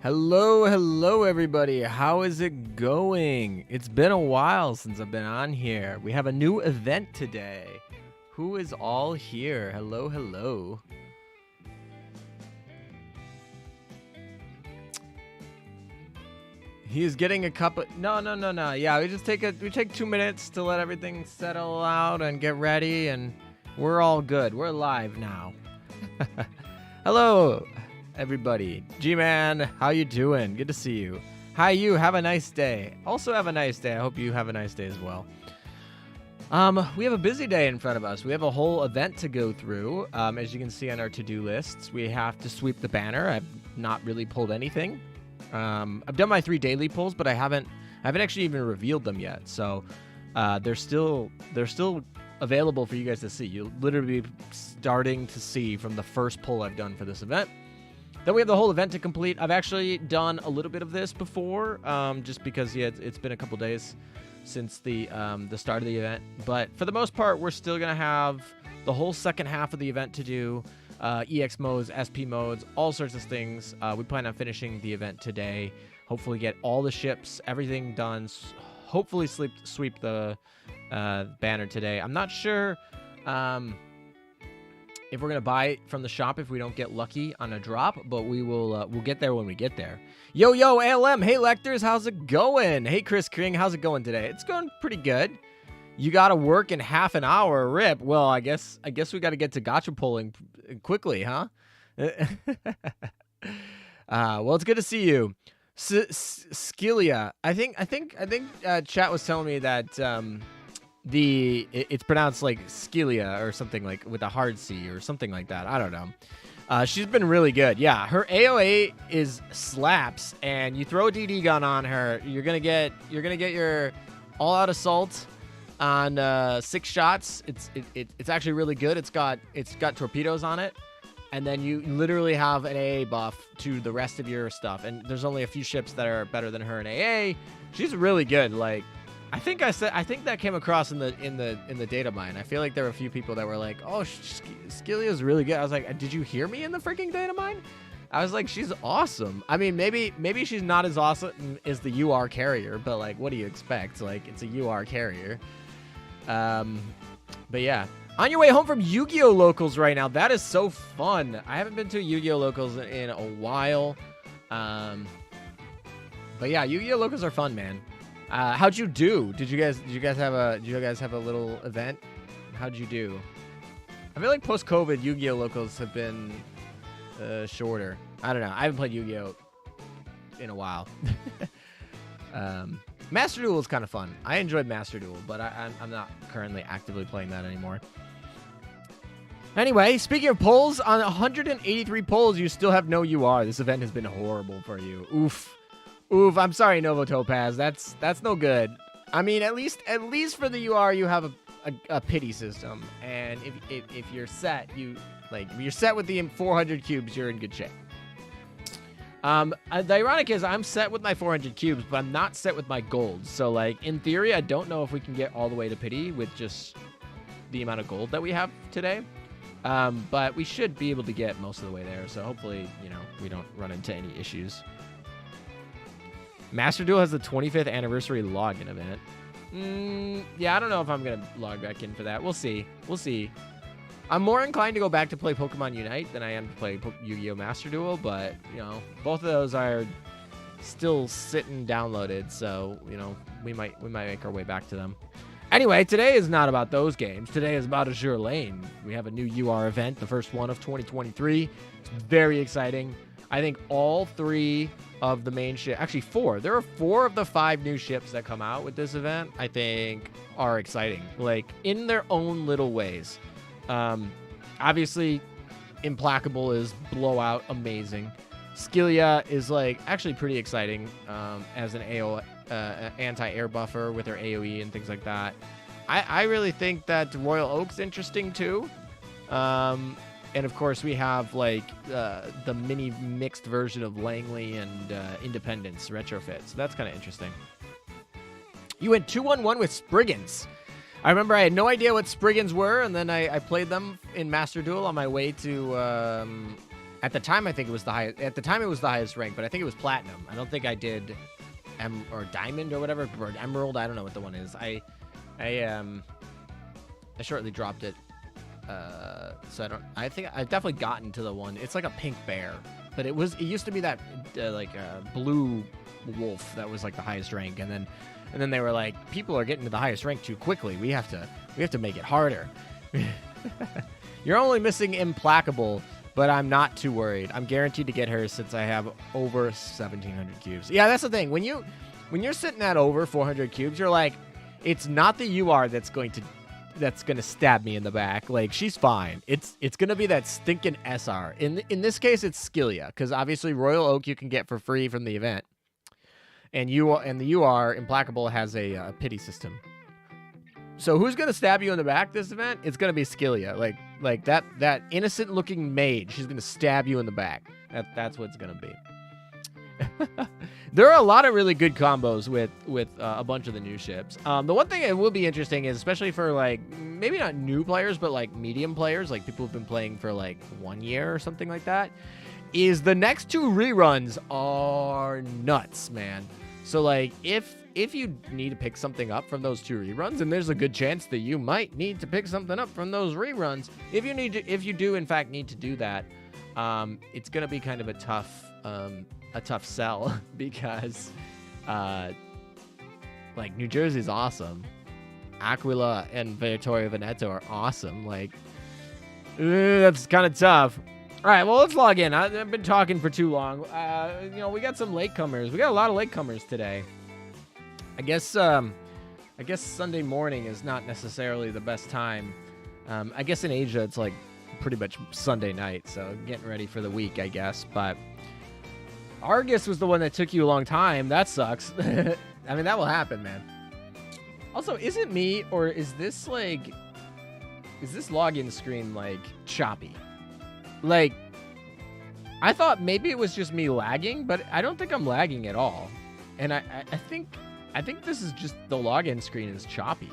Hello everybody. How is it going? It's been a while since I've been on here. We have a new event today. Who is all here? Hello. He is getting a cup of... No. Yeah, we take 2 minutes to let everything settle out and get ready, and we're all good. We're live now. Hello, everybody. G-Man, how you doing? Good to see you. Hi, you. Have a nice day. Also have a nice day. I hope you have a nice day as well. We have a busy day in front of us. We have a whole event to go through. As you can see on our to-do lists, we have to sweep the banner. I've not really pulled anything. I've done my 3 daily pulls, but I haven't actually even revealed them yet. So they're still available for you guys to see. You'll literally be starting to see from the first pull I've done for this event. Then we have the whole event to complete. I've actually done a little bit of this before, just because it's been a couple days since the start of the event. But for the most part, we're still gonna have the whole second half of the event to do. EX modes, SP modes, all sorts of things. We plan on finishing the event today. Hopefully get all the ships, everything done. Hopefully sweep the banner today. I'm not sure if we're gonna buy it from the shop if we don't get lucky on a drop, but we'll get there when we get there. Yo ALM, hey Lectors, how's it going? Hey Chris Kring, how's it going today? It's going pretty good. You gotta work in half an hour, rip. Well, I guess we gotta get to gacha pulling quickly, huh? Well, it's good to see you. Skillia, I think chat was telling me that it's pronounced like Skillia or something, like with a hard C or something like that. I don't know. She's been really good. Yeah, her AOA is slaps, and you throw a DD gun on her, you're gonna get your all-out assault on 6 shots. It's actually really good. It's got torpedoes on it, and then you literally have an AA buff to the rest of your stuff. And there's only a few ships that are better than her in AA. She's really good. Like, I think that came across in the data mine. I feel like there were a few people that were like, "Oh, Skillia is really good." I was like, "Did you hear me in the freaking data mine?" I was like, "She's awesome." I mean, maybe she's not as awesome as the UR carrier, but like, what do you expect? Like, it's a UR carrier. But yeah, on your way home from Yu-Gi-Oh! Locals right now. That is so fun. I haven't been to Yu-Gi-Oh! Locals in a while. But yeah, Yu-Gi-Oh! Locals are fun, man. How'd you do? Did you guys have a little event? How'd you do? I feel like post-COVID, Yu-Gi-Oh! Locals have been shorter. I don't know. I haven't played Yu-Gi-Oh! in a while. Master Duel is kind of fun. I enjoyed Master Duel, but I'm not currently actively playing that anymore. Anyway, speaking of polls, on 183 polls, you still have no UR. This event has been horrible for you. Oof. I'm sorry, Novo Topaz. That's no good. I mean, at least for the UR, you have a pity system, and if you're set, if you're set with the 400 cubes, you're in good shape. The ironic is I'm set with my 400 cubes, but I'm not set with my gold. So, like, in theory, I don't know if we can get all the way to pity with just the amount of gold that we have today. But we should be able to get most of the way there. So hopefully, we don't run into any issues. Master Duel has the 25th anniversary login event. Yeah, I don't know if I'm going to log back in for that. We'll see. I'm more inclined to go back to play Pokemon Unite than I am to play Yu-Gi-Oh! Master Duel, but, both of those are still sitting downloaded, so, we might make our way back to them. Anyway, today is not about those games. Today is about Azur Lane. We have a new UR event, the first one of 2023. It's very exciting. I think all 3 of the main ships, actually 4. There are 4 of the 5 new ships that come out with this event, I think, are exciting, like, in their own little ways. Obviously, Implacable is blowout amazing. Skillia is, like, actually pretty exciting as an anti-air buffer with her AoE and things like that. I really think that Royal Oak's interesting, too. And, of course, we have, like, the mini mixed version of Langley and Independence retrofit. So that's kind of interesting. You went 2-1-1 with Spriggans. I remember I had no idea what Spriggans were, and then I played them in Master Duel on my way to At the time, I think it was the highest. At the time, it was the highest rank, but I think it was platinum. I don't think I did or diamond or whatever, or emerald. I don't know what the one is. I shortly dropped it. So I think I've definitely gotten to the one. It's like a pink bear, but it used to be that blue wolf that was like the highest rank, and then they were like, people are getting to the highest rank too quickly. We have to make it harder. You're only missing Implacable, but I'm not too worried. I'm guaranteed to get her since I have over 1,700 cubes. Yeah, that's the thing. When you're sitting at over 400 cubes, you're like, it's not the UR that's going to stab me in the back. Like, she's fine. It's gonna be that stinking SR. In this case, it's Skillia, because obviously Royal Oak you can get for free from the event, and the UR Implacable has a pity system. So who's gonna stab you in the back this event? It's gonna be Skillia. Like that innocent looking maid. She's gonna stab you in the back. That's what it's gonna be. There are a lot of really good combos with a bunch of the new ships. The one thing that will be interesting is, especially for like maybe not new players, but like medium players, like people who've been playing for like 1 year or something like that, is the next 2 reruns are nuts, man. So like if you need to pick something up from those 2 reruns, and there's a good chance that you might need to pick something up from those reruns, if you do in fact need to do that, it's gonna be kind of a tough sell because like New Jersey's awesome, Aquila and Vittorio Veneto are awesome. Like that's kind of tough. All right, well, let's log in. I've been talking for too long. We got some latecomers. We got a lot of latecomers today. I guess Sunday morning is not necessarily the best time. I guess in Asia it's like pretty much Sunday night, so getting ready for the week, I guess. But Argus was the one that took you a long time. That sucks. I mean, that will happen, man. Also, is it me, or is this login screen like choppy? Like, I thought maybe it was just me lagging, but I don't think I'm lagging at all. And I think this is just the login screen is choppy.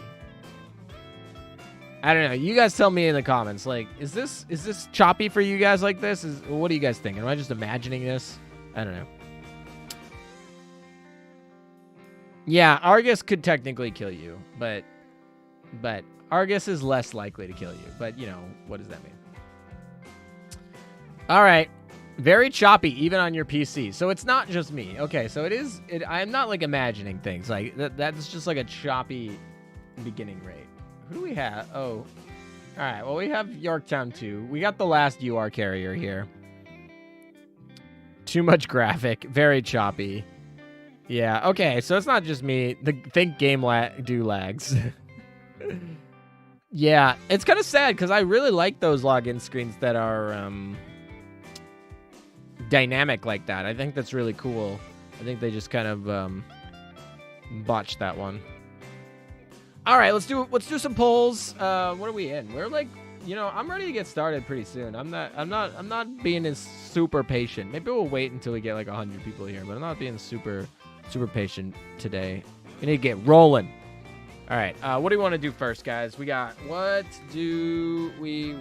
I don't know. You guys tell me in the comments. Like, is this choppy for you guys like this? What do you guys think? Am I just imagining this? I don't know. Yeah, Argus could technically kill you, but Argus is less likely to kill you. But, what does that mean? All right. Very choppy, even on your PC. So it's not just me. Okay, so I'm not, like, imagining things. Like, that's just, like, a choppy beginning rate. Who do we have? Oh. All right, well, we have Yorktown 2. We got the last UR carrier here. Too much graphic. Very choppy. Yeah, okay, so it's not just me. Think game do lags. Yeah, it's kind of sad because I really like those login screens that are dynamic like that. I think that's really cool. I think they just kind of botched that one. All right, let's do some polls. What are we in? We're like, I'm ready to get started pretty soon. I'm not being as super patient. Maybe we'll wait until we get like 100 people here, but I'm not being super patient today. We need to get rolling. All right, what do we want to do first, guys? We got, what do we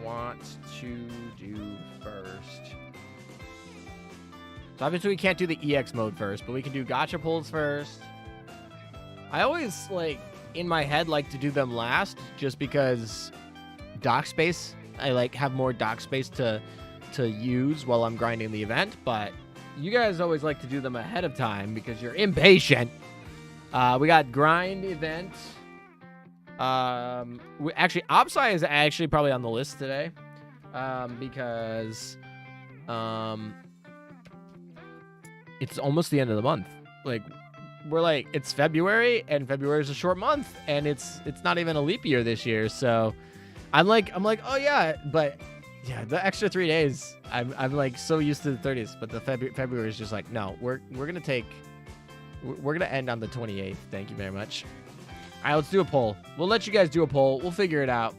want to do first? So obviously we can't do the EX mode first, but we can do gacha pulls first. I always, in my head, like to do them last, just because dock space. I have more dock space to use while I'm grinding the event, but you guys always like to do them ahead of time because you're impatient. We got grind event. Actually, Opsai is actually probably on the list today, because it's almost the end of the month. It's February, and February is a short month, and it's not even a leap year this year. So I'm like, oh yeah, but yeah, the extra 3 days, I'm so used to the 30th, but the February is just like, no, we're gonna end on the 28th. Thank you very much. All right, let's do a poll. We'll let you guys do a poll. We'll figure it out,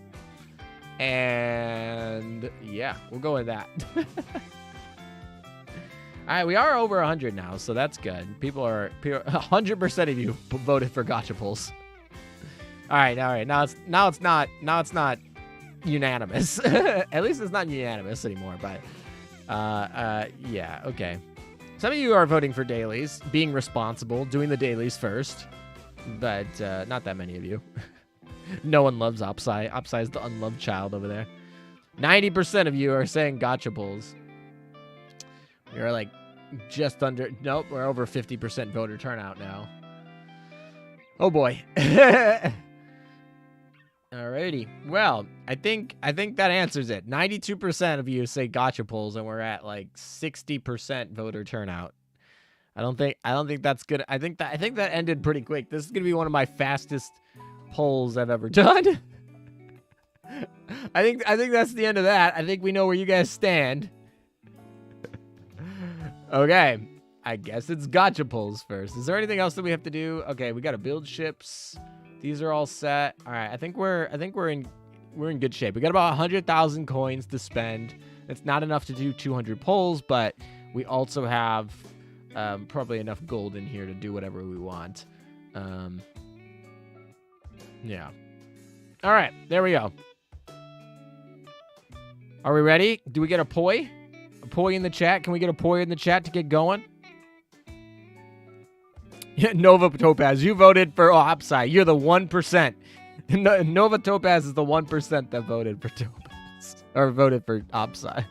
and yeah, we'll go with that. All right, we are over 100 now, so that's good. 100% of you voted for gacha pulls. All right. Now it's not unanimous. At least it's not unanimous anymore, but yeah, okay. Some of you are voting for dailies, being responsible, doing the dailies first, but not that many of you. No one loves Opsai. Opsai is the unloved child over there. 90% of you are saying gacha pulls. You're like just under, nope, we're over 50% voter turnout now. Oh boy. Alrighty. Well, I think that answers it. 92% of you say gacha pulls, and we're at like 60% voter turnout. I don't think that's good. I think that ended pretty quick. This is gonna be one of my fastest polls I've ever done. I think that's the end of that. I think we know where you guys stand. Okay. I guess it's gacha pulls first. Is there anything else that we have to do? Okay, we got to build ships. These are all set. All right, I think we're in good shape. We got about 100,000 coins to spend. It's not enough to do 200 pulls, but we also have probably enough gold in here to do whatever we want. Yeah. All right, there we go. Are we ready? Do we get a poi? A poi in the chat? Can we get a poi in the chat to get going? Nova Topaz, you voted for Opsai. You're the 1%. Nova Topaz is the 1% that voted for Topaz. Or voted for Opsai.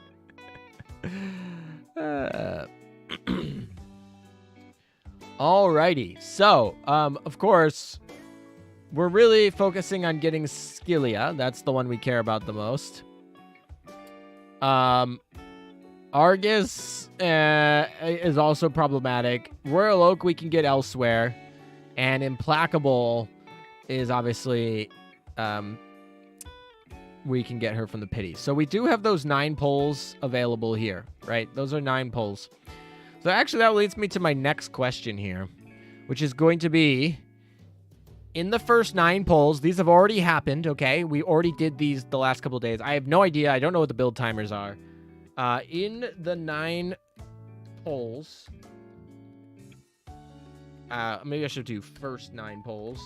Alrighty. So, of course, we're really focusing on getting Skillia. That's the one we care about the most. Argus is also problematic. Royal Oak we can get elsewhere. And Implacable is obviously... we can get her from the pity. So we do have those 9 polls available here, right? Those are 9 polls. So actually that leads me to my next question here, which is going to be... In the first 9 polls, these have already happened, okay? We already did these the last couple of days. I have no idea. I don't know what the build timers are. In the 9 polls, maybe I should do first 9 polls.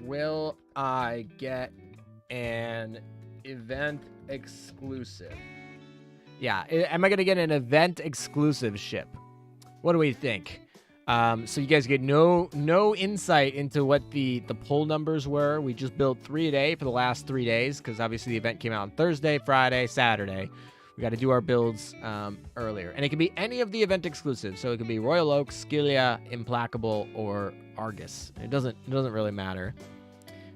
Will I get an event exclusive? Yeah, am I going to get an event exclusive ship? What do we think? So you guys get no insight into what the poll numbers were. We just built 3 a day for the last 3 days because obviously the event came out on Thursday, Friday, Saturday. We got to do our builds earlier. And it can be any of the event exclusives. So it could be Royal Oak, Skillia, Implacable, or Argus. It doesn't really matter.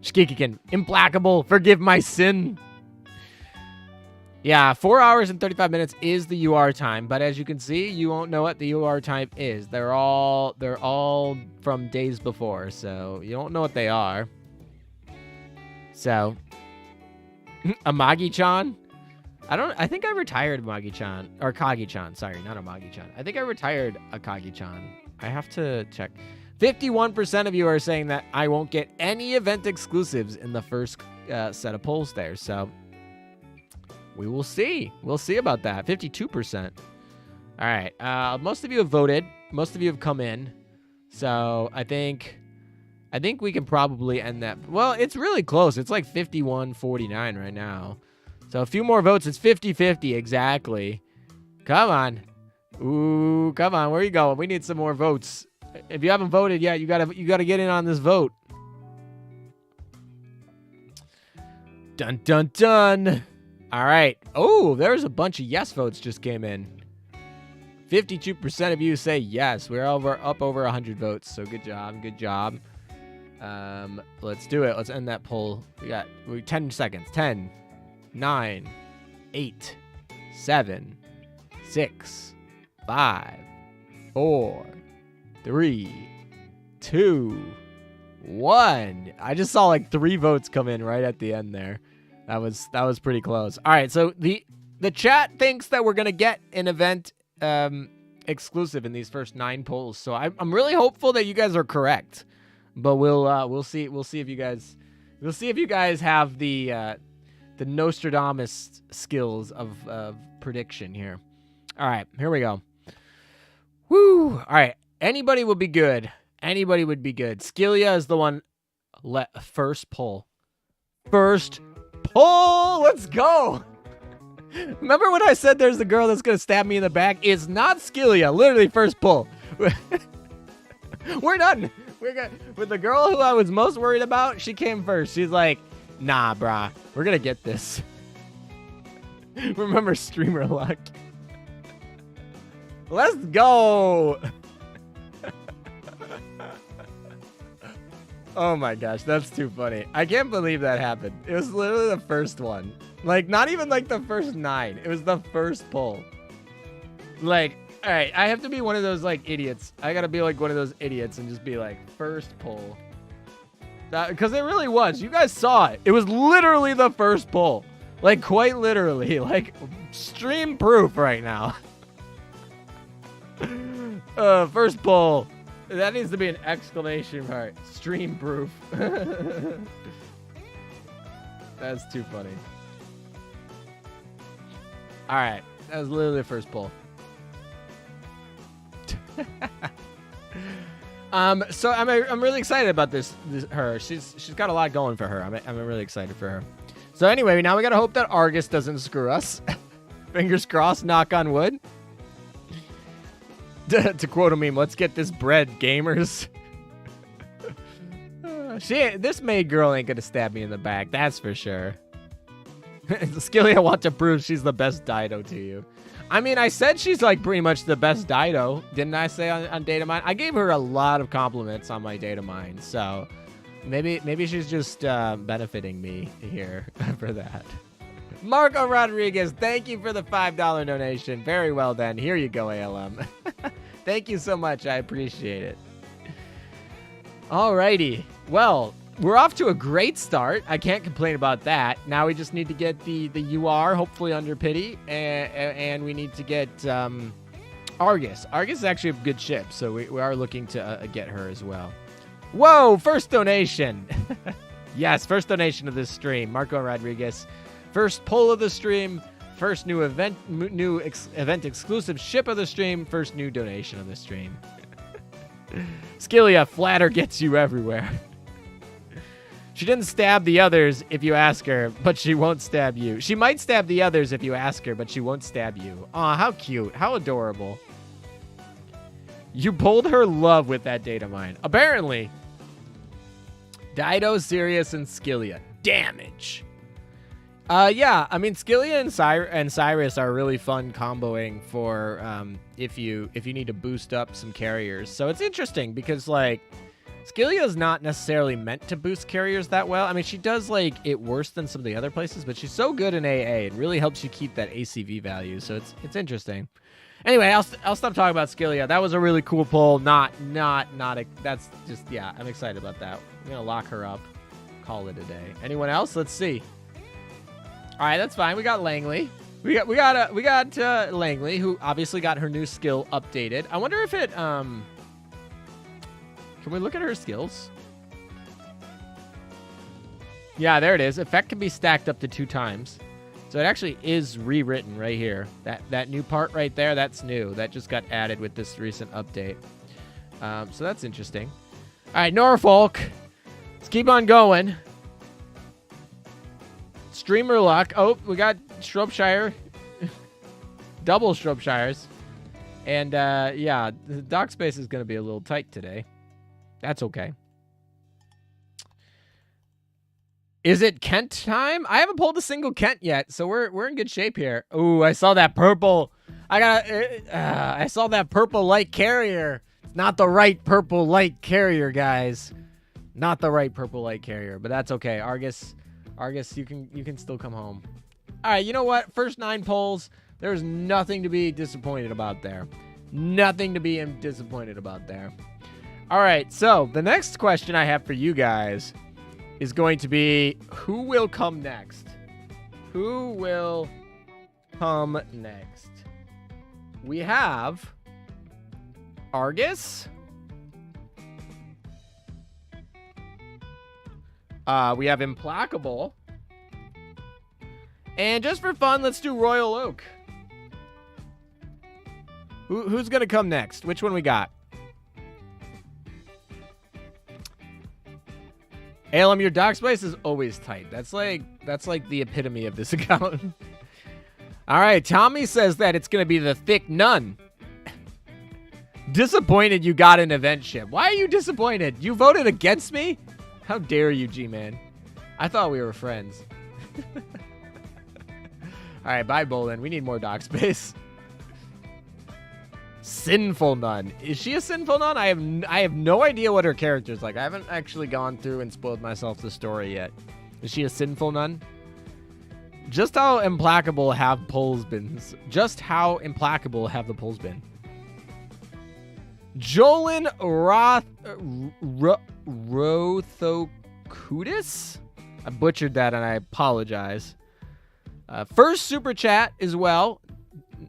Shkikikin, Implacable, forgive my sin. Yeah, 4 hours and 35 minutes is the UR time, but as you can see, you won't know what the UR time is. They're all from days before, so you don't know what they are. So, Amagi-chan? I think I retired Amagi-chan, or Kagi-chan, sorry, not Amagi-chan. I think I retired Akagi-chan. I have to check. 51% of you are saying that I won't get any event exclusives in the first set of polls there, so... We will see. We'll see about that. 52%. All right. Most of you have voted. Most of you have come in. So I think we can probably end that. Well, it's really close. It's like 51-49 right now. So a few more votes. It's 50-50 exactly. Come on. Ooh, come on. Where are you going? We need some more votes. If you haven't voted yet, you gotta get in on this vote. Dun dun dun. All right. Oh, there's a bunch of yes votes just came in. 52% of you say yes. We're up over 100 votes. So good job. Good job. Let's do it. Let's end that poll. We got 10 seconds. 10, 9, 8, 7, 6, 5, 4, 3, 2, 1. I just saw like 3 votes come in right at the end there. That was pretty close. All right, so the chat thinks that we're gonna get an event exclusive in these first 9 polls. So I'm really hopeful that you guys are correct, but we'll see if you guys have the Nostradamus skills of prediction here. All right, here we go. Woo! All right, anybody would be good. Anybody would be good. Skillia is the one first poll. First pull. Let's go. Remember when I said there's the girl that's going to stab me in the back? It's not Skillia. Literally first pull. We're done. We're good. With the girl who I was most worried about, she came first. She's like, nah, brah. We're going to get this. Remember streamer luck. Let's go. Oh my gosh, that's too funny. I can't believe that happened. It was literally the first one. Like, not even like the first 9. It was the first pull. Like, all right, I have to be one of those like idiots. I gotta be like one of those idiots and just be like, first pull. Because it really was. You guys saw it. It was literally the first pull. Like, quite literally. Like, stream proof right now. First pull. That needs to be an exclamation mark. Stream proof. That's too funny. All right, that was literally the first pull. So I'm really excited about her. She's got a lot going for her. I'm really excited for her. So anyway, now we gotta hope that Argus doesn't screw us. Fingers crossed. Knock on wood. To quote a meme, let's get this bread, gamers. This maid girl ain't gonna stab me in the back, that's for sure. Skillia wants to prove she's the best Dido to you. I mean, I said she's like pretty much the best Dido, didn't I say on Data Mine? I gave her a lot of compliments on my Data Mine, so maybe she's just benefiting me here for that. Marco Rodriguez, thank you for the $5 donation. Very well done. Here you go, ALM. Thank you so much. I appreciate it. Alrighty. Well, we're off to a great start. I can't complain about that. Now we just need to get the UR, hopefully under pity, and we need to get Argus. Argus is actually a good ship, so we are looking to get her as well. Whoa, first donation. Yes, first donation of this stream. Marco Rodriguez. First poll of the stream, first new event exclusive ship of the stream, first new donation of the stream. Skillia, flatter gets you everywhere. She didn't stab the others if you ask her, but she won't stab you. She might stab the others if you ask her, but she won't stab you. Aw, how cute. How adorable. You pulled her love with that data mine. Apparently. Dido, Sirius, and Skillia. Damage. Yeah, I mean, Skillia and Cyrus are really fun comboing for if you need to boost up some carriers. So it's interesting because, like, Skillia is not necessarily meant to boost carriers that well. I mean, she does, like, it worse than some of the other places, but she's so good in AA. It really helps you keep that ACV value, so it's interesting. Anyway, I'll stop talking about Skillia. That was a really cool pull. That's just, yeah, I'm excited about that. I'm going to lock her up, call it a day. Anyone else? Let's see. All right, that's fine. We got Langley. We got Langley, who obviously got her new skill updated. I wonder if it can we look at her skills? Yeah, there it is. Effect can be stacked up to 2 times. So it actually is rewritten right here. That new part right there, that's new. That just got added with this recent update. So that's interesting. All right, Norfolk. Let's keep on going. Streamer luck. Oh, we got Shropshire. Double Shropshires. And, yeah, the dock space is going to be a little tight today. That's okay. Is it Kent time? I haven't pulled a single Kent yet, so we're in good shape here. Ooh, I saw that purple. I saw that purple light carrier. It's not the right purple light carrier, guys. Not the right purple light carrier, but that's okay. Argus, you can still come home. All right, you know what? First 9 polls. There's nothing to be disappointed about there. Nothing to be disappointed about there. All right, so the next question I have for you guys is going to be, who will come next? Who will come next? We have Argus. We have Implacable. And just for fun, let's do Royal Oak. Who's going to come next? Which one we got? Alum, your doc space is always tight. That's like the epitome of this account. All right, Tommy says that it's going to be the thick nun. Disappointed you got an event ship. Why are you disappointed? You voted against me? How dare you, G-Man? I thought we were friends. All right, bye, Bolin. We need more dock space. Sinful nun. Is she a sinful nun? I have no idea what her character's like. I haven't actually gone through and spoiled myself the story yet. Is she a sinful nun? Just how implacable have polls been? Just how implacable have the polls been? Jolin Rothokutis? I butchered that and I apologize. First super chat as well.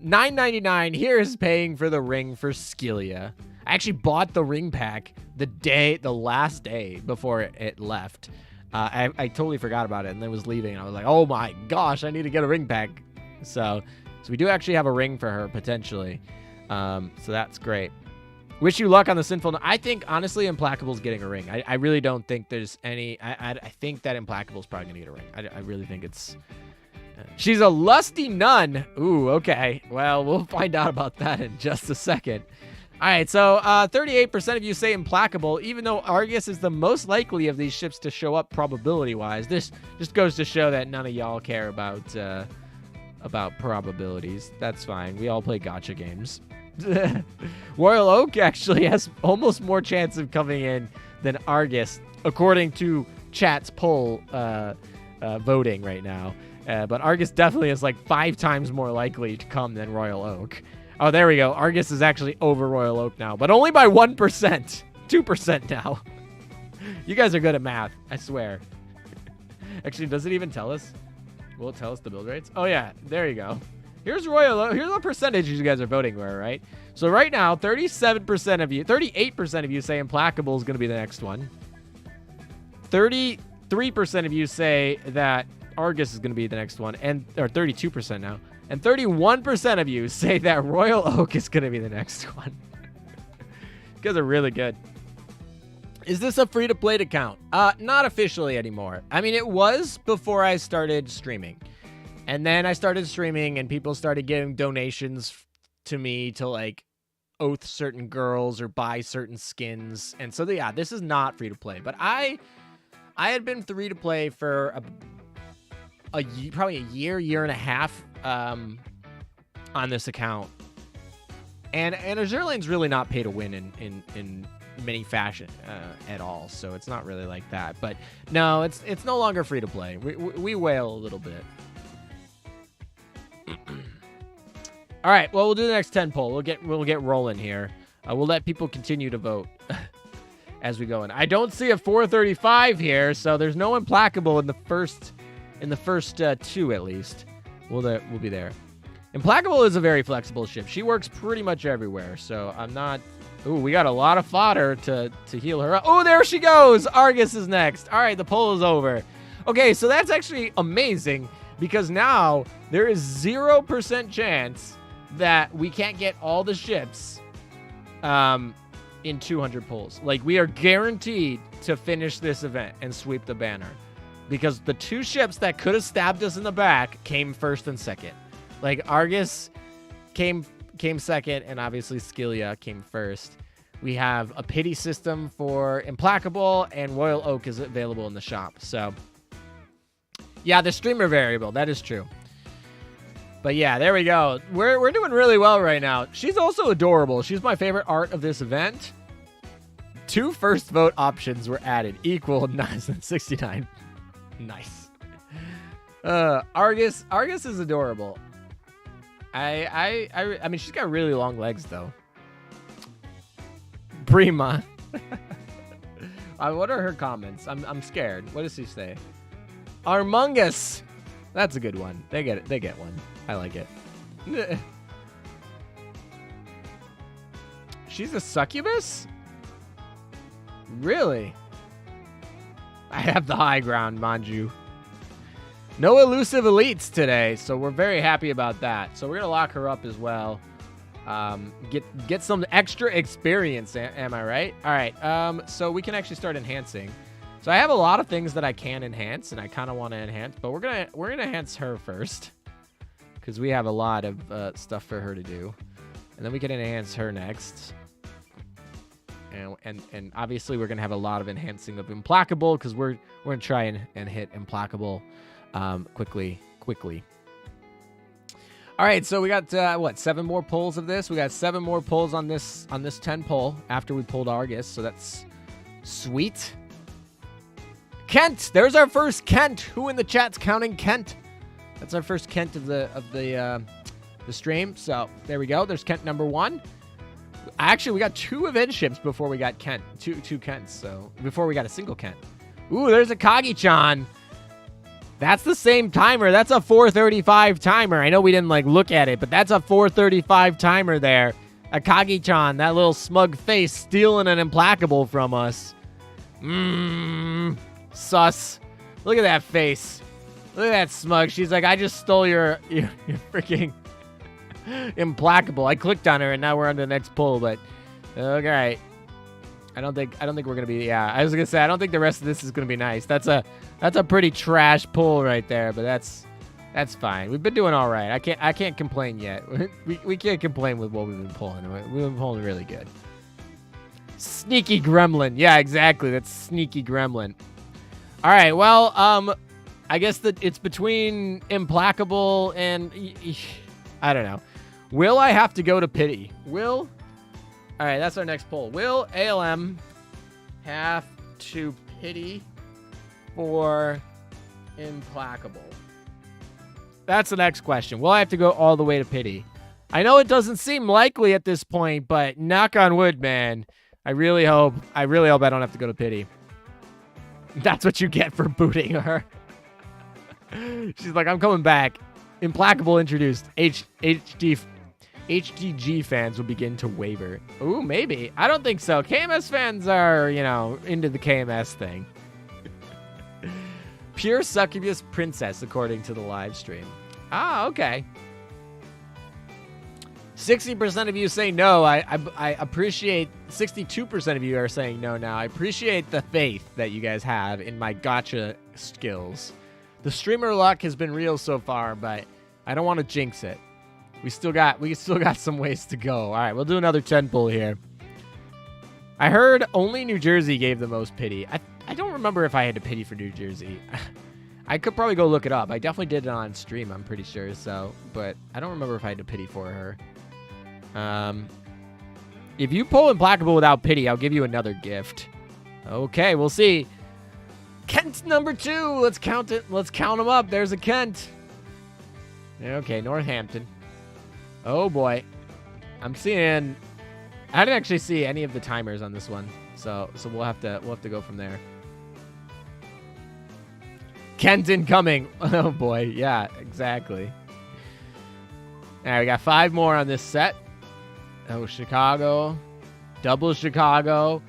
$9.99. Here is paying for the ring for Skillia. I actually bought the ring pack the last day before it left. I totally forgot about it and then was leaving. And I was like, oh my gosh, I need to get a ring pack. So we do actually have a ring for her potentially. So that's great. Wish you luck on the sinful. I think honestly, Implacable's getting a ring. I really don't think there's any. I think that Implacable's probably gonna get a ring. I really think it's. She's a lusty nun. Ooh, okay. Well, we'll find out about that in just a second. All right, so 38% of you say Implacable, even though Argus is the most likely of these ships to show up probability-wise. This just goes to show that none of y'all care about probabilities. That's fine. We all play gacha games. Royal Oak actually has almost more chance of coming in than Argus, according to chat's poll voting right now. But Argus definitely is like 5 times more likely to come than Royal Oak. Oh, there we go. Argus is actually over Royal Oak now, but only by 1%. 2% now. You guys are good at math, I swear. Actually, does it even tell us? Will it tell us the build rates? Oh, yeah. There you go. Here's Royal Oak. Here's the percentage you guys are voting for, right? So right now, 38% of you say Implacable is going to be the next one. 33% of you say that Argus is going to be the next one, or 32% now. And 31% of you say that Royal Oak is going to be the next one. You guys are really good. Is this a free-to-play account? Not officially anymore. I mean, it was before I started streaming. And then I started streaming, and people started giving donations to me to, like, oath certain girls or buy certain skins. And so, yeah, this is not free-to-play. But I had been free-to-play for probably a year and a half on this account. And Azur Lane's really not pay to win in many fashion at all. So it's not really like that. But no, it's no longer free-to-play. We wail a little bit. All right, well, we'll do the next 10 poll. We'll get rolling here. We'll let people continue to vote as we go in. I don't see a 435 here, so there's no Implacable in the first 2 at least. We'll be there. Implacable is a very flexible ship. She works pretty much everywhere, so I'm not. Ooh, we got a lot of fodder to heal her up. Oh, there she goes. Argus is next. All right, the poll is over. Okay, so that's actually amazing because now there is 0% chance that we can't get all the ships in 200 polls. Like, we are guaranteed to finish this event and sweep the banner because the 2 ships that could have stabbed us in the back came first and second. Like, Argus came second, and obviously Skillia came first. We have a pity system for Implacable, and Royal Oak is available in the shop. So, yeah, the streamer variable, that is true. But yeah, there we go. We're doing really well right now. She's also adorable. She's my favorite art of this event. 2 first vote options were added. Equal 969. Nice. Argus is adorable. I mean, she's got really long legs though. Prima. What are her comments? I'm scared. What does she say? Armungus. That's a good one. They get it. They get one. I like it. She's a succubus? Really? I have the high ground, Manju. No elusive elites today, so we're very happy about that. So we're going to lock her up as well. Get some extra experience, am I right? All right, so we can actually start enhancing. So I have a lot of things that I can enhance, and I kind of want to enhance, but we're gonna enhance her first, because we have a lot of stuff for her to do, and then we can enhance her next. And obviously we're gonna have a lot of enhancing of Implacable, because we're gonna try and hit Implacable quickly. All right, so we got what, 7 more pulls of this? We got 7 more pulls on this 10 pull after we pulled Argus, so that's sweet. Kent, there's our first Kent. Who in the chat's counting Kent? That's our first Kent of the stream. So there we go. There's Kent number 1. Actually, we got 2 event ships before we got Kent. Two Kents. So before we got a single Kent. Ooh, there's a Kagi-chan. That's the same timer. That's a 435 timer. I know we didn't look at it, but that's a 435 timer there. A Kagi-chan, that little smug face stealing an Implacable from us. Sus. Look at that face. Look at that smug. She's like, I just stole your freaking Implacable. I clicked on her and now we're on the next pull, but okay. I don't think we're gonna be. Yeah, I was gonna say I don't think the rest of this is gonna be nice. That's a pretty trash pull right there, but that's fine. We've been doing all right. I can't complain yet. We can't complain with what we've been pulling. We've been pulling really good. Sneaky gremlin. Yeah, exactly. That's sneaky gremlin. All right. Well, I guess that it's between Implacable and I don't know. Will I have to go to pity? Will? All right, that's our next poll. Will ALM have to pity for Implacable? That's the next question. Will I have to go all the way to pity? I know it doesn't seem likely at this point, but knock on wood, man. I really hope I don't have to go to pity. That's what you get for booting her. She's like, I'm coming back. Implacable introduced. HDG fans will begin to waver. Ooh, maybe. I don't think so. KMS fans are, into the KMS thing. Pure succubus princess, according to the live stream. Ah, okay. 60% of you say no. I appreciate 62% of you are saying no now. I appreciate the faith that you guys have in my gacha skills. The streamer luck has been real so far, but I don't want to jinx it. We still got some ways to go. All right, we'll do another 10 pull here. I heard only New Jersey gave the most pity. I don't remember if I had to pity for New Jersey. I could probably go look it up. I definitely did it on stream, I'm pretty sure. So, but I don't remember if I had to pity for her. If you pull Implacable without pity, I'll give you another gift. Okay, we'll see. Kent number 2. Let's count it. Let's count them up. There's a Kent. Okay, Northampton. Oh boy, I'm seeing. I didn't actually see any of the timers on this one, so we'll have to go from there. Kent incoming. Oh boy, yeah, exactly. All right, we got 5 more on this set. Oh, Chicago, double Chicago.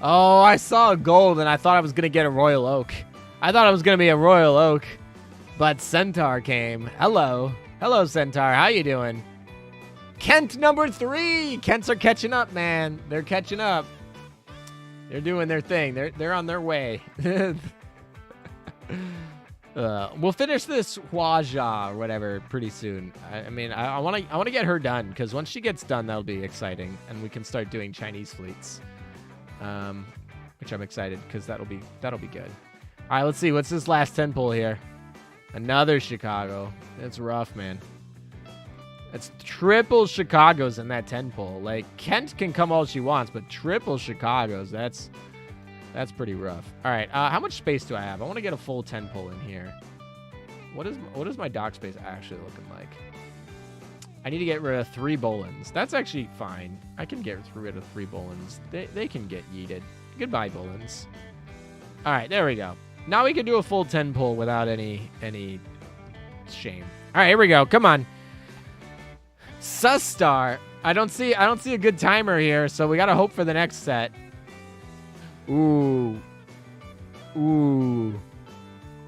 Oh, I saw a gold and I thought I was gonna get a Royal Oak. I thought it was gonna be a Royal Oak, but Centaur came. Hello, Centaur. How you doing? Kent number 3. Kents are catching up, man. They're catching up. They're doing their thing. They're on their way. We'll finish this Huaja or whatever pretty soon. I mean, I want to get her done, because once she gets done, that'll be exciting, and we can start doing Chinese fleets, which I'm excited because that'll be good. All right, let's see. What's this last 10 pull here? Another Chicago. It's rough, man. It's triple Chicago's in that 10 pull. Like, Kent can come all she wants, but triple Chicago's, that's pretty rough. All right, how much space do I have? I want to get a full 10 pull in here. What is my dock space actually looking like? I need to get rid of 3 Bolins. That's actually fine. I can get rid of 3 Bolins. They can get yeeted. Goodbye, Bolins. All right, there we go. Now we can do a full 10 pull without any shame. All right, here we go. Come on. Susstar. I don't see a good timer here, so we gotta hope for the next set. Ooh.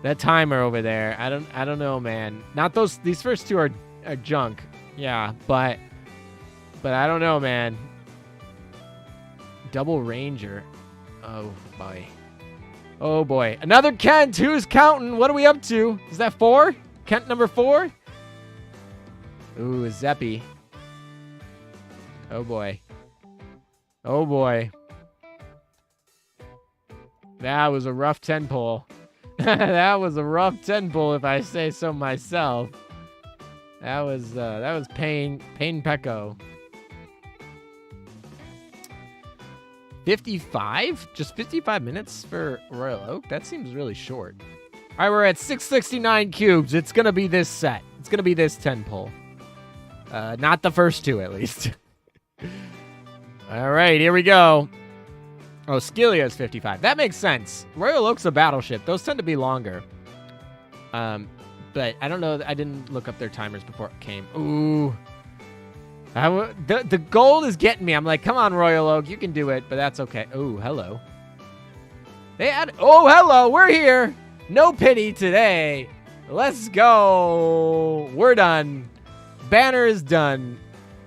That timer over there. I don't know, man. Not those. These first 2 are junk. Yeah, but I don't know, man. Double Ranger. Oh boy. Oh boy. Another Kent. Who's counting? What are we up to? Is that 4? Kent number 4? Ooh, Zeppy. Oh boy. Oh boy. That was a rough 10 pull. That was a rough 10 pull if I say so myself. That was pain Pecco. 55? Just 55 minutes for Royal Oak? That seems really short. All right, we're at 669 cubes. It's going to be this set. It's going to be this 10 pull. Not the first 2, at least. All right, here we go. Oh, Scylla is 55. That makes sense. Royal Oak's a battleship. Those tend to be longer. But I don't know. I didn't look up their timers before it came. Ooh. The gold is getting me. I'm like, come on, Royal Oak. You can do it, but that's okay. Ooh, hello. Oh, hello. We're here. No pity today. Let's go. We're done. Banner is done.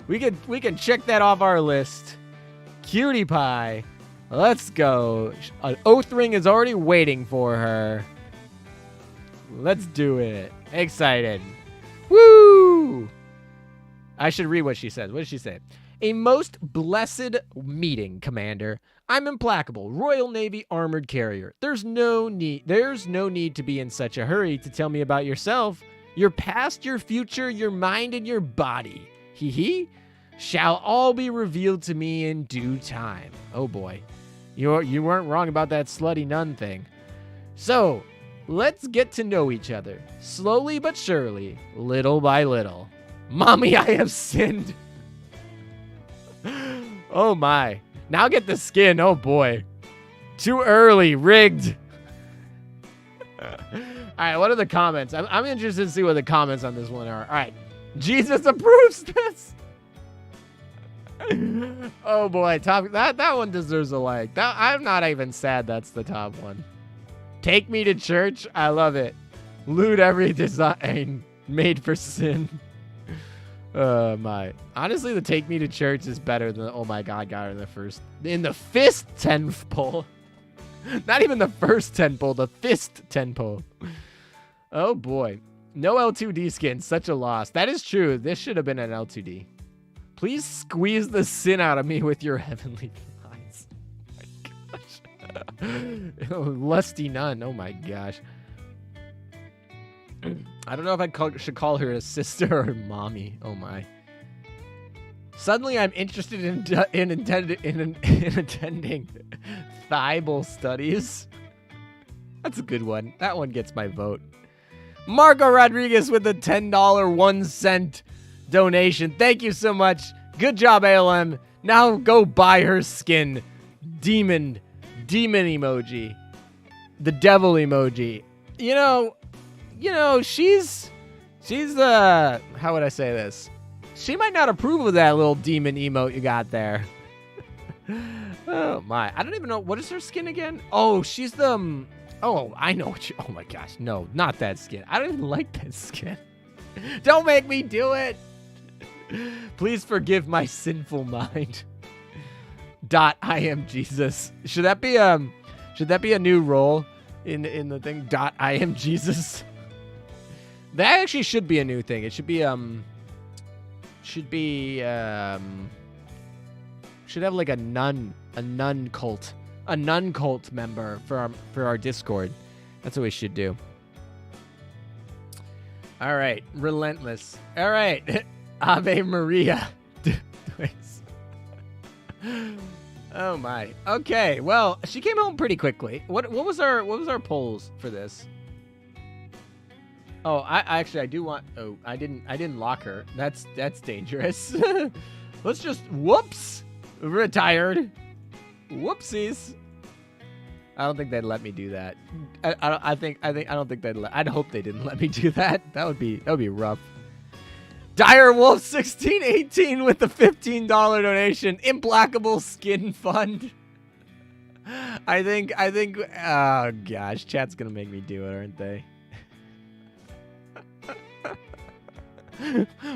We can check that off our list. Cutie pie. Let's go. An oath ring is already waiting for her. Let's do it. Excited. Woo! I should read what she says. What did she say? A most blessed meeting, Commander. I'm Implacable, Royal Navy armored carrier. There's no need to be in such a hurry to tell me about yourself. Your past, your future, your mind, and your body. Hee shall all be revealed to me in due time. Oh boy. You weren't wrong about that slutty nun thing. So, let's get to know each other. Slowly but surely, little by little. Mommy, I have sinned. Oh my. Now get the skin. Oh boy. Too early. Rigged. Alright, what are the comments? I'm interested to see what the comments on this one are. Alright. Jesus approves this. Oh boy. That one deserves a like. I'm not even sad that's the top one. Take me to church. I love it. Loot every design made for sin. My. Honestly, the take me to church is better than oh my god, got her in the fist 10 pull. Not even the first 10 pull, the fist 10 pull. Oh boy. No L2D skin, such a loss. That is true. This should have been an L2D. Please squeeze the sin out of me with your heavenly eyes. Oh my gosh. Lusty nun. Oh my gosh. I don't know if I should call her a sister or mommy. Oh my. Suddenly I'm interested in attending Bible studies. That's a good one. That one gets my vote. Marco Rodriguez with the $10 1 cent donation. Thank you so much. Good job, ALM. Now go buy her skin. Demon emoji. The devil emoji. You know, she's how would I say this? She might not approve of that little demon emote you got there. Oh my, I don't even know, what is her skin again? Oh, she's the, oh, I know what oh my gosh, no, not that skin. I don't even like that skin. Don't make me do it. Please forgive my sinful mind. I am Jesus. Should that be a new role in the thing? I am Jesus. That actually should be a new thing. It should have like a nun cult member for our Discord. That's what we should do. All right, relentless. All right, Ave Maria. Oh my. Okay, well, she came home pretty quickly. What was our polls for this? Oh, I do want. Oh, I didn't lock her. That's dangerous. Let's just whoops. Retired. Whoopsies. I don't think they'd let me do that. I don't think they'd let. I'd hope they didn't let me do that. That would be rough. Dire Wolf 1618 with the $15 donation. Implacable Skin Fund. I think. Oh gosh, chat's gonna make me do it, aren't they?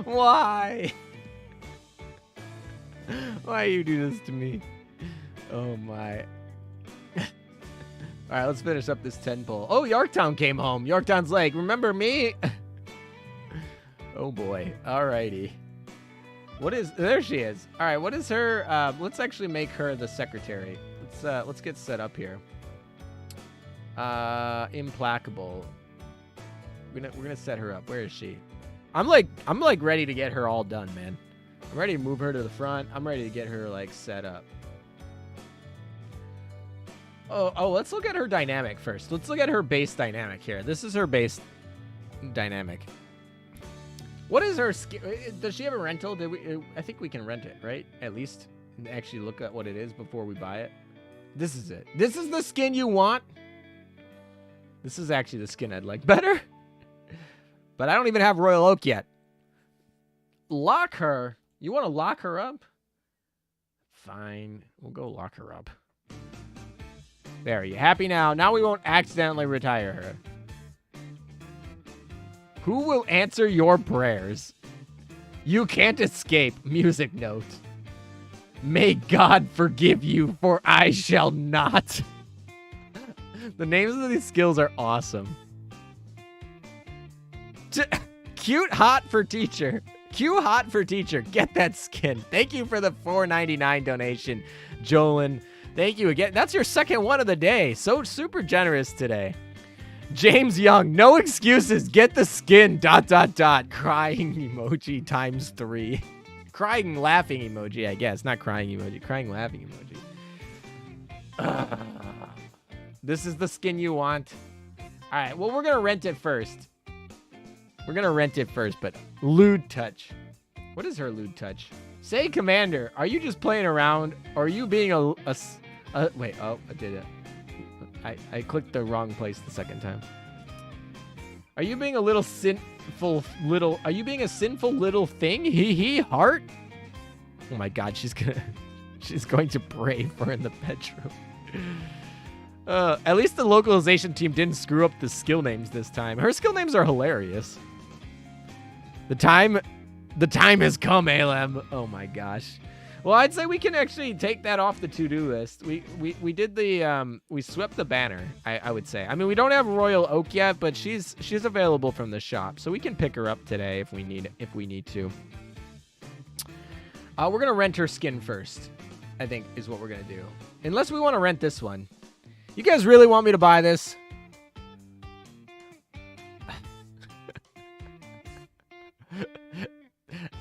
Why? Why you do this to me? Oh my. All right, let's finish up this 10 pull. Oh, Yorktown came home. Yorktown's like, remember me? Oh, boy. All righty. What is... There she is. All right, what is her... let's actually make her the secretary. Let's get set up here. Implacable. We're gonna set her up. Where is she? I'm like ready to get her all done, man. I'm ready to move her to the front. I'm ready to get her, like, set up. Oh, let's look at her dynamic first. Let's look at her base dynamic here. This is her base dynamic. What is her skin? Does she have a rental? I think we can rent it, right? At least actually look at what it is before we buy it. This is it. This is the skin you want? This is actually the skin I'd like better. But I don't even have Royal Oak yet. Lock her. You want to lock her up? Fine. We'll go lock her up. There, you happy now? Now we won't accidentally retire her. Who will answer your prayers? You can't escape. Music note. May God forgive you, for I shall not. The names of these skills are awesome. Cute hot for teacher. Cute hot for teacher. Get that skin. Thank you for the $4.99 donation, Jolin. Thank you again. That's your second one of the day. So super generous today. James Young, no excuses. Get the skin. ... Crying emoji times 3. Crying laughing emoji, I guess. Not crying emoji. Crying laughing emoji. This is the skin you want. All right. Well, we're going to rent it first. But lewd touch. What is her lewd touch? Say, Commander, are you just playing around? Or are you being wait, oh, I did it. I clicked the wrong place the second time. Are you being a little sinful little... Are you being a sinful little thing? Hee heart? Oh my God, she's going to pray for her in the bedroom. At least the localization team didn't screw up the skill names this time. Her skill names are hilarious. The time has come, Alem. Oh my gosh. Well, I'd say we can actually take that off the to-do list. We did the we swept the banner, I would say. I mean, we don't have Royal Oak yet, but she's available from the shop, so we can pick her up today if we need to. We're gonna rent her skin first, I think is what we're gonna do. Unless we want to rent this one. You guys really want me to buy this?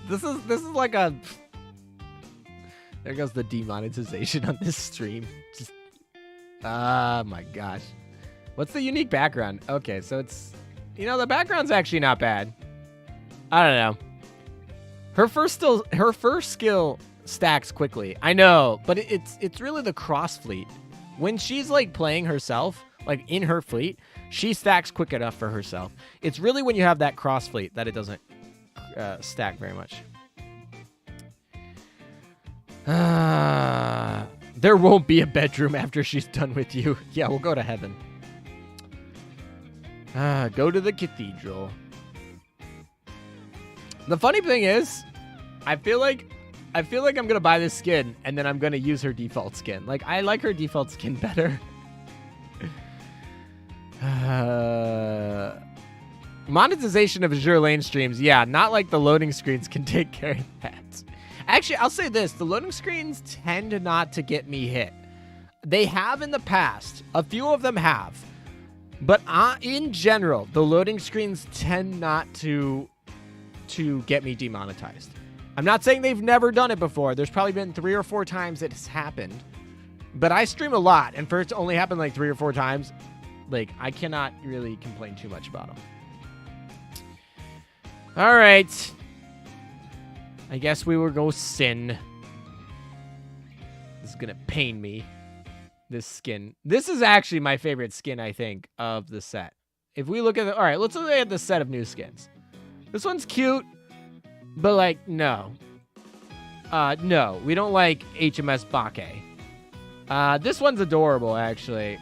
This is like a... There goes the demonetization on this stream. Just, oh my gosh. What's the unique background? Okay, so it's, the background's actually not bad. I don't know. Her first skill stacks quickly. I know, but it's really the cross fleet. When she's like playing herself, like in her fleet, she stacks quick enough for herself. It's really when you have that cross fleet that it doesn't stack very much. There won't be a bedroom after she's done with you. Yeah, we'll go to heaven. Go to the cathedral. The funny thing is, I feel like I'm gonna buy this skin and then I'm gonna use her default skin. Like, I like her default skin better. Monetization of Azur Lane streams. Yeah, not like the loading screens can take care of that. Actually, I'll say this. The loading screens tend not to get me hit. They have in the past. A few of them have. But in general, the loading screens tend not to get me demonetized. I'm not saying they've never done it before. There's probably been 3 or 4 times it has happened. But I stream a lot, and for it to only happen like 3 or 4 times, like, I cannot really complain too much about them. All right. I guess we will go sin. This is going to pain me. This skin. This is actually my favorite skin, I think, of the set. If we look at the... All right, let's look at the set of new skins. This one's cute, but, like, no. No, we don't like HMS Implacable. This one's adorable, actually.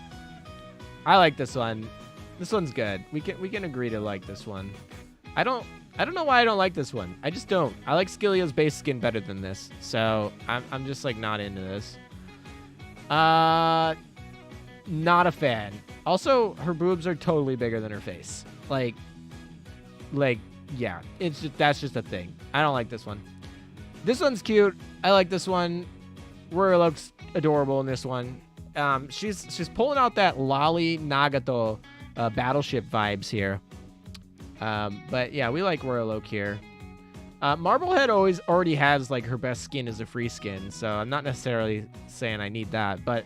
I like this one. This one's good. We can agree to like this one. I don't know why I don't like this one. I just don't. I like Skilia's base skin better than this. So I'm just like not into this. Not a fan. Also, her boobs are totally bigger than her face. Like, yeah. That's just a thing. I don't like this one. This one's cute. I like this one. Rura looks adorable in this one. She's pulling out that Lolly Nagato battleship vibes here. But yeah, we like Rura here. Marblehead already has like her best skin as a free skin, so I'm not necessarily saying I need that, but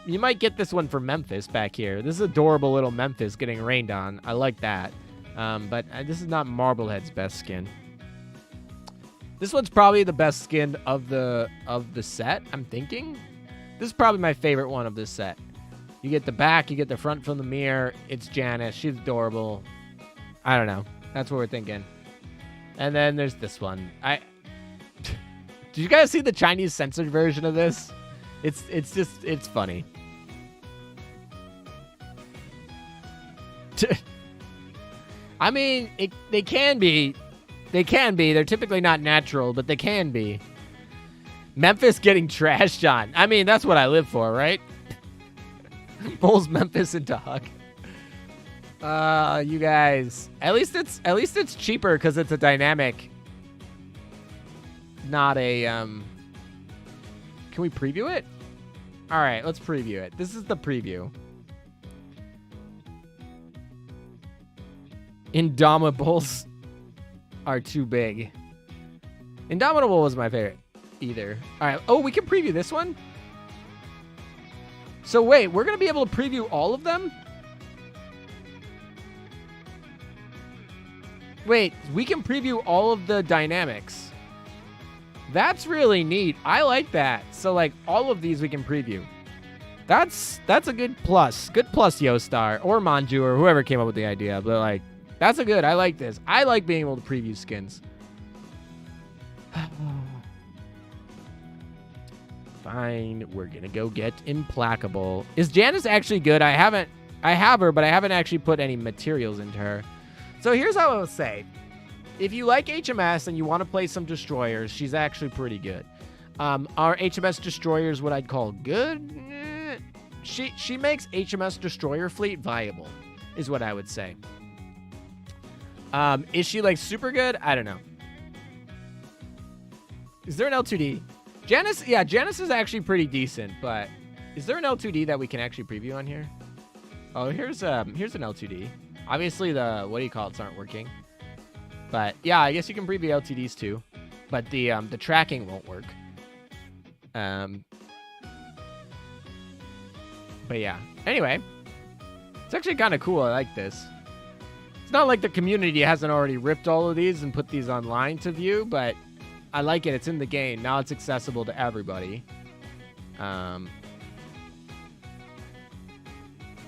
you might get this one for Memphis back here. This is adorable little Memphis getting rained on. I like that. But this is not Marblehead's best skin. This one's probably the best skin of the set, I'm thinking. This is probably my favorite one of this set. You get the back, you get the front from the mirror. It's Janice. She's adorable. I don't know. That's what we're thinking. And then there's this one. Did you guys see the Chinese censored version of this? It's funny. I mean, they can be. They can be. They're typically not natural, but they can be. Memphis getting trashed on. I mean, that's what I live for, right? Pulls Memphis into hug. You guys. At least it's cheaper because it's a dynamic. Not a Can we preview it? All right, let's preview it. This is the preview. Indomitables are too big. Indomitable was my favorite either. All right. Oh, we can preview this one? So wait, we're going to be able to preview all of them? Wait, we can preview all of the dynamics. That's really neat. I like that. So like all of these we can preview. That's a good plus. Good plus, Yostar or Manju or whoever came up with the idea. But like, that's a good. I like this. I like being able to preview skins. Fine, we're gonna go get Implacable. Is Janice actually good? I have her, but I haven't actually put any materials into her. So here's how I would say. If you like HMS and you want to play some destroyers, she's actually pretty good. Are HMS destroyers what I'd call good? She makes HMS destroyer fleet viable, is what I would say. Is she like super good? I don't know. Is there an L2D? Janice, yeah, Janice is actually pretty decent, but is there an L2D that we can actually preview on here? Oh, here's an L2D. Obviously the what do you call it aren't working. But yeah, I guess you can preview LTDs too. But the tracking won't work. But yeah. Anyway, it's actually kind of cool. I like this. It's not like the community hasn't already ripped all of these and put these online to view, but I like it. It's in the game. Now it's accessible to everybody.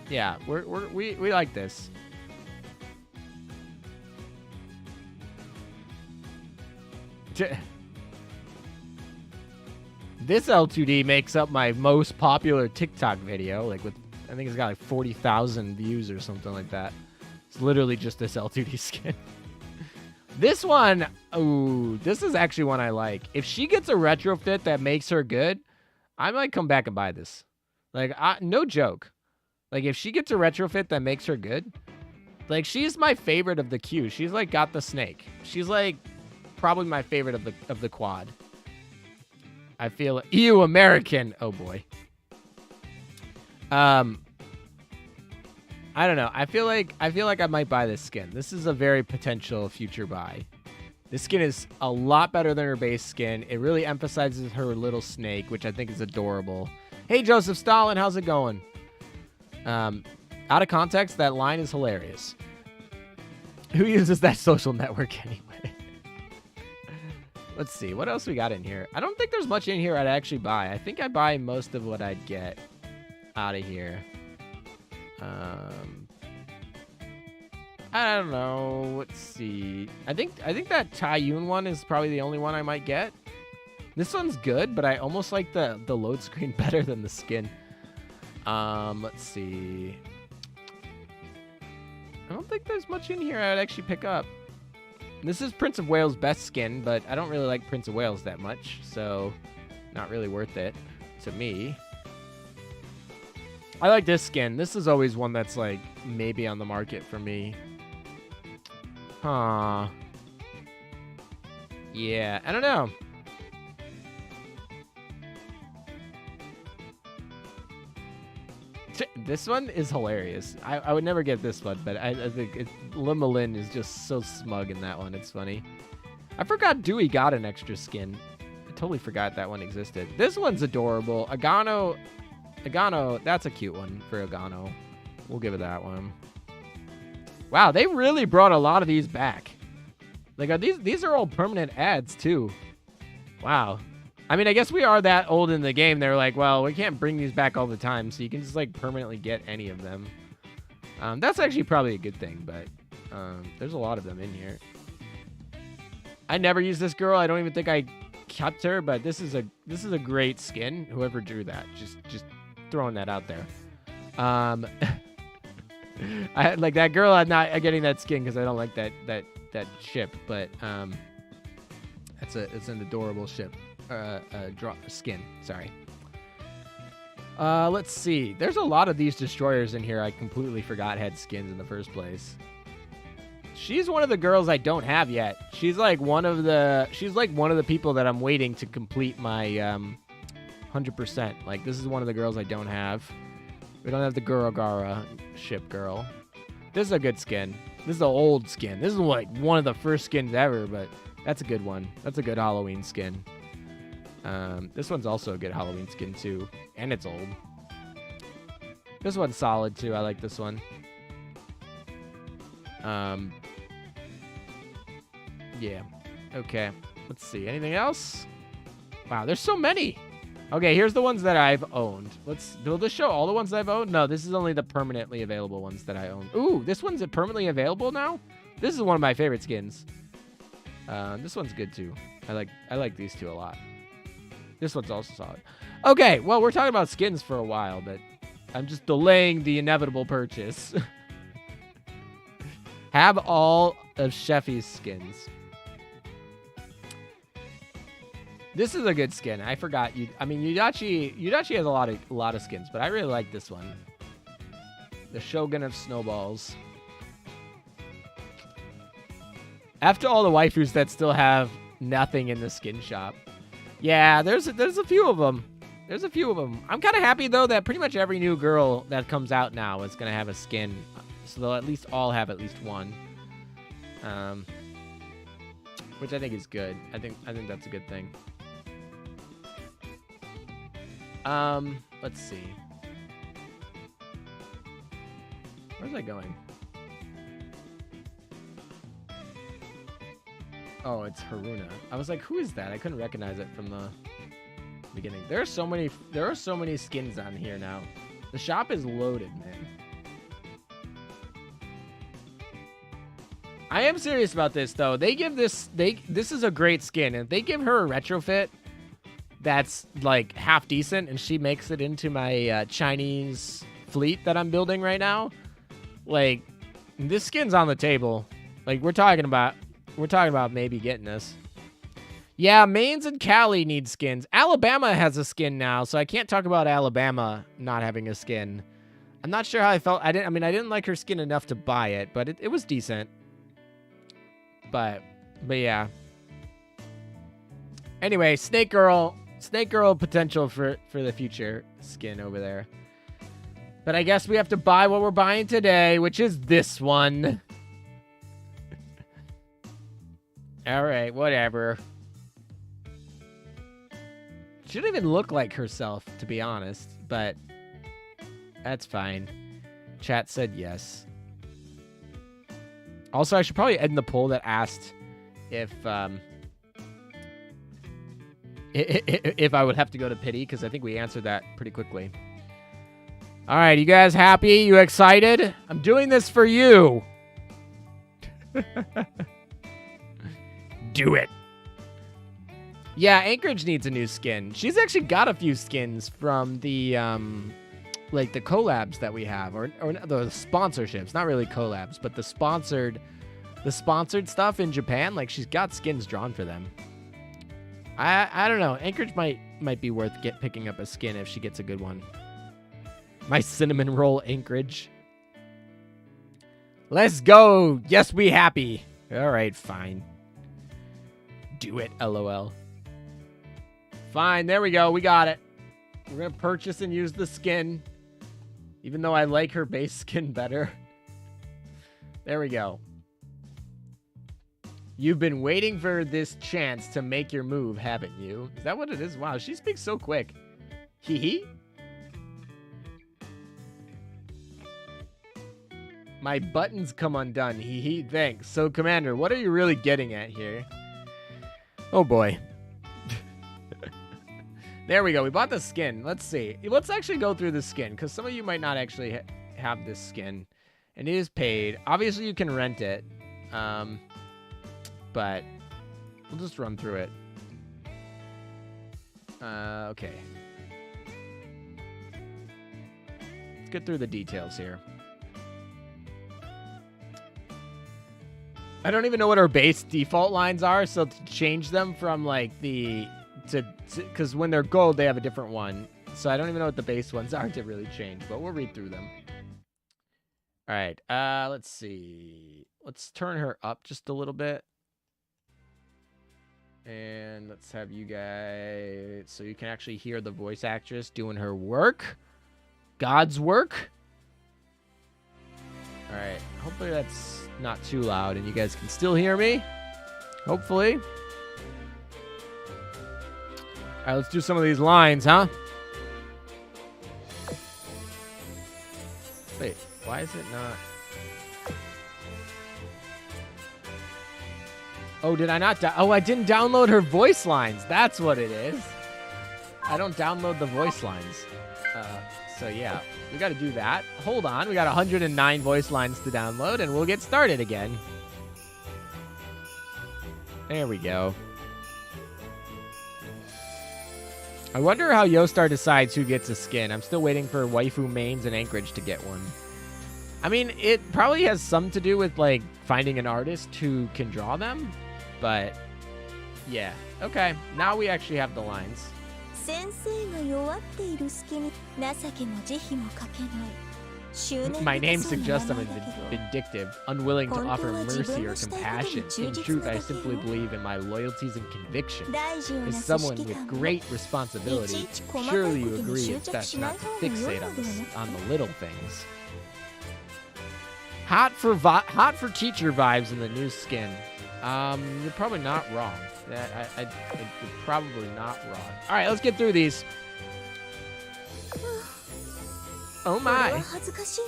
Yeah, we like this. This L2D makes up my most popular TikTok video, like with I think it's got like 40,000 views or something like that. It's literally just this L2D skin. This one, ooh, this is actually one I like. If she gets a retrofit that makes her good, I might come back and buy this. Like, no joke. Like, if she gets a retrofit that makes her good, like, she's my favorite of the queue. She's like got the snake. She's like probably my favorite of the quad. I feel ew American. Oh boy. I don't know. I feel like I might buy this skin. This is a very potential future buy. This skin is a lot better than her base skin. It really emphasizes her little snake, which I think is adorable. Hey, Joseph Stalin, how's it going? Out of context, that line is hilarious. Who uses that social network anyway? Let's see. What else we got in here? I don't think there's much in here I'd actually buy. I think I buy most of what I'd get out of here. I don't know. Let's see. I think that Taiyun one is probably the only one I might get. This one's good, but I almost like the load screen better than the skin. Let's see. I don't think there's much in here I'd actually pick up. This is Prince of Wales' best skin, but I don't really like Prince of Wales that much, so not really worth it to me. I like this skin. This is always one that's like maybe on the market for me. Huh. Yeah, I don't know. This one is hilarious. I would never get this one, but I think Limalin is just so smug in that one. It's funny. I forgot Dewey got an extra skin. I totally forgot that one existed. This one's adorable. Agano, that's a cute one for Agano. We'll give it that one. Wow, they really brought a lot of these back. Like, these are all permanent ads, too. Wow. I mean, I guess we are that old in the game. They're like, well, we can't bring these back all the time, so you can just, like, permanently get any of them. That's actually probably a good thing, but there's a lot of them in here. I never used this girl. I don't even think I kept her, but this is a great skin. Whoever drew that, just throwing that out there. I like that girl. I'm not getting that skin because I don't like that ship, but it's an adorable ship. Skin. Sorry. Let's see. There's a lot of these destroyers in here I completely forgot had skins in the first place. She's one of the girls I don't have yet. She's like one of the people that I'm waiting to complete my 100%. Like, this is one of the girls I don't have. We don't have the Gurogara ship girl. This is a good skin. This is an old skin. This is like one of the first skins ever, but that's a good one. That's a good Halloween skin. This one's also a good Halloween skin too, and it's old. This one's solid too. I like this one. Yeah. Okay. Let's see. Anything else? Wow, there's so many. Okay, here's the ones that I've owned. Will this show all the ones I've owned? No, this is only the permanently available ones that I own. Ooh, this one's permanently available now? This is one of my favorite skins. This one's good too. I like these two a lot. This one's also solid. Okay, well, we're talking about skins for a while, but I'm just delaying the inevitable purchase. Have all of Sheffy's skins. This is a good skin. I forgot you. I mean, Yudachi has a lot of skins, but I really like this one. The Shogun of Snowballs. After all the waifus that still have nothing in the skin shop. Yeah, there's a few of them. There's a few of them. I'm kind of happy, though, that pretty much every new girl that comes out now is going to have a skin. So they'll at least all have at least one. Which I think is good. I think that's a good thing. Let's see. Where's that going? Oh, it's Haruna. I was like, who is that? I couldn't recognize it from the beginning. There are so many skins on here now. The shop is loaded, man. I am serious about this though. They give this is a great skin, and if they give her a retrofit that's like half decent and she makes it into my Chinese fleet that I'm building right now, like, this skin's on the table. Like, we're talking about maybe getting this. Yeah, Mainz and Cali need skins. Alabama has a skin now, so I can't talk about Alabama not having a skin. I'm not sure how I felt. I didn't like her skin enough to buy it, but it was decent. But yeah. Anyway, Snake Girl potential for the future skin over there. But I guess we have to buy what we're buying today, which is this one. All right, whatever. She doesn't even look like herself, to be honest, but that's fine. Chat said yes. Also, I should probably end the poll that asked if I would have to go to pity, because I think we answered that pretty quickly. All right, you guys happy? You excited? I'm doing this for you. Do it. Yeah, Anchorage needs a new skin. She's actually got a few skins from the like the collabs that we have, or the sponsorships. Not really collabs, but the sponsored stuff in Japan. Like, she's got skins drawn for them. I don't know. Anchorage might be worth picking up a skin if she gets a good one. My cinnamon roll anchorage. Let's go. Yes, we happy. All right, fine. Do it, LOL. Fine, there we go. We got it. We're going to purchase and use the skin. Even though I like her base skin better. There we go. You've been waiting for this chance to make your move, haven't you? Is that what it is? Wow, she speaks so quick. Hee hee. My buttons come undone. Hee hee. Thanks. So, Commander, what are you really getting at here? Oh, boy. There we go. We bought the skin. Let's see. Let's actually go through the skin, because some of you might not actually have this skin. And it is paid. Obviously, you can rent it. But we'll just run through it. Okay. Let's get through the details here. I don't even know what our base default lines are, so to change them from like because when they're gold, they have a different one. So I don't even know what the base ones are to really change, but we'll read through them. All right, let's see. Let's turn her up just a little bit. And let's have you guys, so you can actually hear the voice actress doing her work. God's work. All right, hopefully that's not too loud and you guys can still hear me. Hopefully. All right, let's do some of these lines, huh? Wait, why is it not? Oh, did I not? Oh, I didn't download her voice lines. That's what it is. I don't download the voice lines. So, yeah, we got to do that. Hold on. We got 109 voice lines to download, and we'll get started again. There we go. I wonder how Yostar decides who gets a skin. I'm still waiting for Waifu Mains and Anchorage to get one. I mean, it probably has some to do with, like, finding an artist who can draw them. But, yeah. Okay, now we actually have the lines. My name suggests I'm vindictive, unwilling to offer mercy or compassion. In truth, I simply believe in my loyalties and conviction. As someone with great responsibility, surely you agree it's best not to fixate on the little things. Hot for teacher vibes in the new skin. You're probably not wrong. You're probably not wrong. All right, let's get through these. Oh my.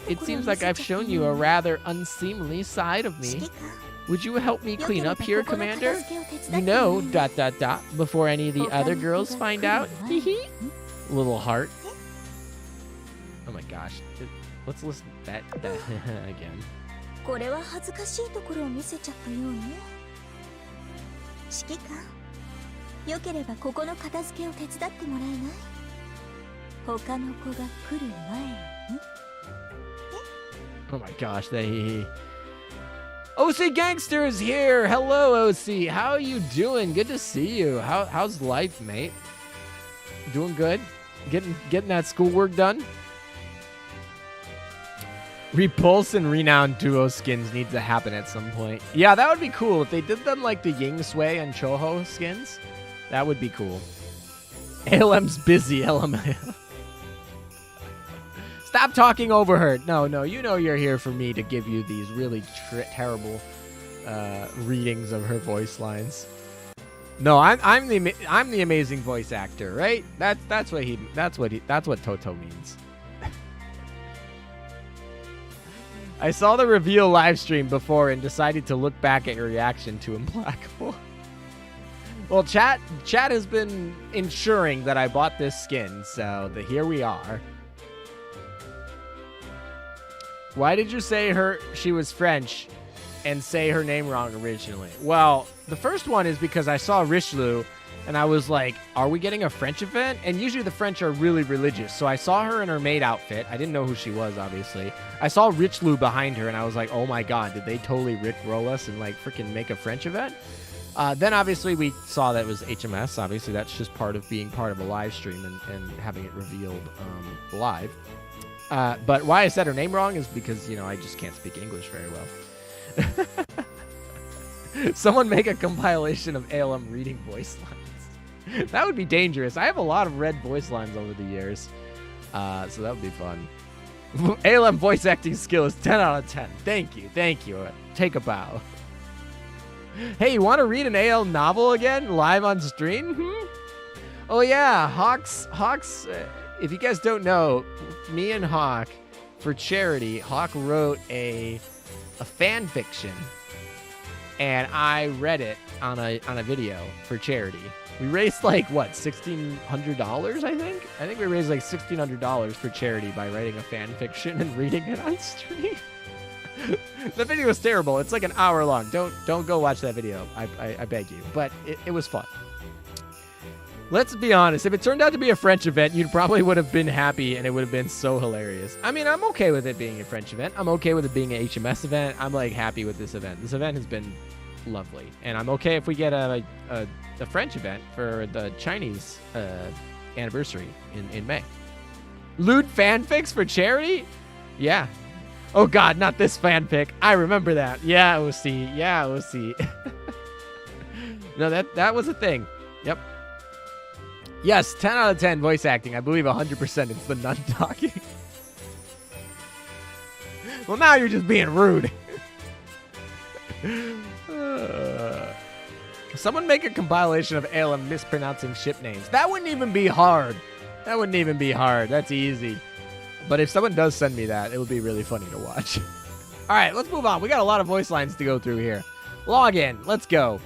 It seems like I've shown you a rather unseemly side of me. Would you help me clean up here, Commander? You know, ... before any of the other girls find out. Hee. Little heart. Oh my gosh. Let's listen to that again. Oh my gosh, OC Gangster is here. Hello, OC. How are you doing? Good to see you. How's life, mate? Doing good? Getting that schoolwork done? Repulse and Renowned duo skins need to happen at some point. Yeah, that would be cool. If they did them like the Ying Sui and Choho skins, that would be cool. ALM's busy, LMAO. Stop talking over her. No, you know you're here for me to give you these really terrible readings of her voice lines. No, I'm the amazing voice actor, right? That's what Toto means. I saw the reveal live stream before and decided to look back at your reaction to Implacable. Well, chat has been ensuring that I bought this skin, so here we are. Why did you say she was French and say her name wrong originally? Well, the first one is because I saw Richelieu and I was like, are we getting a French event? And usually the French are really religious. So I saw her in her maid outfit. I didn't know who she was, obviously. I saw Richelieu behind her and I was like, oh my God, did they totally rickroll us and like freaking make a French event? Then obviously we saw that it was HMS. Obviously that's just part of being part of a live stream and having it revealed live. But why I said her name wrong is because, I just can't speak English very well. Someone make a compilation of ALM reading voice lines. That would be dangerous. I have a lot of read voice lines over the years. So that would be fun. ALM voice acting skill is 10 out of 10. Thank you. Thank you. Take a bow. Hey, you want to read an AL novel again live on stream? Oh, yeah. Hawks, if you guys don't know, me and Hawk, for charity, Hawk wrote a fan fiction, and I read it on a video for charity. We raised $1,600, I think? I think we raised $1,600 for charity by writing a fan fiction and reading it on stream. The video was terrible. It's an hour long. Don't go watch that video. I beg you. But it was fun. Let's be honest. If it turned out to be a French event, you probably would have been happy, and it would have been so hilarious. I mean, I'm okay with it being a French event. I'm okay with it being an HMS event. I'm happy with this event. This event has been lovely, and I'm okay if we get a French event for the Chinese anniversary in May. Lewd fanfics for charity? Yeah. Oh God, not this fanfic. I remember that. Yeah, OC. Yeah, OC. No, that was a thing. Yep. Yes, 10 out of 10 voice acting. I believe 100% it's the nun talking. Well, now you're just being rude. Someone make a compilation of ALM mispronouncing ship names. That wouldn't even be hard. That's easy. But if someone does send me that, it would be really funny to watch. All right, let's move on. We got a lot of voice lines to go through here. Log in. Let's go.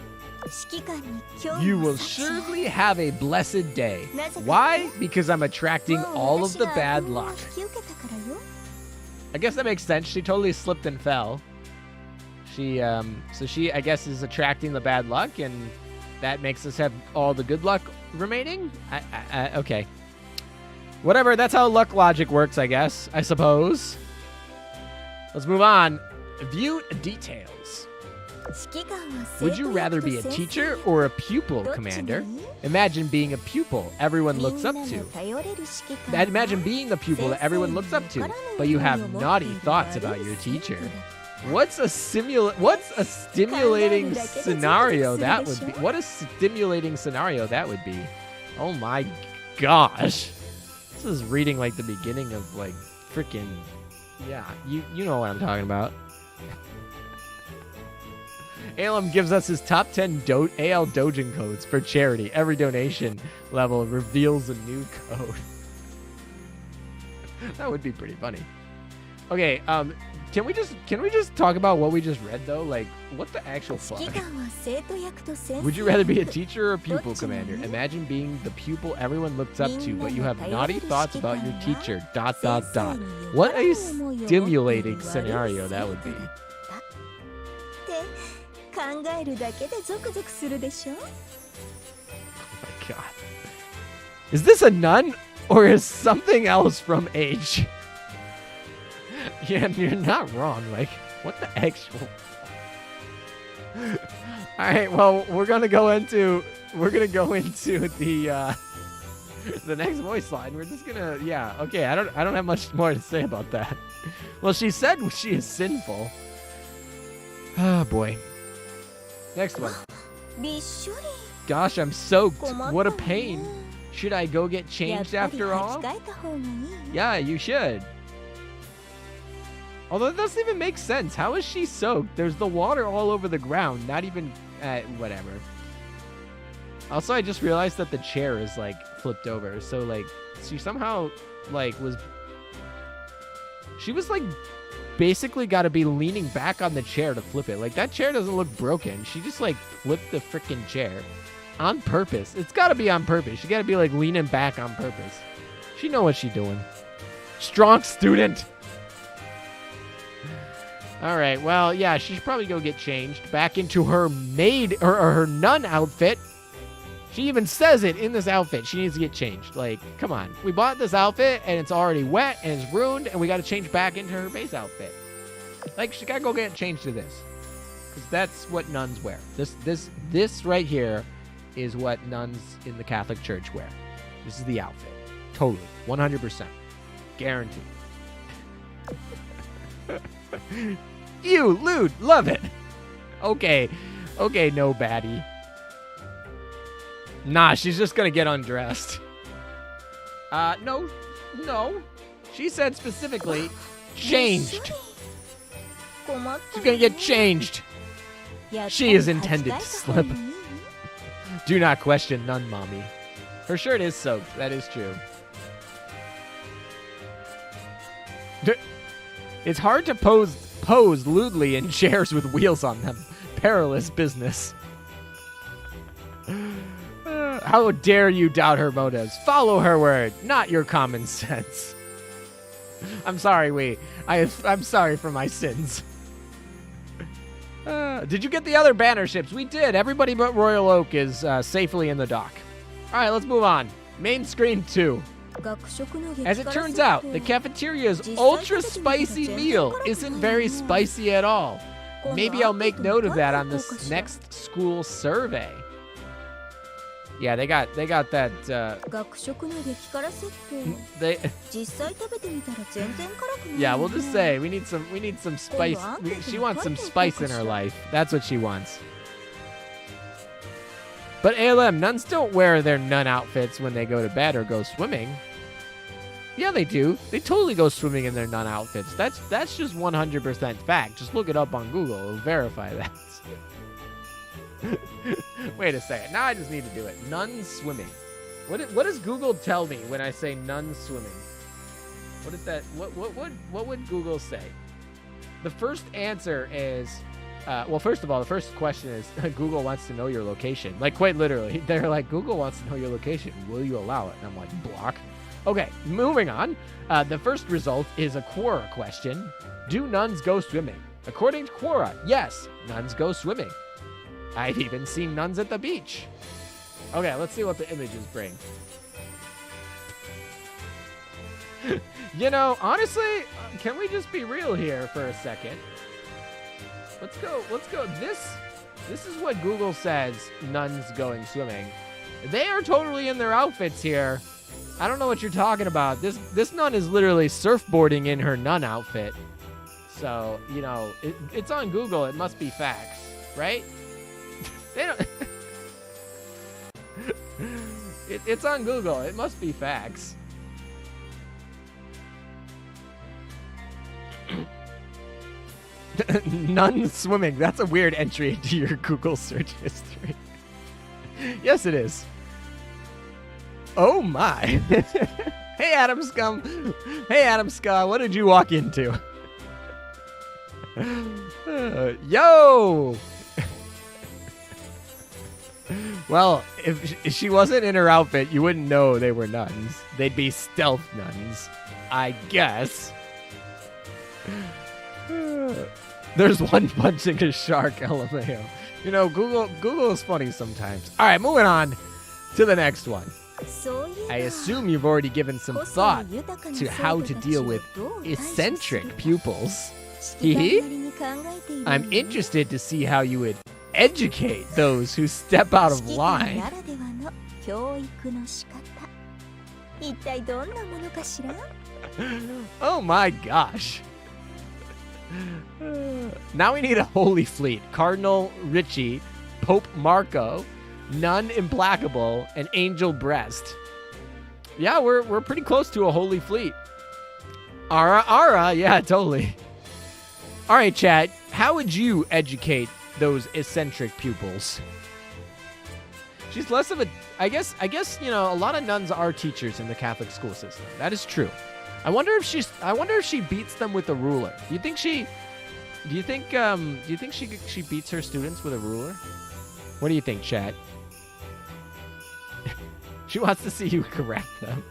You will surely have a blessed day. Why? Because I'm attracting all of the bad luck. I guess that makes sense. She totally slipped and fell. So she, I guess, is attracting the bad luck, and that makes us have all the good luck remaining? Okay. Whatever, that's how luck logic works, I guess. I suppose. Let's move on. View details. Would you rather be a teacher or a pupil, Commander? Imagine being a pupil everyone looks up to. Imagine being the pupil that everyone looks up to, but you have naughty thoughts about your teacher. What's a stimulating scenario that would be? What a stimulating scenario that would be. Oh my gosh. This is reading the beginning of freaking, yeah, you know what I'm talking about. ALM gives us his top 10 AL Dojin codes for charity. Every donation level reveals a new code. That would be pretty funny. Okay, can we just talk about what we just read though? What the actual fuck? Would you rather be a teacher or a pupil, Commander? Imagine being the pupil everyone looks up to, but you have naughty thoughts about your teacher. ... What a stimulating scenario that would be. Oh my God. Is this a nun or is something else from H? Yeah, you're not wrong. What the actual? All right, well, we're gonna go into the next voice line. We're just gonna, yeah, okay. I don't have much more to say about that. Well, she said she is sinful. Oh boy. Next one. Gosh, I'm soaked. What a pain. Should I go get changed after all? Yeah, you should. Although it doesn't even make sense. How is she soaked? There's the water all over the ground. Not even, whatever. Also, I just realized that the chair is flipped over. So she somehow she was basically got to be leaning back on the chair to flip it. That chair doesn't look broken. She just flipped the freaking chair on purpose. It's got to be on purpose. She got to be leaning back on purpose. She know what she doing. Strong student. All right. Well, yeah, she should probably go get changed back into her maid or her nun outfit. She even says it in this outfit. She needs to get changed. Come on. We bought this outfit, and it's already wet, and it's ruined, and we got to change back into her base outfit. She got to go get changed to this. Because that's what nuns wear. This right here is what nuns in the Catholic Church wear. This is the outfit. Totally. 100%. Guaranteed. You, lewd, love it. Okay, no baddie. Nah, she's just gonna get undressed. No. She said specifically, changed. She's gonna get changed. She is intended to slip. Do not question none, mommy. Her shirt is soaked, that is true. It's hard to pose lewdly in chairs with wheels on them. Perilous business. How dare you doubt her motives? Follow her word, not your common sense. I'm sorry, I'm sorry for my sins. Did you get the other banner ships? We did. Everybody but Royal Oak is safely in the dock. All right, let's move on. Main screen 2. As it turns out, the cafeteria's ultra spicy meal isn't very spicy at all. Maybe I'll make note of that on this next school survey. Yeah, they got that. Yeah, we'll just say we need some spice. She wants some spice in her life. That's what she wants. But ALM, nuns don't wear their nun outfits when they go to bed or go swimming. Yeah, they do. They totally go swimming in their nun outfits. That's just 100% fact. Just look it up on Google. It'll verify that. Wait a second. Now I just need to do it. Nun swimming. What does Google tell me when I say nun swimming? What is that? What would Google say? The first answer is, well, first of all, the first question is Google wants to know your location. Like, quite literally, they're like, Google wants to know your location. Will you allow it? And I'm like, block. Okay, moving on. The first result is a Quora question. Do nuns go swimming? According to Quora, yes, nuns go swimming. I've even seen nuns at the beach. Okay, let's see what the images bring. You know, honestly, can we just be real here for a second? Let's go. This is what Google says nuns going swimming. They are totally in their outfits here. I don't know what you're talking about. This nun is literally surfboarding in her nun outfit. So, you know, it's on Google. It must be facts, right? They don't. It's on Google. It must be facts. Nun swimming. That's a weird entry into your Google search history. Yes, it is. Oh my. Hey, Adam Scum. Hey, Adam Scum. What did you walk into? Yo. Well, if she wasn't in her outfit, you wouldn't know they were nuns. They'd be stealth nuns, I guess. There's one punching a shark, LMAO. You know, Google is funny sometimes. All right, moving on to the next one. I assume you've already given some thought to how to deal with eccentric pupils. I'm interested to see how you would educate those who step out of line. Oh my gosh. Now we need a holy fleet. Cardinal Richie, Pope Marco, Nun Implacable, and Angel Breast. Yeah, we're pretty close to a holy fleet. Ara, yeah, totally. All right, chat. How would you educate those eccentric pupils? She's less of a, I guess, you know, a lot of nuns are teachers in the Catholic school system. That is true. I wonder if she beats them with a ruler. Do you think she beats her students with a ruler? What do you think, chat? She wants to see you correct them.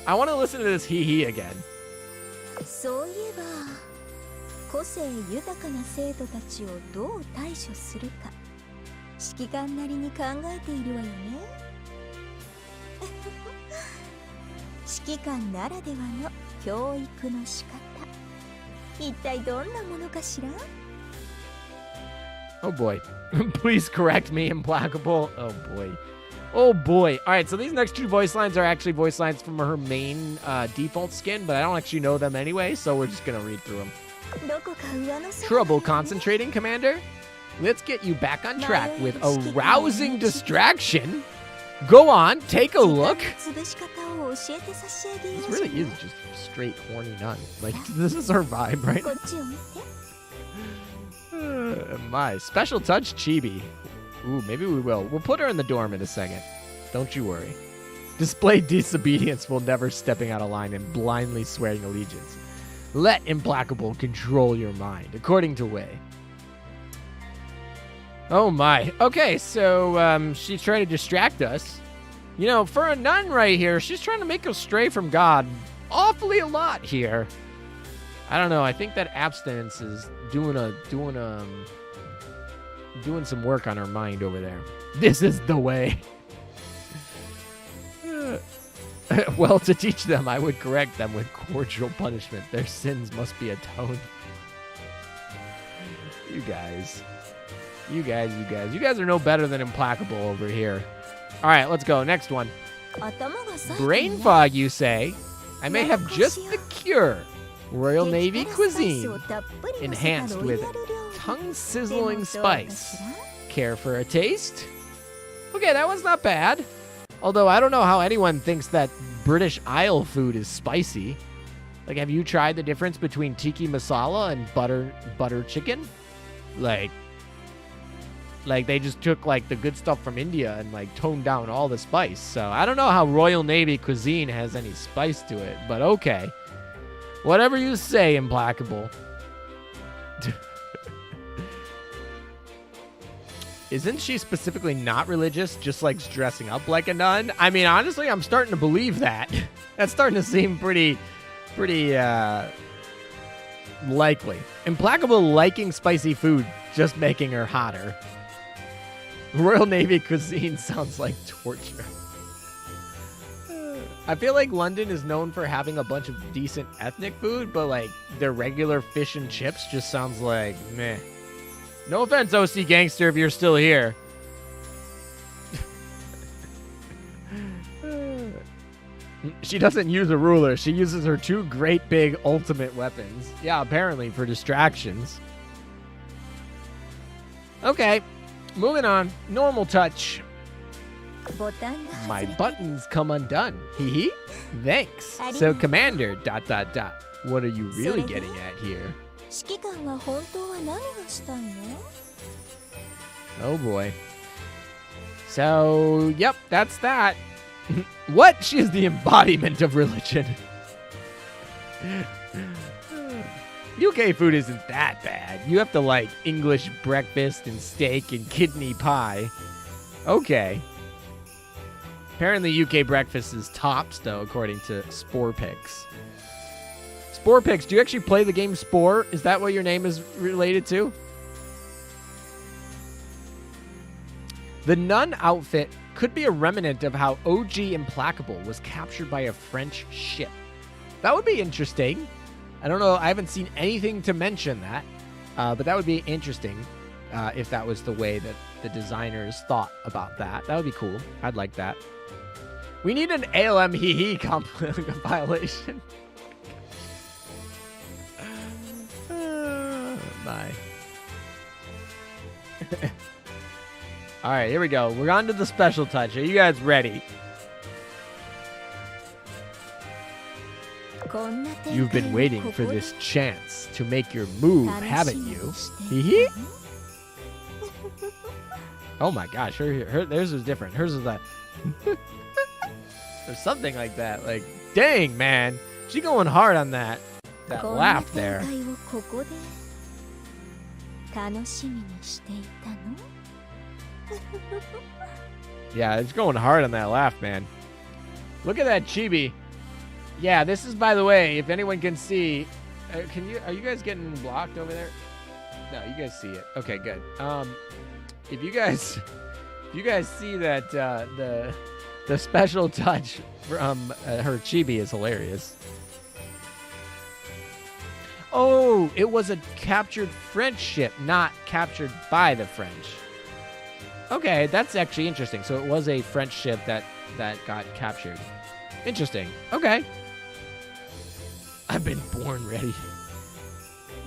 I want to listen to this hee again. そういえば、個性豊かな生徒たちをどう対処するか、指揮官なりに考えているわよね。指揮官ならではの教育の仕方、一体どんなものかしら? Oh boy. Please correct me, Implacable. Oh boy. Oh boy. All right, so these next two voice lines are actually voice lines from her main default skin, but I don't actually know them anyway, so we're just going to read through them. Trouble concentrating, Commander? Let's get you back on track with a rousing distraction. Go on, take a look. This really is just straight horny nun. Like, this is her vibe, right? My special touch chibi. Ooh, maybe we will. We'll put her in the dorm in a second. Don't you worry. Display disobedience while never stepping out of line and blindly swearing allegiance. Let Implacable control your mind, according to Wei. Oh my. Okay, so she's trying to distract us. You know, for a nun right here, she's trying to make us stray from God awfully a lot here. I don't know. I think that abstinence is doing some work on her mind over there. This is the way. Well, to teach them, I would correct them with cordial punishment. Their sins must be atoned. You guys are no better than Implacable over here. All right, let's go. Next one. Brain fog, you say? I may have just the cure. Royal Navy cuisine, enhanced with tongue-sizzling spice. Care for a taste? Okay, that one's not bad. Although I don't know how anyone thinks that British Isle food is spicy. Like, have you tried the difference between tiki masala and butter chicken? Like they just took like the good stuff from India and like toned down all the spice. So I don't know how Royal Navy cuisine has any spice to it, but okay. Whatever you say, Implacable. Isn't she specifically not religious, just likes dressing up like a nun? I mean, honestly, I'm starting to believe that. That's starting to seem pretty likely. Implacable liking spicy food, just making her hotter. Royal Navy cuisine sounds like torture. I feel like London is known for having a bunch of decent ethnic food, but like their regular fish and chips just sounds like meh. No offense, OC Gangster, if you're still here. She doesn't use a ruler. She uses her two great big ultimate weapons. Yeah, apparently for distractions. Okay, moving on. Normal touch. My buttons come undone. Hee hee. Thanks. So, Commander, ... What are you really getting at here? Oh boy. So, yep, that's that. What? She is the embodiment of religion. UK food isn't that bad. You have to like English breakfast and steak and kidney pie. Okay. Apparently UK breakfast is tops, though, according to Spore Picks. Spore Picks, do you actually play the game Spore? Is that what your name is related to? The nun outfit could be a remnant of how OG Implacable was captured by a French ship. That would be interesting. I don't know. I haven't seen anything to mention that. But that would be interesting if that was the way that the designers thought about that. That would be cool. I'd like that. We need an ALM hee-hee compilation. My. All right, here we go. We're on to the special touch. Are you guys ready? You've been waiting for this chance to make your move, haven't you? Hee-hee? Oh my gosh, theirs is different. Hers is that. Or something like that. Like, dang, man. She going hard on that laugh there. Yeah, it's going hard on that laugh, man. Look at that chibi. Yeah, this is, by the way, if anyone can see, are you guys getting blocked over there? No, you guys see it. Okay, good. If you guys see that the special touch from her chibi is hilarious. Oh, it was a captured French ship, not captured by the French. Okay, that's actually interesting. So it was a French ship that got captured. Interesting. Okay. I've been born ready.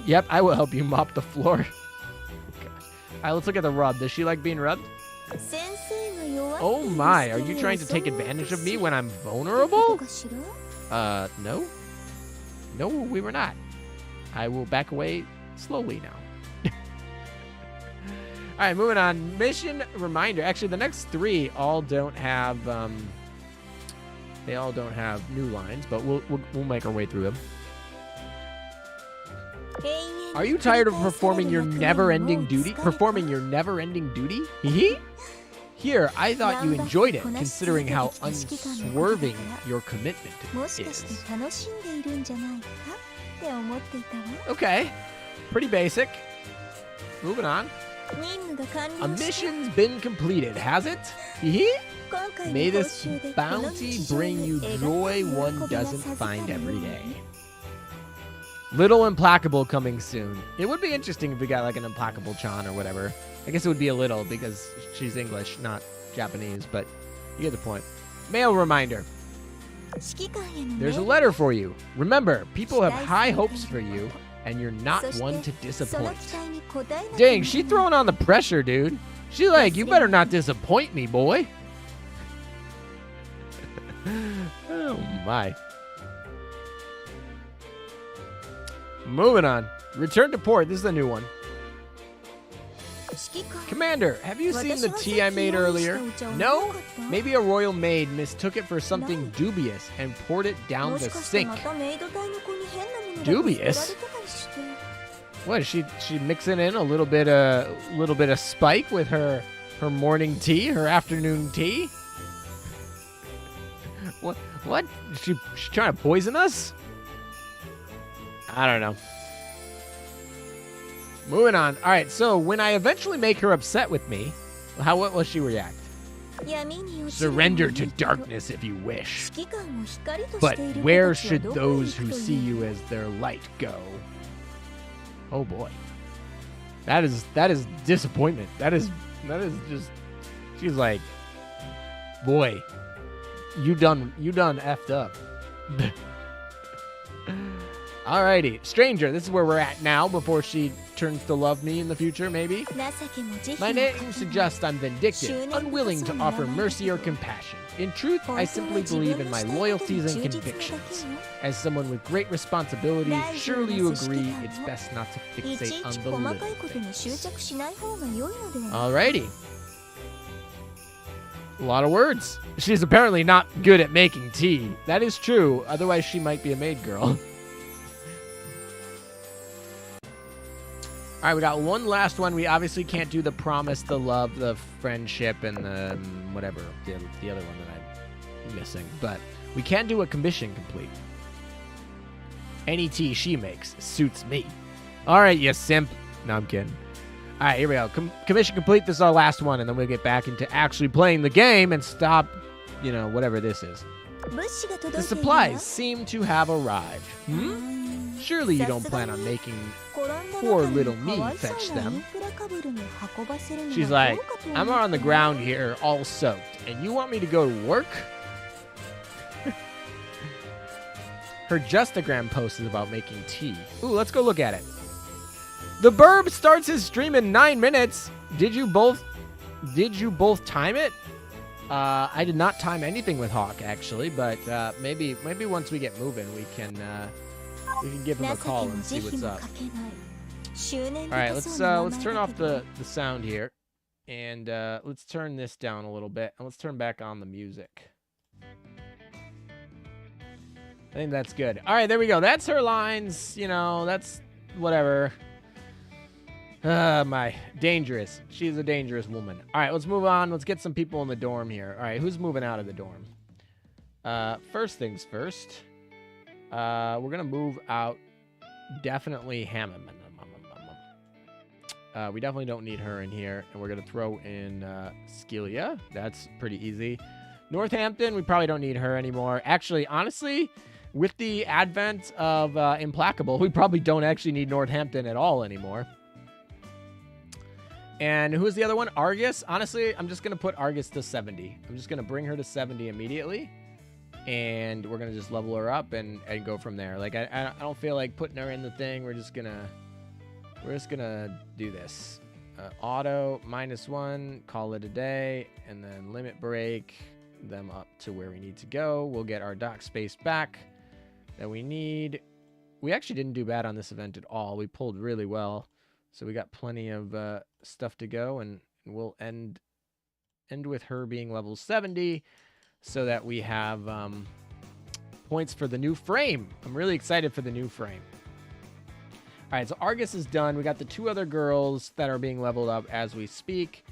Yep, I will help you mop the floor. All right, let's look at the rub. Does she like being rubbed? Oh my, are you trying to take advantage of me when I'm vulnerable? No. No, we were not. I will back away slowly now. All right, moving on. Mission reminder. Actually, the next three all don't have they all don't have new lines, but we'll make our way through them. Are you tired of performing your never-ending duty? Hee? Here, I thought you enjoyed it, considering how unswerving your commitment is. Okay, pretty basic. Moving on. A mission's been completed, has it? Hee? May this bounty bring you joy one doesn't find every day. Little Implacable coming soon. It would be interesting if we got like an Implacable-chan or whatever. I guess it would be a little because she's English, not Japanese, but you get the point. Mail reminder. There's a letter for you. Remember, people have high hopes for you, and you're not one to disappoint. Dang, she throwing on the pressure, dude. She's like, you better not disappoint me, boy. Oh, my. Moving on. Return to port. This is a new one. Commander, have you seen the tea I made earlier? No? Maybe a royal maid mistook it for something dubious and poured it down the sink. Dubious? What is she mixing in a little bit of spike with her morning tea, her afternoon tea? What? She trying to poison us? I don't know. Moving on. All right, so when I eventually make her upset with me, what will she react? Surrender to darkness if you wish. But where should those who see you as their light go? Oh boy. That is disappointment. That is just, she's like, boy, you done effed up. Alrighty, stranger, this is where we're at now before she turns to love me in the future, maybe. My name suggests I'm vindictive, unwilling to offer mercy or compassion. In truth, I simply believe in my loyalties and convictions. As someone with great responsibility, surely you agree it's best not to fixate on the little things. Alrighty. A lot of words. She's apparently not good at making tea. That is true, otherwise she might be a maid girl. All right, we got one last one. We obviously can't do the promise, the love, the friendship, and the whatever, the other one that I'm missing. But we can do a commission complete. Any tea she makes suits me. All right, you simp. No, I'm kidding. All right, here we go. Commission complete. This is our last one, and then we'll get back into actually playing the game and stop, whatever this is. The supplies seem to have arrived. Surely you don't plan on making poor little me fetch them. She's like, I'm on the ground here all soaked, and you want me to go to work? Her Justagram post is about making tea. Ooh, let's go look at it. The Burb starts his stream in 9 minutes. Did you both time it? I did not time anything with Hawk, actually, but maybe once we get moving, we can give him a call and see what's up. All right, let's turn off the sound here, and let's turn this down a little bit, and let's turn back on the music. I think that's good. All right, there we go. That's her lines. That's whatever. My dangerous. She's a dangerous woman. All right, let's move on. Let's get some people in the dorm here. All right, who's moving out of the dorm? First things first. We're gonna move out. Definitely Hammond. We definitely don't need her in here, and we're gonna throw in Skelia. That's pretty easy. Northampton, we probably don't need her anymore. Actually, honestly, with the advent of Implacable, we probably don't actually need Northampton at all anymore. And who's the other one? Argus. Honestly, I'm just going to put Argus to 70. I'm just going to bring her to 70 immediately. And we're going to just level her up and go from there. Like, I don't feel like putting her in the thing. We're just going to do this. Auto, -1, call it a day. And then limit break them up to where we need to go. We'll get our dock space back that we need. We actually didn't do bad on this event at all. We pulled really well. So we got plenty of stuff to go. And we'll end with her being level 70. So that we have points for the new frame. I'm really excited for the new frame. All right, so Argus is done. We got the 2 other girls that are being leveled up as we speak.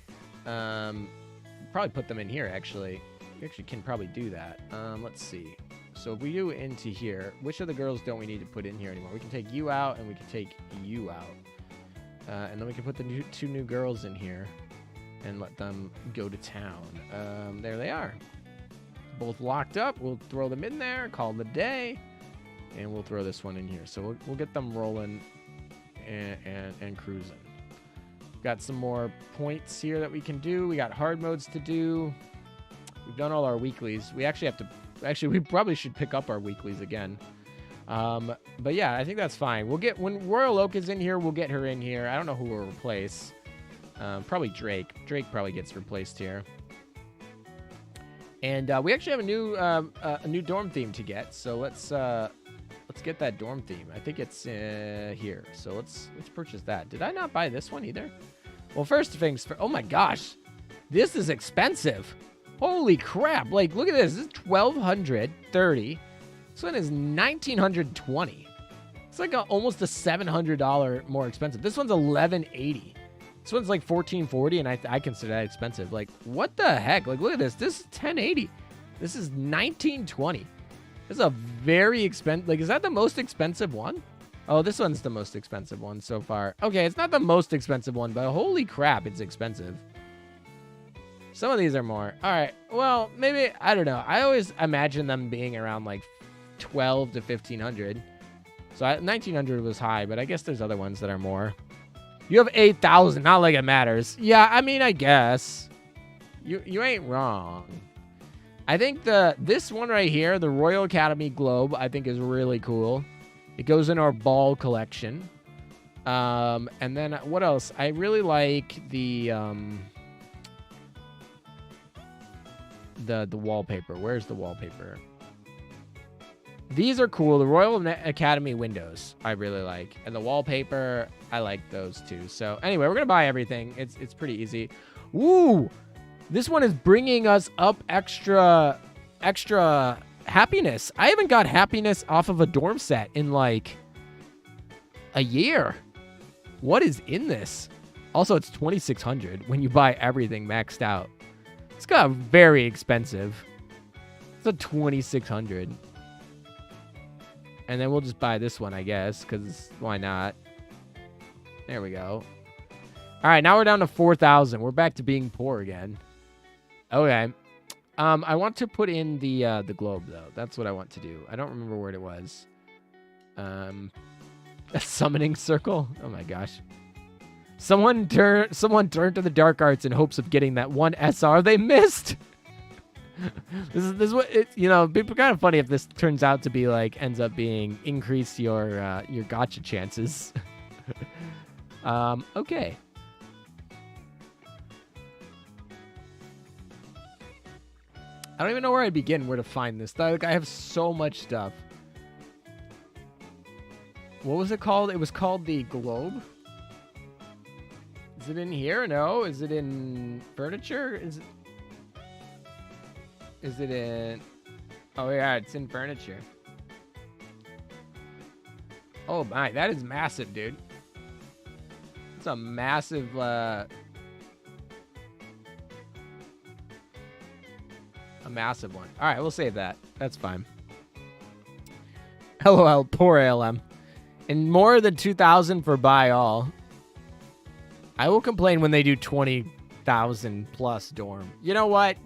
Probably put them in here, actually. We actually can probably do that. Let's see. So if we do into here, which of the girls don't we need to put in here anymore? We can take you out, and we can take you out. And then we can put the 2 new girls in here and let them go to town. There they are. Both locked up. We'll throw them in there, call the day, and we'll throw this one in here. So we'll get them rolling and cruising. Got some more points here that we can do. We got hard modes to do. We've done all our weeklies. We actually have to. Actually, we probably should pick up our weeklies again. But yeah, I think that's fine. We'll get when Royal Oak is in here. We'll get her in here. I don't know who we'll replace. Probably Drake. Drake probably gets replaced here. And we actually have a new dorm theme to get, so let's get that dorm theme. I think it's here, so let's purchase that. Did I not buy this one either? Well, first things first. Oh my gosh, this is expensive. Holy crap! Like, look at this. This is $1,230. This one is $1,920. It's like almost a $700 more expensive. This one's $1,180. This one's like $1,440, and I consider that expensive. Like, what the heck? Like, look at this. This is $1,080. This is $1,920. This is a very expensive. Like, is that the most expensive one? Oh, this one's the most expensive one so far. Okay, it's not the most expensive one, but holy crap, it's expensive. Some of these are more. All right. Well, maybe, I don't know. I always imagine them being around like 12 to 1,500. So 1,900 was high, but I guess there's other ones that are more. You have 8,000. Not like it matters. Yeah, I mean, I guess. You ain't wrong. I think this one right here, the Royal Academy Globe, I think is really cool. It goes in our ball collection. And then what else? I really like the wallpaper. Where's the wallpaper? These are cool. The Royal Academy windows I really like. And the wallpaper, I like those too. So anyway, we're going to buy everything. It's pretty easy. Woo! This one is bringing us up extra happiness. I haven't got happiness off of a dorm set in like a year. What is in this? Also, it's 2,600 when you buy everything maxed out. It's got very expensive. It's a 2,600. And then we'll just buy this one, I guess, because why not? There we go. All right, now we're down to 4,000. We're back to being poor again. Okay. I want to put in the globe, though. That's what I want to do. I don't remember where it was. A summoning circle? Oh, my gosh. Someone turned to the dark arts in hopes of getting that one SR they missed. This is what it, you know, it'd be kind of funny if this turns out to be like ends up being increase your gacha chances. Okay. I don't even know where I begin, where to find this. Like, I have so much stuff. What was it called? It was called the Globe. Is it in here? No. Is it in furniture? Is it in... Oh, yeah, it's in furniture. Oh, my. That is massive, dude. It's a massive... A massive one. All right, we'll save that. That's fine. LOL, poor ALM. And more than 2,000 for buy all. I will complain when they do 20,000 plus dorm. You know what?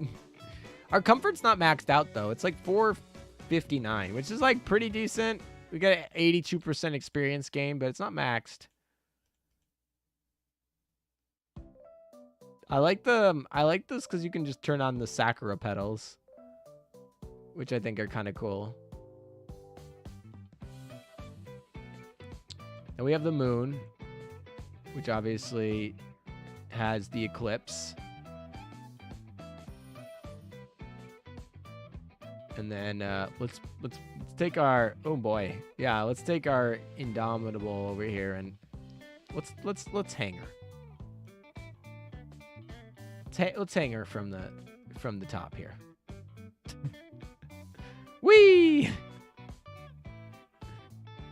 Our comfort's not maxed out, though. It's like 459, which is like pretty decent. We got an 82% experience gain, but it's not maxed. I like this because you can just turn on the Sakura petals, which I think are kind of cool. And we have the moon, which obviously has the eclipse. And then let's take our, oh boy, yeah, let's take our Indomitable over here and let's hang her. Let's hang her from the top here. Whee!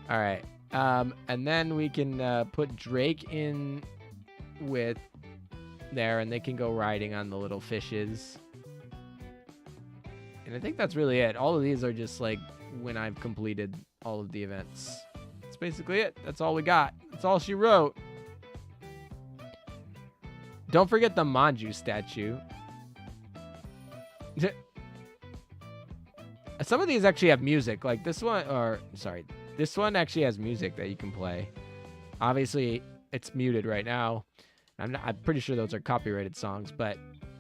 All right. And then we can put Drake in with there, and they can go riding on the little fishes. And I think that's really it. All of these are just like when I've completed all of the events. That's basically it. That's all we got. That's all she wrote. Don't forget the Manju statue. Some of these actually have music. Like this one, or sorry, this one actually has music that you can play. Obviously, it's muted right now. I'm pretty sure those are copyrighted songs, but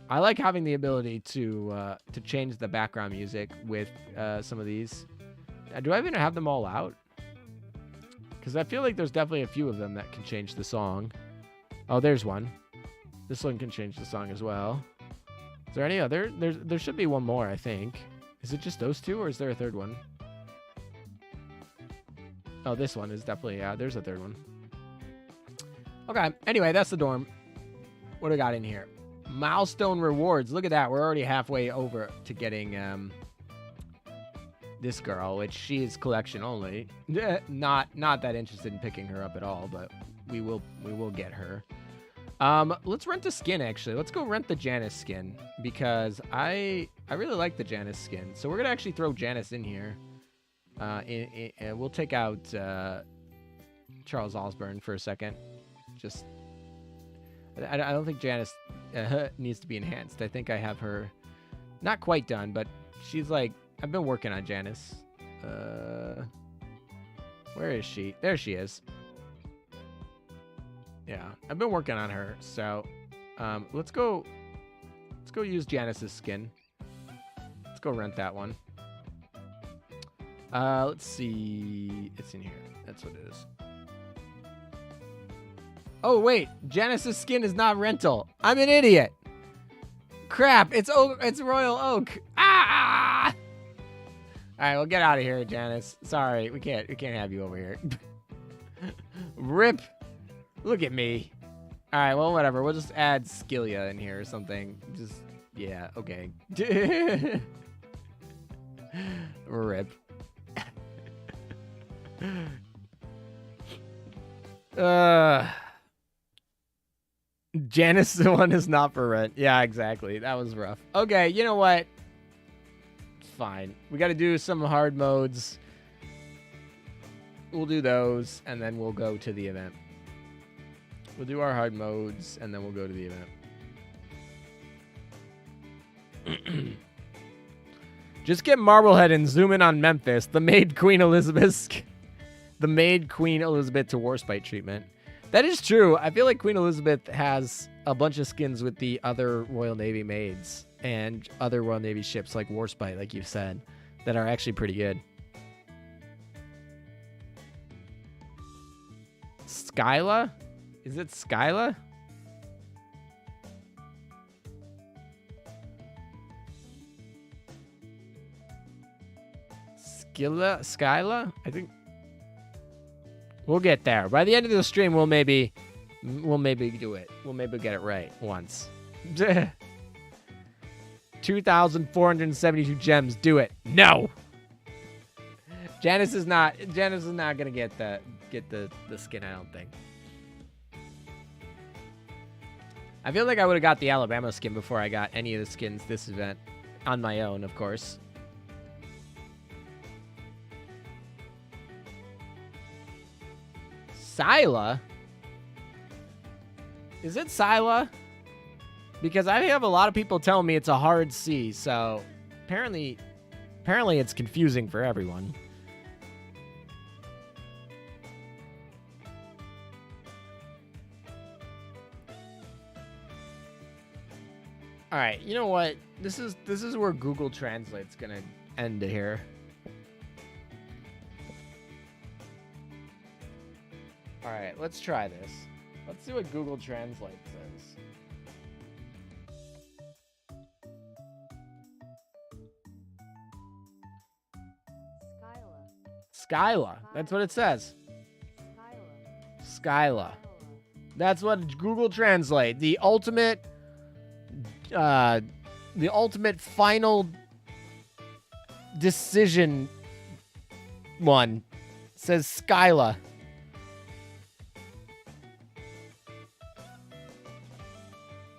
I like having the ability to change the background music with some of these. Do I even have them all out? Because I feel like there's definitely a few of them that can change the song. Oh, there's one. This one can change the song as well. Is there any other? There should be one more, I think. Is it just those two, or is there a third one? Oh, this one is definitely, yeah, there's a third one. Okay, anyway, that's the dorm. What do I got in here? Milestone rewards. Look at that. We're already halfway over to getting this girl, which she is collection only. Not that interested in picking her up at all, but we will get her. Let's rent a skin, actually. Let's go rent the Janice skin, because I really like the Janice skin. So we're gonna actually throw Janice in here. We'll take out Charles Osborne for a second. Just I don't think Janice needs to be enhanced. I think I have her not quite done, but she's like, I've been working on Janice. Where is she? There she is. Yeah, I've been working on her. So let's go use Janice's skin. Let's go rent that one. Let's see. It's in here. That's what it is. Oh, wait. Janice's skin is not rental. I'm an idiot. Crap. It's Royal Oak. Ah! All right, well, get out of here, Janice. Sorry, we can't have you over here. Rip. Look at me. All right, well, whatever. We'll just add Skillia in here or something. Just, yeah, okay. Rip. Janice, the one is not for rent. Yeah, exactly. That was rough. Okay, you know what? Fine. We got to do some hard modes. We'll do those, and then we'll go to the event. We'll do our hard modes, and then we'll go to the event. Just get Marblehead and zoom in on Memphis. The maid Queen Elizabeth. The maid Queen Elizabeth to Warspite treatment. That is true. I feel like Queen Elizabeth has a bunch of skins with the other Royal Navy maids and other Royal Navy ships like Warspite, like you said, that are actually pretty good. Skyla? Is it Skyla? Skyla? I think we'll get there. By the end of the stream, we'll maybe do it. We'll maybe get it right once. 2,472 gems. Do it. No. Janice is not gonna get the skin, I don't think. I feel like I would have got the Alabama skin before I got any of the skins this event. On my own, of course. Scylla? Is it Scylla? Because I have a lot of people telling me it's a hard C, so apparently it's confusing for everyone. All right, you know what? This is where Google Translate's gonna end here. All right, let's try this. Let's see what Google Translate says. Skyla. That's what it says. Skyla. That's what Google Translate. The ultimate final decision one says Skyla.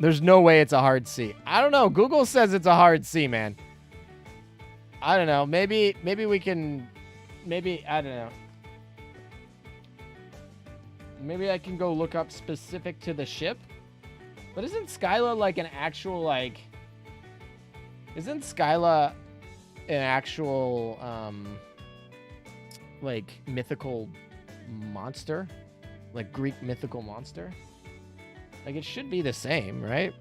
There's no way it's a hard C. I don't know. Google says it's a hard C, man. I don't know. Maybe we can... Maybe, I don't know. Maybe I can go look up specific to the ship. But isn't Skyla like an actual, like... Isn't Skyla an actual, like, mythical monster? Like, Greek mythical monster? Like, it should be the same, right?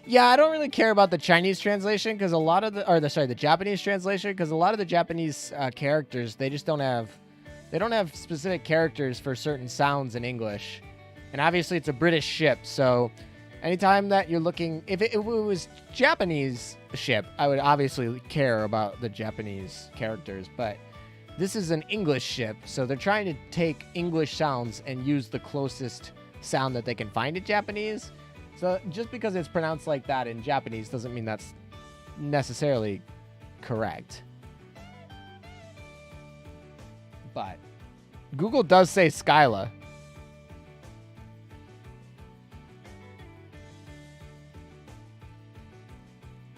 Yeah, I don't really care about the Chinese translation because a lot of the Japanese translation, because a lot of the Japanese characters, they just don't have specific characters for certain sounds in English. And obviously it's a British ship, so anytime that you're looking, if it was Japanese ship, I would obviously care about the Japanese characters, but this is an English ship, so they're trying to take English sounds and use the closest sound that they can find in Japanese. So just because it's pronounced like that in Japanese doesn't mean that's necessarily correct. But Google does say Skyla.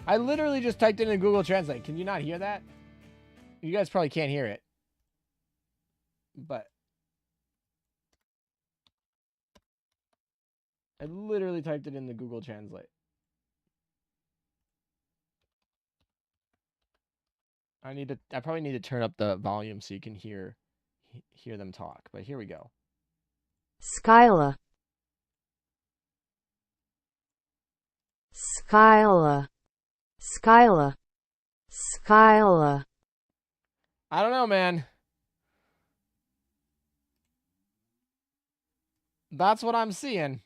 I literally just typed it in Google Translate. Can you not hear that? You guys probably can't hear it. But I literally typed it in the Google Translate. I probably need to turn up the volume so you can hear them talk. But here we go. Skyla. Skyla. Skyla. Skyla. I don't know, man. That's what I'm seeing.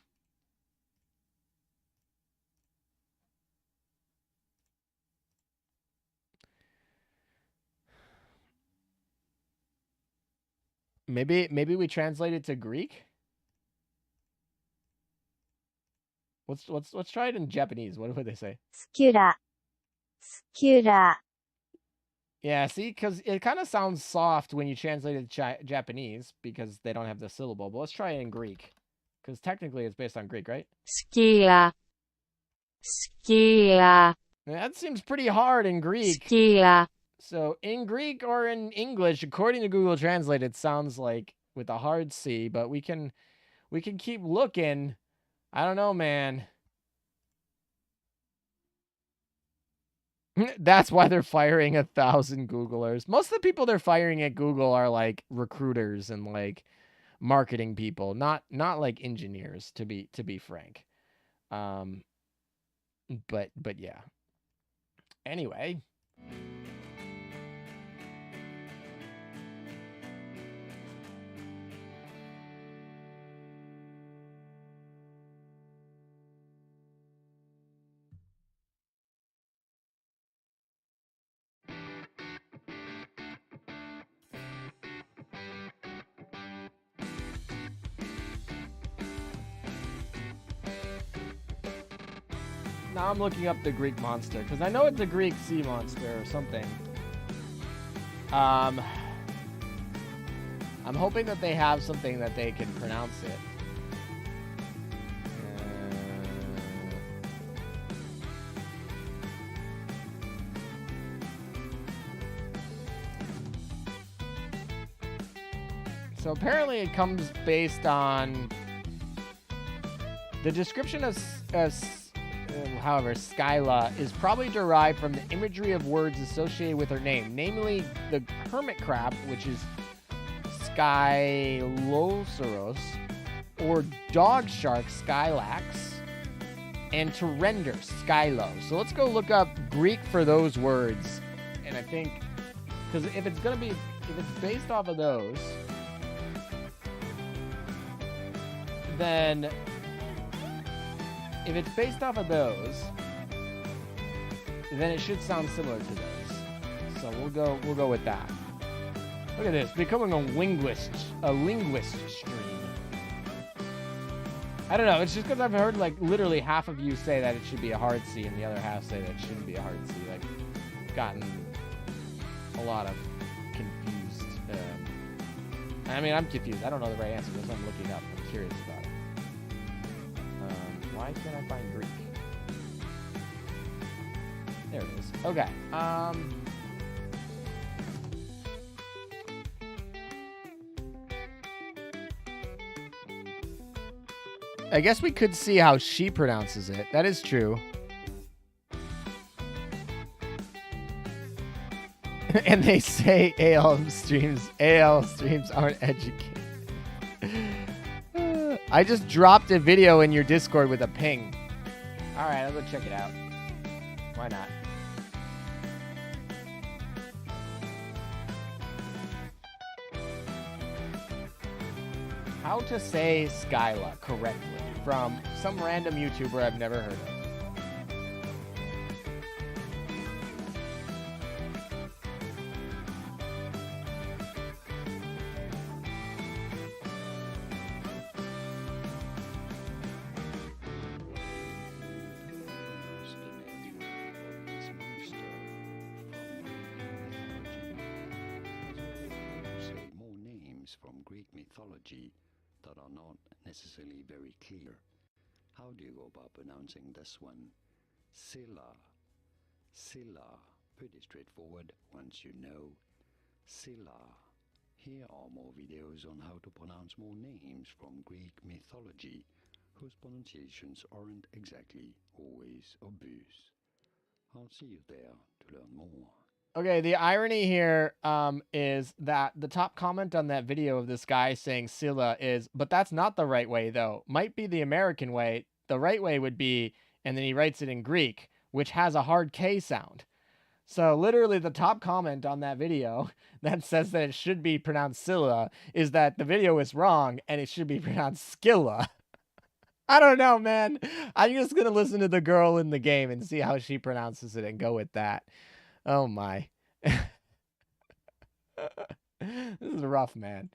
Maybe we translate it to Greek. Let's try it in Japanese. What would they say? Skura. Skura. Yeah, see, because it kind of sounds soft when you translate it to Japanese because they don't have the syllable. But let's try it in Greek, because technically it's based on Greek, right? Skila. Skila. That seems pretty hard in Greek. Skila. So in Greek or in English, according to Google Translate, it sounds like with a hard C, but we can keep looking. I don't know, man. That's why they're firing 1,000 Googlers. Most of the people they're firing at Google are like recruiters and like marketing people, not like engineers, to be frank. But yeah. Anyway. Now I'm looking up the Greek monster, because I know it's a Greek sea monster or something. I'm hoping that they have something that they can pronounce it. So apparently it comes based on the description of however, Skyla is probably derived from the imagery of words associated with her name, namely the hermit crab, which is Skyloceros, or dog shark Skylax, and to render Skylo. So let's go look up Greek for those words. And I think, because if it's based off of those, then then it should sound similar to those. So we'll go with that. Look at this, becoming a linguist stream. I don't know, it's just because I've heard like literally half of you say that it should be a hard C and the other half say that it shouldn't be a hard C. Like, gotten a lot of confused. I mean, I'm confused. I don't know the right answer. That's what I'm looking up. I'm curious about it. Why can't I find Greek? There it is. Okay. I guess we could see how she pronounces it. That is true. And they say AL streams aren't educated. I just dropped a video in your Discord with a ping. All right, I'll go check it out. Why not? How to say Skyla correctly from some random YouTuber I've never heard of. From Greek mythology that are not necessarily very clear. How do you go about pronouncing this one? Scylla. Scylla. Pretty straightforward once you know. Scylla. Here are more videos on how to pronounce more names from Greek mythology, whose pronunciations aren't exactly always obvious. I'll see you there to learn more. Okay, the irony here is that the top comment on that video of this guy saying Scylla is, but that's not the right way, though. Might be the American way. The right way would be, and then he writes it in Greek, which has a hard K sound. So literally the top comment on that video that says that it should be pronounced Scylla is that the video is wrong and it should be pronounced Scylla. I don't know, man. I'm just going to listen to the girl in the game and see how she pronounces it and go with that. Oh my. This is rough, man.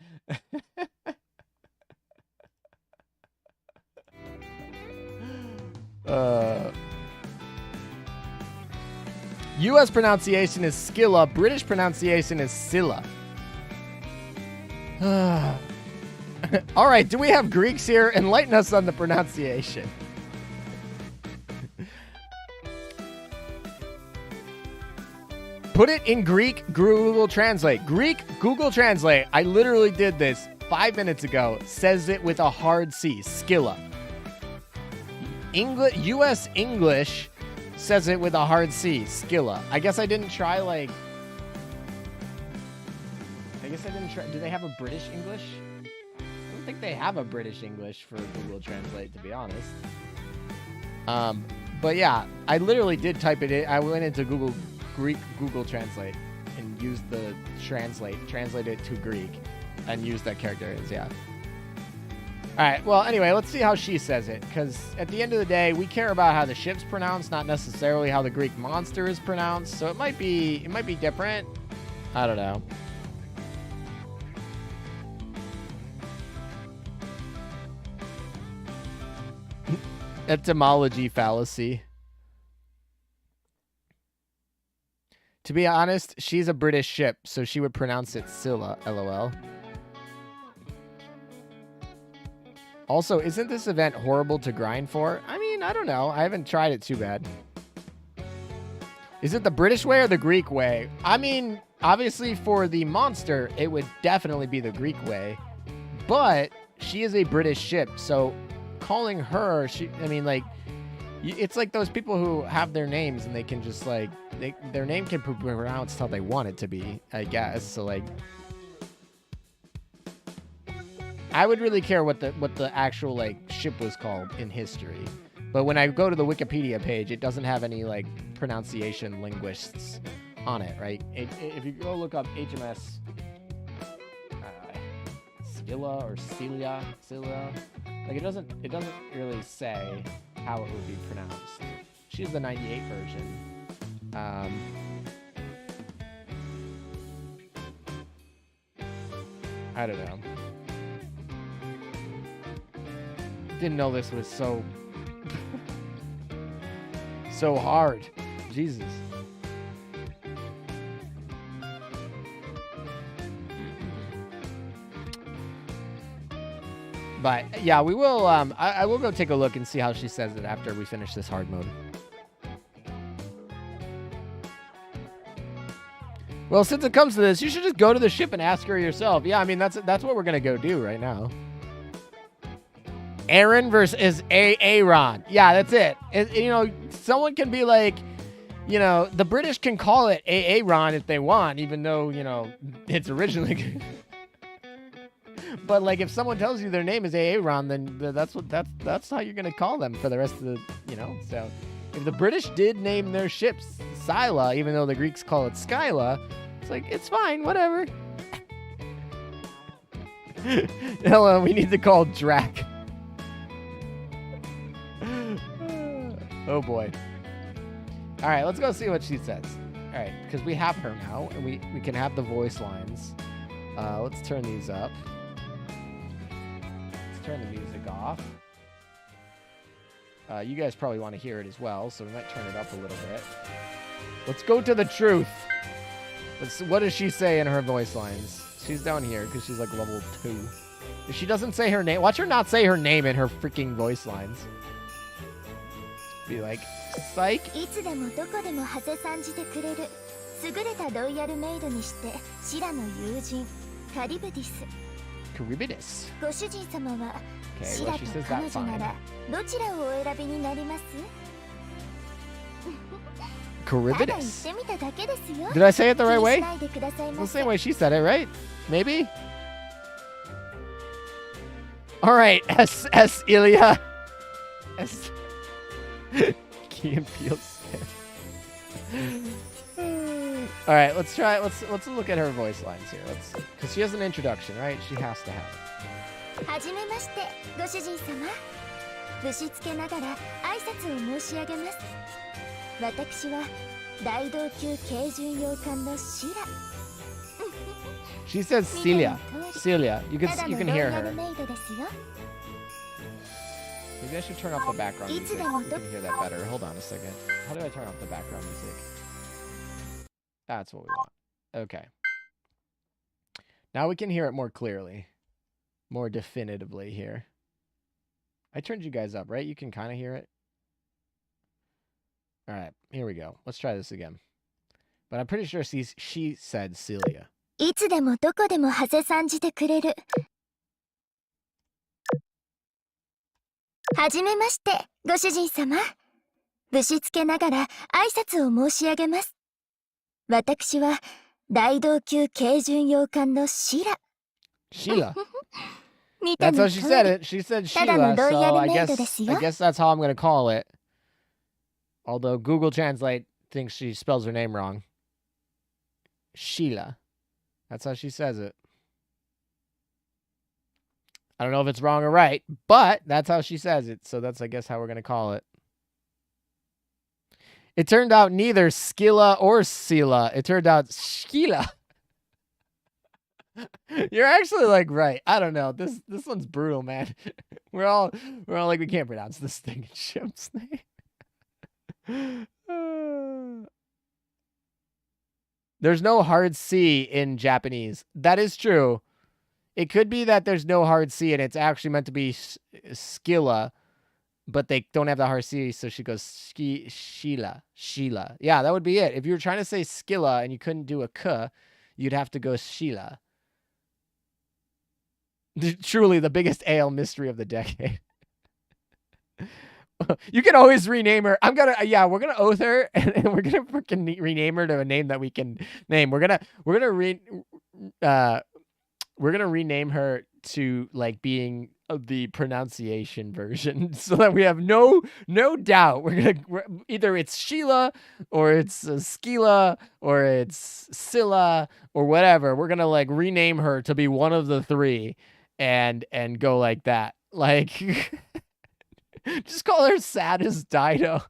US pronunciation is Scylla, British pronunciation is Scylla. All right, do we have Greeks here? Enlighten us on the pronunciation. Put it in Greek, Google Translate. Greek, Google Translate. I literally did this 5 minutes ago. Says it with a hard C. Scylla. US English says it with a hard C. Scylla. I guess I didn't try, like... Do they have a British English? I don't think they have a British English for Google Translate, to be honest. But yeah, I literally did type it in. I went into Greek Google Translate and used the translate it to Greek and used that character as, yeah. All right, well, anyway, let's see how she says it, because at the end of the day, we care about how the ship's pronounced, not necessarily how the Greek monster is pronounced, so it might be different. I don't know. Etymology fallacy. To be honest, she's a British ship, so she would pronounce it Scylla, LOL. Also, isn't this event horrible to grind for? I mean, I don't know. I haven't tried it too bad. Is it the British way or the Greek way? I mean, obviously for the monster, it would definitely be the Greek way. But she is a British ship, so calling her, I mean, like, it's like those people who have their names and they can just, like, their name can be pronounced how they want it to be, I guess. So, like, I would really care what the actual like ship was called in history. But when I go to the Wikipedia page, it doesn't have any like pronunciation linguists on it, right? If you go look up HMS Scylla or Celia, like it doesn't really say how it would be pronounced. She's the 98 version. I don't know. Didn't know this was so so hard. Jesus. But yeah, we will I will go take a look and see how she says it after we finish this hard mode. Well, since it comes to this, you should just go to the ship and ask her yourself. Yeah, I mean that's what we're gonna go do right now. Aaron versus Aaron. Yeah, that's it. You know, someone can be like, you know, the British can call it Aaron if they want, even though, you know, it's originally. But like, if someone tells you their name is Aaron, then that's how you're gonna call them for the rest of the, you know. So, if the British did name their ships Scylla, even though the Greeks call it Skyla, it's like it's fine, whatever. Hello, we need to call Drac. Oh boy. All right, let's go see what she says. All right, because we have her now, and we can have the voice lines. Let's turn these up. Let's turn the music off. You guys probably want to hear it as well, so we might turn it up a little bit. Let's go to the truth. What does she say in her voice lines? She's down here because she's like level 2. If she doesn't say her name, watch her not say her name in her freaking voice lines. Be like, psych. いつでもどこでもハセさんじてくれる優れたロイヤルメイドにしてシラの友人カリブディス Caribidis. ご主人様は Okay, シ well, ラ she と says 彼 that 女な fine. らどちらをお選びになりますただ言っ Caribidis. てみただけですよ Did I say it the right 気に way? しないでください It's ま the せ same way she said it, right? Maybe? All right, S. Ilya. S. Key and Peele said. All right, let's try. Let's look at her voice lines here. Because she has an introduction, right? She has to have it. はじめましてご主人様ぶしつけながら挨拶を申し上げます私は大道級軽巡洋艦のシラ She says Celia. Celia. You ただ can のロイ hear ヤル her. メイドですよ Maybe I should turn off the background music. We can hear that better. Hold on a second. How do I turn off the background music? That's what we want. Okay. Now we can hear it more clearly. More definitively here. I turned you guys up, right? You can kind of hear it. All right, here we go. Let's try this again. But I'm pretty sure she said Celia. いつでもどこでもハセさんじてくれるはじめましてご主人様ぶしつけながら挨拶を申し上げます私は大道級軽巡洋艦のシラ Sheila. 見て That's の how 通 she said り it. She said ただの Sheila, ロイヤ so ル I メイド guess ですよ that's how I'm gonna call it. Although Google Translate thinks she spells her name wrong. Sheila. That's how she says it. I don't know if it's wrong or right, but that's how she says it. So that's, I guess, how we're gonna call it. It turned out neither Scylla or Scylla. It turned out Scylla. You're actually like right. I don't know. This one's brutal, man. We're all like we can't pronounce this thing in ship's name. There's no hard C in Japanese. That is true. It could be that there's no hard C and it's actually meant to be Scylla, but they don't have the hard C, so she goes Sheila. Yeah, that would be it. If you were trying to say Scylla and you couldn't do a K, you'd have to go Sheila. Truly the biggest AL mystery of the decade. You can always rename her. We're gonna oath her and we're gonna freaking rename her to a name that we can name. We're gonna rename her to like being the pronunciation version, so that we have no doubt. Either it's Sheila or it's Skila or it's Scylla or whatever. We're gonna like rename her to be one of the three, and go like that. Like, just call her Saddest Dido.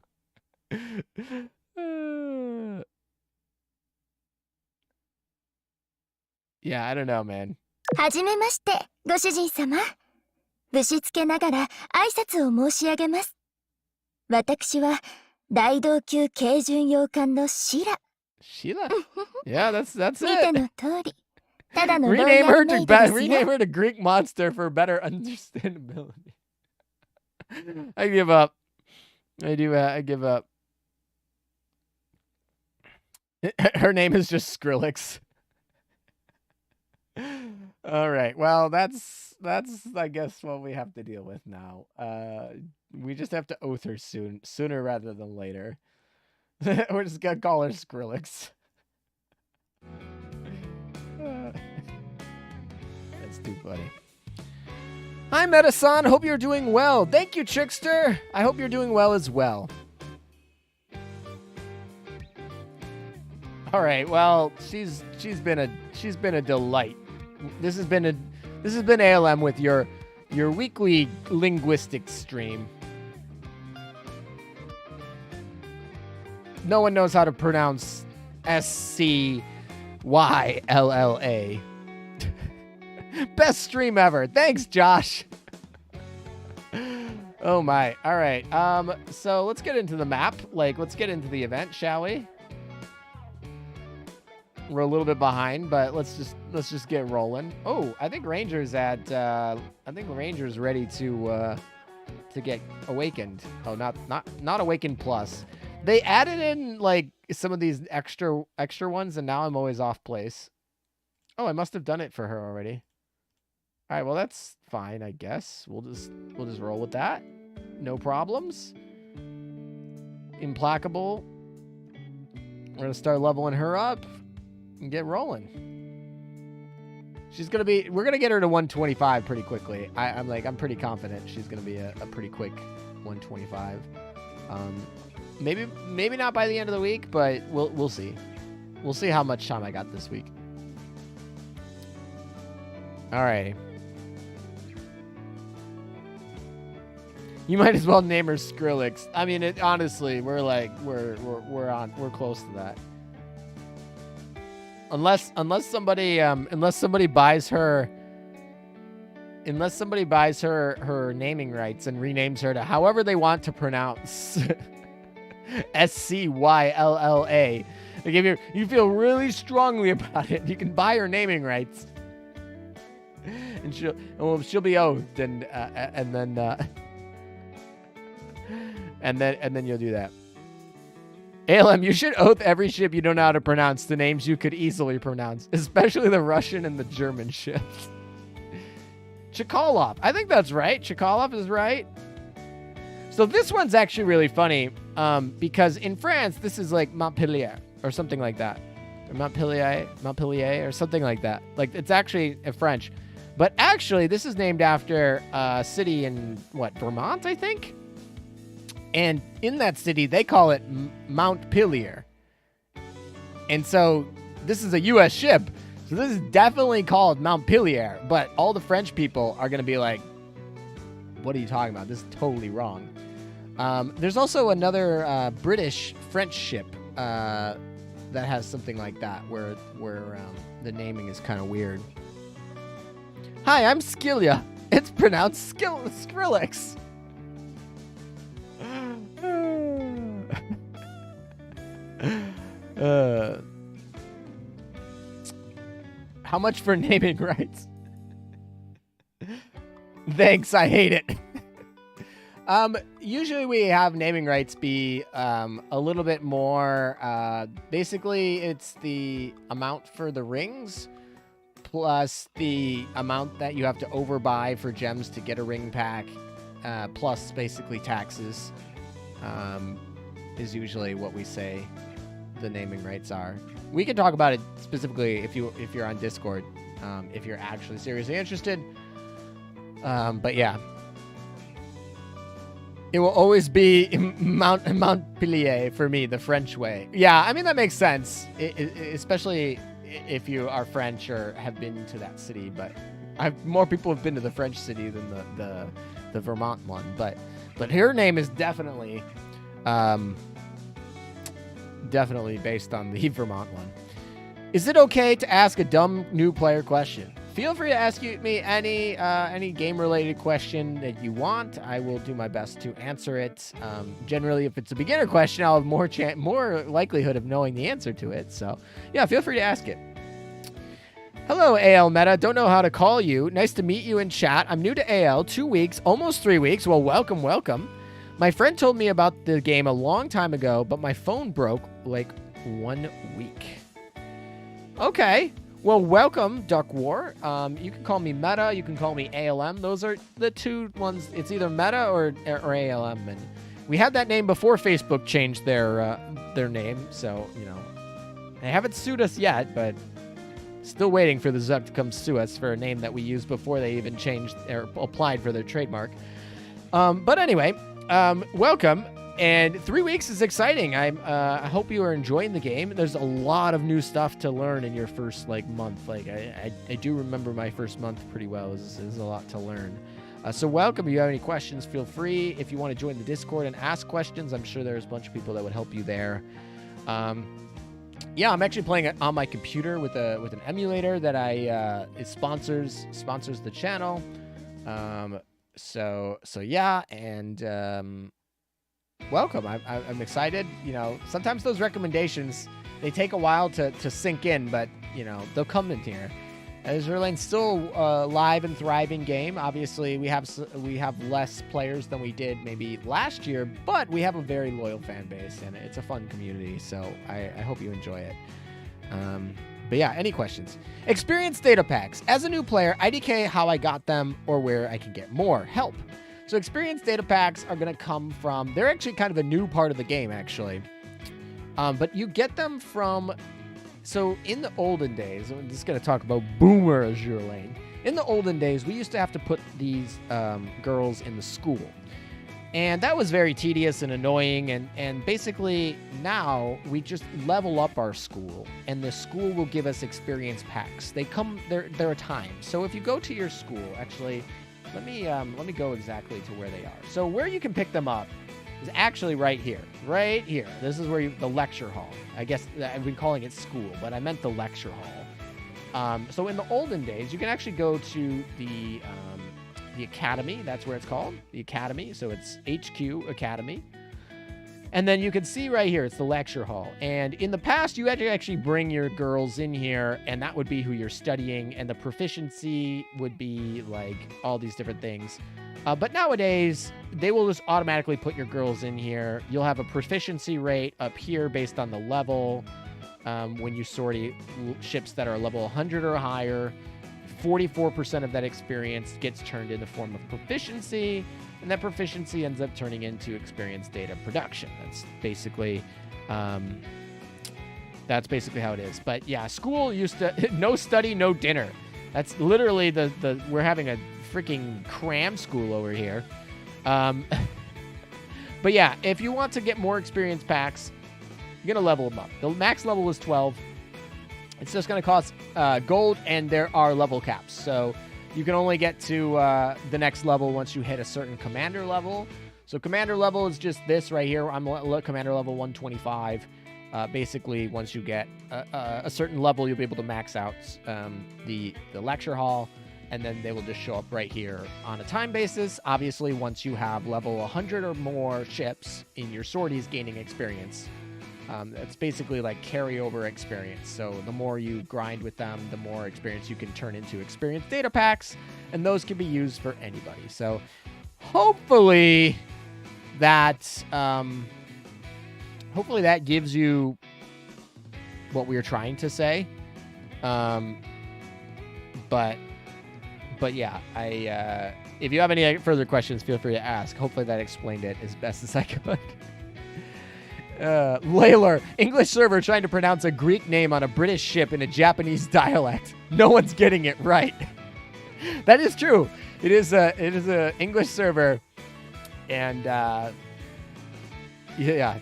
Yeah, I don't know, man. はじめまして、ご主人様。ぶしつけながら挨拶を申し上げます。私は大道級軽巡洋艦のシラ。Sheila? Yeah, that's 見て it. の通り、ただのロイ Rename ヤル her メ to イドですよ。 rename her to Greek monster for better understandability. I give up. I do. I give up. Her name is just Skrillex. All right. Well, that's I guess what we have to deal with now. We just have to oath her sooner rather than later. We're just gonna call her Skrillex. That's too funny. Hi, Metasan. Hope you're doing well. Thank you, Trickster. I hope you're doing well as well. All right. Well, she's been a delight. This has been ALM with your weekly linguistics stream. No one knows how to pronounce Scylla. Best stream ever. Thanks, Josh. Oh my. All right. So let's get into the map. Like, let's get into the event, shall we? We're a little bit behind, but let's just get rolling. Oh, I think Ranger's ready to get awakened. Oh, not awakened plus. They added in like some of these extra ones, and now I'm always off place. Oh, I must have done it for her already. All right, well that's fine, I guess. We'll just roll with that. No problems. Implacable. We're gonna start leveling her up and get rolling. We're gonna get her to 125 pretty quickly. I'm pretty confident she's gonna be a pretty quick 125. Maybe not by the end of the week, but we'll see. We'll see how much time I got this week. All right. You might as well name her Skrillex. I mean, honestly, we're close to that. Unless somebody buys her her naming rights and renames her to however they want to pronounce Scylla. Like if you feel really strongly about it, you can buy her naming rights, and she'll be oathed, and then you'll do that. ALM, you should oath every ship you don't know how to pronounce to names you could easily pronounce, especially the Russian and the German ships. Chkalov. I think that's right. Chkalov is right. So this one's actually really funny because in France, this is like Montpellier or something like that. Or Montpellier or something like that. Like it's actually French. But actually, this is named after a city in, Vermont, I think? And in that city, they call it Montpellier. And so this is a U.S. ship. So this is definitely called Montpellier. But all the French people are going to be like, what are you talking about? This is totally wrong. There's also another British-French ship that has something like that, where the naming is kind of weird. Hi, I'm Skillia. It's pronounced Skrillex. How much for naming rights? Thanks, I hate it. Usually we have naming rights be a little bit more. Basically, it's the amount for the rings plus the amount that you have to overbuy for gems to get a ring pack, plus basically taxes. Is usually what we say the naming rights are. We can talk about it specifically if you're on Discord, if you're actually seriously interested. But yeah. It will always be Montpellier for me, the French way. Yeah, I mean, that makes sense, especially if you are French or have been to that city. But more people have been to the French city than the Vermont one. But her name is definitely based on the Vermont one. Is it okay to ask a dumb new player question? Feel free to ask me any game-related question that you want. I will do my best to answer it. Generally, if it's a beginner question, I'll have more likelihood of knowing the answer to it. So, yeah, feel free to ask it. Hello, AL Meta. Don't know how to call you. Nice to meet you in chat. I'm new to AL, 2 weeks, almost 3 weeks. Well, welcome. My friend told me about the game a long time ago, but my phone broke like 1 week. Okay. Well, welcome, Duck War. You can call me Meta. You can call me ALM. Those are the two ones. It's either Meta or ALM. And we had that name before Facebook changed their name. So, you know, they haven't sued us yet, but still waiting for the Zuck to come sue us for a name that we used before they even changed or applied for their trademark. But anyway, welcome. And 3 weeks is exciting. I hope you are enjoying the game. There's a lot of new stuff to learn in your first month. I do remember my first month pretty well. There's a lot to learn. So welcome. If you have any questions, feel free. If you want to join the Discord and ask questions, I'm sure there's a bunch of people that would help you there. Yeah, I'm actually playing it on my computer with an emulator that it sponsors the channel. So yeah, and welcome. I'm excited. You know, sometimes those recommendations, they take a while to sink in, but you know, they'll come in here. Azur Lane's still a live and thriving game. Obviously, we have less players than we did maybe last year, but we have a very loyal fan base, and it's a fun community. So I hope you enjoy it. But yeah, any questions? Experience data packs. As a new player, IDK how I got them or where I can get more help. So experience data packs are going to come from, they're actually kind of a new part of the game, actually. But you get them from, so in the olden days, I'm just going to talk about Boomer Azur Lane. In the olden days, we used to have to put these girls in the school. And that was very tedious and annoying. And basically now we just level up our school, and the school will give us experience packs. They're a time. So if you go to your school, actually, let me go exactly to where they are. So where you can pick them up is actually right here. Right here. This is where the lecture hall. I guess I've been calling it school, but I meant the lecture hall. So in the olden days, you can actually go to the academy. That's where it's called, the academy. So it's HQ Academy. And then you can see right here, it's the lecture hall. And in the past, you had to actually bring your girls in here, and that would be who you're studying, and the proficiency would be like all these different things. But nowadays, they will just automatically put your girls in here. You'll have a proficiency rate up here based on the level. When you sort ships that are level 100 or higher, 44% of that experience gets turned in the form of proficiency, and that proficiency ends up turning into experience data production. That's basically how it is. But yeah, school used to no study, no dinner. That's literally we're having a freaking cram school over here. But yeah, if you want to get more experience packs, you're gonna level them up. The max level is 12. It's just gonna cost gold, and there are level caps. So you can only get to the next level once you hit a certain commander level. So commander level is just this right here. I'm commander level 125. Basically, once you get a certain level, you'll be able to max out the lecture hall, and then they will just show up right here on a time basis. Obviously, once you have level 100 or more ships in your sorties gaining experience, it's basically like carryover experience. So the more you grind with them, the more experience you can turn into experience data packs, and those can be used for anybody. So hopefully that gives you what we were trying to say. But yeah, if you have any further questions, feel free to ask. Hopefully that explained it as best as I could. Layler, English server trying to pronounce a Greek name on a British ship in a Japanese dialect. No one's getting it right. That is true. It is a English server, and yeah.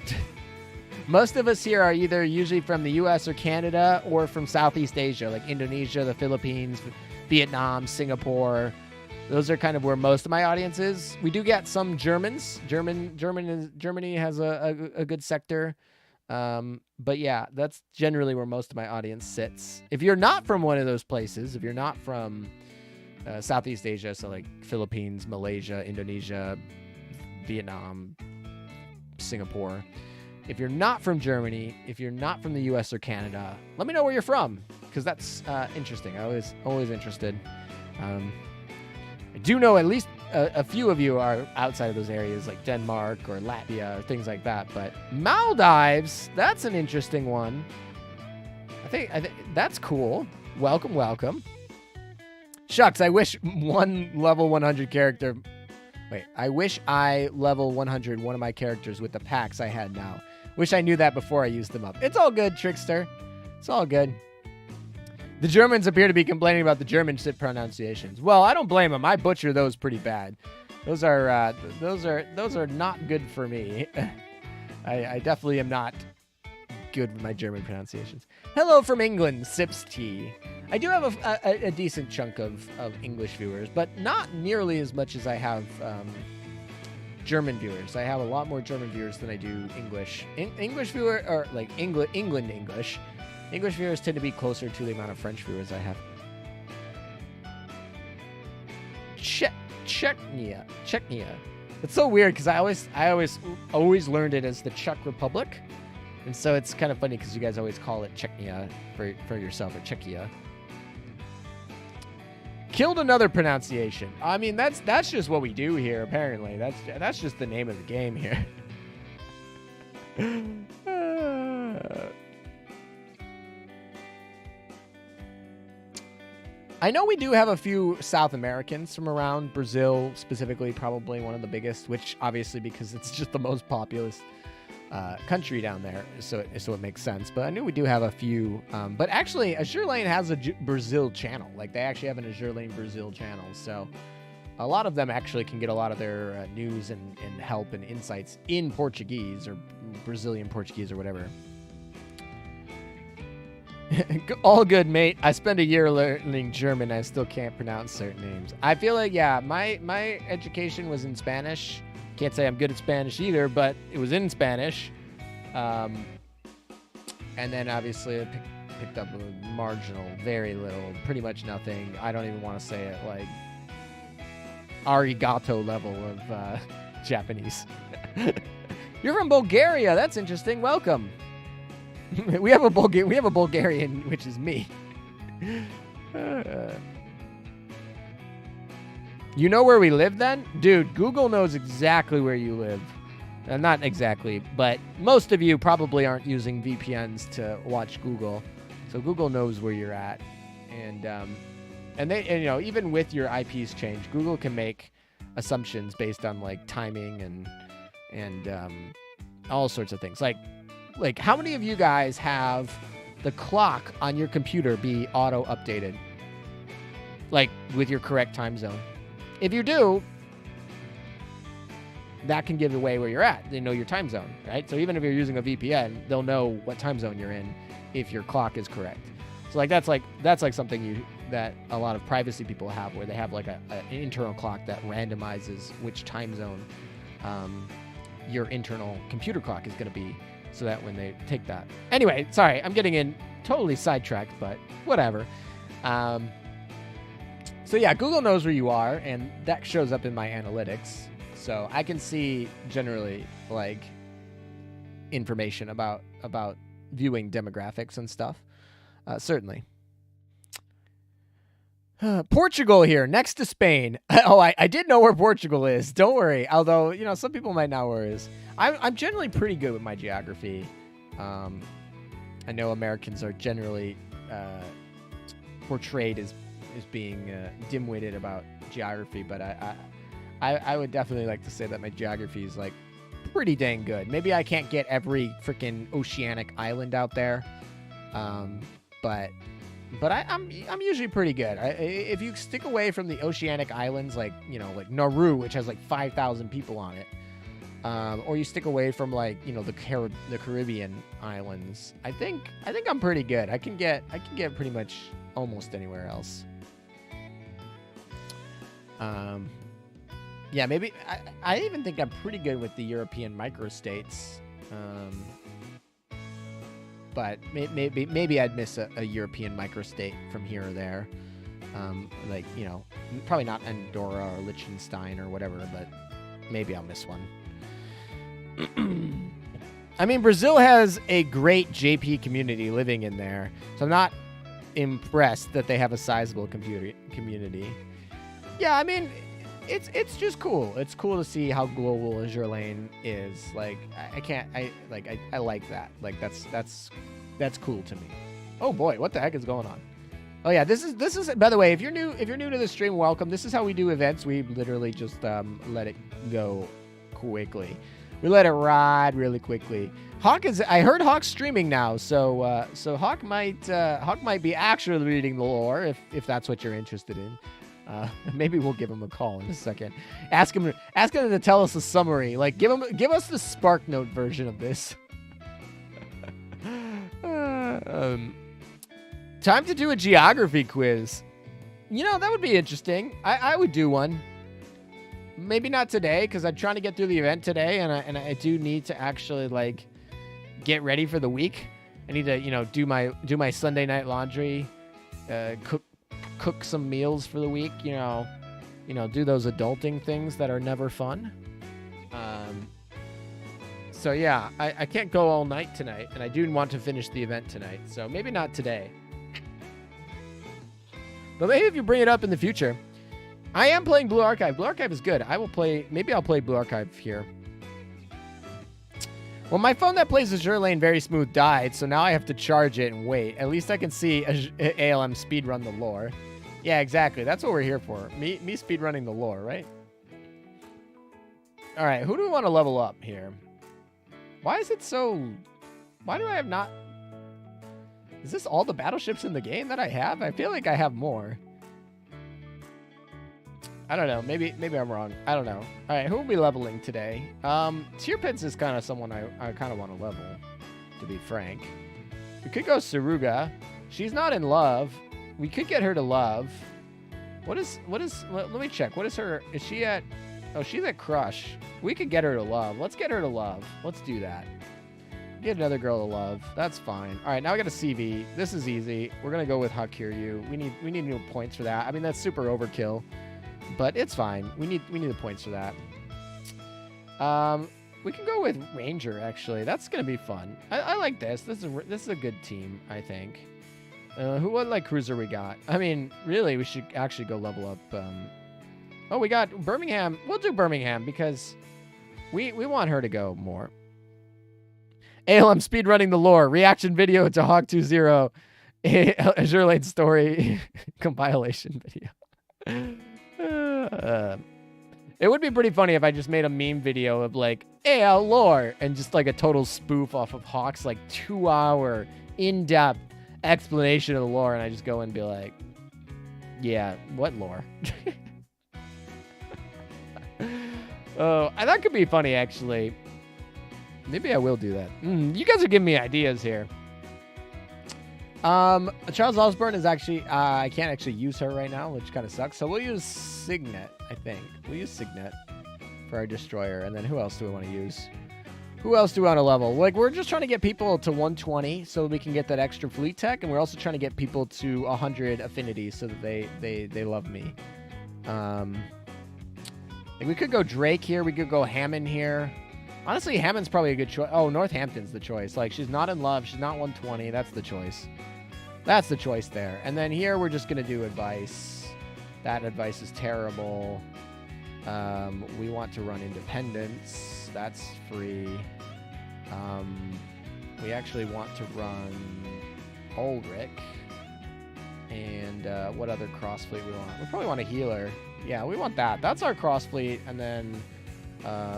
Most of us here are either usually from the U.S. or Canada or from Southeast Asia, like Indonesia, the Philippines, Vietnam, Singapore. Those are kind of where most of my audience is. We do get some Germans. Germany has a good sector. But yeah, that's generally where most of my audience sits. If you're not from one of those places, if you're not from Southeast Asia, so like Philippines, Malaysia, Indonesia, Vietnam, Singapore. If you're not from Germany, if you're not from the U.S. or Canada, let me know where you're from, because that's interesting. I was always interested. I do know at least a few of you are outside of those areas, like Denmark or Latvia or things like that. But Maldives, that's an interesting one. I think that's cool. Welcome, welcome. Shucks, I wish one level 100 character... Wait, I wish I level 100 one of my characters with the packs I had now. Wish I knew that before I used them up. It's all good, Trickster. It's all good. The Germans appear to be complaining about the German ship pronunciations. Well, I don't blame them. I butcher those pretty bad. Those are not good for me. I definitely am not good with my German pronunciations. Hello from England, Sips Tea. I do have a decent chunk of English viewers, but not nearly as much as I have German viewers. I have a lot more German viewers than I do English. English viewer, or like England English. English viewers tend to be closer to the amount of French viewers I have. Czechnia. It's so weird because I always learned it as the Czech Republic, and so it's kind of funny because you guys always call it Czechnia for yourself, or Czechia. Killed another pronunciation. I mean, that's just what we do here. Apparently, that's just the name of the game here. I know we do have a few South Americans from around Brazil, specifically, probably one of the biggest, which obviously because it's just the most populous country down there, so it makes sense. But I knew we do have a few. But actually, Azur Lane has a Brazil channel. Like, they actually have an Azur Lane Brazil channel. So a lot of them actually can get a lot of their news and help and insights in Portuguese or Brazilian Portuguese or whatever. All good, mate. I spent a year learning German. I still can't pronounce certain names. I feel like, yeah, my education was in Spanish. Can't say I'm good at Spanish either, but it was in Spanish. And then obviously I picked up a marginal, very little, pretty much nothing. I don't even want to say it, like arigato level of Japanese. You're from Bulgaria. That's interesting. Welcome. we have a Bulgarian, which is me. You know where we live then? Dude, Google knows exactly where you live. Not exactly, but most of you probably aren't using VPNs to watch Google. So Google knows where you're at. And they, you know, even with your IPs changed, Google can make assumptions based on like timing and all sorts of things. Like how many of you guys have the clock on your computer be auto updated? Like with your correct time zone? If you do, that can give away where you're at. They know your time zone, right? So even if you're using a VPN, they'll know what time zone you're in if your clock is correct. So like that's like something that a lot of privacy people have, where they have like an internal clock that randomizes which time zone your internal computer clock is going to be, so that when they take that. Anyway, sorry, I'm getting in totally sidetracked, but whatever. So yeah, Google knows where you are, and that shows up in my analytics. So I can see generally like information about viewing demographics and stuff. Certainly. Portugal here, next to Spain. Oh, I did know where Portugal is. Don't worry. Although, you know, some people might not know where it is. I'm generally pretty good with my geography. I know Americans are generally portrayed as being dim-witted about geography, but I would definitely like to say that my geography is like pretty dang good. Maybe I can't get every freaking oceanic island out there, but But I'm usually pretty good. If you stick away from the oceanic islands, like, you know, like Nauru, which has like 5,000 people on it, or you stick away from, like, you know, the Caribbean islands, I think I'm pretty good. I can get pretty much almost anywhere else. Yeah, maybe I even think I'm pretty good with the European microstates. But maybe I'd miss a European microstate from here or there. Like, you know, probably not Andorra or Liechtenstein or whatever, but maybe I'll miss one. I mean, Brazil has a great JP community living in there, so I'm not impressed that they have a sizable community. Yeah, I mean, it's just cool. It's cool to see how global Azur Lane is. Like, I like that. Like, that's cool to me. Oh boy, what the heck is going on? Oh yeah, this is by the way, if you're new to the stream, welcome. This is how we do events. We literally just let it go quickly. We let it ride really quickly. I heard Hawk's streaming now, so Hawk might be actually reading the lore if that's what you're interested in. Maybe we'll give him a call in a second. Ask him to tell us a summary. Like, give us the Spark Note version of this. Time to do a geography quiz. You know, that would be interesting. I would do one. Maybe not today, because I'm trying to get through the event today, and I do need to actually, like, get ready for the week. I need to, you know, do my Sunday night laundry, cook some meals for the week. You know, do those adulting things that are never fun. So yeah, I can't go all night tonight, and I do want to finish the event tonight. So maybe not today. But maybe if you bring it up in the future. I am playing Blue Archive. Blue Archive is good. Maybe I'll play Blue Archive here. Well, my phone that plays Azur Lane very smooth died, so now I have to charge it and wait. At least I can see ALM speedrun the lore. Yeah, exactly. That's what we're here for. Me speedrunning the lore, right? All right, who do we want to level up here? Why is it so... Why do I have not... Is this all the battleships in the game that I have? I feel like I have more. I don't know. Maybe I'm wrong. I don't know. All right, who will be leveling today? Tierpitz is kind of someone I kind of want to level, to be frank. We could go Saruga. She's not in love. We could get her to love. What is? Let me check. What is her? Is she at? Oh, she's at Crush. We could get her to love. Let's get her to love. Let's do that. Get another girl to love. That's fine. All right, now we got a CV. This is easy. We're gonna go with Hakiryu. We need new points for that. I mean, that's super overkill, but it's fine. We need the points for that. We can go with Ranger, actually. That's gonna be fun. I like this. This is a good team, I think. What like cruiser we got? I mean, really, we should actually go level up. Oh, we got Birmingham. We'll do Birmingham because we want her to go more. ALM speedrunning the lore. Reaction video to Hawk 2.0. Azur Lane story compilation video. It would be pretty funny if I just made a meme video of like AL lore and just like a total spoof off of Hawk's like 2-hour in-depth explanation of the lore, and I just go and be like, yeah, what lore? Oh, and that could be funny, actually. Maybe I will do that. You guys are giving me ideas here. Charles Osborne is actually, I can't actually use her right now, which kind of sucks. So we'll use Signet, I think. We'll use Signet for our destroyer. And then who else do we want to use? Who else do we want to level? Like, we're just trying to get people to 120 so we can get that extra fleet tech. And we're also trying to get people to 100 affinities so that they love me. Like we could go Drake here. We could go Hammond here. Honestly, Hammond's probably a good choice. Oh, Northampton's the choice. Like, she's not in love. She's not 120. That's the choice. That's the choice there. And then here, we're just going to do advice. That advice is terrible. We want to run Independence. That's free. We actually want to run Ulrich. And what other cross fleet we want? We probably want a healer. Yeah, we want that. That's our cross fleet. And then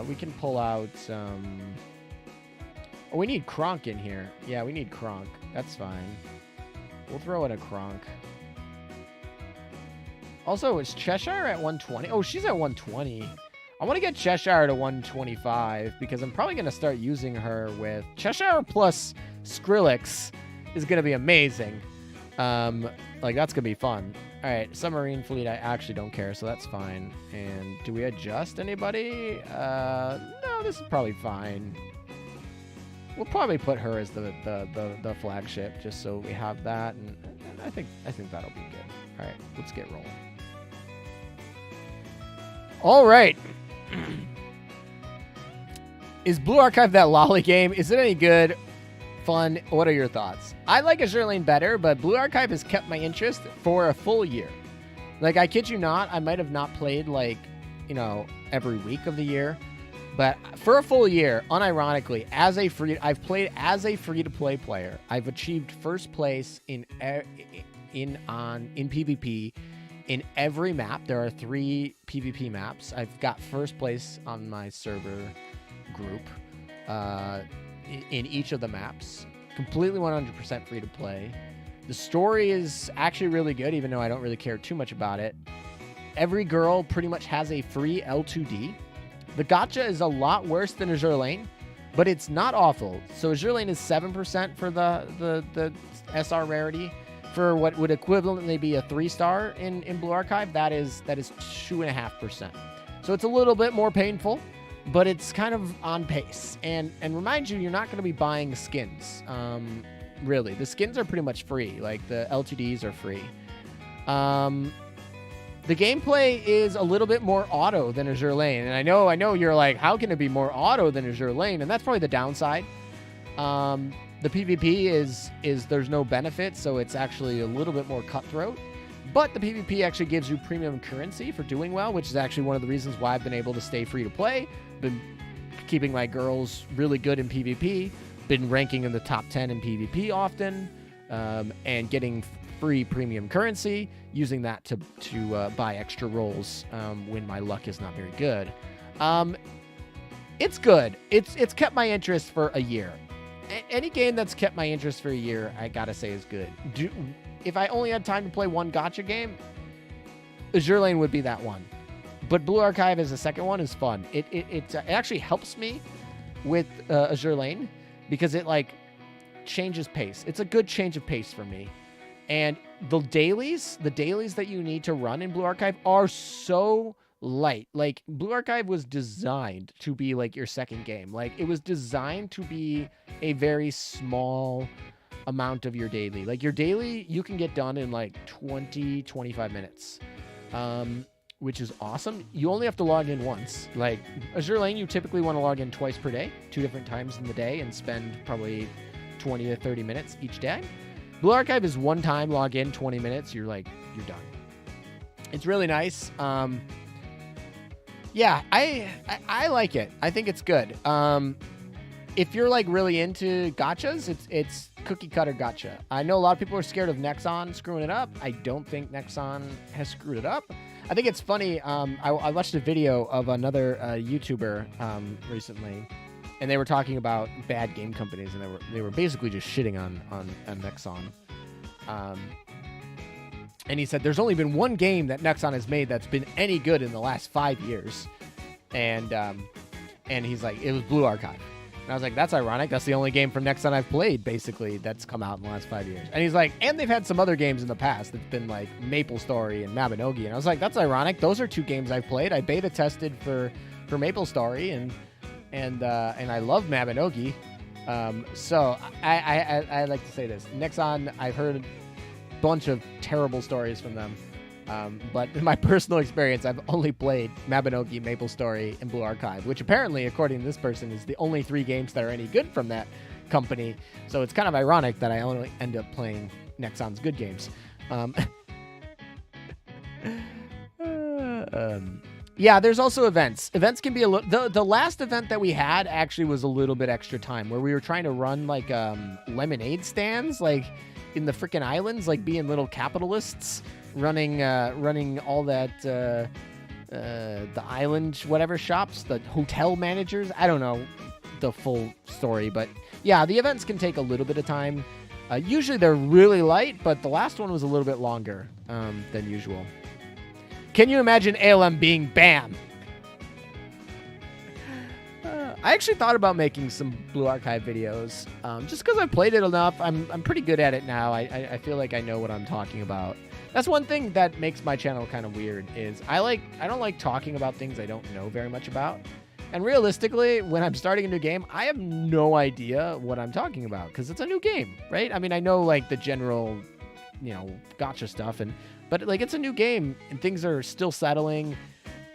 we can pull out... Oh, we need Kronk in here. Yeah, we need Kronk. That's fine. We'll throw in a Kronk. Also, is Cheshire at 120? Oh, she's at 120. I want to get Cheshire to 125 because I'm probably going to start using her with Cheshire plus Skrillex is going to be amazing. Like, that's going to be fun. All right, submarine fleet, I actually don't care, so that's fine. And do we adjust anybody? No, this is probably fine. We'll probably put her as the flagship just so we have that, and I think that'll be good. All right, let's get rolling. All right. Is Blue Archive that lolly game? Is it any good? Fun? What are your thoughts? I like Azur Lane better, but Blue Archive has kept my interest for a full year. Like, I kid you not, I might have not played, like, you know, every week of the year. But for a full year, unironically, I've played as a free-to-play player. I've achieved first place in PvP in every map. There are 3 PvP maps. I've got first place on my server group in each of the maps. Completely 100% free-to-play. The story is actually really good, even though I don't really care too much about it. Every girl pretty much has a free L2D. The gacha is a lot worse than Azur Lane, but it's not awful. So Azur Lane is 7% for the SR rarity. For what would equivalently be a 3-star in Blue Archive, that is 2.5%. So it's a little bit more painful, but it's kind of on pace. And remind you, you're not going to be buying skins. Really, the skins are pretty much free. Like, the L2Ds are free. The gameplay is a little bit more auto than Azur Lane. And I know you're like, how can it be more auto than Azur Lane? And that's probably the downside. The PvP is there's no benefit, so it's actually a little bit more cutthroat. But the PvP actually gives you premium currency for doing well, which is actually one of the reasons why I've been able to stay free to play. Been keeping my girls really good in PvP. Been ranking in the top 10 in PvP often. And getting free premium currency, using that to buy extra rolls when my luck is not very good. It's good. It's kept my interest for a year. Any game that's kept my interest for a year, I gotta say, is good. If I only had time to play one gacha game, Azur Lane would be that one. But Blue Archive as a second one is fun. It actually helps me with Azur Lane because it, like, changes pace. It's a good change of pace for me. And the dailies that you need to run in Blue Archive are so light. Like, Blue Archive was designed to be like your second game. Like, it was designed to be a very small amount of your daily. Like, your daily you can get done in like 20-25 minutes, which is awesome. You only have to log in once. Like, Azur Lane, you typically want to log in twice per day, 2 different times in the day, and spend probably 20 to 30 minutes each day. Blue Archive is one time, log in, 20 minutes, you're done. It's really nice. Yeah, I like it. I think it's good. If you're, like, really into gachas, it's cookie cutter gacha. I know a lot of people are scared of Nexon screwing it up. I don't think Nexon has screwed it up. I think it's funny. I watched a video of another YouTuber recently, and they were talking about bad game companies, and they were basically just shitting on Nexon. And he said there's only been one game that Nexon has made that's been any good in the last 5 years, and he's like, it was Blue Archive. And I was like, that's ironic. That's the only game from Nexon I've played, basically, that's come out in the last 5 years. And he's like, and they've had some other games in the past that's been like Maple Story and Mabinogi. And I was like, that's ironic. Those are 2 games I've played. I beta tested for Maple Story, and I love Mabinogi. So I like to say this. Nexon, I've heard a bunch of terrible stories from them. But in my personal experience, I've only played Mabinogi, Maple Story, and Blue Archive, which apparently, according to this person, is the only 3 games that are any good from that company. So it's kind of ironic that I only end up playing Nexon's good games. Yeah, there's also events. Events can be a little... The last event that we had actually was a little bit extra time, where we were trying to run, like, lemonade stands, like, in the freaking islands, like being little capitalists, running all that, the island, whatever shops, the hotel managers. I don't know the full story, but yeah, the events can take a little bit of time. Usually they're really light, but the last one was a little bit longer than usual. Can you imagine ALM being BAM? I actually thought about making some Blue Archive videos, just because I've played it enough. I'm pretty good at it now. I feel like I know what I'm talking about. That's one thing that makes my channel kind of weird is I don't like talking about things I don't know very much about. And realistically, when I'm starting a new game, I have no idea what I'm talking about because it's a new game, right? I mean, I know like the general, gacha stuff, but like it's a new game and things are still settling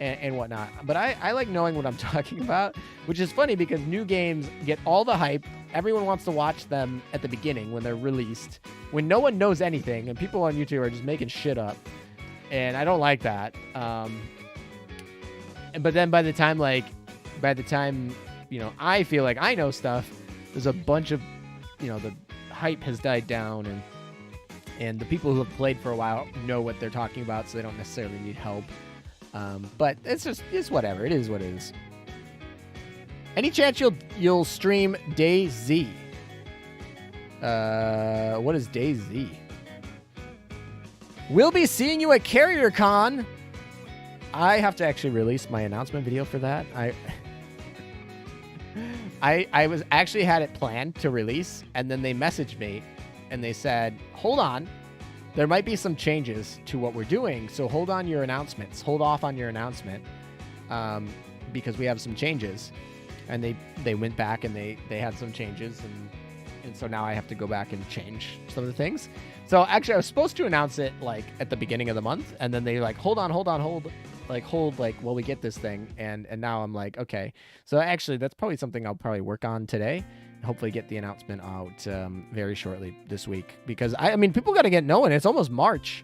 and whatnot. But I like knowing what I'm talking about, which is funny because new games get all the hype. Everyone wants to watch them at the beginning when they're released, when no one knows anything and people on YouTube are just making shit up. And I don't like that. But then by the time, I feel like I know stuff, there's a bunch of, the hype has died down and the people who have played for a while know what they're talking about, so they don't necessarily need help. But it's whatever. It is what it is. Any chance you'll stream DayZ? What is DayZ? We'll be seeing you at CarrierCon. I have to actually release my announcement video for that. I was actually had it planned to release, and then they messaged me, and they said, "Hold on, there might be some changes to what we're doing, so hold on your announcements. Hold off on your announcement, because we have some changes." And they went back and they had some changes, and so now I have to go back and change some of the things. So actually, I was supposed to announce it like at the beginning of the month, and then they like hold while we get this thing, and now I'm like, okay. So actually, that's probably something I'll probably work on today. Hopefully get the announcement out very shortly this week, because I mean people got to get knowing. It's almost March.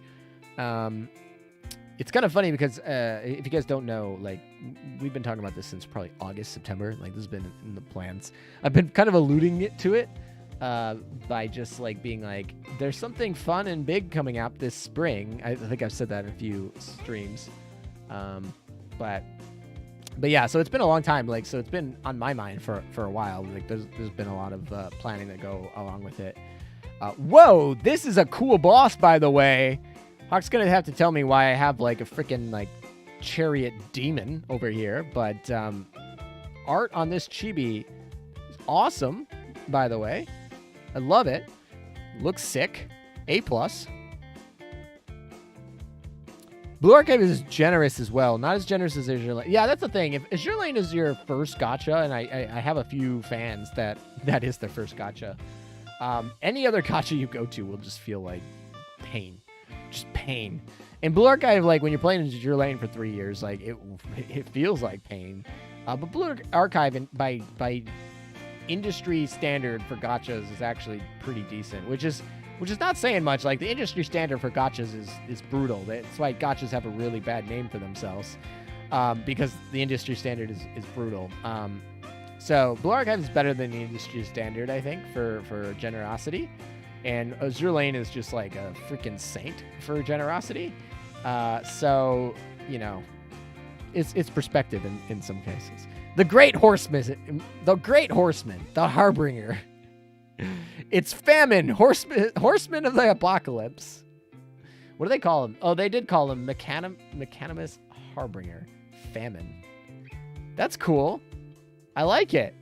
It's kind of funny because if you guys don't know, like we've been talking about this since probably August, September. Like this has been in the plans. I've been kind of alluding to it by just like being like, there's something fun and big coming up this spring. I think I've said that in a few streams. But yeah, so it's been a long time. Like, so it's been on my mind for a while. Like there's been a lot of planning that go along with it. Whoa, this is a cool boss, by the way. Hawk's gonna have to tell me why I have like a freaking like chariot demon over here, but art on this chibi is awesome, by the way. I love it. Looks sick. A+. Blue Archive is generous as well. Not as generous as Azur Lane. Yeah, that's the thing. If Azur Lane is your first gacha, and I have a few fans that is their first gacha, any other gacha you go to will just feel like pain. Just pain. And Blue Archive, like when you're playing Azur Lane for 3 years, like it feels like pain. But Blue Archive, by industry standard for gachas, is actually pretty decent, which is not saying much. Like the industry standard for gachas is brutal. That's why gachas have a really bad name for themselves, because the industry standard is brutal. So Blue Archive is better than the industry standard, I think, for generosity. And Azur Lane is just like a freaking saint for generosity. So, it's perspective in some cases. The Great Horseman, the Harbinger. It's Famine, Horseman of the Apocalypse. What do they call him? Oh, they did call him Mecanimus Harbinger. Famine. That's cool. I like it.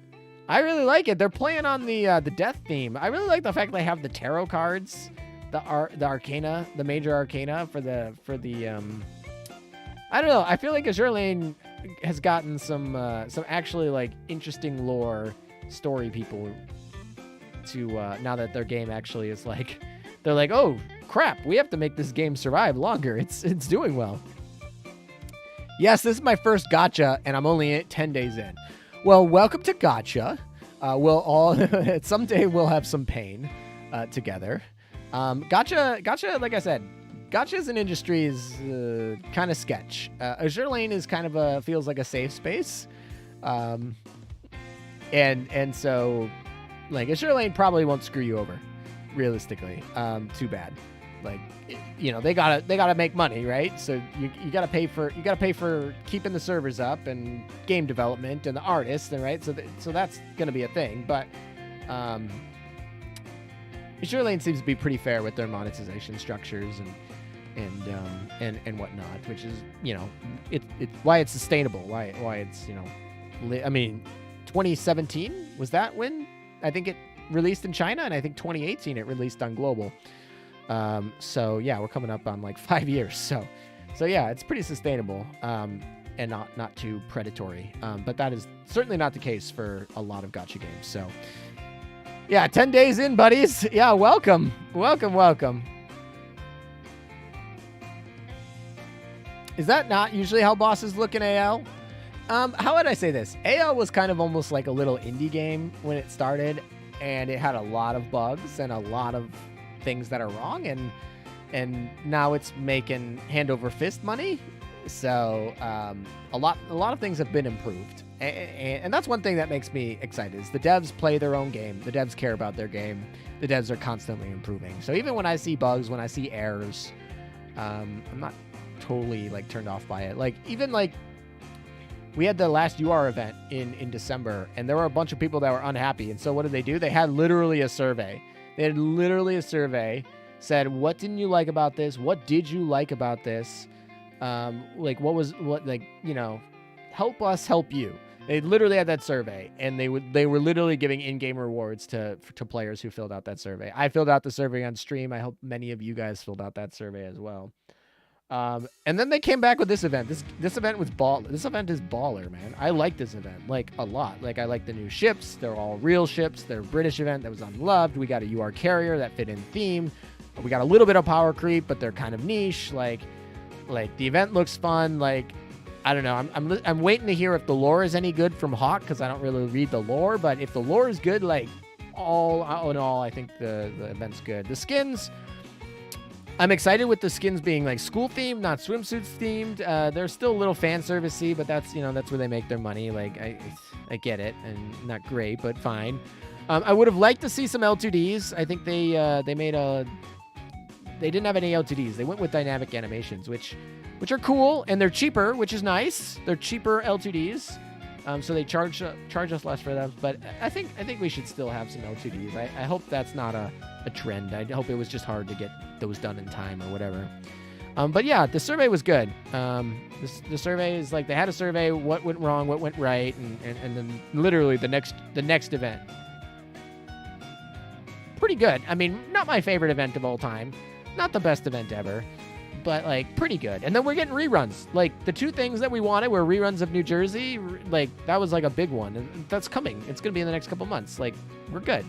I really like it. They're playing on the death theme. I really like the fact they have the tarot cards, the arcana, the major arcana for the I don't know. I feel like Azur Lane has gotten some actually like interesting lore story people to now that their game actually is like, they're like, oh crap, we have to make this game survive longer. It's doing well. Yes, this is my first gacha, and I'm only 10 days in. Well, welcome to gacha. We'll all someday we'll have some pain together. Gacha, like I said, gacha as an industry is kind of sketch. Azur Lane is kind of feels like a safe space, and so like Azur Lane probably won't screw you over, realistically. Too bad. Like, they gotta make money, right? So you gotta pay for keeping the servers up and game development and the artists, and right. So that's gonna be a thing. But Azur Lane seems to be pretty fair with their monetization structures and whatnot, which is, you know, it's why it's sustainable, why it's, you know, I mean, 2017 was that when I think it released in China, and I think 2018 it released on global. So yeah, we're coming up on like 5 years. So yeah, it's pretty sustainable, and not too predatory. But that is certainly not the case for a lot of gacha games. So yeah, 10 days in, buddies. Yeah, welcome. Is that not usually how bosses look in AL? How would I say this? AL was kind of almost like a little indie game when it started, and it had a lot of bugs and a lot of things that are wrong, and now it's making hand over fist money. So a lot of things have been improved, and that's one thing that makes me excited is the devs play their own game. The devs care about their game. The devs are constantly improving. So even when I see bugs, when I see errors, I'm not totally like turned off by it. Like even like we had the last UR event in December, and there were a bunch of people that were unhappy. And so what did they do? They had literally a survey. Said, what didn't you like about this? What did you like about this? Help us help you. They literally had that survey, and they were literally giving in-game rewards to players who filled out that survey. I filled out the survey on stream. I hope many of you guys filled out that survey as well. And then they came back with this event. This event was This event is baller, man. I like this event like a lot. Like I like the new ships. They're all real ships. They're a British event that was unloved. We got a UR carrier that fit in theme. We got a little bit of power creep, but they're kind of niche. Like the event looks fun. Like I don't know. I'm waiting to hear if the lore is any good from Hawk, because I don't really read the lore. But if the lore is good, like all in all, I think the event's good. The skins. I'm excited with the skins being like school themed, not swimsuits themed. They're still a little fan servicey, but that's where they make their money. Like I get it, and not great, but fine. I would have liked to see some L2Ds. I think they didn't have any L2Ds. They went with dynamic animations, which are cool, and they're cheaper, which is nice. They're cheaper L2Ds. So they charge us less for them, but I think we should still have some L2Ds. I hope that's not a trend. I hope it was just hard to get those done in time or whatever. But yeah, the survey was good. The survey is like they had a survey, what went wrong, what went right, and then literally the next event. Pretty good. I mean, not my favorite event of all time, not the best event ever, but like pretty good. And then we're getting reruns. Like the two things that we wanted were reruns of New Jersey. Like that was like a big one, and that's coming. It's gonna be in the next couple months. Like we're good.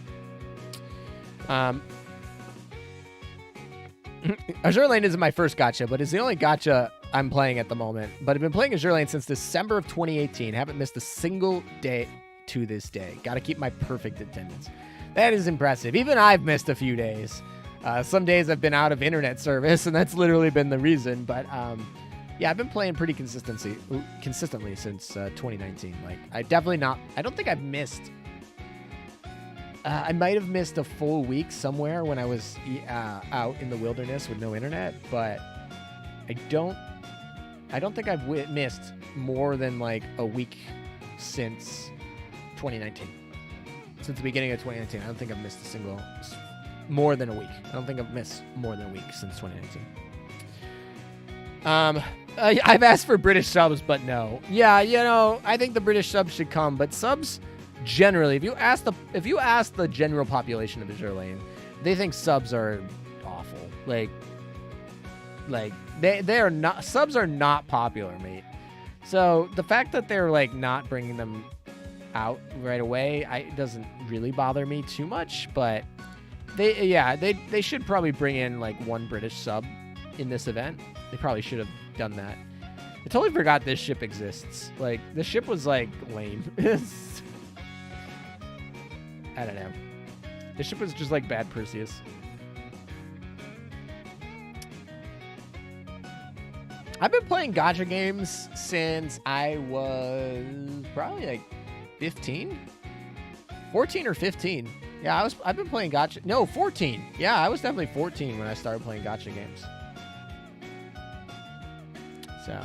Azur Lane isn't my first gacha, but it's the only gacha I'm playing at the moment. But I've been playing Azur Lane since December of 2018. Haven't missed a single day to this day. Got to keep my perfect attendance. That is impressive. Even I've missed a few days. Some days I've been out of internet service, and that's literally been the reason. But yeah, I've been playing pretty consistently since 2019. Like I don't think I've missed. I might have missed a full week somewhere when I was out in the wilderness with no internet, but I don't think I've missed more than like a week since 2019. Since the beginning of 2019, I don't think I've missed more than a week. I don't think I've missed more than a week since 2019. I've asked for British subs, but no. Yeah, I think the British subs should come, but subs generally, if you ask the general population of Azur Lane, they think subs are awful. Like they are not, subs are not popular, mate. So the fact that they're like not bringing them out right away, it doesn't really bother me too much, but they should probably bring in like one British sub in this event. They probably should have done that. I totally forgot this ship exists. Like this ship was like lame. I don't know. This ship was just like bad Perseus. I've been playing gacha games since I was probably like 15? 14 or 15. Yeah, I've been playing gacha. No, 14. Yeah, I was definitely 14 when I started playing gacha games. So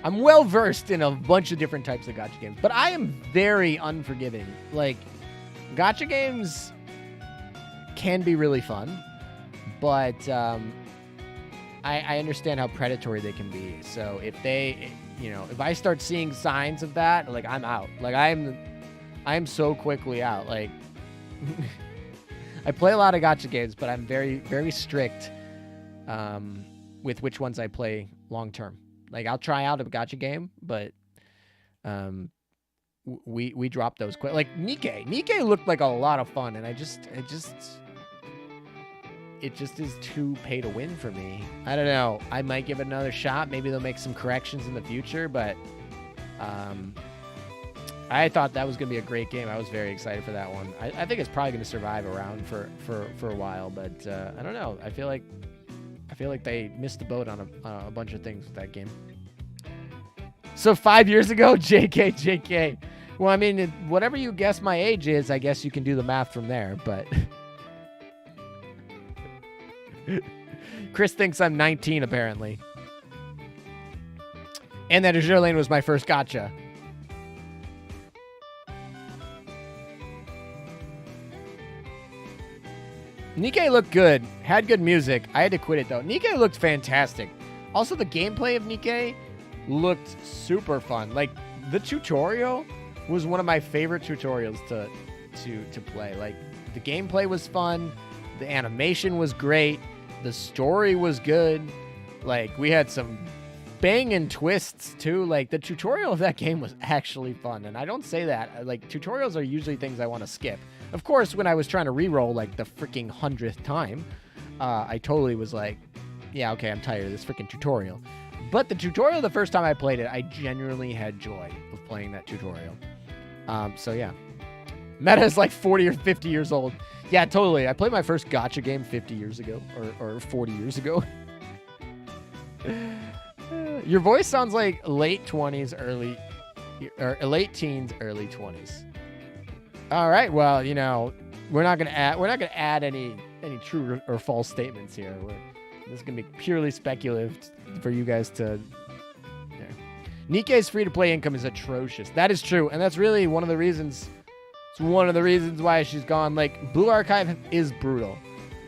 I'm well versed in a bunch of different types of gacha games, but I am very unforgiving. Like gacha games, can be really fun, but I understand how predatory they can be. So if they, if I start seeing signs of that, like, I'm out. Like, I'm so quickly out. Like, I play a lot of gacha games, but I'm very, very strict with which ones I play long term. Like, I'll try out a gacha game, but we drop those quick. Like Nikke looked like a lot of fun, and it just is too pay to win for me. I don't know. I might give it another shot. Maybe they'll make some corrections in the future, but I thought that was going to be a great game. I was very excited for that one. I think it's probably going to survive around for a while, but I don't know. I feel like they missed the boat on a bunch of things with that game. So 5 years ago, JK. Well, I mean, whatever you guess my age is, I guess you can do the math from there, but Chris thinks I'm 19, apparently. And that Azur Lane was my first gacha. Nikke looked good. Had good music. I had to quit it, though. Nikke looked fantastic. Also, the gameplay of Nikke looked super fun. Like, the tutorial was one of my favorite tutorials to play. Like, the gameplay was fun. The animation was great. The story was good. Like, we had some banging twists, too. Like, the tutorial of that game was actually fun. And I don't say that. Like, tutorials are usually things I want to skip. Of course, when I was trying to re-roll, like, the freaking 100th time, I totally was like, yeah, okay, I'm tired of this freaking tutorial. But the tutorial, the first time I played it, I genuinely had joy of playing that tutorial. So, yeah. Meta is like 40 or 50 years old. Yeah, totally. I played my first gacha game 50 years ago, or 40 years ago. Your voice sounds like late 20s, late teens, early 20s. All right. Well, we're not gonna add any true or false statements here. This is gonna be purely speculative for you guys to. Yeah. Nikke's free-to-play income is atrocious. That is true, and that's really one of the reasons. It's one of the reasons why she's gone. Like, Blue Archive is brutal.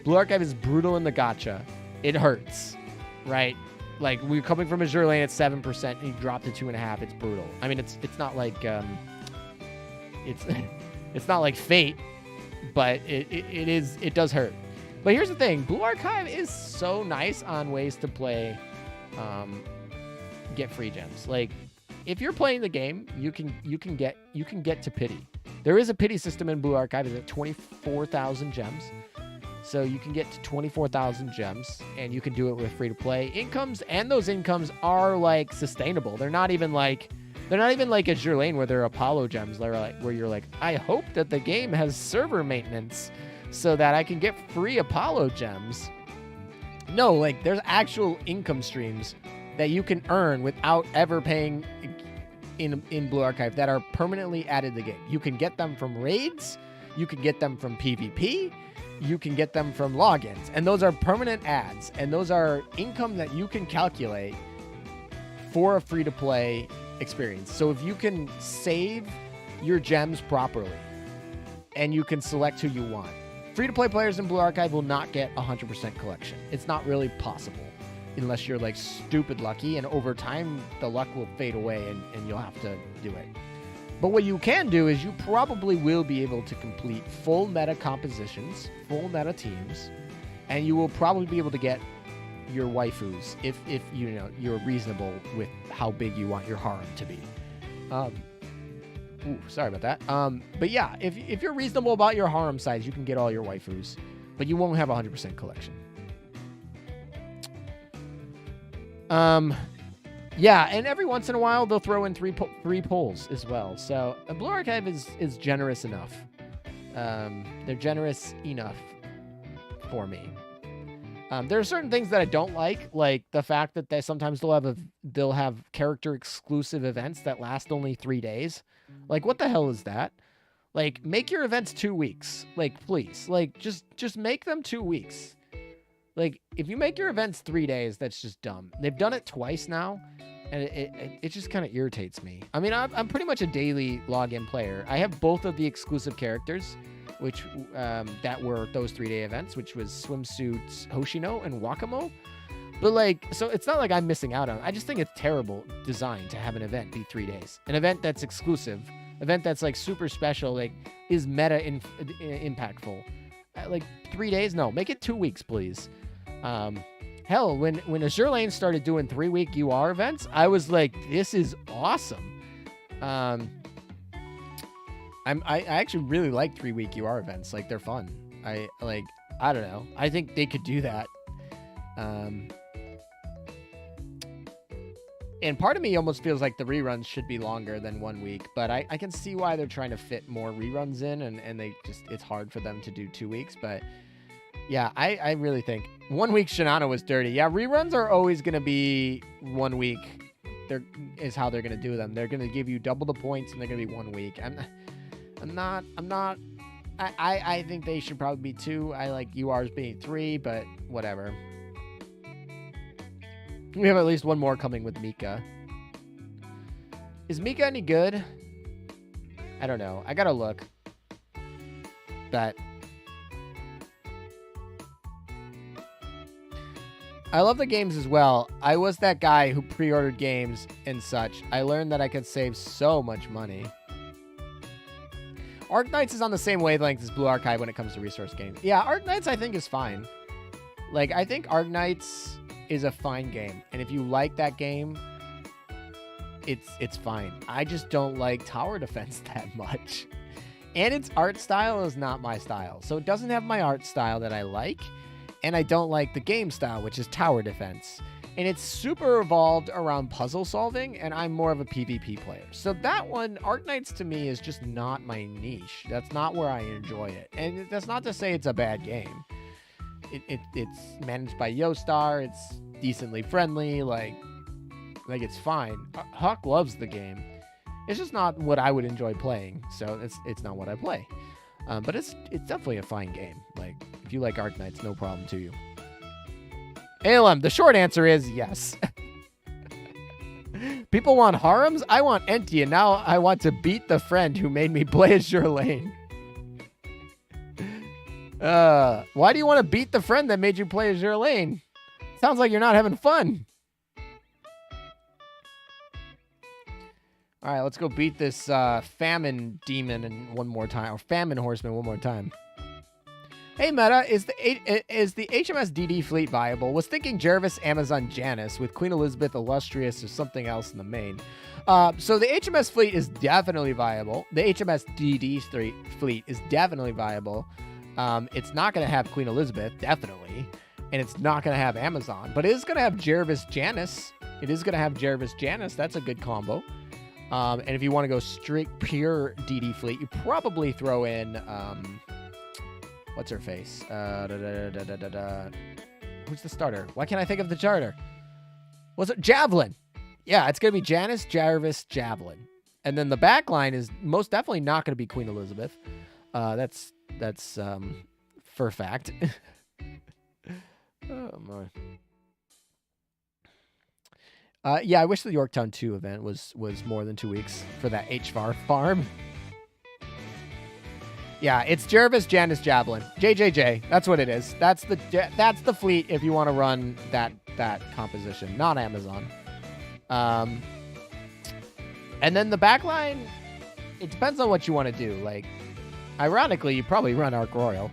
Blue Archive is brutal in the gacha. It hurts, right? Like, we're coming from Azur Lane at 7%, and you drop to 2.5. It's brutal. I mean, it's not like it's not like Fate, but it does hurt. But here's the thing: Blue Archive is so nice on ways to play, get free gems. Like, if you're playing the game, you can get to pity. There is a pity system in Blue Archive. It's at 24,000 gems. So you can get to 24,000 gems, and you can do it with free-to-play incomes, and those incomes are, like, sustainable. They're not even like Azur Lane where they're Apollo gems. They're like, where you're like, I hope that the game has server maintenance so that I can get free Apollo gems. No, like, there's actual income streams that you can earn without ever paying in Blue Archive that are permanently added to the game. You can get them from raids. You can get them from PvP. You can get them from logins. And those are permanent ads. And those are income that you can calculate for a free-to-play experience. So if you can save your gems properly and you can select who you want, free-to-play players in Blue Archive will not get 100% collection. It's not really possible unless you're, like, stupid lucky, and over time the luck will fade away and you'll have to do it. But what you can do is you probably will be able to complete full meta compositions, full meta teams, and you will probably be able to get your waifus if you're reasonable with how big you want your harem to be. Sorry about that. But yeah, if you're reasonable about your harem size, you can get all your waifus, but you won't have 100% collection. Yeah, and every once in a while they'll throw in three polls as well. So Blue Archive is generous enough. They're generous enough for me. There are certain things that I don't like the fact that they'll have character exclusive events that last only 3 days. Like, what the hell is that? Like, make your events 2 weeks. Like, please. Like, just make them 2 weeks. Like, if you make your events 3 days, that's just dumb. They've done it twice now, and it just kind of irritates me. I mean, I'm pretty much a daily login player. I have both of the exclusive characters. which that were those 3-day events, which was swimsuits, Hoshino, and Wakamo. But like, so it's not like I'm missing out on it. I just think it's terrible design to have an event be 3 days. An event that's exclusive, event that's like super special, like is meta impactful. Like 3 days? No, make it 2 weeks, please. Hell, when Azure Lane started doing 3-week UR events, I was like, this is awesome. I actually really like 3-week UR events. Like, they're fun. I don't know. I think they could do that. And part of me almost feels like the reruns should be longer than 1 week, but I can see why they're trying to fit more reruns in, and it's hard for them to do 2 weeks. But yeah, I really think 1 week Shinano was dirty. Yeah, reruns are always going to be 1 week. Is how they're going to do them. They're going to give you double the points, and they're going to be 1 week. I think they should probably be 2. I like URs being 3, but whatever. We have at least one more coming with Mika. Is Mika any good? I don't know. I gotta look. But I love the games as well. I was that guy who pre-ordered games and such. I learned that I could save so much money. Arknights is on the same wavelength as Blue Archive when it comes to resource games. Yeah, Arknights I think is fine. Like, I think Arknights is a fine game, and if you like that game, it's fine. I just don't like tower defense that much, and its art style is not my style, so it doesn't have my art style that I like, and I don't like the game style, which is tower defense, and it's super evolved around puzzle solving, and I'm more of a PvP player. So that one, Arknights to me is just not my niche. That's not where I enjoy it, and that's not to say it's a bad game. It's managed by Yostar. It's decently friendly. Like it's fine. Huck loves the game. It's just not what I would enjoy playing. So it's not what I play. But it's definitely a fine game. Like, if you like Arknights, no problem to you. ALM, the short answer is yes. People want harems. I want Enti, and now I want to beat the friend who made me play Azure Lane. Why do you want to beat the friend that made you play Azure Lane? Sounds like you're not having fun. All right, let's go beat this famine demon one more time, or famine horseman one more time. Hey Meta, is the HMS DD fleet viable? Was thinking Jervis, Amazon, Janus with Queen Elizabeth, Illustrious, or something else in the main. So the HMS fleet is definitely viable. The HMS DD fleet is definitely viable. It's not going to have Queen Elizabeth, definitely. And it's not going to have Amazon. But it is going to have Jervis Janus. That's a good combo. And if you want to go straight pure DD fleet, you probably throw in... what's her face? Who's the starter? Why can't I think of the charter? Was it Javelin? Yeah, it's going to be Janus, Jarvis, Javelin. And then the back line is most definitely not going to be Queen Elizabeth. That's for a fact. Oh my. Yeah, I wish the Yorktown 2 event was more than 2 weeks for that HVAR farm. Yeah, it's Jervis, Janus, Javelin, JJJ. That's what it is. That's the fleet if you want to run that composition, not Amazon. And then the backline, it depends on what you want to do. Like, ironically, you probably run Arc Royal.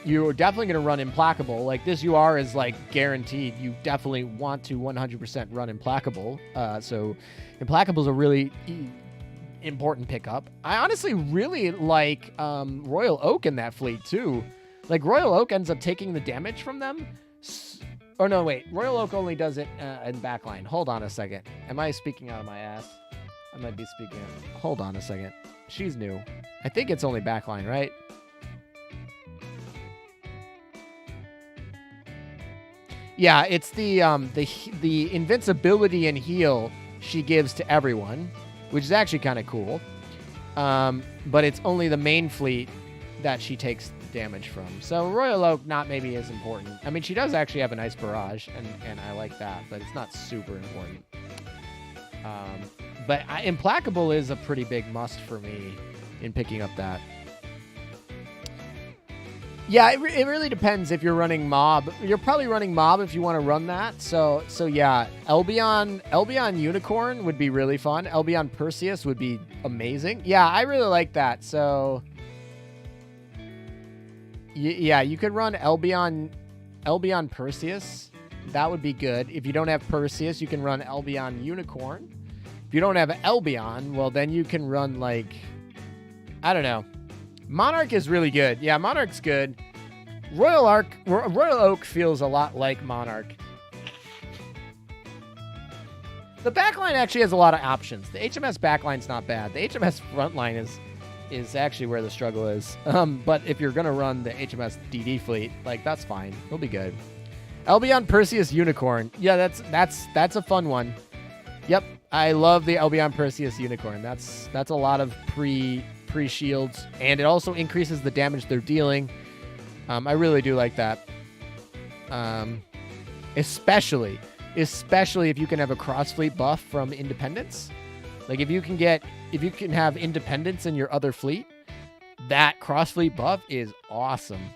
You're definitely going to run Implacable. Like, this UR is, like, guaranteed. You definitely want to 100% run Implacable. So Implacable is a really important pickup. I honestly really like Royal Oak in that fleet, too. Like, Royal Oak ends up taking the damage from them. Oh, no, wait. Royal Oak only does it in backline. Hold on a second. Am I speaking out of my ass? I might be speaking out. Hold on a second. She's new. I think it's only backline, right? Yeah, it's the invincibility and heal she gives to everyone, which is actually kind of cool. But it's only the main fleet that she takes the damage from. So Royal Oak, not maybe as important. I mean, she does actually have a nice barrage, and I like that, but it's not super important. But Implacable is a pretty big must for me in picking up that. Yeah, it really depends if you're running mob. You're probably running mob if you want to run that. So yeah, Elbion Unicorn would be really fun. Elbion Perseus would be amazing. Yeah, I really like that. So yeah, you could run Elbion Perseus. That would be good. If you don't have Perseus, you can run Elbion Unicorn. If you don't have Elbion, well, then you can run, like, I don't know. Monarch is really good. Yeah, Monarch's good. Royal Oak feels a lot like Monarch. The backline actually has a lot of options. The HMS backline's not bad. The HMS frontline is actually where the struggle is. But if you're going to run the HMS DD fleet, like, that's fine. It'll be good. Elbion Perseus Unicorn. Yeah, that's a fun one. Yep, I love the Elbion Perseus Unicorn. That's a lot of pre-shields, and it also increases the damage they're dealing. I really do like that. Especially if you can have a cross-fleet buff from Independence. Like, if you can have Independence in your other fleet, that cross-fleet buff is awesome.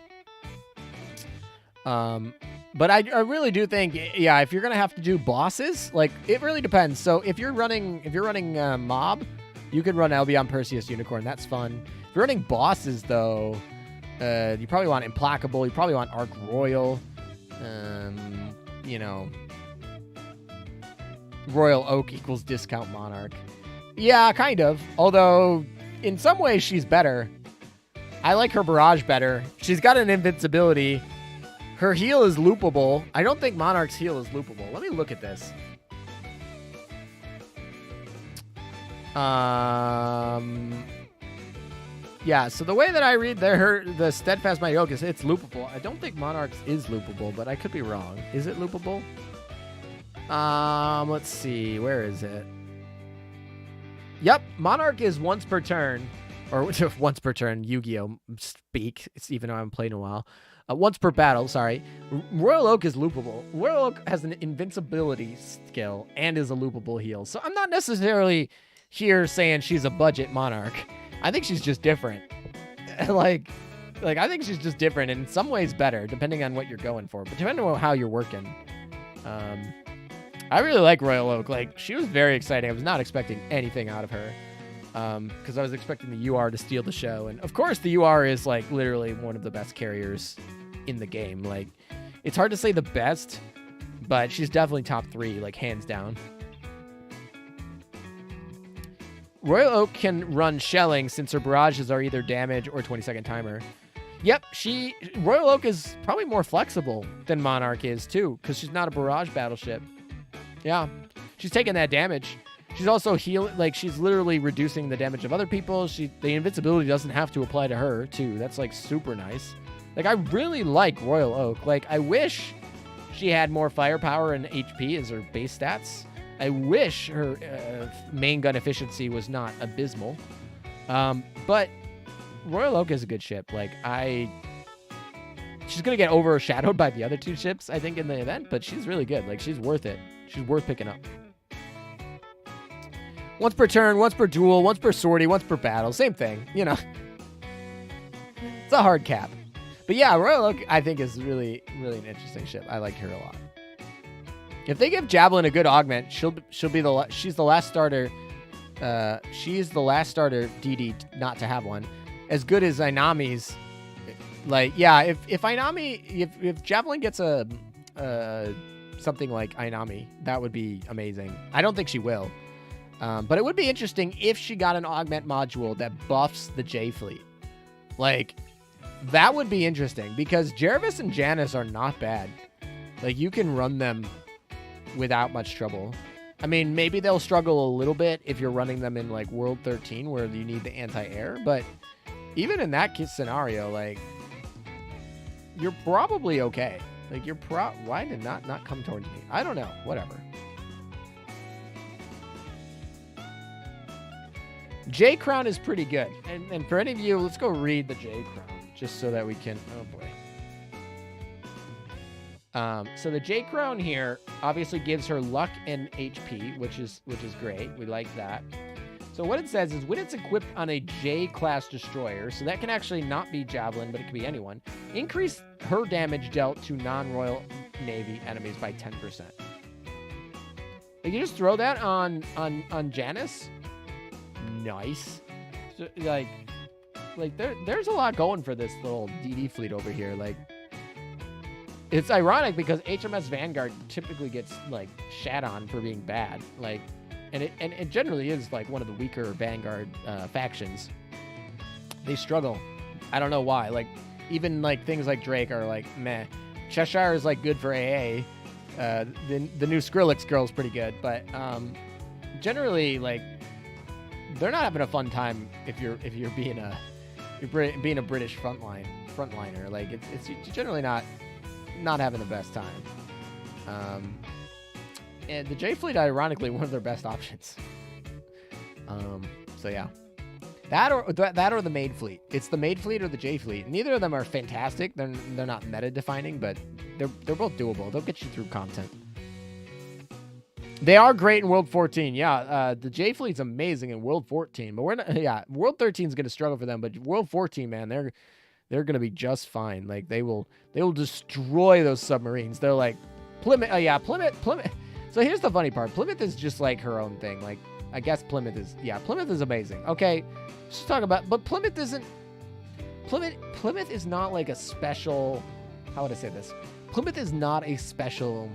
But I really do think, yeah, if you're gonna have to do bosses, like, it really depends. So if you're running mob, you can run Elbion Perseus Unicorn. That's fun. If you're running bosses, though, you probably want Implacable. You probably want Arc Royal. You know, Royal Oak equals Discount Monarch. Yeah, kind of. Although in some ways she's better. I like her barrage better. She's got an invincibility. Her heal is loopable. I don't think Monarch's heal is loopable. Let me look at this. Yeah, so the way that I read the Steadfast Mighty Oak is it's loopable. I don't think Monarch's is loopable, but I could be wrong. Is it loopable? Let's see. Where is it? Yep, Monarch is once per turn. Or once per turn, Yu-Gi-Oh! Speak. It's even though I haven't played in a while. Once per battle, sorry. Royal Oak is loopable. Royal Oak has an invincibility skill and is a loopable heal. So I'm not necessarily here saying she's a budget Monarch. I think she's just different. like I think she's just different, and in some ways better, depending on what you're going for. But depending on how you're working. I really like Royal Oak. Like, she was very exciting. I was not expecting anything out of her. Because I was expecting the UR to steal the show. And of course the UR is, like, literally one of the best carriers in the game. Like, it's hard to say the best, but she's definitely top 3, like, hands down. Royal Oak can run shelling since her barrages are either damage or 20-second timer. Yep, Royal Oak is probably more flexible than Monarch is, too, because she's not a barrage battleship. Yeah, she's taking that damage. She's also healing, like, she's literally reducing the damage of other people. The invincibility doesn't have to apply to her, too. That's, like, super nice. Like, I really like Royal Oak. Like, I wish she had more firepower and HP as her base stats. I wish her main gun efficiency was not abysmal. But Royal Oak is a good ship. Like, she's going to get overshadowed by the other 2 ships, I think, in the event. But she's really good. Like, she's worth it. She's worth picking up. Once per turn, once per duel, once per sortie, once per battle. Same thing, you know. It's a hard cap. But yeah, Royal Oak, I think, is really, really an interesting ship. I like her a lot. If they give Javelin a good augment, she's the last starter. She's the last starter DD not to have one. As good as Ainami's. Like, yeah, if Javelin gets a something like Ainami, that would be amazing. I don't think she will. But it would be interesting if she got an augment module that buffs the J fleet. Like, that would be interesting because Jervis and Janice are not bad. Like, you can run them without much trouble. I mean, maybe they'll struggle a little bit if you're running them in, like, World 13 where you need the anti-air. But even in that scenario, like, you're probably okay. Like, why did not come towards me? I don't know. Whatever. J Crown is pretty good. And for any of you, let's go read the J Crown just so that we can, oh boy. So the J Crown here obviously gives her luck and HP, which is great. We like that. So what it says is when it's equipped on a J-class destroyer, so that can actually not be Javelin, but it could be anyone, increase her damage dealt to non-Royal Navy enemies by 10%. Like, you just throw that on Janice? Nice. So, like there's a lot going for this little DD fleet over here. Like, it's ironic because HMS Vanguard typically gets, like, shat on for being bad. Like, and it generally is, like, one of the weaker Vanguard factions. They struggle. I don't know why. Like, even, like, things like Drake are, like, meh. Cheshire is, like, good for AA. The new Skrillex girl's pretty good. But generally, like, they're not having a fun time if you're being a British frontliner. Like, it's generally not having the best time. And the J Fleet, ironically, one of their best options. So yeah, that or the Maid Fleet. It's the Maid Fleet or the J Fleet. Neither of them are fantastic. They're not meta defining, but they're both doable. They'll get you through content. They are great in World 14. Yeah, the J Fleet's amazing in World 14, but we're not. Yeah, World 13 is going to struggle for them, but World 14, man, they're going to be just fine. Like, they will destroy those submarines. They're like Plymouth. Plymouth. So here's the funny part. Plymouth is just like her own thing. Like, I guess Plymouth is amazing. Okay, let's talk about, but Plymouth is not like a special, how would I say this? Plymouth is not a special,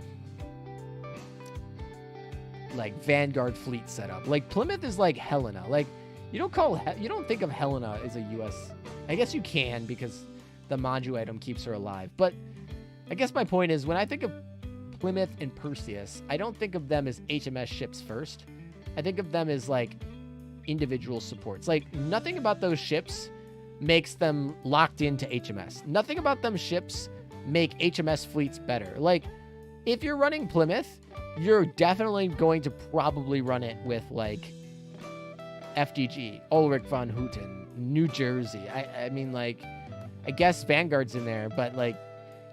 like, Vanguard fleet setup. Like, Plymouth is like Helena. Like, you don't think of Helena as a US. I guess you can because the Manju item keeps her alive. But I guess my point is, when I think of Plymouth and Perseus, I don't think of them as HMS ships first. I think of them as, like, individual supports. Like, nothing about those ships makes them locked into HMS. Nothing about them ships make HMS fleets better. Like, if you're running Plymouth, you're definitely going to probably run it with, like, FDG, Ulrich von Hutten, New Jersey. I mean, like, I guess Vanguard's in there, but, like,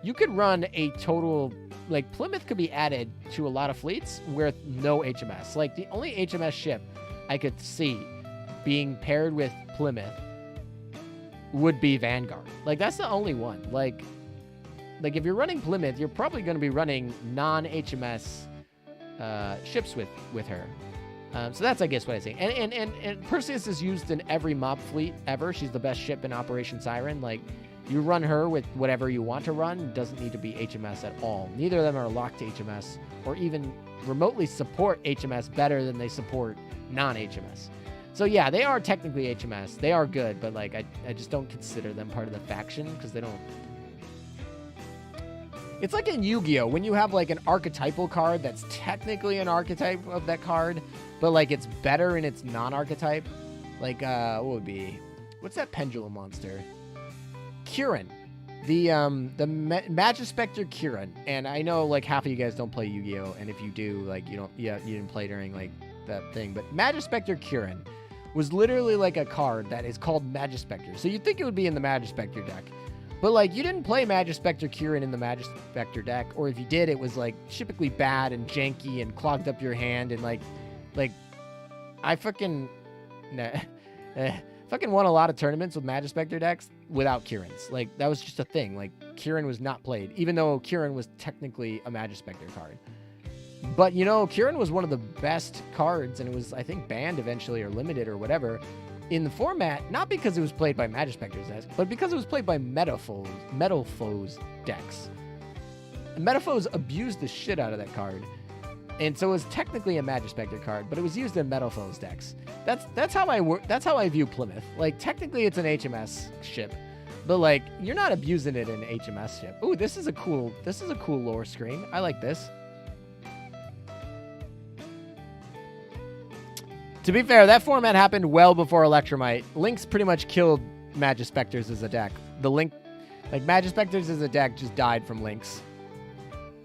you could run a total, like, Plymouth could be added to a lot of fleets with no HMS. Like, the only HMS ship I could see being paired with Plymouth would be Vanguard. Like, that's the only one. Like if you're running Plymouth, you're probably going to be running non-HMS ships with her. So that's, I guess, what I say. And Perseus is used in every mob fleet ever. She's the best ship in Operation Siren. Like, you run her with whatever you want to run. It doesn't need to be HMS at all. Neither of them are locked to HMS or even remotely support HMS better than they support non-HMS. So yeah, they are technically HMS. They are good, but, like, I just don't consider them part of the faction because they don't. It's like in Yu-Gi-Oh! When you have, like, an archetypal card that's technically an archetype of that card, but, like, it's better in its non-archetype. Like, what would be? What's that pendulum monster? Kirin. The Magispector Kirin. And I know, like, half of you guys don't play Yu-Gi-Oh! And if you do, like, you didn't play during, like, that thing. But Magispector Kirin was literally, like, a card that is called Magispector. So you'd think it would be in the Magispector deck. But, like, you didn't play Magispector Kirin in the Magispector deck, or if you did, it was, like, typically bad and janky and clogged up your hand, and, like, I fucking won a lot of tournaments with Magispector decks without Kirin's. Like, that was just a thing. Like, Kirin was not played, even though Kirin was technically a Magispector card. But, you know, Kirin was one of the best cards, and it was, I think, banned eventually or limited or whatever in the format, not because it was played by Magispector's decks, but because it was played by Metafoes decks. And Metafoes abused the shit out of that card. And so it was technically a Magispector card, but it was used in Metafoes decks. That's how I view Plymouth. Like, technically it's an HMS ship, but, like, you're not abusing it in an HMS ship. Ooh, this is a cool lore screen. I like this. To be fair, that format happened well before Electromite. Lynx pretty much killed Magispectors as a deck. Magispectors as a deck just died from Lynx.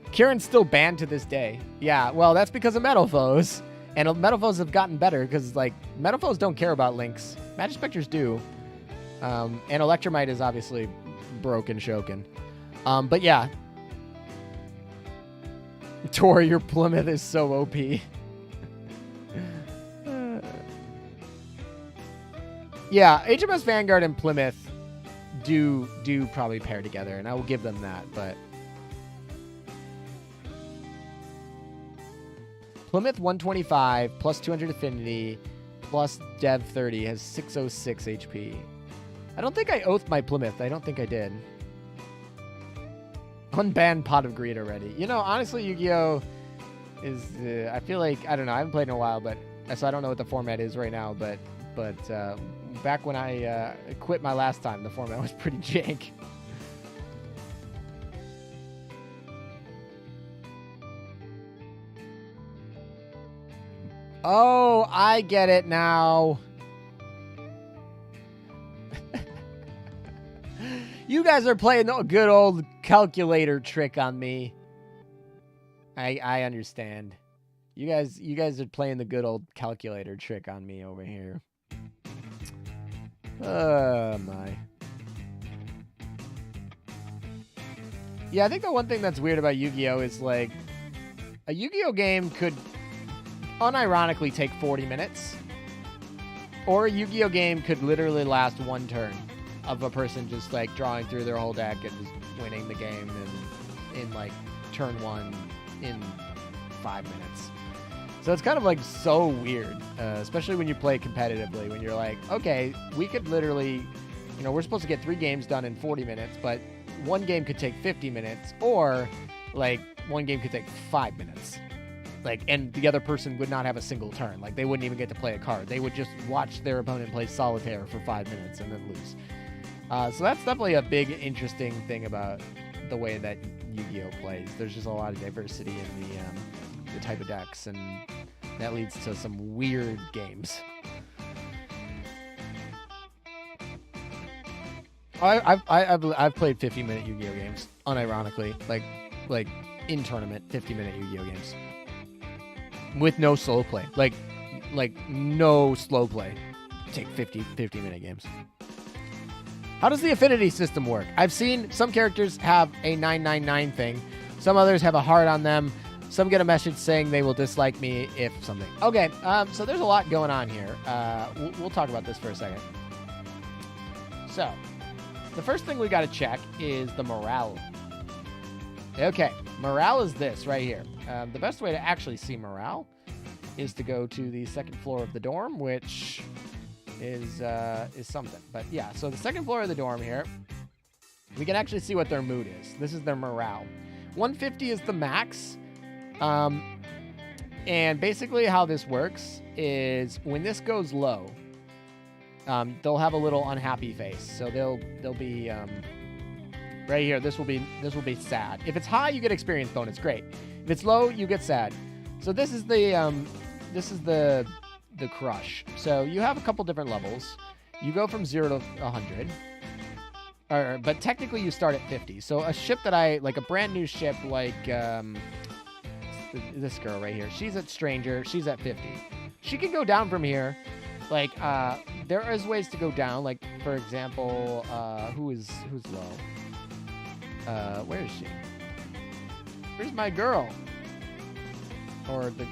Kirin's still banned to this day. Yeah, well, that's because of Metafoes. And Metafoes have gotten better because, like, Metafoes don't care about Lynx. Magispectors do. And Electromite is obviously broken Shokin. But yeah. Tor, your Plymouth is so OP. Yeah, HMS Vanguard and Plymouth do probably pair together, and I will give them that, but Plymouth 125 plus 200 affinity plus Dev 30 has 606 HP. I don't think I oathed my Plymouth. I don't think I did. Unbanned Pot of Greed already. You know, honestly, Yu-Gi-Oh! Is, I feel like, I don't know, I haven't played in a while, but so I don't know what the format is right now, but back when I quit my last time, the format was pretty jank. Oh, I get it now. You guys are playing the good old calculator trick on me. I understand. You guys are playing the good old calculator trick on me over here. Oh my. Yeah, I think the one thing that's weird about Yu-Gi-Oh! Is like a Yu-Gi-Oh! Game could unironically take 40 minutes. Or a Yu-Gi-Oh! Game could literally last one turn of a person just like drawing through their whole deck and just winning the game in like turn one in 5 minutes. So it's kind of like so weird, especially when you play competitively, when you're like, okay, we could literally, you know, we're supposed to get 3 games done in 40 minutes, but one game could take 50 minutes, or like one game could take 5 minutes. Like, and the other person would not have a single turn. Like, they wouldn't even get to play a card. They would just watch their opponent play solitaire for 5 minutes and then lose. So that's definitely a big, interesting thing about the way that Yu-Gi-Oh! Plays. There's just a lot of diversity in the type of decks, and that leads to some weird games. I've played 50-minute Yu-Gi-Oh! Games, unironically, like in tournament 50-minute Yu-Gi-Oh! Games with no slow play, like no slow play. Take 50-minute games. How does the affinity system work? I've seen some characters have a 999 thing. Some others have a heart on them. Some get a message saying they will dislike me if something. Okay, so there's a lot going on here. We'll talk about this for a second. So, the first thing we got to check is the morale. Okay, morale is this right here. The best way to actually see morale is to go to the second floor of the dorm, which is something. But yeah, so the second floor of the dorm here, we can actually see what their mood is. This is their morale. 150 is the max. And basically how this works is when this goes low, they'll have a little unhappy face. So they'll be right here. This will be sad. If it's high, you get experience bonus. Great. If it's low, you get sad. So this is the crush. So you have a couple different levels. You go from 0 to 100. But technically you start at 50. So a ship that like a brand new ship like this girl right here. She's at Stranger. She's at 50. She can go down from here. Like, there is ways to go down. Like, for example, who's low? Where is she? Where's my girl? Or the,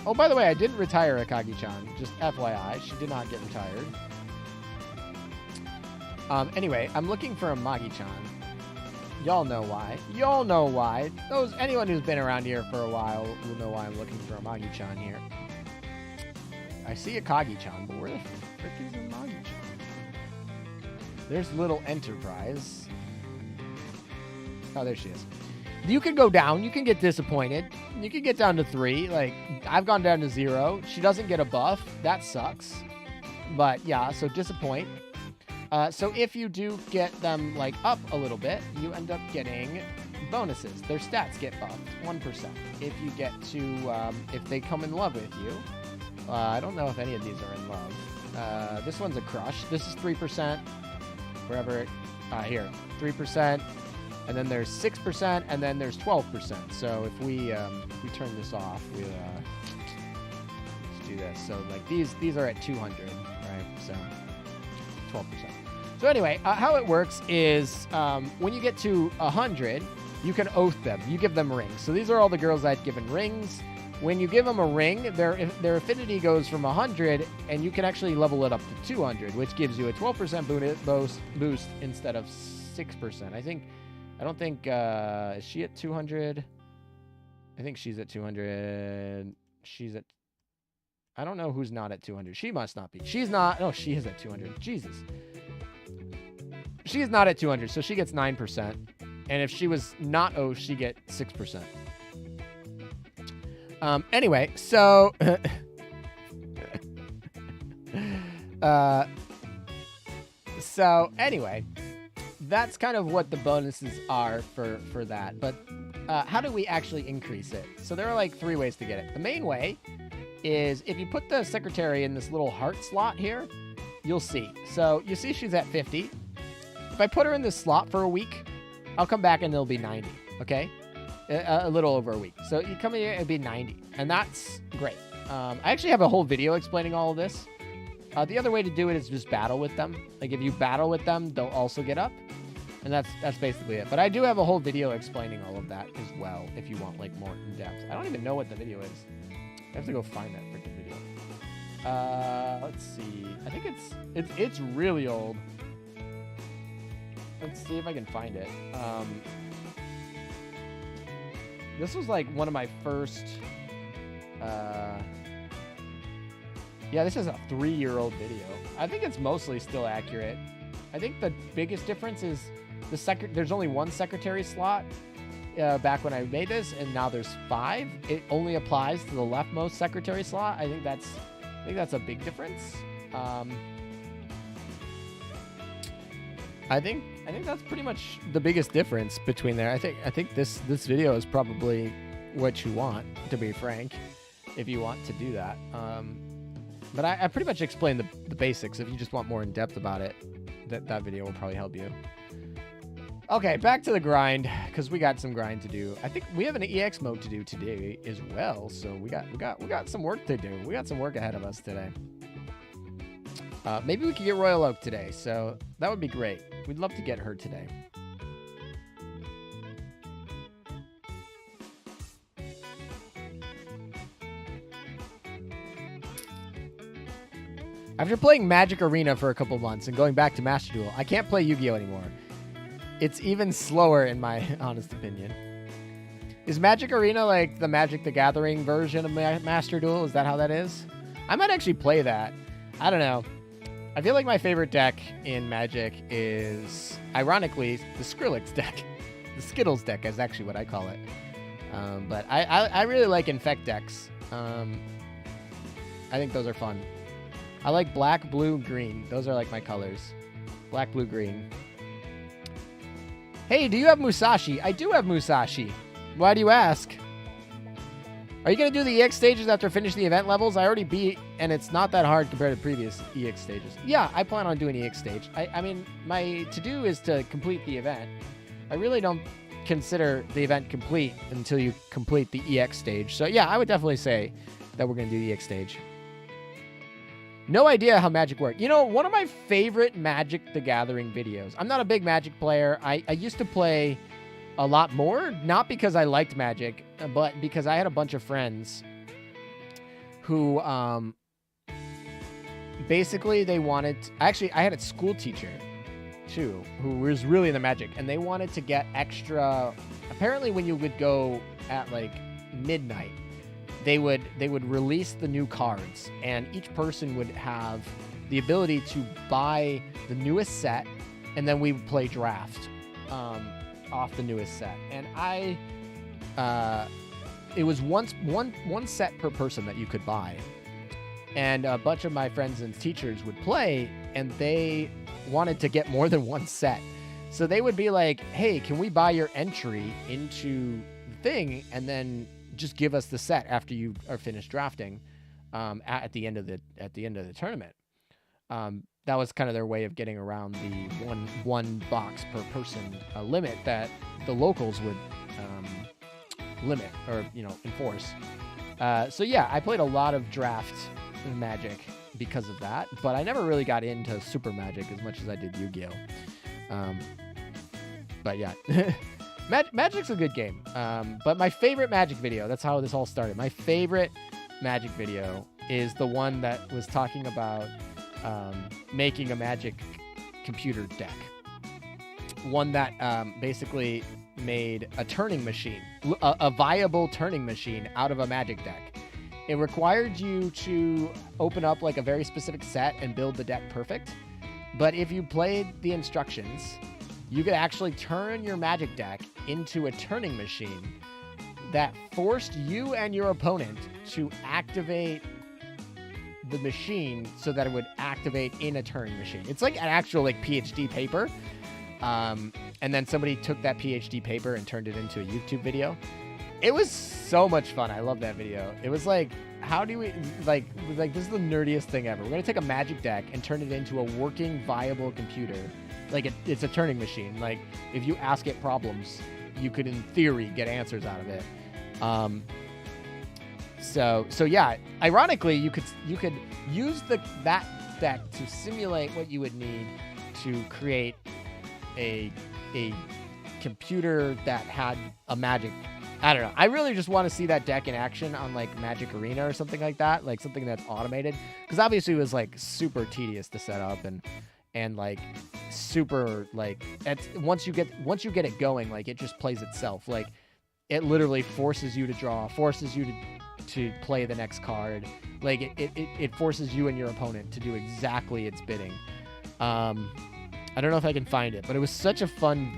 oh, by the way, I didn't retire Akagi-chan. Just FYI, she did not get retired. Anyway, I'm looking for a Magi-chan. Y'all know why. Y'all know why. Anyone who's been around here for a while will know why I'm looking for a Magi-chan here. I see a Kagi-chan, but where the frick is a Magi-chan? There's Little Enterprise. Oh, there she is. You can go down. You can get disappointed. You can get down to 3. Like, I've gone down to 0. She doesn't get a buff. That sucks. But, yeah, so disappoint. So if you do get them, like, up a little bit, you end up getting bonuses. Their stats get buffed, 1%. If you get to, if they come in love with you. I don't know if any of these are in love. This one's a crush. This is 3%. Wherever, here, 3%. And then there's 6%, and then there's 12%. So if we turn this off, let's do this. So, like, these are at 200, right? So 12%. So anyway, how it works is when you get to 100, you can oath them. You give them rings. So these are all the girls I've given rings. when you give them a ring, their affinity goes from 100, and you can actually level it up to 200, which gives you a 12% boost instead of 6%. I don't think, is she at 200? I think she's at 200. I don't know who's not at 200. She must not be. She's not. No, she is at 200. Jesus. She is not at 200, so she gets 9%. And if she was not O, she get 6%. Anyway, so anyway, that's kind of what the bonuses are for that. But how do we actually increase it? So there are like 3 ways to get it. The main way is if you put the secretary in this little heart slot here, you'll see. So you see she's at 50. If I put her in this slot for a week, I'll come back and it'll be 90, okay? A little over a week. So you come in here, it'd be 90. And that's great. I actually have a whole video explaining all of this. The other way to do it is just battle with them. Like if you battle with them, they'll also get up. And that's basically it. But I do have a whole video explaining all of that as well, if you want like more in depth. I don't even know what the video is. I have to go find that freaking video. Let's see. I think it's really old. Let's see if I can find it. This was like one of my first. Yeah, this is a 3-year-old video. I think it's mostly still accurate. I think the biggest difference is there's only 1 secretary slot back when I made this, and now there's 5. It only applies to the leftmost secretary slot. I think that's a big difference. I think that's pretty much the biggest difference between there. I think this video is probably what you want, to be frank, if you want to do that. But I pretty much explained the basics. If you just want more in depth about it, that video will probably help you. Okay, back to the grind, because we got some grind to do. I think we have an EX mode to do today as well, so we got some work to do. We got some work ahead of us today. Maybe we could get Royal Oak today, so that would be great. We'd love to get her today. After playing Magic Arena for a couple months and going back to Master Duel, I can't play Yu-Gi-Oh anymore. It's even slower in my honest opinion. Is Magic Arena like the Magic the Gathering version of Master Duel? Is that how that is? I might actually play that. I don't know. I feel like my favorite deck in Magic is, ironically, the Skrillex deck. The Skittles deck is actually what I call it. But I really like Infect decks. I think those are fun. I like black, blue, green. Those are like my colors. Black, blue, green. Hey, do you have Musashi? I do have Musashi. Why do you ask? Are you going to do the EX stages after finish the event levels? I already beat, and it's not that hard compared to previous EX stages. Yeah, I plan on doing EX stage. I mean, my to-do is to complete the event. I really don't consider the event complete until you complete the EX stage. So yeah, I would definitely say that we're going to do the EX stage. No idea how Magic works. You know, one of my favorite Magic the Gathering videos. I'm not a big Magic player. I used to play a lot more, not because I liked Magic, but because I had a bunch of friends who basically they wanted actually I had a school teacher too who was really into Magic, and they wanted to get extra. Apparently when you would go at like midnight, they would release the new cards, and each person would have the ability to buy the newest set, and then we would play draft off the newest set. And it was one set per person that you could buy, and a bunch of my friends and teachers would play, and they wanted to get more than one set. So they would be like, hey, can we buy your entry into the thing, and then just give us the set after you are finished drafting at the end of the tournament. That was kind of their way of getting around the one box per person limit that the locals would limit or enforce. So yeah, I played a lot of draft Magic because of that, but I never really got into Super Magic as much as I did Yu-Gi-Oh. But yeah. Magic's a good game. But my favorite Magic video, that's how this all started. My favorite Magic video is the one that was talking about making a Magic computer deck. One that basically made a turning machine, a viable turning machine out of a Magic deck. It required you to open up like a very specific set and build the deck perfect. But if you played the instructions, you could actually turn your Magic deck into a turning machine that forced you and your opponent to activate the machine so that it would activate in a turning machine. It's like an actual like PhD paper. And then somebody took that PhD paper and turned it into a YouTube video. It was so much fun. I love that video. It was like, how do we, like this is the nerdiest thing ever. We're going to take a Magic deck and turn it into a working, viable computer. Like, it's a turning machine. Like, if you ask it problems, you could, in theory, get answers out of it. So yeah, ironically, you could use that deck to simulate what you would need to create a computer that had a Magic. I don't know. I really just want to see that deck in action on like Magic Arena or something like that, like something that's automated. Because obviously it was like super tedious to set up and like super like once you get it going, like it just plays itself. Like it literally forces you to draw, forces you to play the next card. Like it forces you and your opponent to do exactly its bidding. I don't know if I can find it, but it was such a fun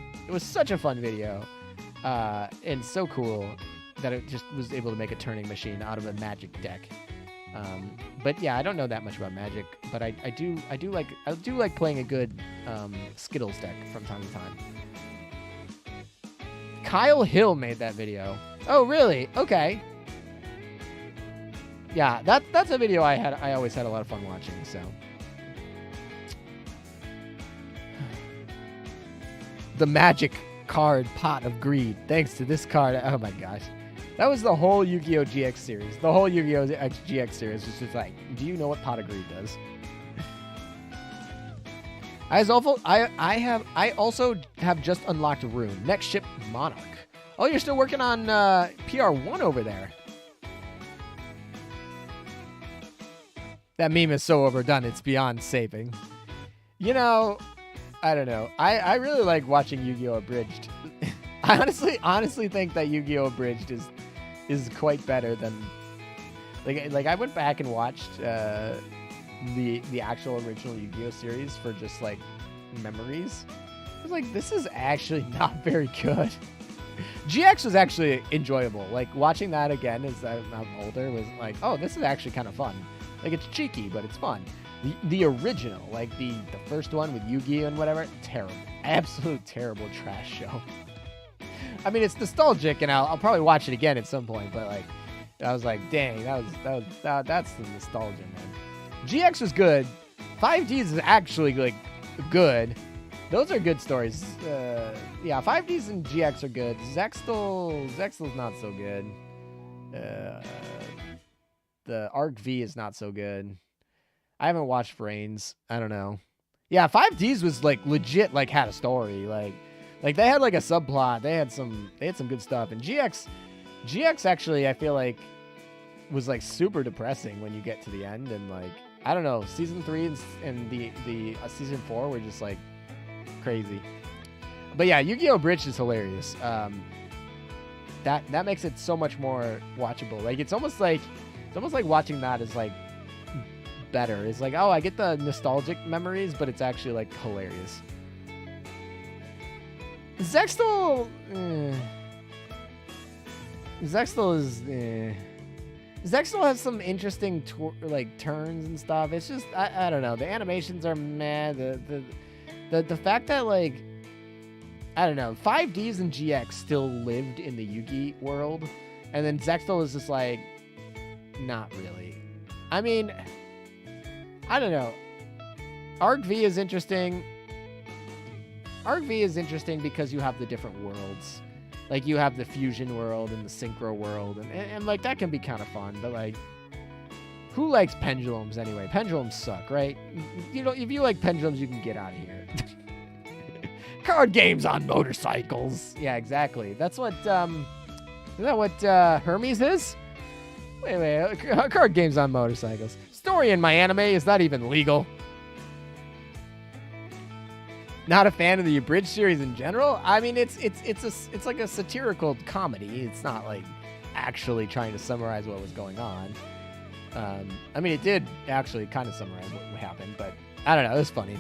video. And so cool that it just was able to make a turning machine out of a Magic deck. But yeah, I don't know that much about Magic, but I do like playing a good Skittles deck from time to time. Kyle Hill made that video. Oh, really? Okay. Yeah, that's a video I always had a lot of fun watching. So. The Magic card Pot of Greed. Thanks to this card. Oh my gosh. That was the whole Yu-Gi-Oh! GX series. The whole Yu-Gi-Oh! GX series was just like, do you know what Pot of Greed does? I also have just unlocked a rune. Next ship, Monarch. Oh, you're still working on PR1 over there. That meme is so overdone, it's beyond saving. You know, I don't know. I really like watching Yu-Gi-Oh! Abridged. I honestly think that Yu-Gi-Oh! Abridged is quite better than like I went back and watched the actual original Yu-Gi-Oh! Series for just like memories. I was like, this is actually not very good. GX was actually enjoyable. Like watching that again as I'm older was like, oh, this is actually kind of fun. Like it's cheeky, but it's fun. The original, like the first one with Yu-Gi-Oh! And whatever, terrible. Absolute terrible trash show. I mean, it's nostalgic, and I'll probably watch it again at some point, but like, I was like, dang, that's the nostalgia, man. GX was good. 5Ds is actually like good. Those are good stories. Yeah, 5Ds and GX are good. Zextal's not so good. The Arc V is not so good. I haven't watched Brains. I don't know. Yeah, 5Ds was like legit, like had a story. Like they had like a subplot. They had some good stuff. And GX actually, I feel like was like super depressing when you get to the end. And like, I don't know, season 3 and the season 4 were just like crazy. But yeah, Yu-Gi-Oh! Bridge is hilarious. That makes it so much more watchable. Like it's almost like watching that is like better. It's like, oh, I get the nostalgic memories, but it's actually like hilarious. Zextal has some interesting turns and stuff. It's just I don't know. The animations are meh. The fact that like I don't know, 5Ds and GX still lived in the Yu-Gi world, and then Zextal is just like not really. I mean, I don't know. Arc V is interesting. Arc V is interesting because you have the different worlds. Like you have the fusion world and the synchro world, and like that can be kind of fun. But like, who likes pendulums anyway? Pendulums suck, right? You know, if you like pendulums, you can get out of here. Card games on motorcycles. Yeah, exactly. That's what, isn't that what Hermes is? Wait, card games on motorcycles. Story in my anime is not even legal. Not a fan of the abridged series in general. I mean, it's like a satirical comedy. It's not like actually trying to summarize what was going on. I mean, it did actually kind of summarize what happened, but I don't know. It was funny.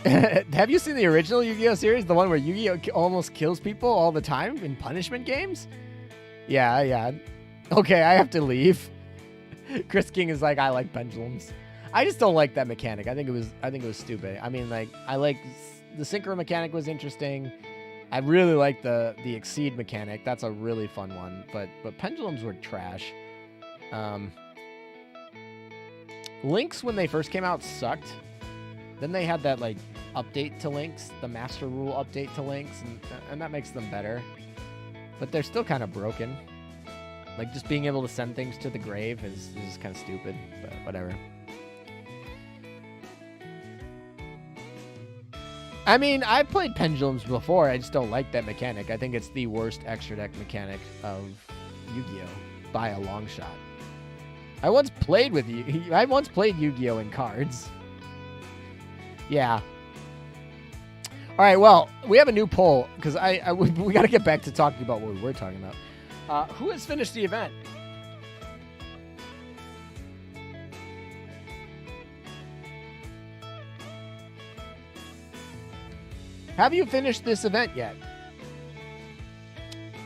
Have you seen the original Yu-Gi-Oh series? The one where Yu-Gi-Oh almost kills people all the time in punishment games? Yeah. Okay, I have to leave. Chris King is like, I like pendulums. I just don't like that mechanic. I think it was stupid. I mean, like, I like the synchro mechanic was interesting. I really like the exceed mechanic. That's a really fun one. But pendulums were trash. Links when they first came out sucked. Then they had that like update to Links, the Master Rule update to Links, and that makes them better. But they're still kind of broken. Like just being able to send things to the grave is kind of stupid, but whatever. I mean, I've played pendulums before. I just don't like that mechanic. I think it's the worst extra deck mechanic of Yu-Gi-Oh! By a long shot. I once played Yu-Gi-Oh! In cards. Yeah. All right, well, we have a new poll because we got to get back to talking about what we were talking about. Who has finished the event? Have you finished this event yet?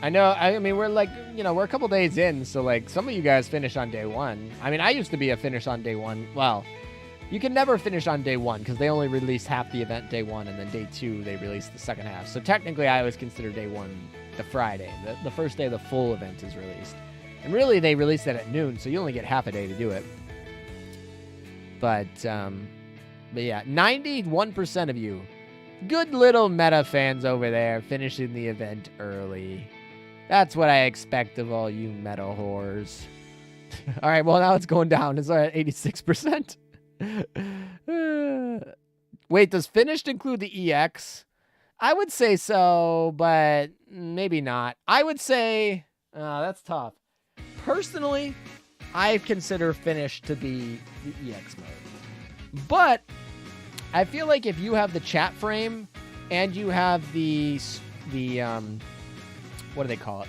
I know, I mean, we're like, we're a couple days in, so like some of you guys finished on day one. I mean, I used to be a finish on day one. Well, you can never finish on day one because they only release half the event day one, and then day two, they release the second half. So technically, I always consider day one the Friday. The first day the full event is released. And really, they release it at noon, so you only get half a day to do it. But yeah, 91% of you, good little meta fans over there, finishing the event early. That's what I expect of all you meta whores. All right, well, now it's going down. It's at 86%. Wait, does finished include the EX? I would say so, but maybe not. I would say, that's tough. Personally, I consider finished to be the EX mode. But I feel like if you have the chat frame and you have the what do they call it?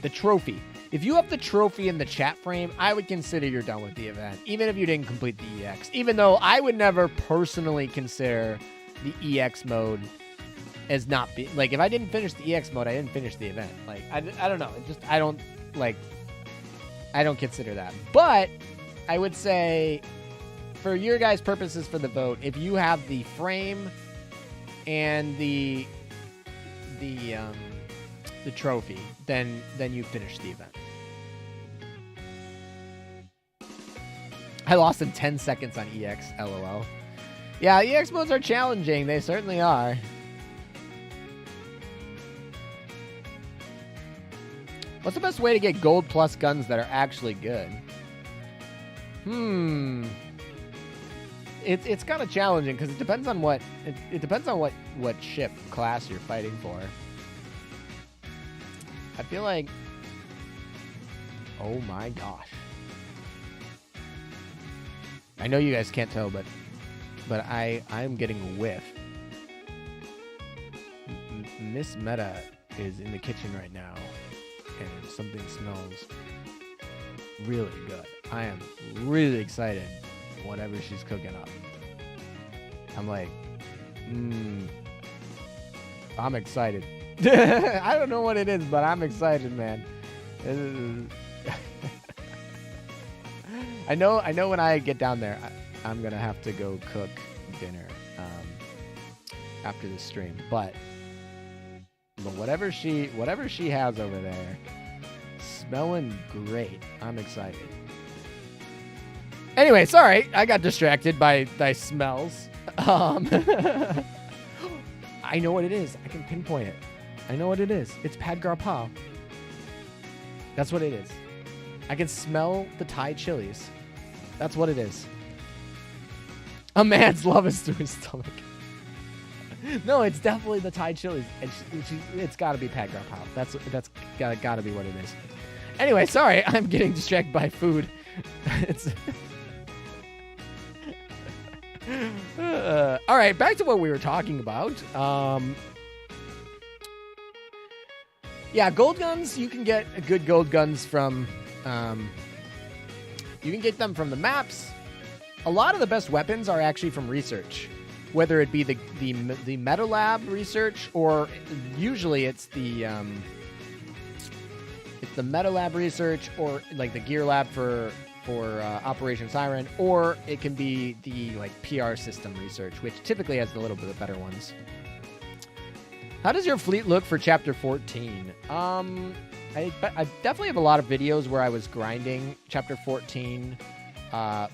The trophy. If you have the trophy in the chat frame, I would consider you're done with the event, even if you didn't complete the EX. Even though I would never personally consider the EX mode as not being, like, if I didn't finish the EX mode, I didn't finish the event. Like, I don't know. I don't consider that. But I would say, for your guys' purposes for the vote, if you have the frame and the trophy, then you finish the event. I lost in 10 seconds on EX, LOL. Yeah, EX modes are challenging. They certainly are. What's the best way to get gold plus guns that are actually good? It's kind of challenging because it depends on what ship class you're fighting for. I feel like, oh my gosh. I know you guys can't tell, but I'm getting a whiff. Miss Meta is in the kitchen right now, and something smells really good. I am really excited whatever she's cooking up. I'm like, I'm excited. I don't know what it is, but I'm excited, man. I know when I get down there, I'm gonna have to go cook dinner after the stream. But whatever she has over there, smelling great. I'm excited. Anyway, sorry, I got distracted by smells. I know what it is. I can pinpoint it. I know what it is. It's Pad Garpal. That's what it is. I can smell the Thai chilies. That's what it is. A man's love is through his stomach. No, it's definitely the Thai chilies. It's got to be Pat Grub House. That's got to be what it is. Anyway, sorry, I'm getting distracted by food. It's all right, back to what we were talking about. Yeah, gold guns. You can get good gold guns from. You can get them from the maps. A lot of the best weapons are actually from research, whether it be the Meta Lab research, or usually it's the Meta Lab research, or like the Gear Lab for Operation Siren, or it can be the like PR system research, which typically has a little bit of better ones. How does your fleet look for Chapter 14? I definitely have a lot of videos where I was grinding Chapter 14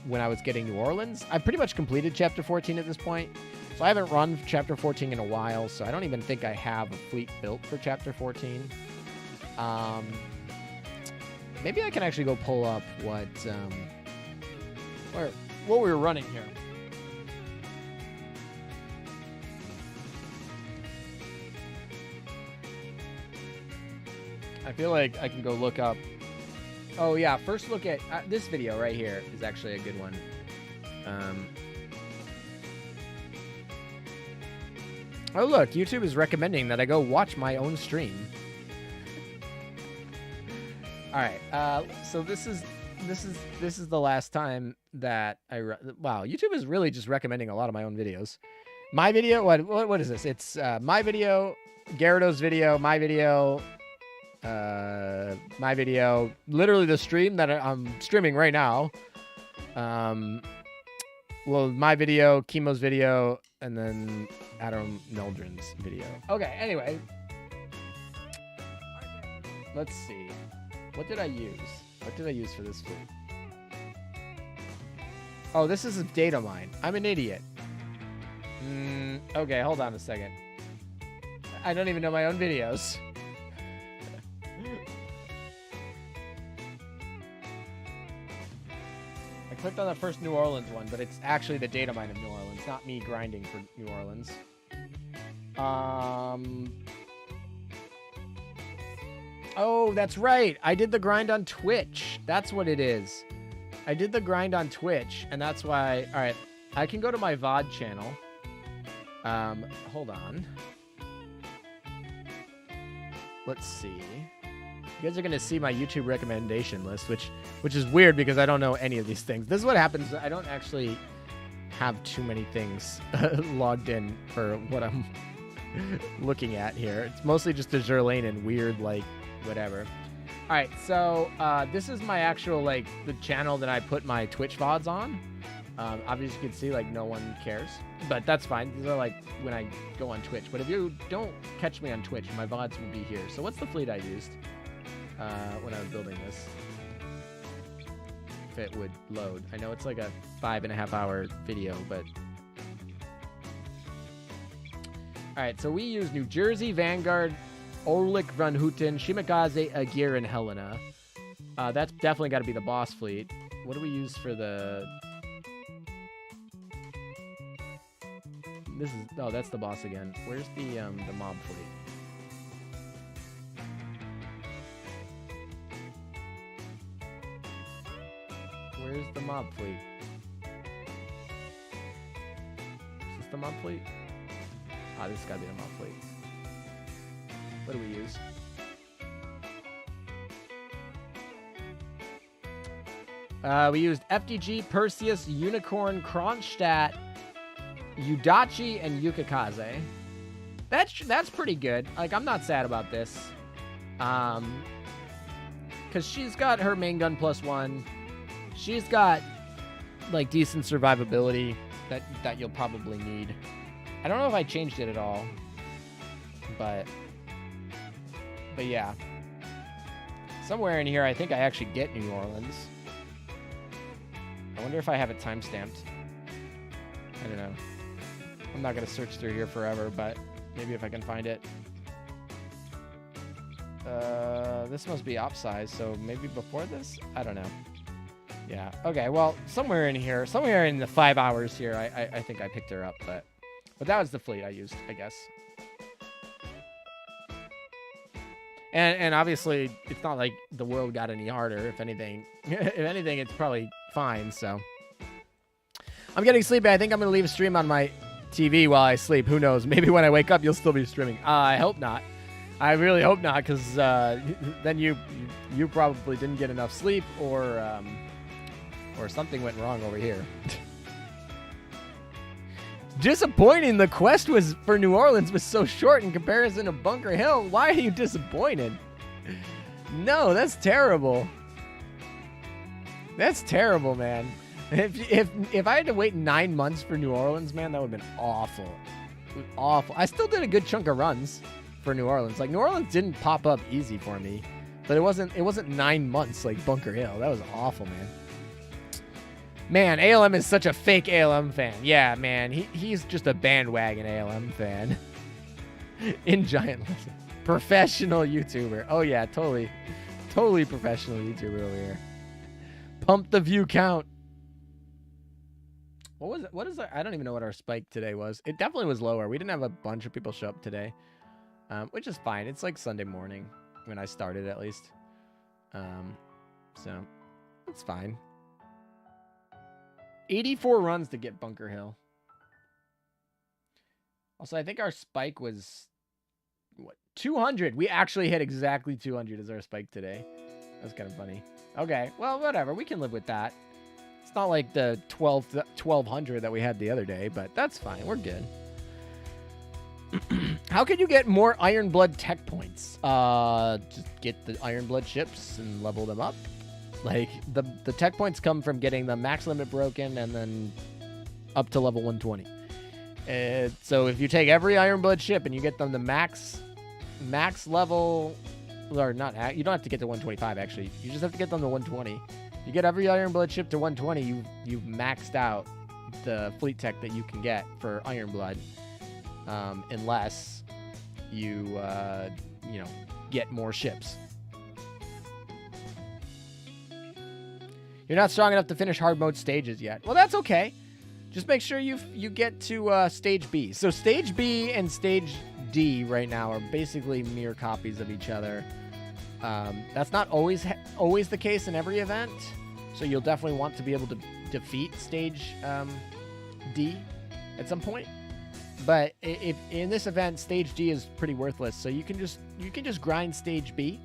when I was getting New Orleans. I've pretty much completed Chapter 14 at this point, so I haven't run Chapter 14 in a while, so I don't even think I have a fleet built for Chapter 14. Maybe I can actually go pull up what we were running here. I feel like I can go look up. Oh yeah, first look at this video right here is actually a good one. Oh look, YouTube is recommending that I go watch my own stream. All right, so this is the last time that wow, YouTube is really just recommending a lot of my own videos. My video, what is this? It's my video, Gyarados video, my video, literally the stream that I'm streaming right now. Well, my video, Chemo's video, and then Adam Meldrin's video. Okay, anyway. Let's see. What did I use? What did I use for this fleet? Oh, this is a data mine. I'm an idiot. Okay, hold on a second. I don't even know my own videos. I clicked on the first New Orleans one, but it's actually the data mine of New Orleans, not me grinding for New Orleans. Oh, that's right. I did the grind on Twitch. That's what it is. I did the grind on Twitch, and that's why... All right, I can go to my VOD channel. Hold on. Let's see. You guys are going to see my YouTube recommendation list, which is weird because I don't know any of these things. This is what happens. I don't actually have too many things logged in for what I'm looking at here. It's mostly just the Zerlane and weird, like, whatever. All right, so this is my actual, like, the channel that I put my Twitch VODs on. Obviously, you can see, like, no one cares, but that's fine. These are, like, when I go on Twitch. But if you don't catch me on Twitch, my VODs will be here. So what's the fleet I used when I was building this? If it would load. I know it's like a 5.5 hour video, but... All right, so we use New Jersey, Vanguard, Orlik, Van Houten, Shimakaze, Agir, and Helena. That's definitely got to be the boss fleet. What do we use for the... This is... Oh, that's the boss again. Where's the mob fleet? Where's the mob fleet? Is this the mob fleet? Ah, this has got to be the mob fleet. What do we use? We used FDG, Perseus, Unicorn, Kronstadt, Udachi, and Yukikaze. That's pretty good. Like, I'm not sad about this. Because she's got her main gun +1. She's got, like, decent survivability that you'll probably need. I don't know if I changed it at all. But yeah. Somewhere in here, I think I actually get New Orleans. I wonder if I have it time-stamped. I don't know. I'm not going to search through here forever, but maybe if I can find it. This must be upsize, so maybe before this? I don't know. Yeah, okay, well, somewhere in here, somewhere in the 5 hours here, I think I picked her up, but that was the fleet I used, I guess. And obviously, it's not like the world got any harder. If anything, it's probably fine, so. I'm getting sleepy. I think I'm going to leave a stream on my TV while I sleep. Who knows? Maybe when I wake up, you'll still be streaming. I hope not. I really hope not, because then you probably didn't get enough sleep, or something went wrong over here. Disappointing. The quest was for New Orleans was so short in comparison to Bunker Hill. Why are you disappointed? No, that's terrible. That's terrible, man. If I had to wait 9 months for New Orleans, man, that would have been awful. Awful. I still did a good chunk of runs for New Orleans. Like, New Orleans didn't pop up easy for me, but it wasn't 9 months like Bunker Hill. That was awful, man. Man, ALM is such a fake ALM fan. Yeah, man, he's just a bandwagon ALM fan. In giant letters. Professional YouTuber. Oh yeah, totally professional YouTuber over here. Pump the view count. What was it? What is that? I don't even know what our spike today was. It definitely was lower. We didn't have a bunch of people show up today, which is fine. It's like Sunday morning when I started, at least. So it's fine. 84 runs to get Bunker Hill. Also, I think our spike was, what, 200. We actually hit exactly 200 as our spike today. That's kind of funny. Okay, well, whatever. We can live with that. It's not like the 1200 that we had the other day, but that's fine. We're good. How can you get more Iron Blood tech points? Just get the Iron Blood ships and level them up. Like, the tech points come from getting the max limit broken and then up to level 120. So if you take every Iron Blood ship and you get them to max level, or not, you don't have to get to 125, actually. You just have to get them to 120. You get every Iron Blood ship to 120, you've maxed out the fleet tech that you can get for Iron Blood, unless you, get more ships. You're not strong enough to finish hard mode stages yet. Well, that's okay. Just make sure you get to stage B. So stage B and stage D right now are basically mere copies of each other. That's not always the case in every event. So you'll definitely want to be able to defeat stage D at some point. But if in this event, stage D is pretty worthless. So you can just grind stage B.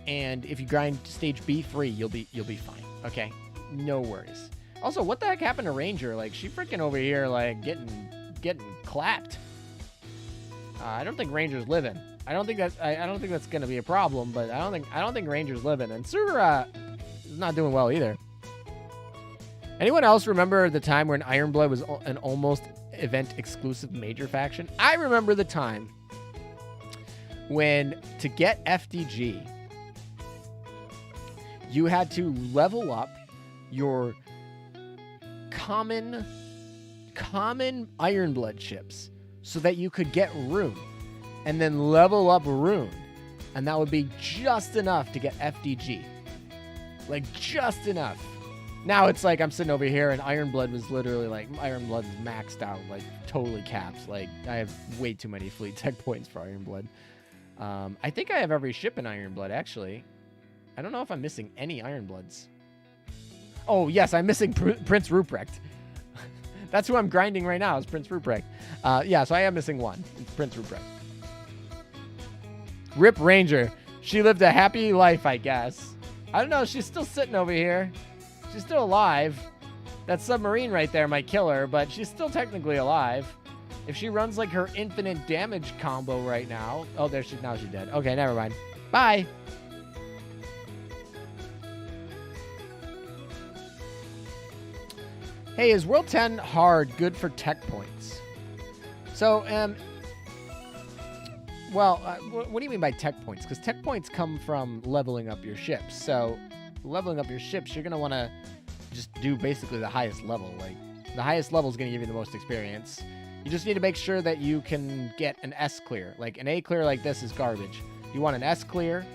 And if you grind stage B3, you'll be fine. Okay, no worries. Also, what the heck happened to Ranger? Like, she freaking over here, like, getting clapped. I don't think Ranger's living. I don't think that's gonna be a problem. But I don't think Ranger's living. And Sura is not doing well either. Anyone else remember the time when Iron Blood was an almost event exclusive major faction? I remember the time when to get FDG, you had to level up your common Iron Blood ships so that you could get Rune, and then level up Rune, and that would be just enough to get FDG. Like, just enough. Now it's like I'm sitting over here and Iron Blood was literally like, Iron Blood is maxed out, like totally capped. Like, I have way too many fleet tech points for Iron Blood. I think I have every ship in Iron Blood, actually. I don't know if I'm missing any Iron Bloods. Oh, yes, I'm missing Prince Ruprecht. That's who I'm grinding right now, is Prince Ruprecht. Yeah, so I am missing one. It's Prince Ruprecht. Rip Ranger. She lived a happy life, I guess. I don't know, she's still sitting over here. She's still alive. That submarine right there might kill her, but she's still technically alive. If she runs like her infinite damage combo right now. Oh, now she's dead. Okay, never mind. Bye. Hey, is World 10 hard good for tech points? So, what do you mean by tech points? Because tech points come from leveling up your ships. So, leveling up your ships, you're going to want to just do basically the highest level. Like, the highest level is going to give you the most experience. You just need to make sure that you can get an S clear. Like, an A clear like this is garbage. You want an S clear,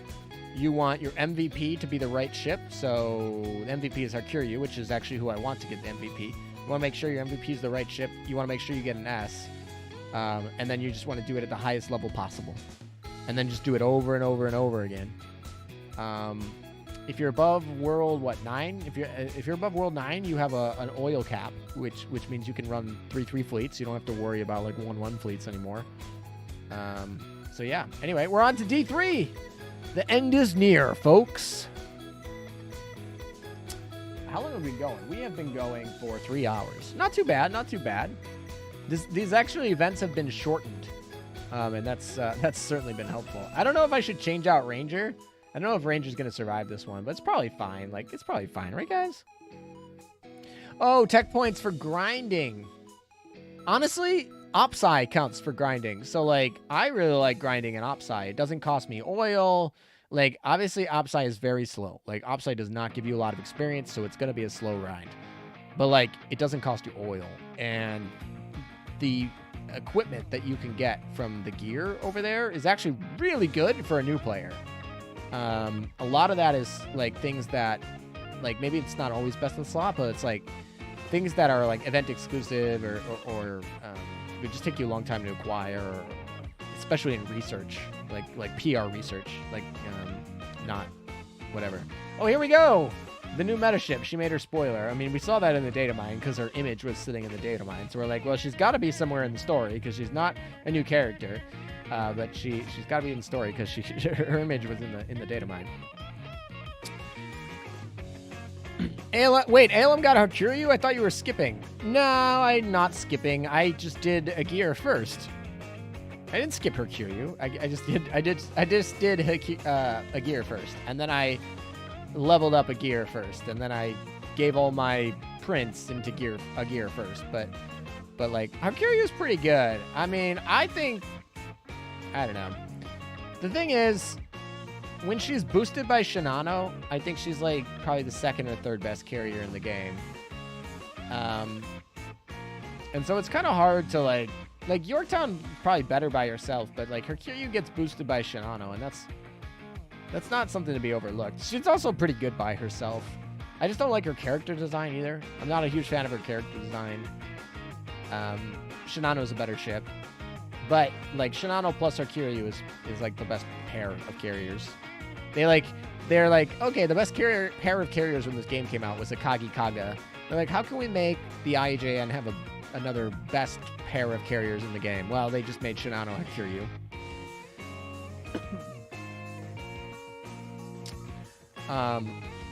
you want your MVP to be the right ship. So the MVP is Hakuryu, which is actually who I want to get the MVP. You want to make sure your MVP is the right ship. You want to make sure you get an S. And then you just want to do it at the highest level possible. And then just do it over and over and over again. If you're above world 9, if you're above world 9, you have an oil cap, which means you can run 3-3 fleets. You don't have to worry about like 1-1 fleets anymore. So yeah. Anyway, we're on to D3. The end is near, folks. How long have we been going? We have been going for 3 hours. Not too bad. Not too bad. These actually events have been shortened, and that's certainly been helpful. I don't know if I should change out Ranger. I don't know if Ranger's gonna survive this one, but it's probably fine. Like, it's probably fine, right, guys? Oh, tech points for grinding. Honestly, Opsai counts for grinding. So, like, I really like grinding in Opsai. It doesn't cost me oil. Like, obviously, Opsai is very slow. Like, Opsai does not give you a lot of experience, so it's gonna be a slow grind. But, like, it doesn't cost you oil. And the equipment that you can get from the gear over there is actually really good for a new player. A lot of that is like things that, like, maybe it's not always best in slot, but it's like things that are like event exclusive or it would just take you a long time to acquire, or especially in research, like PR research, like not whatever. Oh, here we go. The new meta ship. She made her spoiler. I mean, we saw that in the data mine because her image was sitting in the data mine. So we're like, well, she's got to be somewhere in the story because she's not a new character. But she's got to be in the story because her image was in the data mine. Wait, ALM got Hakuryu? I thought you were skipping. No, I'm not skipping. I just did a gear first. I didn't skip Hakuryu. I just did a gear first, and then I leveled up a gear first, and then I gave all my prints into a gear first. But like, Hakuryu is pretty good. I mean, I don't know. The thing is, when she's boosted by Shinano, I think she's like probably the second or third best carrier in the game. And so it's kind of hard to like Yorktown probably better by herself, but like Hakuryu gets boosted by Shinano, and that's not something to be overlooked. She's also pretty good by herself. I just don't like her character design either. I'm not a huge fan of her character design. Shinano's a better ship. But like Shinano plus Hakuryu is like the best pair of carriers. They're like, okay, the best pair of carriers when this game came out was Akagi Kaga. They're like, how can we make the IJN have another best pair of carriers in the game? Well, they just made Shinano Hakuryu.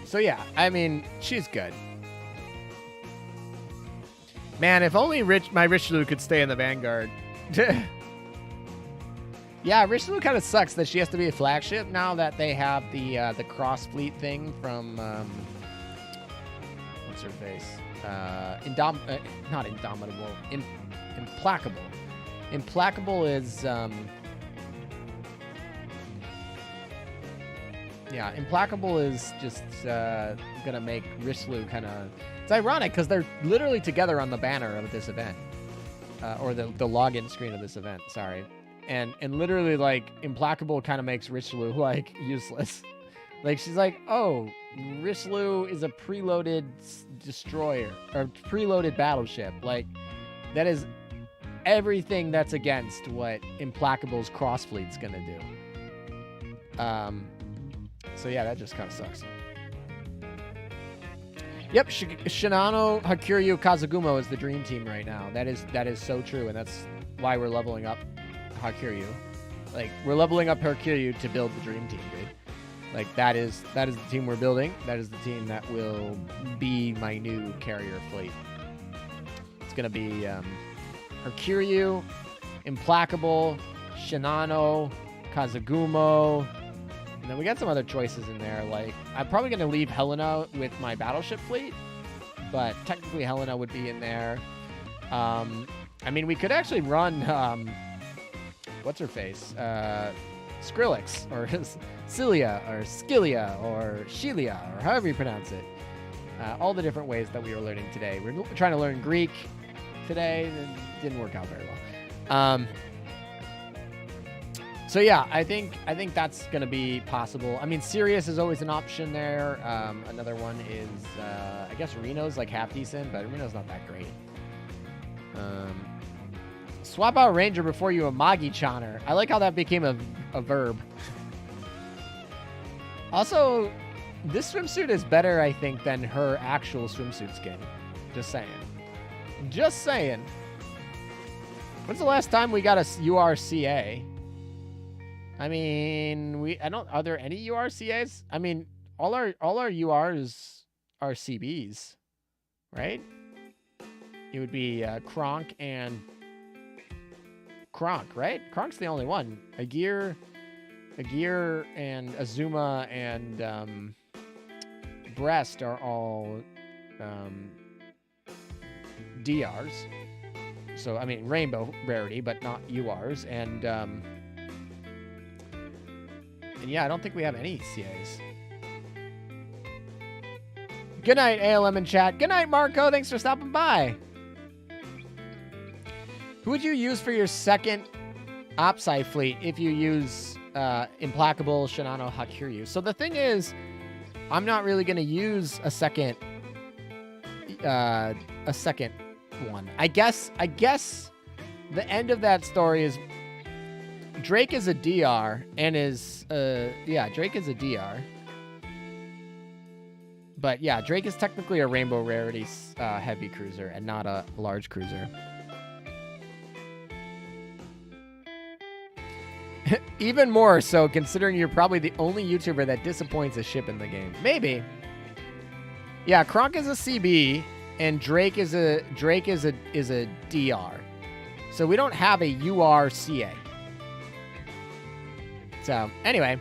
So yeah, I mean, she's good. Man, if only my Richelieu could stay in the Vanguard. Yeah, Richelieu kind of sucks that she has to be a flagship now that they have the cross fleet thing from what's her face? Not Indomitable. Implacable. Implacable is yeah, Implacable is just gonna make Richelieu kind of. It's ironic because they're literally together on the banner of this event, or the login screen of this event. Sorry. And literally, like, Implacable kind of makes Richelieu, like, useless. Like, she's like, oh, Richelieu is a preloaded destroyer, or preloaded battleship. Like, that is everything that's against what Implacable's cross fleet's gonna do. So yeah, that just kind of sucks. Yep, Shinano, Hakuryu, Kazugumo is the dream team right now. That is so true, and that's why we're leveling up Hakuryu. Like, we're leveling up Hakuryu to build the dream team, dude. Like, that is the team we're building. That is the team that will be my new carrier fleet. It's gonna be Hakuryu, Implacable, Shinano, Kazugumo, and then we got some other choices in there. Like, I'm probably gonna leave Helena with my battleship fleet, but technically Helena would be in there. I mean, we could actually run what's her face? Skrillex, or Cilia, or Skillia, or Shelia, or however you pronounce it. All the different ways that we were learning today. We're trying to learn Greek today. It didn't work out very well. So yeah, I think that's gonna be possible. I mean, Sirius is always an option there. Another one is I guess Reno's like half decent, but Reno's not that great. Swap out Ranger before you Amagi Channer. I like how that became a verb. Also, this swimsuit is better, I think, than her actual swimsuit skin. Just saying. Just saying. When's the last time we got a URCA? I mean, are there any URCAs? I mean, all our URs are CBs, right? It would be Kronk and Kronk, right? Kronk's the only one. Agir and Azuma and Breast are all DRs. So, I mean, Rainbow rarity, but not URs. And yeah, I don't think we have any CAs. Good night, ALM in chat. Good night, Marco. Thanks for stopping by. Who would you use for your second Opsai fleet if you use Implacable, Shinano, Hakuryu? So the thing is, I'm not really going to use a second one. I guess the end of that story is Drake is a DR and is Drake is a DR. But yeah, Drake is technically a Rainbow Rarity heavy cruiser and not a large cruiser. Even more so, considering you're probably the only YouTuber that disappoints a ship in the game. Maybe. Yeah, Kronk is a CB, and Drake is a DR. So we don't have a URCA. So anyway,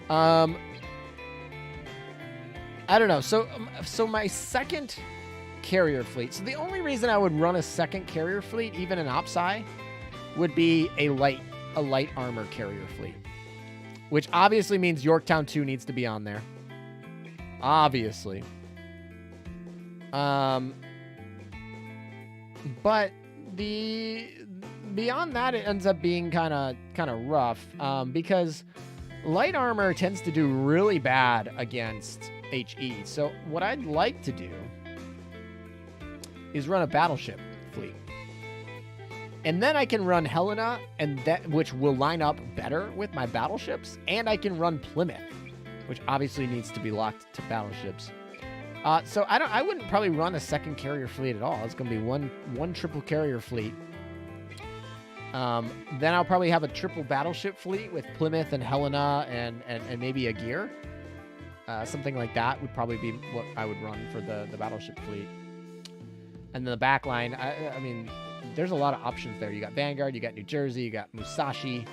I don't know. So my second carrier fleet. So the only reason I would run a second carrier fleet, even an Opsai, would be a light armor carrier fleet, which obviously means Yorktown 2 needs to be on there. Obviously. But beyond that, it ends up being kind of rough because light armor tends to do really bad against HE. So what I'd like to do is run a battleship fleet. And then I can run Helena, which will line up better with my battleships, and I can run Plymouth, which obviously needs to be locked to battleships. So I wouldn't probably run a second carrier fleet at all. It's going to be one triple carrier fleet. Then I'll probably have a triple battleship fleet with Plymouth and Helena and maybe a gear. Something like that would probably be what I would run for the battleship fleet. And then the back line, I mean, there's a lot of options there. You got Vanguard, you got New Jersey, you got Musashi,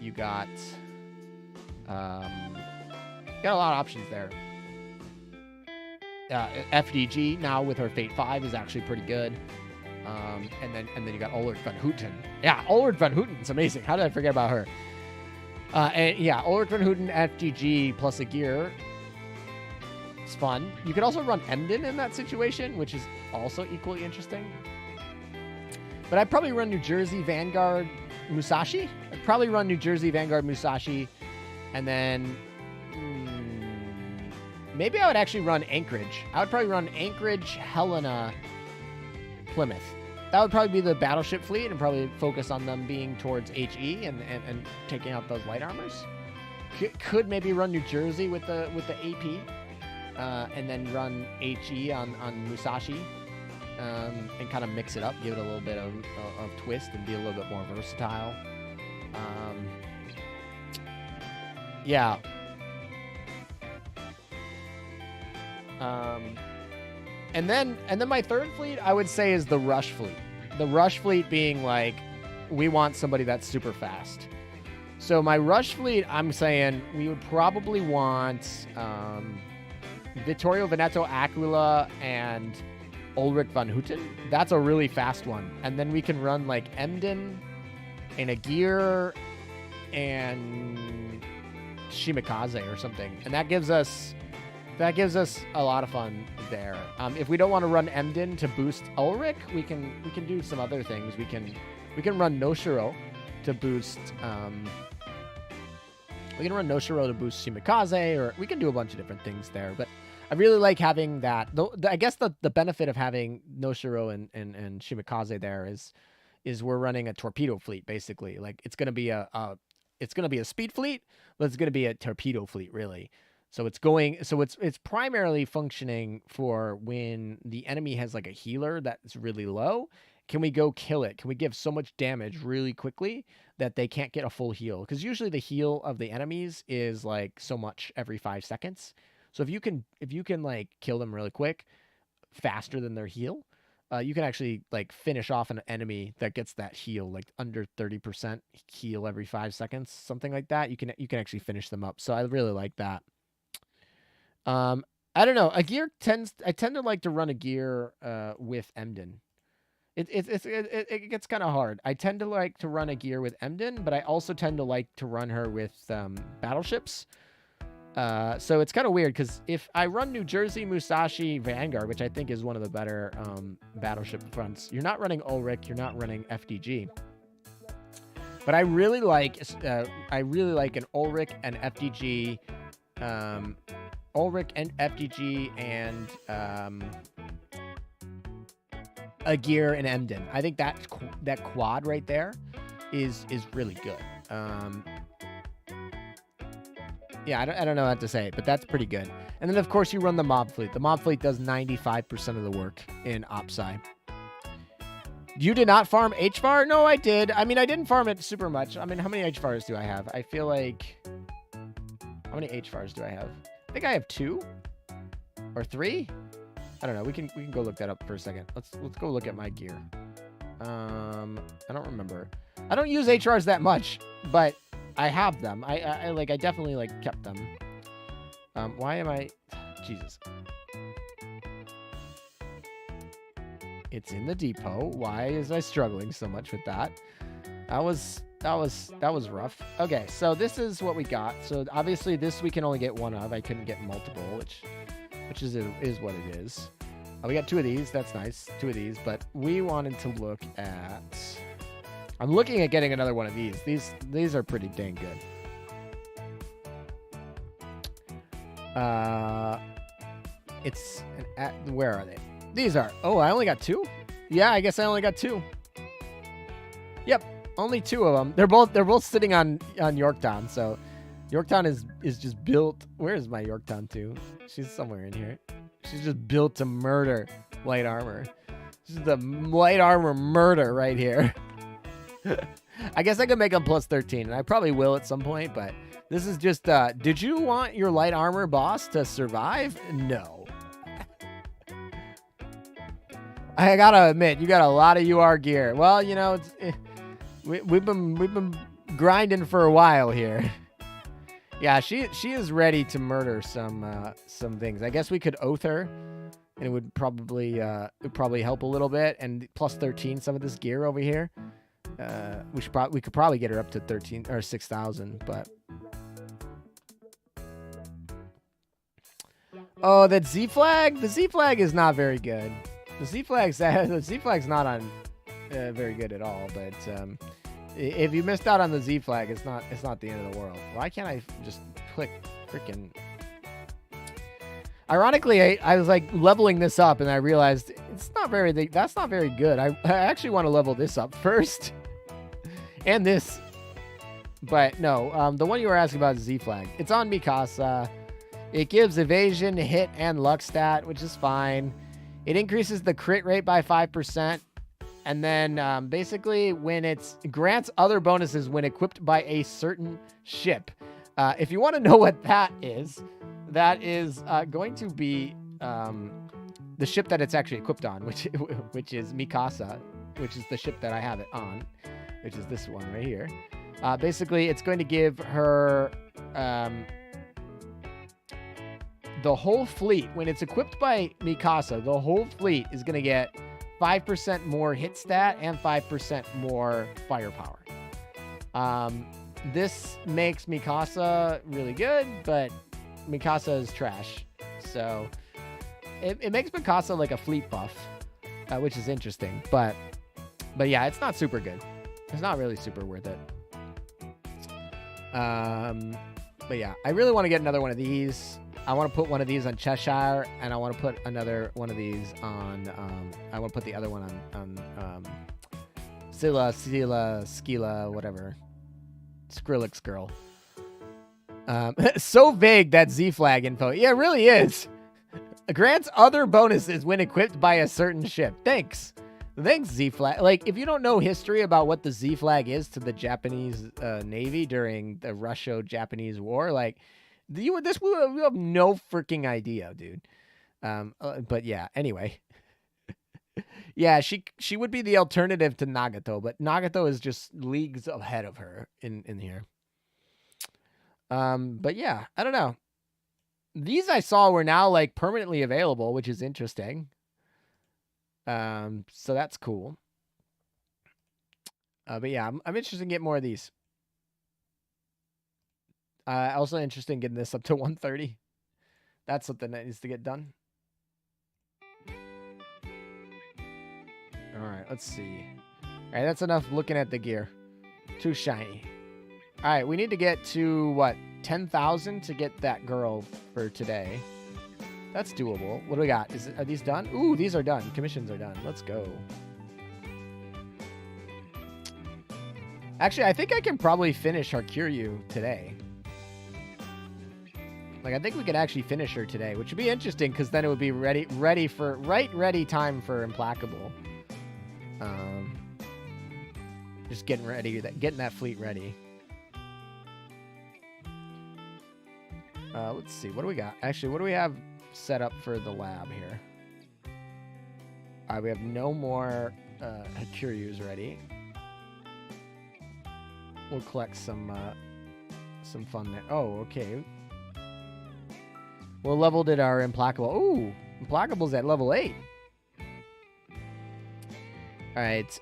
you got a lot of options there. FDG now with her Fate 5 is actually pretty good. And then you got Ulrich von Houten. Yeah, Ulrich von Houten's amazing. How did I forget about her? And yeah, Ulrich von Houten, FDG plus a gear. It's fun. You could also run Emden in that situation, which is also equally interesting. But I'd probably run New Jersey, Vanguard, Musashi. I'd probably run New Jersey, Vanguard, Musashi. And then maybe I would actually run Anchorage. I would probably run Anchorage, Helena, Plymouth. That would probably be the battleship fleet and probably focus on them being towards HE and taking out those light armors. Could maybe run New Jersey with the AP and then run HE on Musashi. And kind of mix it up, give it a little bit of twist and be a little bit more versatile. Yeah. And then my third fleet, I would say, is the Rush fleet. The Rush fleet being like, we want somebody that's super fast. So my Rush fleet, I'm saying we would probably want Vittorio Veneto Aquila and Ulrich von Houten. That's a really fast one. And then we can run like Emden and a gear and Shimikaze or something. And that gives us a lot of fun there. If we don't want to run Emden to boost Ulrich, we can do some other things. We can We can run Noshiro to boost. We can run Noshiro to boost Shimikaze, or we can do a bunch of different things there. But I really like having that. I guess the benefit of having Noshiro and Shimikaze there is we're running a torpedo fleet basically. Like it's gonna be a speed fleet, but it's gonna be a torpedo fleet really. So it's primarily functioning for when the enemy has like a healer that's really low. Can we go kill it? Can we give so much damage really quickly that they can't get a full heal? Because usually the heal of the enemies is like so much every 5 seconds. So if you can like kill them really quick, faster than their heal, you can actually like finish off an enemy that gets that heal, like under 30% heal every 5 seconds, something like that. You can actually finish them up. So I really like that. I don't know. I tend to like to run a gear with Emden. It gets kind of hard. I tend to like to run a gear with Emden, but I also tend to like to run her with battleships. So it's kind of weird because if I run New Jersey, Musashi, Vanguard, which I think is one of the better battleship fronts, you're not running Ulrich, you're not running FDG. But I really like an Ulrich and FDG, and a gear and Emden. I think that quad right there is really good. Yeah, I don't know what to say, but that's pretty good. And then, of course, you run the mob fleet. The mob fleet does 95% of the work in OpSci. You did not farm HVAR? No, I did. I mean, I didn't farm it super much. I mean, how many HVARs do I have? I feel like... How many HVARs do I have? I think I have 2 or 3. I don't know. We can go look that up for a second. Let's go look at my gear. I don't remember. I don't use HRs that much, but I have them. I definitely like kept them. Why am I? Jesus. It's in the depot. Why is I struggling so much with that? That was rough. Okay, so this is what we got. So obviously this we can only get one of. I couldn't get multiple, which is what it is. We got 2 of these. That's nice. 2 of these, but we wanted to look at. I'm looking at getting another one of these. These are pretty dang good. It's where are they? These are. Oh, I only got 2. Yeah, I guess I only got 2. Yep, only 2 of them. They're both sitting on Yorktown. So Yorktown is just built. Where is my Yorktown 2? She's somewhere in here. She's just built to murder light armor. This is the light armor murder right here. I guess I could make them plus 13, and I probably will at some point, but this is just, did you want your light armor boss to survive? No. I gotta admit, you got a lot of UR gear. Well, you know, we've been grinding for a while here. Yeah, she is ready to murder some things. I guess we could oath her, and it would probably help a little bit. And plus 13, some of this gear over here. We could probably get her up to 13 or 6,000, but oh, that Z flag. The Z flag is not very good. The Z flag's not on very good at all. But if you missed out on the Z flag, it's not the end of the world. Why can't I just click freaking? Ironically, I was like leveling this up, and I realized that's not very good. I actually want to level this up first, and this. But no, the one you were asking about is Z flag. It's on Mikasa. It gives evasion, hit, and luck stat, which is fine. It increases the crit rate by 5%. And then basically when it grants other bonuses when equipped by a certain ship. If you want to know what that is going to be the ship that it's actually equipped on, which is Mikasa, which is the ship that I have it on, which is this one right here. Basically, it's going to give her the whole fleet. When it's equipped by Mikasa, the whole fleet is going to get 5% more hit stat and 5% more firepower. This makes Mikasa really good, but Mikasa is trash. So it makes Mikasa like a fleet buff, which is interesting. But yeah, it's not super good. It's not really super worth it. But yeah, I really want to get another one of these. I want to put one of these on Cheshire, and I want to put another one of these on, I want to put the other one on Scylla, Skila, whatever. Skrillex girl. So vague, that Z flag info. Yeah, it really is. Grants other bonuses when equipped by a certain ship. Thanks. Thanks, Z flag. Like, if you don't know history about what the Z flag is to the Japanese Navy during the Russo-Japanese War, like, we have no freaking idea, dude. But yeah, anyway. Yeah, she would be the alternative to Nagato, but Nagato is just leagues ahead of her in here. But yeah, I don't know. These I saw were now like permanently available, which is interesting. So that's cool. But yeah, I'm interested in getting more of these. Also interested in getting this up to 130. That's something that needs to get done. All right, let's see. All right, that's enough looking at the gear. Too shiny. All right, we need to get to, what, 10,000 to get that girl for today. That's doable. What do we got? Are these done? Ooh, these are done. Commissions are done. Let's go. Actually, I think I can probably finish Harkiryu today. Like, I think we could actually finish her today, which would be interesting because then it would be ready time for Implacable. Just getting ready, getting that fleet ready. Let's see, what do we got? Actually, what do we have set up for the lab here? All right, we have no more Hakuryus ready. We'll collect some fun there. Oh, okay. What level did our Implacable? Ooh, Implacable's at level 8. All right.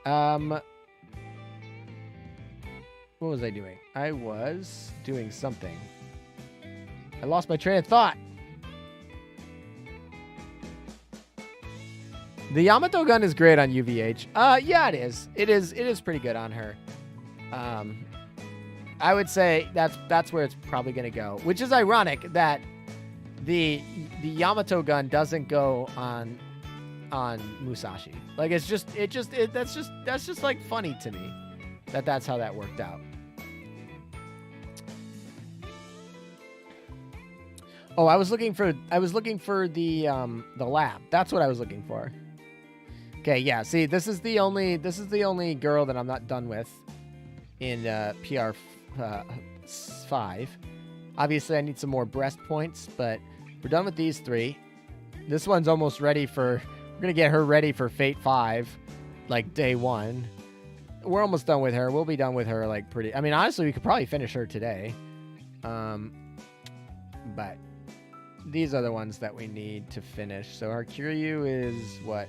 What was I doing? I was doing something. I lost my train of thought. The Yamato gun is great on UVH. Yeah, it is. It is pretty good on her. I would say that's where it's probably gonna go. Which is ironic that the Yamato gun doesn't go on Musashi. Like that's just like funny to me that's how that worked out. Oh, I was looking for the lab. That's what I was looking for. Okay, yeah. See, this is the only girl that I'm not done with in PR 5. Obviously, I need some more breast points, but we're done with these 3. This one's almost ready for. We're gonna get her ready for Fate 5, like day 1. We're almost done with her. We'll be done with her like pretty. I mean, honestly, we could probably finish her today. But these are the ones that we need to finish. So our Kiryu is what?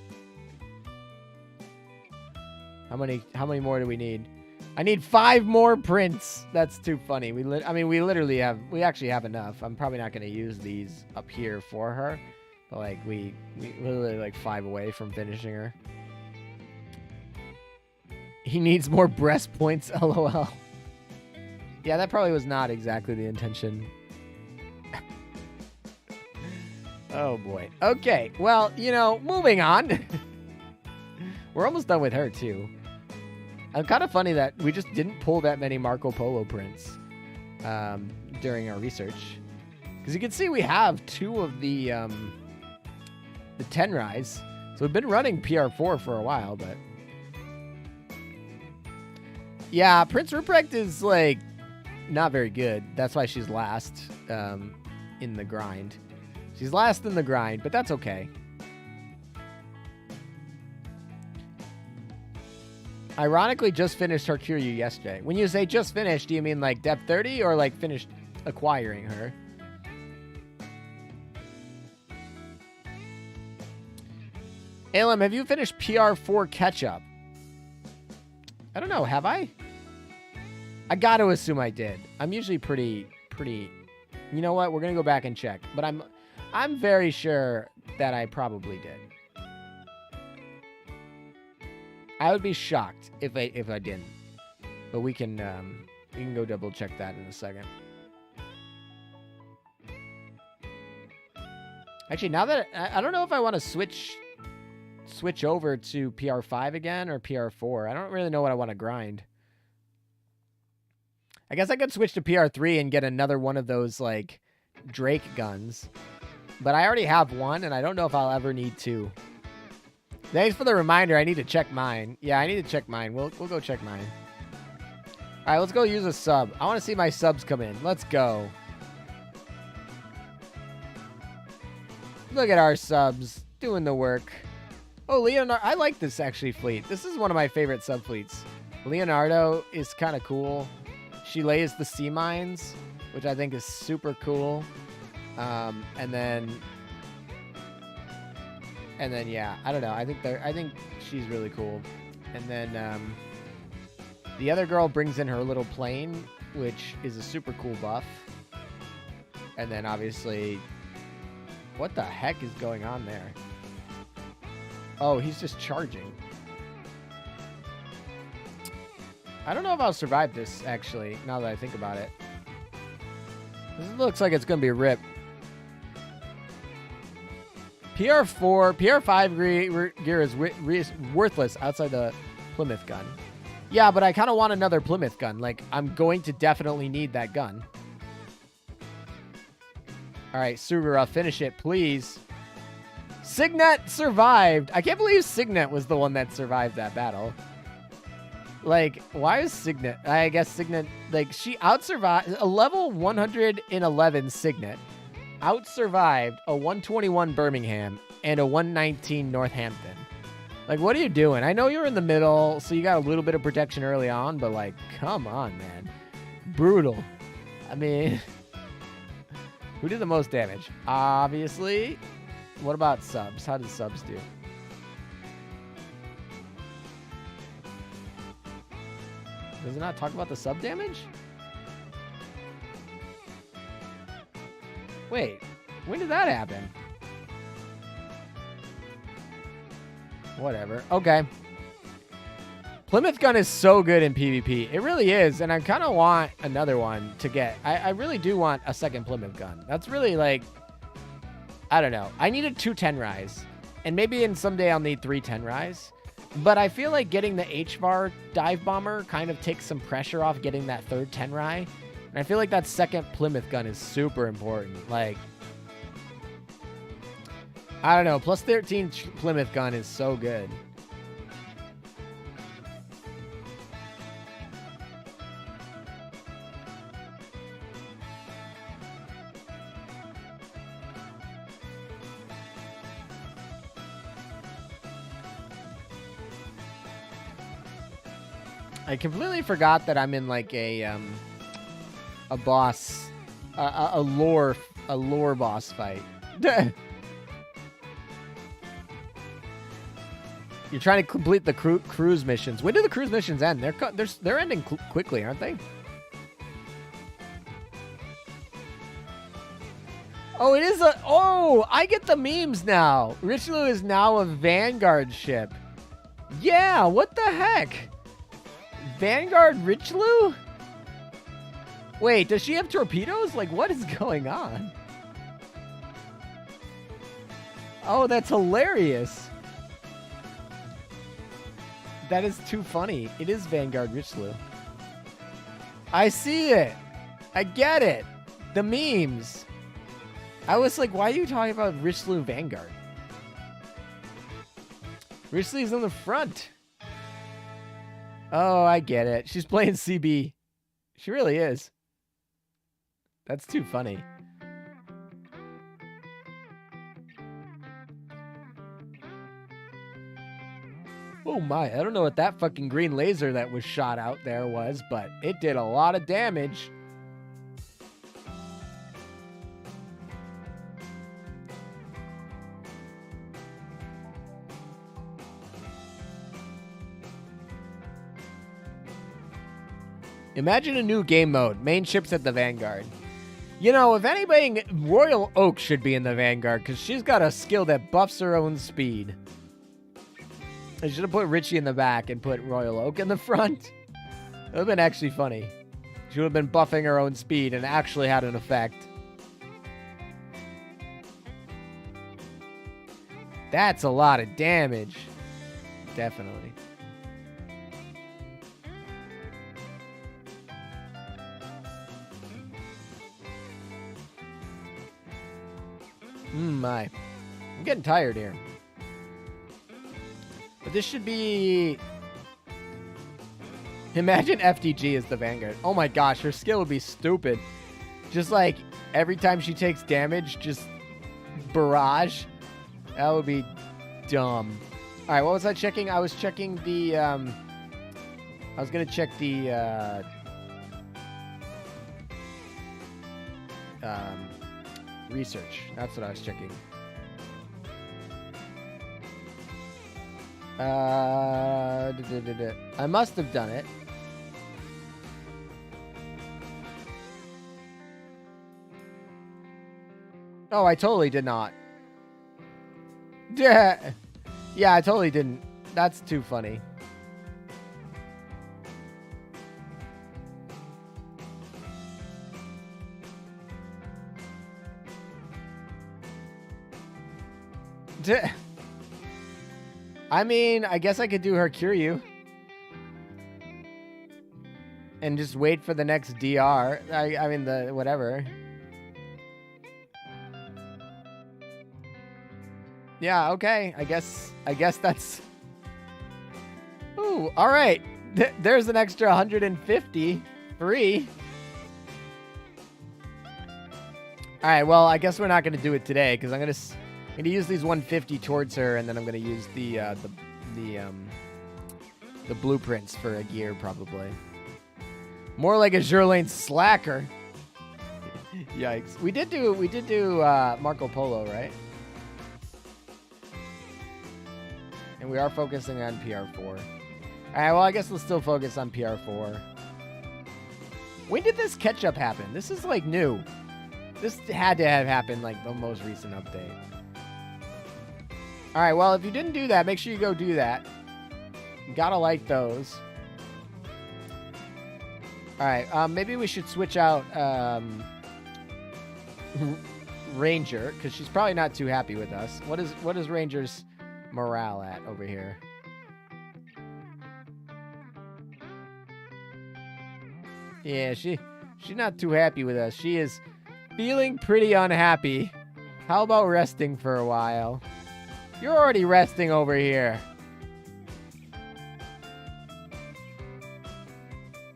How many more do we need? I need 5 more prints. That's too funny. We actually have enough. I'm probably not going to use these up here for her, but like we literally like 5 away from finishing her. He needs more breast points. LOL. Yeah, that probably was not exactly the intention. Oh boy. Okay. Well, moving on. We're almost done with her too. It's kind of funny that we just didn't pull that many Marco Polo prints during our research. Because you can see we have 2 of the Tenrais. So we've been running PR4 for a while, but... Yeah, Prince Ruprecht is, like, not very good. That's why she's last in the grind. She's last in the grind, but that's okay. Ironically, just finished Harkiryu yesterday. When you say just finished, do you mean like Depth 30 or like finished acquiring her? Alem, have you finished PR4 catch-up? I don't know. Have I? I got to assume I did. I'm usually pretty... You know what? We're going to go back and check. But I'm very sure that I probably did. I would be shocked if I didn't. But we can go double check that in a second. Actually, now that I don't know if I want to switch over to PR5 again or PR4. I don't really know what I want to grind. I guess I could switch to PR3 and get another one of those like Drake guns. But I already have one, and I don't know if I'll ever need two. Thanks for the reminder. I need to check mine. Yeah, I need to check mine. We'll go check mine. All right, let's go use a sub. I want to see my subs come in. Let's go. Look at our subs doing the work. Oh, Leonardo. I like this actually fleet. This is one of my favorite sub fleets. Leonardo is kind of cool. She lays the sea mines, which I think is super cool. And then yeah, I don't know. I think she's really cool. And then the other girl brings in her little plane, which is a super cool buff. And then obviously, what the heck is going on there? Oh, he's just charging. I don't know if I'll survive this, actually, now that I think about it. This looks like it's going to be a rip. PR4, PR5 gear is worthless outside the Plymouth gun. Yeah, but I kind of want another Plymouth gun. Like, I'm going to definitely need that gun. All right, Sugura, finish it, please. Signet survived. I can't believe Signet was the one that survived that battle. Like, why is Signet? I guess Signet, like, she out-survived a level 111 Signet. Out-survived a 121 Birmingham and a 119 Northampton. Like, what are you doing? I know you're in the middle, so you got a little bit of protection early on, but, like, come on, man. Brutal. I mean, who did the most damage? Obviously. What about subs? How did subs do? Does it not talk about the sub damage? Wait, when did that happen? Whatever. Okay. Plymouth gun is so good in PvP. It really is, and I kind of want another one to get. I really do want a second Plymouth gun. That's really like, I don't know. I needed 2 10-rise, and maybe in someday I'll need 3 10-rise. But I feel like getting the HVAR dive bomber kind of takes some pressure off getting that 3rd 10-rise. And I feel like that second Plymouth gun is super important. Like, I don't know. Plus 13 Plymouth gun is so good. I completely forgot that I'm in like a boss, a lore boss fight. You're trying to complete the cruise missions. When do the cruise missions end? They're ending quickly, aren't they? Oh, it is a. Oh, I get the memes now. Richelieu is now a Vanguard ship. Yeah, what the heck? Vanguard Richelieu? Wait, does she have torpedoes? Like, what is going on? Oh, that's hilarious. That is too funny. It is Vanguard Richelieu. I see it. I get it. The memes. I was like, why are you talking about Richelieu Vanguard? Richelieu's on the front. Oh, I get it. She's playing CB. She really is. That's too funny. Oh my, I don't know what that fucking green laser that was shot out there was, but it did a lot of damage. Imagine a new game mode. Main ships at the Vanguard. You know, if anybody, Royal Oak should be in the Vanguard because she's got a skill that buffs her own speed. I should have put Richie in the back and put Royal Oak in the front. would have been actually funny. She would have been buffing her own speed and actually had an effect. That's a lot of damage. Definitely. My. I'm getting tired here. But this should be... Imagine FTG as the Vanguard. Oh my gosh, her skill would be stupid. Just like every time she takes damage, just barrage. That would be dumb. All right, what was I checking? I was checking the... I was going to check the... research. That's what I was checking. I must have done it. Oh, I totally did not. Yeah, I totally didn't. That's too funny. I mean, I guess I could do her Kiryu. And just wait for the next DR. I mean, the whatever. Yeah, okay. I guess that's... Ooh, all right. There's an extra 150 free. All right, well, I guess we're not going to do it today because I'm going to use these 150 towards her, and then I'm going to use the blueprints for a gear probably. More like a Azur Lane slacker. Yikes. We did do Marco Polo, right? And we are focusing on PR4. All right, well, I guess we'll still focus on PR4. When did this catch-up happen? This is, like, new. This had to have happened, like, the most recent update. All right, well, if you didn't do that, make sure you go do that. You gotta like those. All right, maybe we should switch out Ranger, because she's probably not too happy with us. What is Ranger's morale at over here? Yeah, she's not too happy with us. She is feeling pretty unhappy. How about resting for a while? You're already resting over here.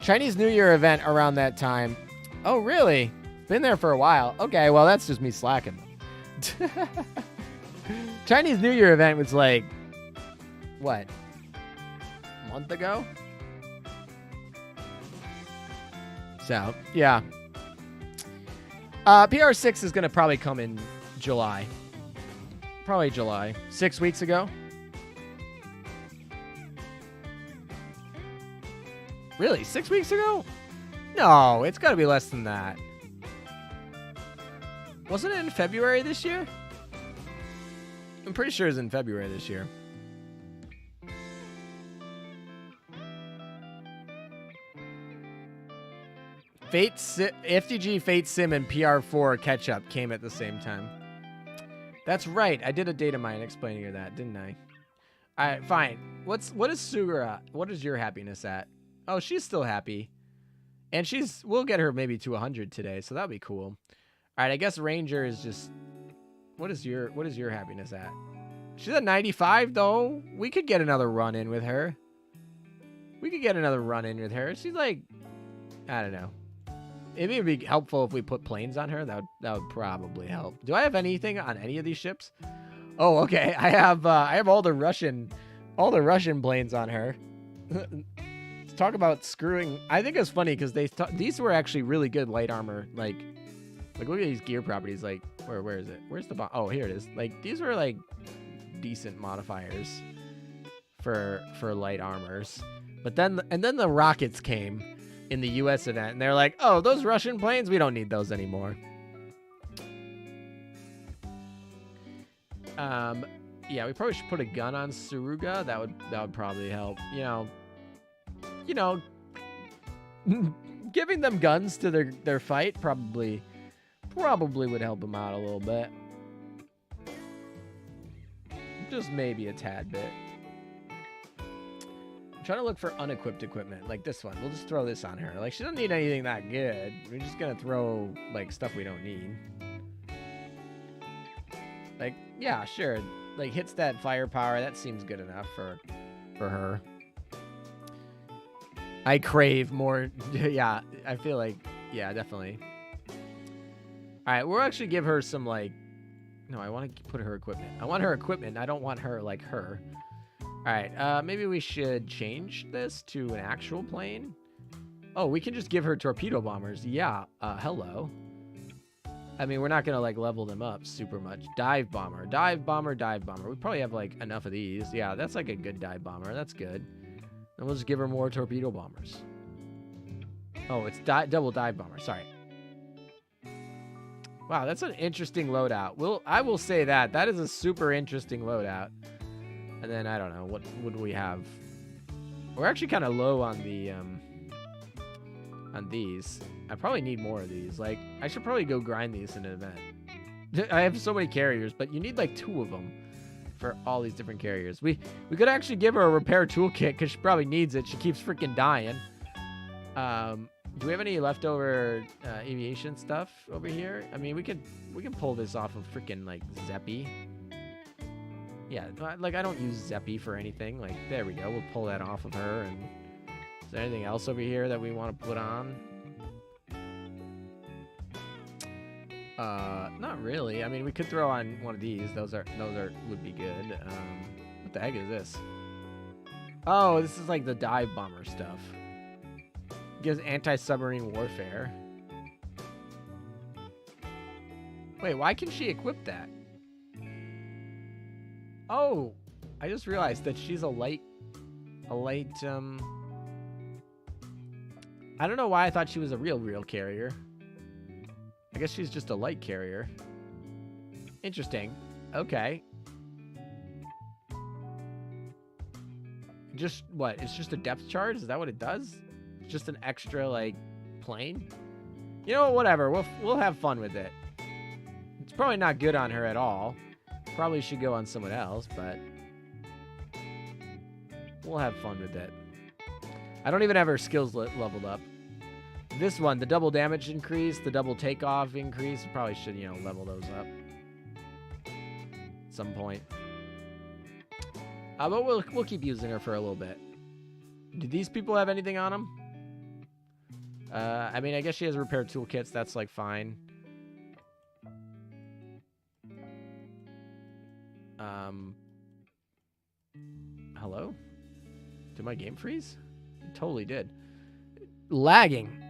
Chinese New Year event around that time. Oh, really? Been there for a while. Okay, well, that's just me slacking. Chinese New Year event was like, what? A month ago? So, yeah. PR6 is going to probably come in July. Probably July. 6 weeks ago. Really? 6 weeks ago? No, it's got to be less than that. Wasn't it in February this year? I'm pretty sure it's in February this year. FTG, Fate Sim, and PR4 catch-up came at the same time. That's right. I did a data mine explaining her that, didn't I? All right, fine. What is Sugura? What is your happiness at? Oh, she's still happy. And we'll get her maybe to 100 today, so that'll be cool. All right, I guess Ranger is just... What is your happiness at? She's at 95, though. We could get another run in with her. She's like... I don't know. Maybe it'd be helpful if we put planes on her. That would probably help. Do I have anything on any of these ships? Oh, okay. I have all the Russian planes on her. Let's talk about screwing. I think it's funny because these were actually really good light armor. Like look at these gear properties. Like where is it? Where's the bomb? Oh, here it is. Like these were like decent modifiers for light armors. But then the rockets came in the US event, and they're like, oh, those Russian planes, we don't need those anymore. Yeah, we probably should put a gun on Suruga. That would probably help. You know, giving them guns to their fight probably would help them out a little bit. Just maybe a tad bit. I'm trying to look for unequipped equipment, like this one. We'll just throw this on her. Like, she doesn't need anything that good. We're just gonna throw, like, stuff we don't need. Like, yeah, sure. Like, hits that firepower. That seems good enough for her. I crave more. Yeah, I feel like, yeah, definitely. All right, we'll actually give her some, like, no, I want to put her equipment. I want her equipment. I don't want her like her. All right, maybe we should change this to an actual plane. Oh, we can just give her torpedo bombers. Yeah, hello. I mean, we're not going to, like, level them up super much. Dive bomber, dive bomber, dive bomber. We probably have, like, enough of these. Yeah, that's, like, a good dive bomber. That's good. Then we'll just give her more torpedo bombers. Oh, it's double dive bomber. Sorry. Wow, that's an interesting loadout. I will say that. That is a super interesting loadout. And then, I don't know. What would we have? We're actually kind of low on the, on these. I probably need more of these. Like, I should probably go grind these in an event. I have so many carriers, but you need like 2 of them for all these different carriers. We could actually give her a repair toolkit because she probably needs it. She keeps freaking dying. Do we have any leftover aviation stuff over here? I mean, we can pull this off of freaking like Zeppy. Yeah, like I don't use Zeppy for anything. Like, there we go. We'll pull that off of her. And is there anything else over here that we want to put on? Not really. I mean, we could throw on one of these. Those would be good. What the heck is this? Oh, this is like the dive bomber stuff. Gives anti-submarine warfare. Wait, why can she equip that? Oh, I just realized that she's a light, I don't know why I thought she was a real carrier. I guess she's just a light carrier. Interesting. Okay. Just what? It's just a depth charge? Is that what it does? It's just an extra, like, plane? You know, whatever. We'll have fun with it. It's probably not good on her at all. Probably should go on someone else, but we'll have fun with it. I don't even have her skills leveled up. This one, the double damage increase, the double takeoff increase, probably should, you know, level those up at some point. But we'll keep using her for a little bit. Do these people have anything on them? I mean, I guess she has repair toolkits. That's, like, fine. Hello? Did my game freeze? It totally did. Lagging.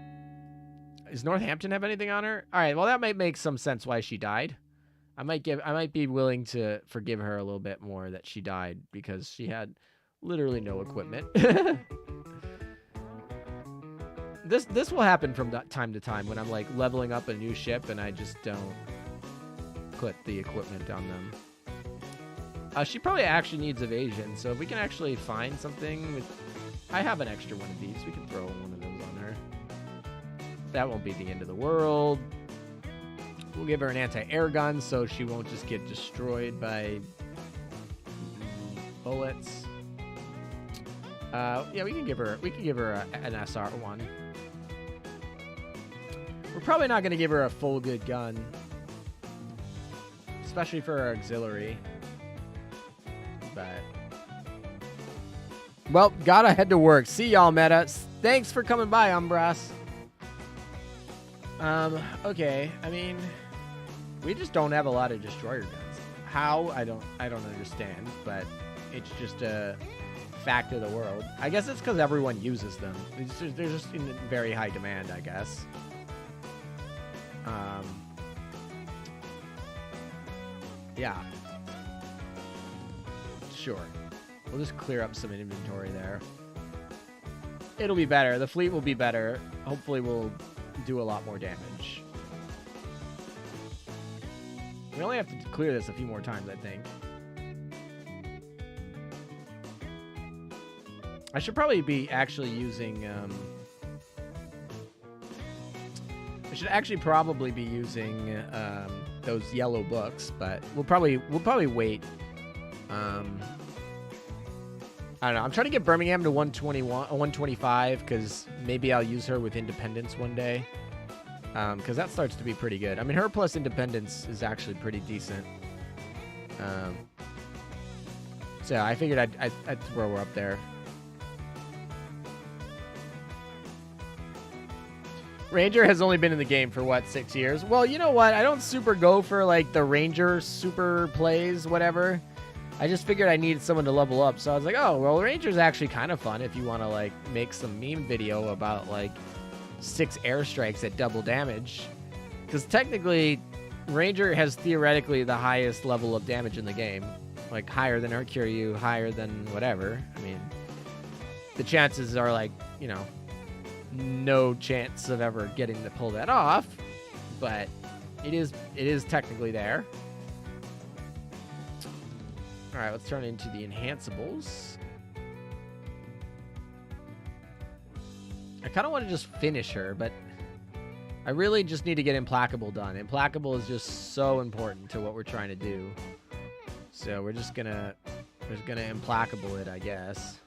Does Northampton have anything on her? All right, well, that might make some sense why she died. I might be willing to forgive her a little bit more that she died because she had literally no equipment. This will happen from time to time when I'm like leveling up a new ship and I just don't put the equipment on them. She probably actually needs evasion, so if we can actually find something with... I have an extra one of these. We can throw one of those on her. That won't be the end of the world. We'll give her an anti-air gun so she won't just get destroyed by bullets. Yeah, we can give her an SR1. We're probably not going to give her a full good gun, especially for our auxiliary. But well, gotta head to work. See y'all, Meta. Thanks for coming by, Umbras. Okay. I mean, we just don't have a lot of destroyer guns. How? I don't understand, but it's just a fact of the world. I guess it's because everyone uses them. They're just in very high demand, I guess. Yeah. Sure. We'll just clear up some inventory there. It'll be better. The fleet will be better. Hopefully we'll do a lot more damage. We only have to clear this a few more times, I think. I should probably be actually using should actually probably be using those yellow books, but we'll probably wait. I don't know. I'm trying to get Birmingham to 125 because maybe I'll use her with Independence one day. Because that starts to be pretty good. I mean, her plus Independence is actually pretty decent. So I figured I'd throw her up there. Ranger has only been in the game for, what, 6 years? Well, you know what? I don't super go for, like, the Ranger super plays, whatever. I just figured I needed someone to level up. So I was like, oh, well, Ranger's actually kind of fun if you want to, like, make some meme video about, like, 6 airstrikes at double damage. Because technically, Ranger has theoretically the highest level of damage in the game. Like, higher than Hercureu, higher than whatever. I mean, the chances are, like, you know, no chance of ever getting to pull that off. But it is technically there. All right, let's turn into the enhanceables. I kind of want to just finish her, but I really just need to get Implacable done. Implacable is just so important to what we're trying to do. So we're just gonna Implacable it, I guess.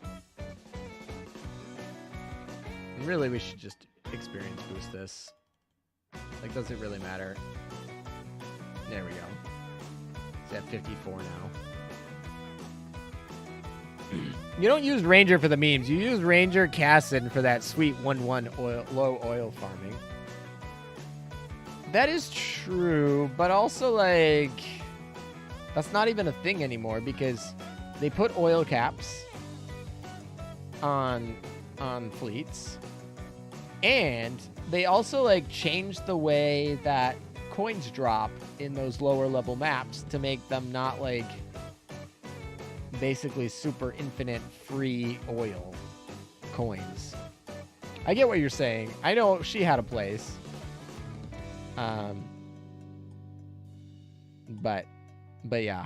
And really, we should just experience boost this. Like, does it really matter? There we go. It's at 54 now. You don't use Ranger for the memes. You use Ranger Cassin for that sweet 1-1 low oil farming. That is true, but also, like, that's not even a thing anymore because they put oil caps on fleets, and they also, like, changed the way that coins drop in those lower level maps to make them not, like, basically super infinite free oil coins. I get what you're saying. I know she had a place. But yeah.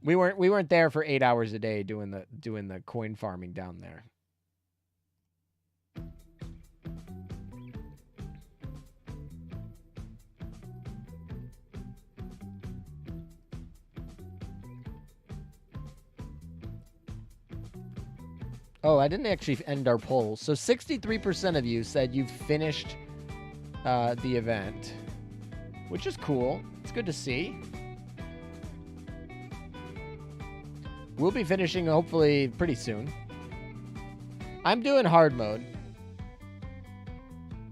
we weren't there for 8 hours a day doing the coin farming down there. Oh, I didn't actually end our poll. So 63% of you said you've finished the event, which is cool. It's good to see. We'll be finishing hopefully pretty soon. I'm doing hard mode,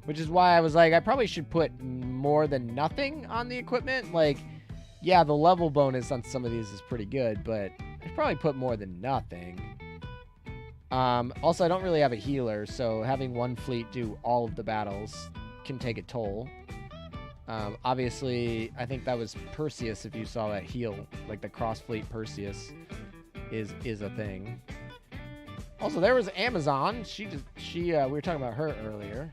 which is why I was like, I probably should put more than nothing on the equipment. Like, yeah, the level bonus on some of these is pretty good, but I'd probably put more than nothing. Also, I don't really have a healer, so having one fleet do all of the battles can take a toll. Obviously, I think that was Perseus, if you saw that heal. Like, the cross-fleet Perseus is a thing. Also, there was Amazon. We were talking about her earlier.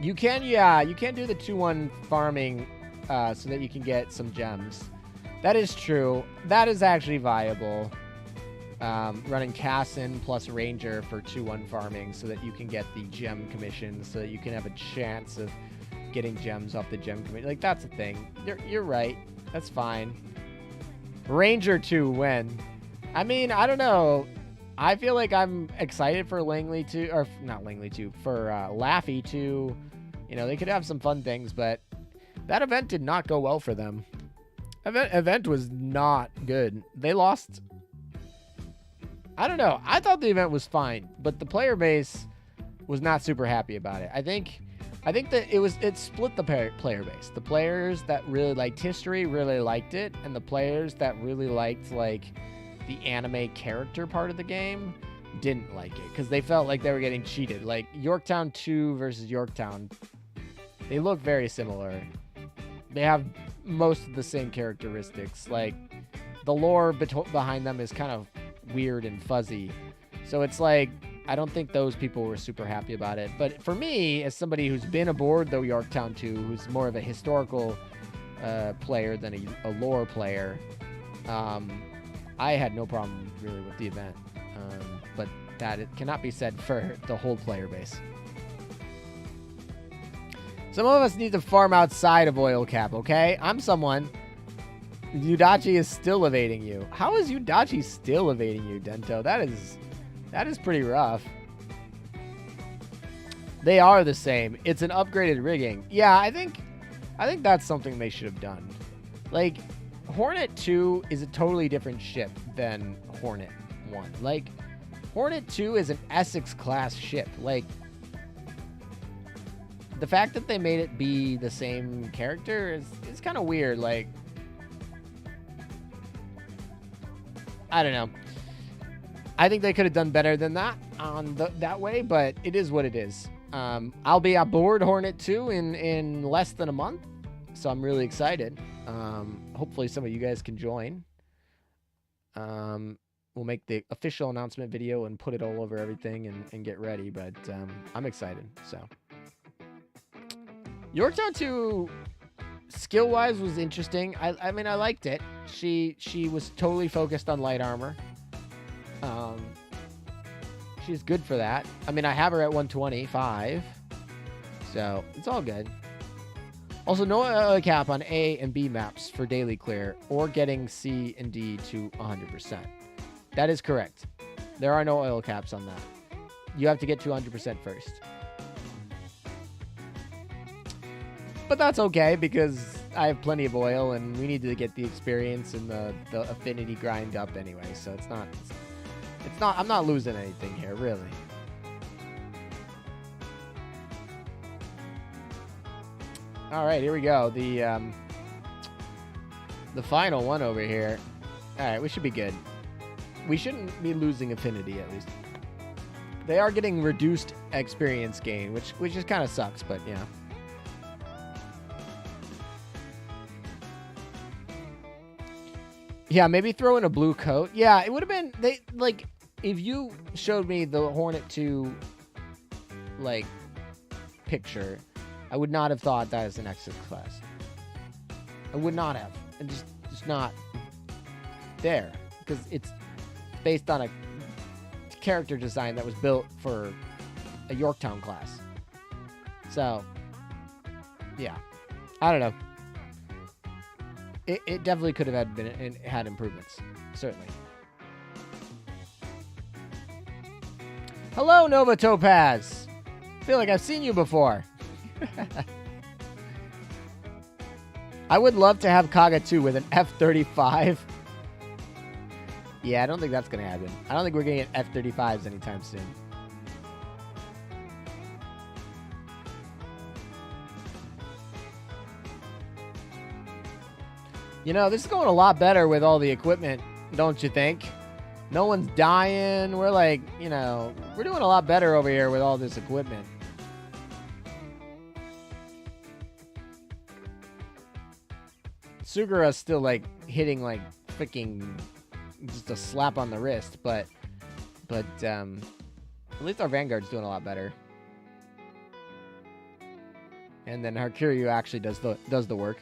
You can do the 2-1 farming so that you can get some gems. That is true. That is actually viable. Running Cassin plus Ranger for 2-1 farming so that you can get the gem commissions, so that you can have a chance of getting gems off the gem commission. Like, that's a thing. You're right. That's fine. Ranger 2 when? I mean, I don't know. I feel like I'm excited for Langley 2, or not Langley 2, for Laffy 2. You know, they could have some fun things, but that event did not go well for them. Event was not good. They lost. I don't know. I thought the event was fine, but the player base was not super happy about it. I think that it split the player base. The players that really liked history really liked it, and the players that really liked, like, the anime character part of the game didn't like it because they felt like they were getting cheated. Like, Yorktown 2 versus Yorktown, they look very similar. They have most of the same characteristics. Like, the lore behind them is kind of weird and fuzzy. So it's like, I don't think those people were super happy about it. But for me, as somebody who's been aboard the Yorktown 2, who's more of a historical player than a lore player, I had no problem really with the event, but that it cannot be said for the whole player base. Some of us need to farm outside of oil cap, okay? I'm someone. Yudachi is still evading you. How is Yudachi still evading you, Dento? That is pretty rough. They are the same. It's an upgraded rigging. Yeah, I think that's something they should have done. Like, Hornet 2 is a totally different ship than Hornet 1. Like, Hornet 2 is an Essex class ship. Like, the fact that they made it be the same character is kind of weird. Like, I don't know. I think they could have done better than that on that way, but it is what it is. I'll be aboard Hornet 2 in less than a month, so I'm really excited. Hopefully some of you guys can join. We'll make the official announcement video and put it all over everything and get ready, but I'm excited. So Yorktown 2 skill-wise was interesting. I mean, I liked it. She was totally focused on light armor. She's good for that. I mean, I have her at 125, so it's all good. Also, no cap on A and B maps for daily clear or getting C and D to 100%. That is correct. There are no oil caps on that. You have to get to 100% first. But that's okay because I have plenty of oil and we need to get the experience and the affinity grind up anyway. So it's not, I'm not losing anything here, really. All right, here we go. The final one over here. All right, we should be good. We shouldn't be losing affinity, at least. They are getting reduced experience gain, which just kind of sucks, but yeah. Yeah, maybe throw in a blue coat. Yeah, it would have been if you showed me the Hornet 2 like picture, I would not have thought that is an Exit class. I would not have. And just not there because it's based on a character design that was built for a Yorktown class. So, yeah. I don't know. It definitely could have had improvements. Certainly. Hello, Nova Topaz. I feel like I've seen you before. I would love to have Kaga 2 with an F-35. Yeah, I don't think that's going to happen. I don't think we're going to get F-35s anytime soon. You know, this is going a lot better with all the equipment, don't you think? No one's dying. We're like, you know, we're doing a lot better over here with all this equipment. Sugura's still, like, hitting, like, freaking just a slap on the wrist, but at least our Vanguard's doing a lot better. And then Harkiryu actually does the work.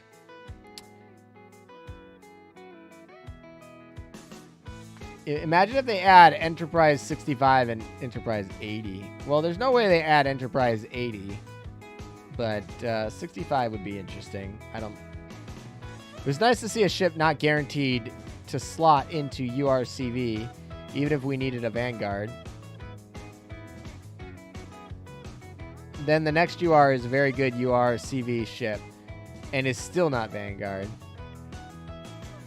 Imagine if they add Enterprise 65 and Enterprise 80. Well, there's no way they add Enterprise 80, but 65 would be interesting. It was nice to see a ship not guaranteed to slot into URCV, even if we needed a Vanguard. Then the next UR is a very good URCV ship, and is still not Vanguard.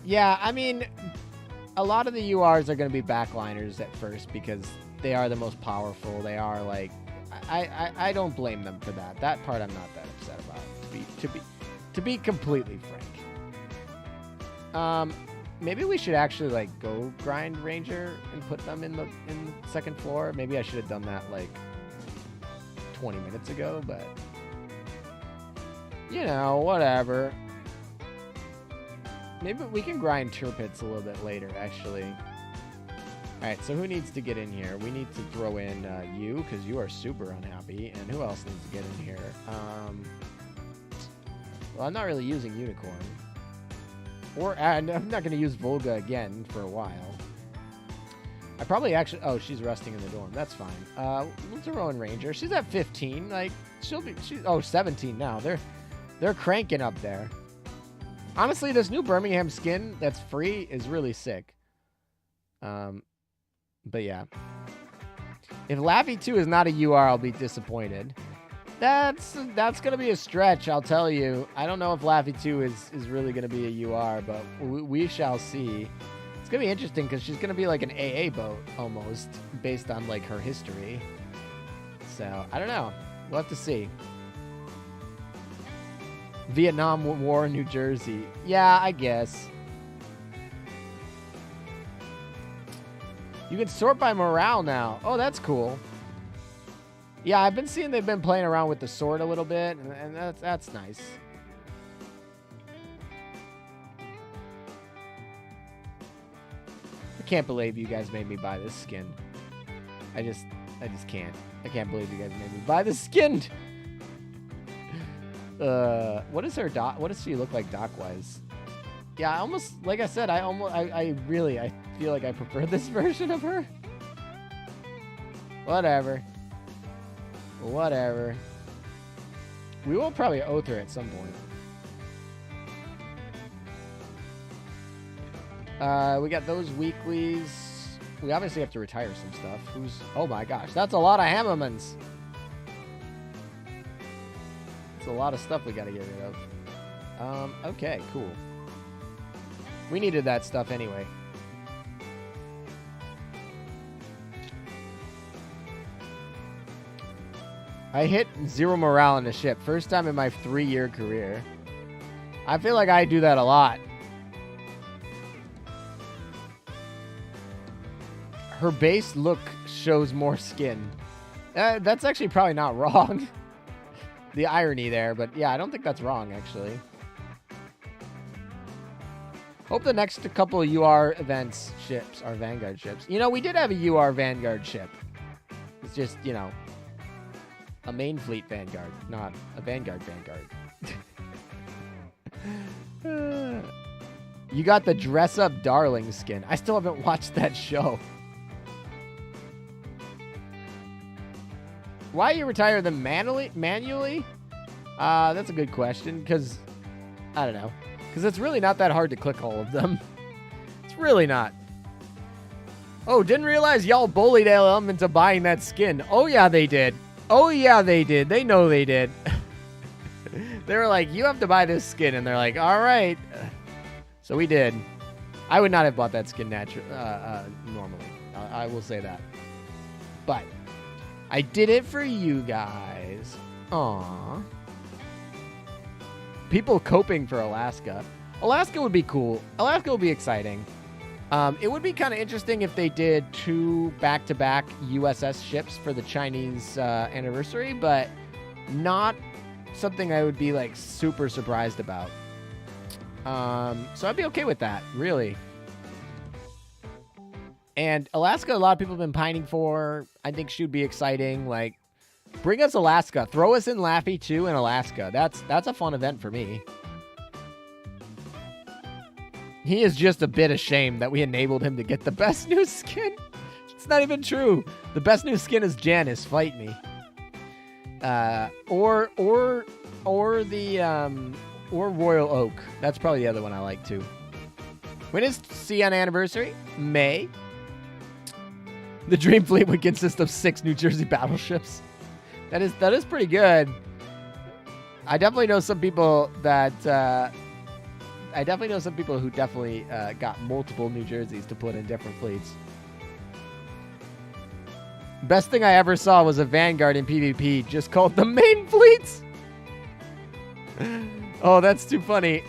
Yeah, I mean, a lot of the URs are going to be backliners at first because they are the most powerful. They are like, I don't blame them for that. That part I'm not that upset about, to be completely frank. Maybe we should actually like go grind Ranger and put them in the second floor. Maybe I should have done that like 20 minutes ago, but you know, whatever. Maybe we can grind Turpits a little bit later, actually. Alright, so who needs to get in here? We need to throw in you, because you are super unhappy. And who else needs to get in here? Well, I'm not really using Unicorn. I'm not going to use Volga again for a while. I probably actually... Oh, she's resting in the dorm. That's fine. We'll throw in Ranger. She's at 15. Like, she'll be... Oh, 17 now. They're cranking up there. Honestly, this new Birmingham skin that's free is really sick. But yeah. If Laffy 2 is not a UR, I'll be disappointed. That's going to be a stretch, I'll tell you. I don't know if Laffy 2 is really going to be a UR, but we shall see. It's going to be interesting because she's going to be like an AA boat almost based on like her history. So, I don't know. We'll have to see. Vietnam War in New Jersey. Yeah, I guess. You can sort by morale now. Oh, that's cool. Yeah, I've been seeing they've been playing around with the sort a little bit, and that's nice. I can't believe you guys made me buy this skin. I just can't. I can't believe you guys made me buy this skin. What is her doc? What does she look like doc-wise? Yeah, I almost, like I said, I feel like I prefer this version of her. Whatever. Whatever. We will probably oath her at some point. We got those weeklies. We obviously have to retire some stuff. Oh my gosh, that's a lot of Hammermans. It's a lot of stuff we gotta get rid of. Okay, cool. We needed that stuff anyway. I hit 0 morale in the ship. First time in my 3-year career. I feel like I do that a lot. Her base look shows more skin. That's actually probably not wrong. The irony there, but yeah, I don't think that's wrong, actually. Hope the next couple of UR events ships are Vanguard ships. You know, we did have a UR Vanguard ship. It's just, you know, a main fleet Vanguard, not a Vanguard Vanguard. You got the dress up darling skin. I still haven't watched that show. Why you retire them manually? That's a good question, because, I don't know. Because it's really not that hard to click all of them. It's really not. Oh, didn't realize y'all bullied LM into buying that skin. Oh, yeah, they did. Oh, yeah, they did. They know they did. They were like, you have to buy this skin. And they're like, all right. So we did. I would not have bought that skin normally. I will say that. But I did it for you guys. Aww. People coping for Alaska. Alaska would be cool. Alaska would be exciting. It would be kind of interesting if they did 2 back-to-back USS ships for the Chinese anniversary, but not something I would be like super surprised about. So I'd be okay with that, really. And Alaska, a lot of people have been pining for. I think should be exciting. Like, bring us Alaska. Throw us in Laffy 2 in Alaska. That's a fun event for me. He is just a bit ashamed that we enabled him to get the best new skin. It's not even true. The best new skin is Janice. Fight me. Or Royal Oak. That's probably the other one I like too. When is CN anniversary? May. The Dream Fleet would consist of 6 New Jersey battleships. That is pretty good. I definitely know some people that who definitely got multiple New Jerseys to put in different fleets. Best thing I ever saw was a Vanguard in PvP just called the main fleets. Oh, that's too funny.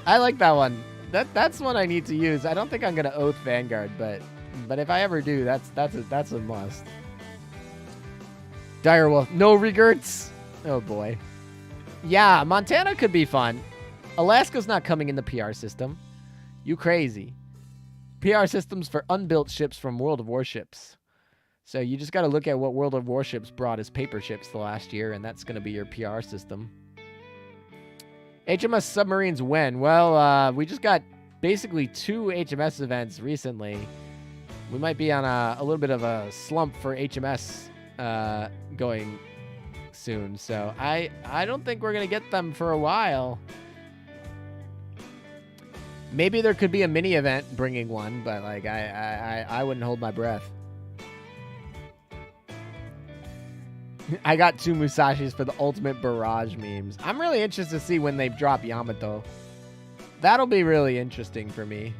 I like that one. That's one I need to use. I don't think I'm gonna oath Vanguard, but if I ever do, that's a must. Direwolf, no regrets. Oh boy. Yeah, Montana could be fun. Alaska's not coming in the PR system. You crazy. PR systems for unbuilt ships from World of Warships. So you just got to look at what World of Warships brought as paper ships the last year, and that's going to be your PR system. HMS submarines when? Well, we just got basically 2 HMS events recently. We might be on a little bit of a slump for HMS going soon. So I don't think we're going to get them for a while. Maybe there could be a mini event bringing one, but like I wouldn't hold my breath. I got 2 Musashis for the ultimate barrage memes. I'm really interested to see when they drop Yamato. That'll be really interesting for me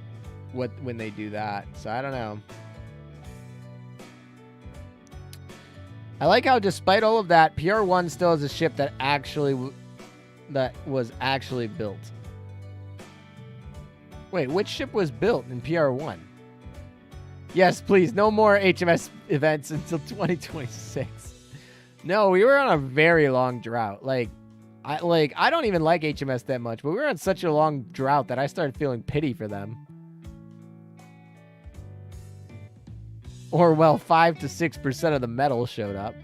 when they do that. So I don't know. I like how despite all of that, PR1 still has a ship that was actually built. Wait, which ship was built in PR1? Yes, please, no more HMS events until 2026. No, we were on a very long drought. I don't even like HMS that much, but we were on such a long drought that I started feeling pity for them. Or, well, 5 to 6% of the metal showed up.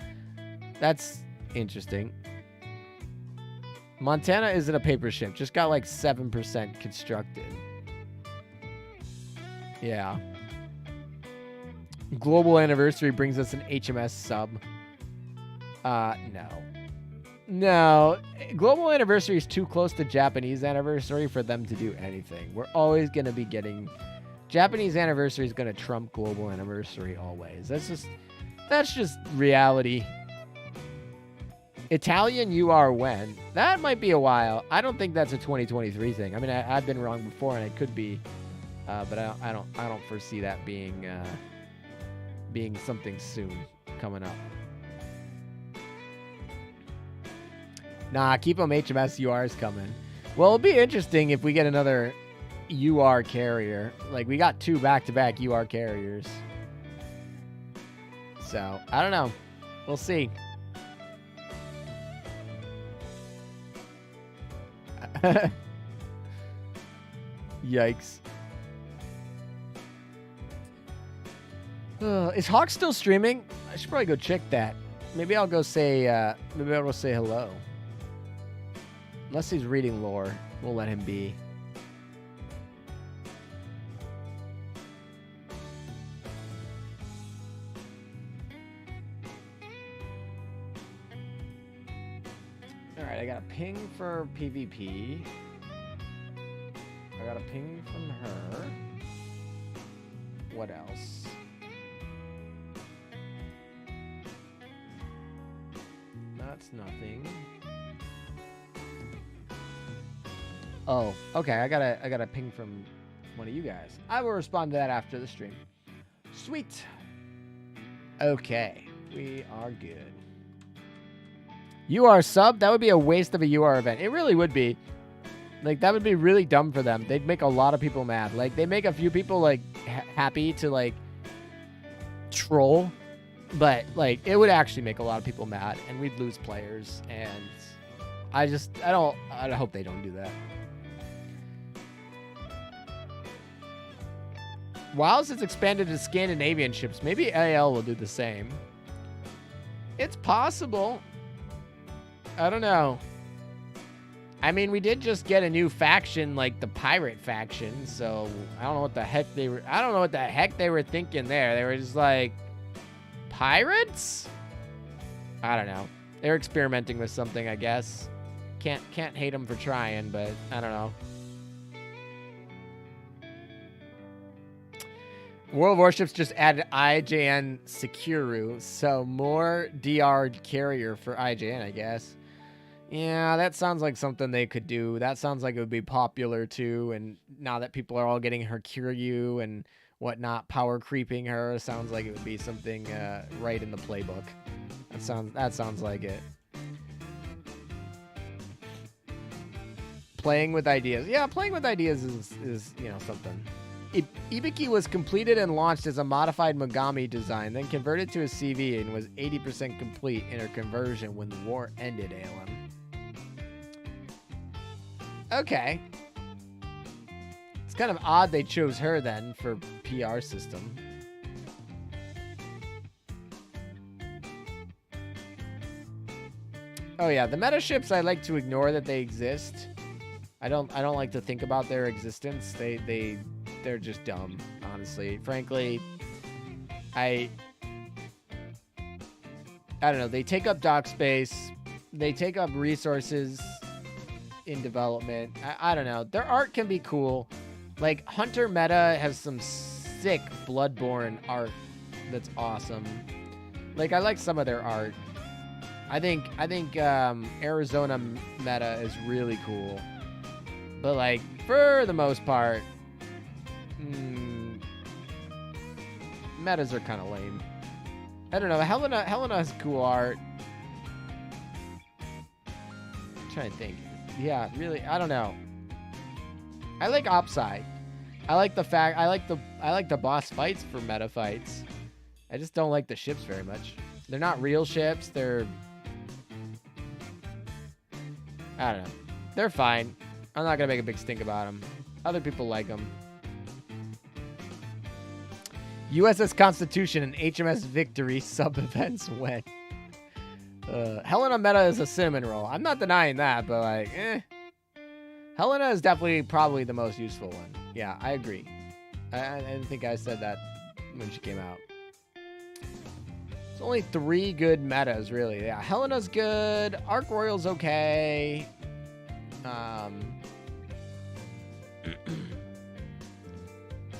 That's interesting. Montana isn't a paper ship. Just got like 7% constructed. Yeah. Global Anniversary brings us an HMS sub. No. No. Global Anniversary is too close to Japanese Anniversary for them to do anything. We're always going to be getting... Japanese Anniversary is going to trump Global Anniversary always. That's just reality. Italian UR when? That might be a while. I don't think that's a 2023 thing. I mean, I've been wrong before, and it could be, but I don't foresee that being something soon coming up. Nah, keep them HMS URs coming. Well, it'll be interesting if we get another UR carrier. Like, we got 2 back-to-back UR carriers. So, I don't know. We'll see. Yikes. Is Hawk still streaming? I should probably go check that. Maybe I'll go say hello. Unless he's reading lore, we'll let him be. Alright, I got a ping for PvP. I got a ping from her. What else? That's nothing. Oh, okay. I got a ping from one of you guys. I will respond to that after the stream. Sweet. Okay, we are good. UR sub? That would be a waste of a UR event. It really would be. Like, that would be really dumb for them. They'd make a lot of people mad. Like, they make a few people, like, happy to, like, troll. But, like, it would actually make a lot of people mad. And we'd lose players. And I hope they don't do that. WoW's has expanded to Scandinavian ships. Maybe AL will do the same. It's possible. I don't know. I mean, we did just get a new faction, like the pirate faction. So I don't know what the heck they were thinking there. They were just like, pirates? I don't know. They're experimenting with something, I guess. Can't hate them for trying, but I don't know. World of Warships just added IJN Sekiro, so more DR carrier for IJN, I guess. Yeah, that sounds like something they could do. That sounds like it would be popular too. And now that people are all getting her Kiryu and whatnot, power creeping her, sounds like it would be something right in the playbook. That sounds like it. Playing with ideas. Yeah, playing with ideas is something. Ibiki was completed and launched as a modified Mogami design, then converted to a CV and was 80% complete in her conversion when the war ended, ALM. Okay. It's kind of odd they chose her then for PR system. Oh yeah, the meta ships I like to ignore that they exist. I don't like to think about their existence. They're just dumb, honestly. Frankly, I don't know. They take up dock space. They take up resources in development. I don't know. Their art can be cool. Like, Hunter Meta has some sick Bloodborne art that's awesome. Like, I like some of their art. I think Arizona Meta is really cool. But, like, for the most part, metas are kind of lame. I don't know. Helena has cool art. I'm trying to think. Yeah, really, I don't know. I like Opside. I like the boss fights for meta fights. I just don't like the ships very much. They're not real ships. They're, I don't know. They're fine. I'm not gonna make a big stink about them. Other people like them. USS Constitution and HMS Victory sub-events when. Helena Meta is a cinnamon roll. I'm not denying that, but like, Helena is definitely probably the most useful one. Yeah, I agree. I didn't think I said that when she came out. It's only 3 good metas, really. Yeah, Helena's good. Arc Royal's okay.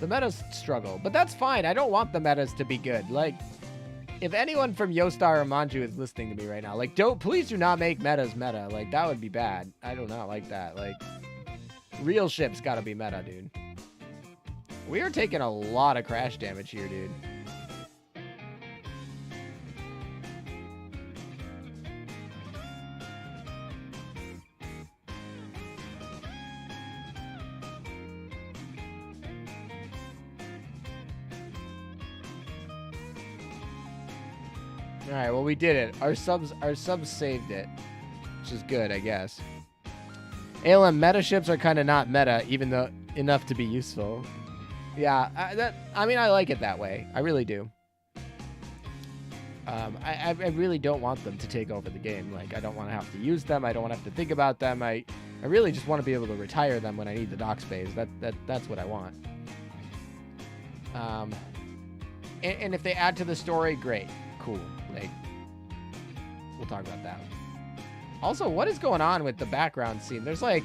The metas struggle, but that's fine. I don't want the metas to be good. Like, if anyone from Yostar or Manju is listening to me right now, like, please do not make metas meta. Like, that would be bad. I do not like that. Like, real ships gotta be meta, dude. We are taking a lot of crash damage here, dude. All right, well, we did it. Our subs saved it, which is good, I guess. ALM meta ships are kind of not meta, even though enough to be useful. Yeah, I mean, I like it that way. I really do. I really don't want them to take over the game. Like, I don't want to have to use them. I don't want to have to think about them. I really just want to be able to retire them when I need the dock space. That's what I want. And if they add to the story, great. Cool. Like, we'll talk about that. Also, what is going on with the background scene? There's like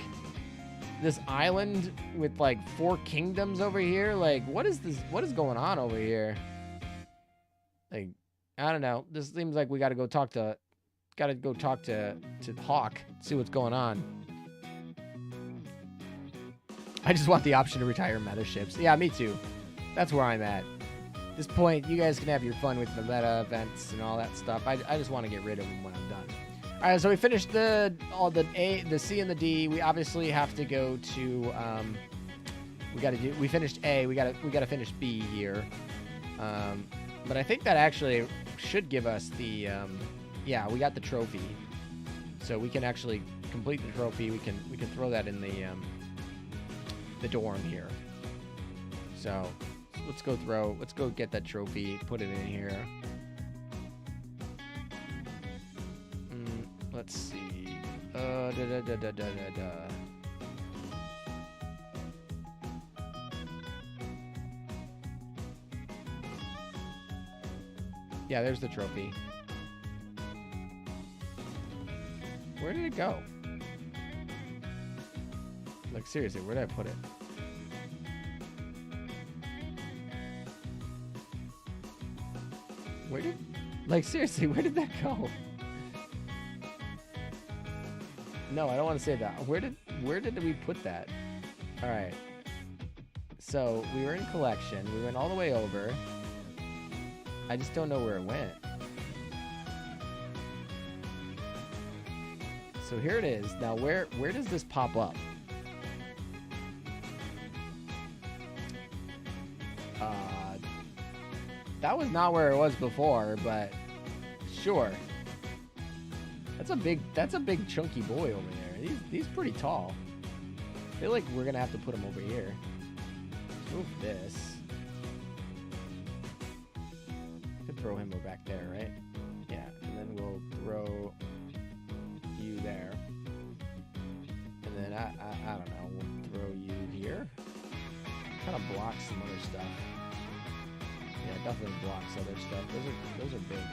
this island with like 4 kingdoms over here. Like, what is this? What is going on over here? Like, I don't know. This seems like we gotta go talk to Hawk, see what's going on. I just want the option to retire meta ships. Yeah, me too. That's where I'm at. At this point, you guys can have your fun with the meta events and all that stuff. I just want to get rid of them when I'm done. All right, so we finished the C and the D. We obviously have to go to we finished A. We gotta finish B here. But I think that actually should give us the yeah, we got the trophy, so we can actually complete the trophy. We can throw that in the dorm here. So let's go get that trophy, put it in here. Let's see. Yeah, there's the trophy. Where did it go? Like, seriously, where did I put it? Seriously, where did that go? No, I don't want to say that. Where did we put that? All right. So we were in collection. We went all the way over. I just don't know where it went. So here it is. Now, where does this pop up? That was not where it was before, but sure. That's a big chunky boy over there. He's pretty tall. I feel like we're gonna have to put him over here. Let's move this. Could throw him back there, right? Yeah, and then we'll throw you there. And then I don't know, we'll throw you here. Kind of block some other stuff. Yeah, definitely blocks other stuff. Those are big.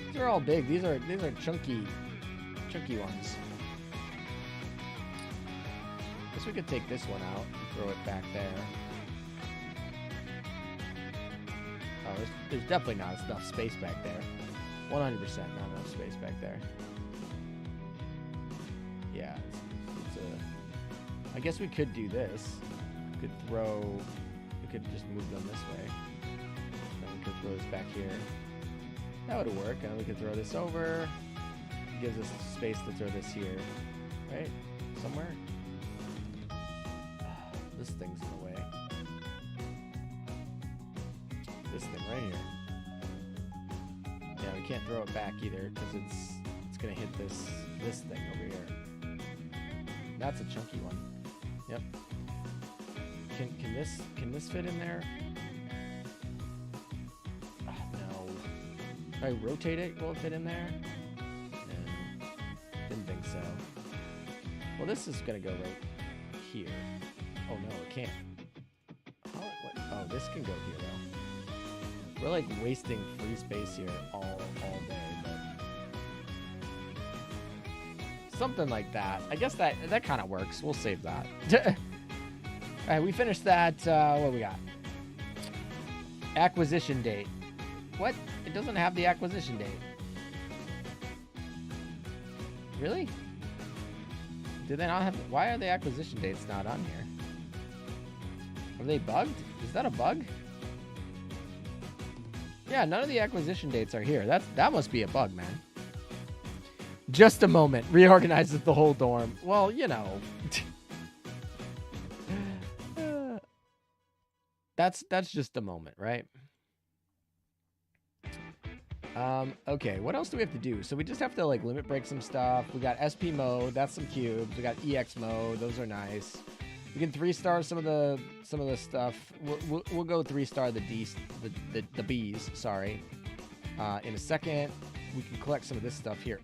These are all big. These are chunky ones. Guess we could take this one out and throw it back there. Oh, there's definitely not enough space back there. 100% not enough space back there. Yeah, it's a... I guess we could do this. We could just move them this way. Then we could throw this back here. That would work. And we could throw this over. It gives us space to throw this here. Right? Somewhere. This thing's in the way. This thing right here. Yeah, we can't throw it back either because it's gonna hit this thing over here. That's a chunky one. Yep. Can this fit in there? No. If I rotate it, will it fit in there? No. Didn't think so. Well, this is gonna go right here. Oh no, it can't. Oh, this can go here though. We're like wasting free space here all day, but something like that. I guess that kind of works. We'll save that. All right, we finished that. What we got? Acquisition date. What? It doesn't have the acquisition date. Really? Did they not have? Why are the acquisition dates not on here? Are they bugged? Is that a bug? Yeah, none of the acquisition dates are here. That must be a bug, man. Just a moment. Reorganizes the whole dorm. Well, you know. That's just a moment, right? Okay, what else do we have to do? So we just have to like limit break some stuff. We got SP mode, that's some cubes. We got EX mode, those are nice. We can 3-star some of the stuff. We'll go 3-star the B's, sorry. In a second, we can collect some of this stuff here.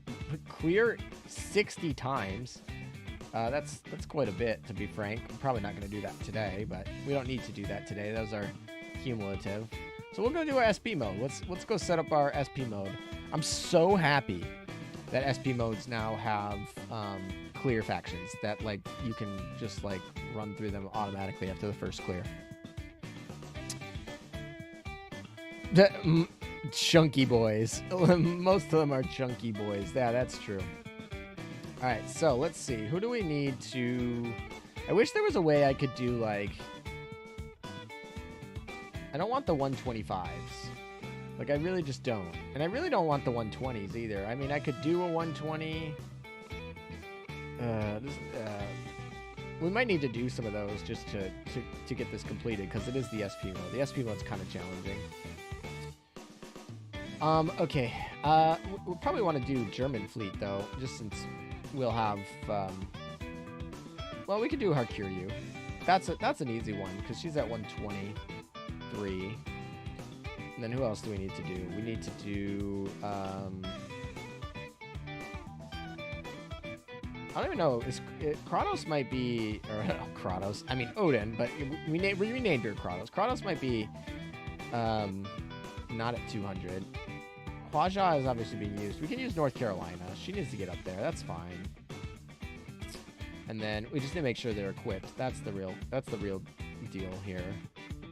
Clear 60 times. That's quite a bit, to be frank. I'm probably not going to do that today, but we don't need to do that today. Those are cumulative. So we'll go do our SP mode. Let's go set up our SP mode. I'm so happy that SP modes now have clear factions that like you can just like run through them automatically after the first clear. Chunky boys. Most of them are chunky boys. Yeah, that's true. All right, so let's see. Who do we need to... I wish there was a way I could do, like... I don't want the 125s. Like, I really just don't. And I really don't want the 120s either. I mean, I could do a 120. We might need to do some of those just to get this completed, because it is the SP mode. The SP mode's kind of challenging. Okay. We'll probably want to do German fleet, though, just since we'll have... well, we could do Harkiryu. That's an easy one, because she's at 123. And then who else do we need to do? We need to do... I don't even know. Kratos might be... Or, Kratos. I mean, Odin, but we renamed her Kratos. Kratos might be not at 200. Hwaja is obviously being used. We can use North Carolina. She needs to get up there. That's fine. And then we just need to make sure they're equipped. That's the real deal here. Is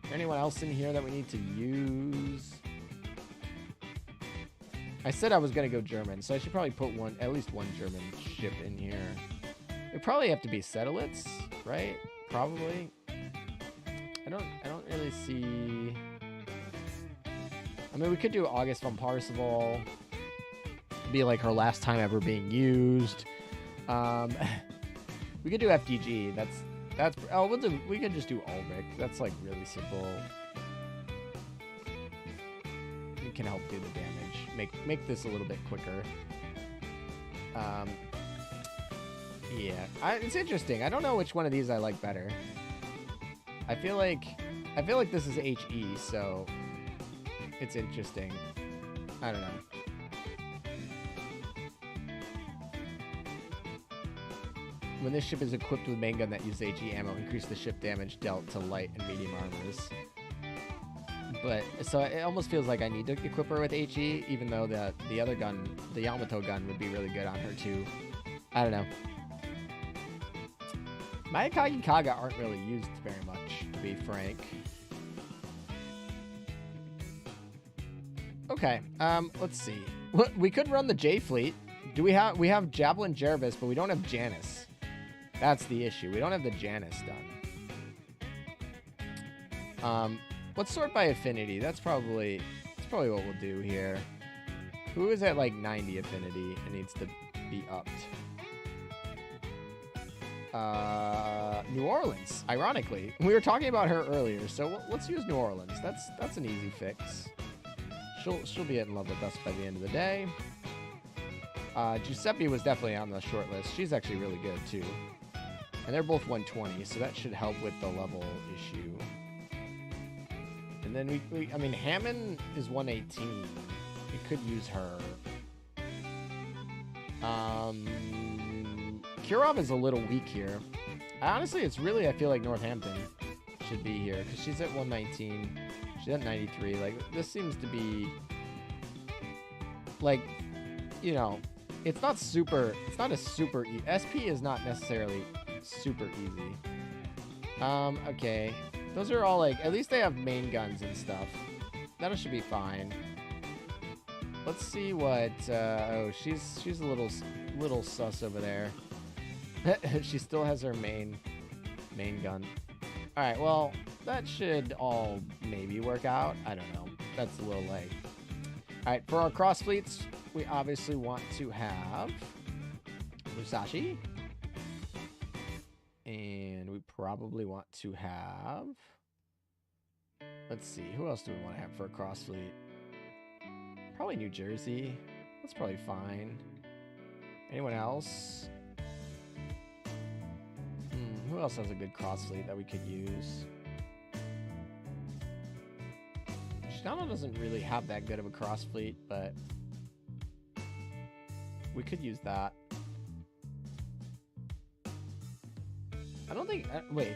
there anyone else in here that we need to use? I said I was gonna go German, so I should probably put at least one German ship in here. It probably have to be Sedlitz, right? Probably. I don't really see. I mean, we could do August von Parzival. Be like her last time ever being used. We could do FDG. That's. Oh, we could just do Ulrich. That's like really simple. It can help do the damage. Make this a little bit quicker. Yeah, it's interesting. I don't know which one of these I like better. I feel like this is HE, so it's interesting. I don't know. When this ship is equipped with main gun that uses HE ammo, increase the ship damage dealt to light and medium armors. But so it almost feels like I need to equip her with HE, even though the other gun, the Yamato gun, would be really good on her too. I don't know. Mayakagi Kaga aren't really used very much, to be frank. Okay, let's see. We could run the J Fleet. We have Javelin Jervis, but we don't have Janus. That's the issue. We don't have the Janus done. Let's sort by affinity. That's probably what we'll do here. Who is at like 90 affinity and needs to be upped? New Orleans. Ironically, we were talking about her earlier, so let's use New Orleans. That's an easy fix. She'll be in love with us by the end of the day. Giuseppe was definitely on the short list. She's actually really good too. And they're both 120, so that should help with the level issue. And then I mean, Hammond is 118. We could use her. Kirov is a little weak here. Honestly, it's really, I feel like Northampton should be here because she's at 119. She's at 93. Like, this seems to be like, you know, it's not a super SP is not necessarily super easy. Okay. Those are all like, at least they have main guns and stuff. That should be fine. Let's see what, oh, she's a little sus over there. She still has her main gun. All right, well, that should all maybe work out. I don't know. That's a little late. All right, for our cross fleets, we obviously want to have Musashi. And we probably want to have, let's see, who else do we want to have for a cross fleet? Probably New Jersey. That's probably fine. Anyone else? Who else has a good cross fleet that we could use? Shinano doesn't really have that good of a cross fleet, but we could use that. I don't think... wait,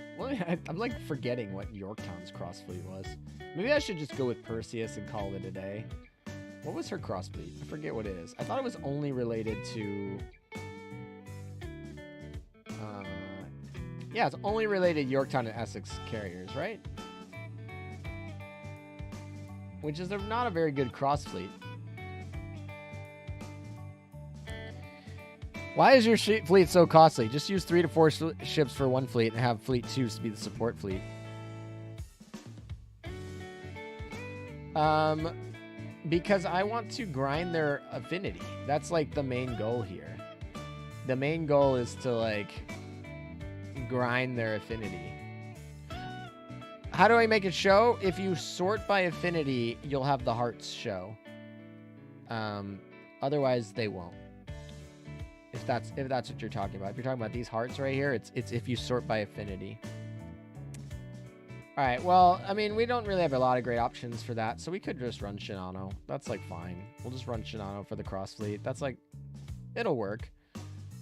I'm like forgetting what Yorktown's cross fleet was. Maybe I should just go with Perseus and call it a day. What was her cross fleet? I forget what it is. I thought it was only related to... yeah, it's only related to Yorktown and Essex carriers, right? Which is not a very good cross fleet. Why is your fleet so costly? Just use 3 to 4 ships for one fleet and have fleet 2 to be the support fleet. Because I want to grind their affinity. That's like the main goal here. The main goal is to like grind their affinity. How do I make it show? If you sort by affinity, you'll have the hearts show. Otherwise, they won't. If that's what you're talking about. If you're talking about these hearts right here, it's if you sort by affinity. All right, well, I mean, we don't really have a lot of great options for that, so we could just run Shinano. That's, like, fine. We'll just run Shinano for the cross fleet. That's, like, it'll work.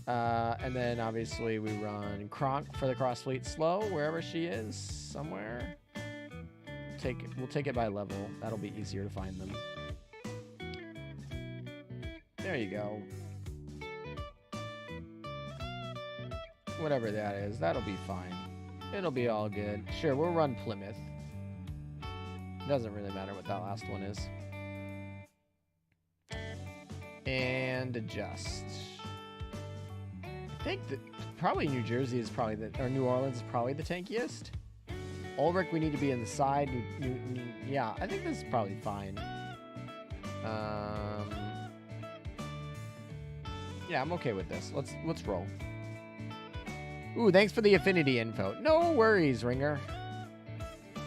And then, obviously, we run Kronk for the cross fleet slow, wherever she is, somewhere. We'll take it by level. That'll be easier to find them. There you go. Whatever that is, that'll be fine. It'll be all good. Sure, we'll run Plymouth. Doesn't really matter what that last one is. And adjust. I think that probably New Jersey is probably or New Orleans is probably the tankiest. Ulrich, we need to be in the side. Yeah, I think this is probably fine. Yeah, I'm okay with this. Let's roll. Ooh, thanks for the affinity info. No worries, Ringer. All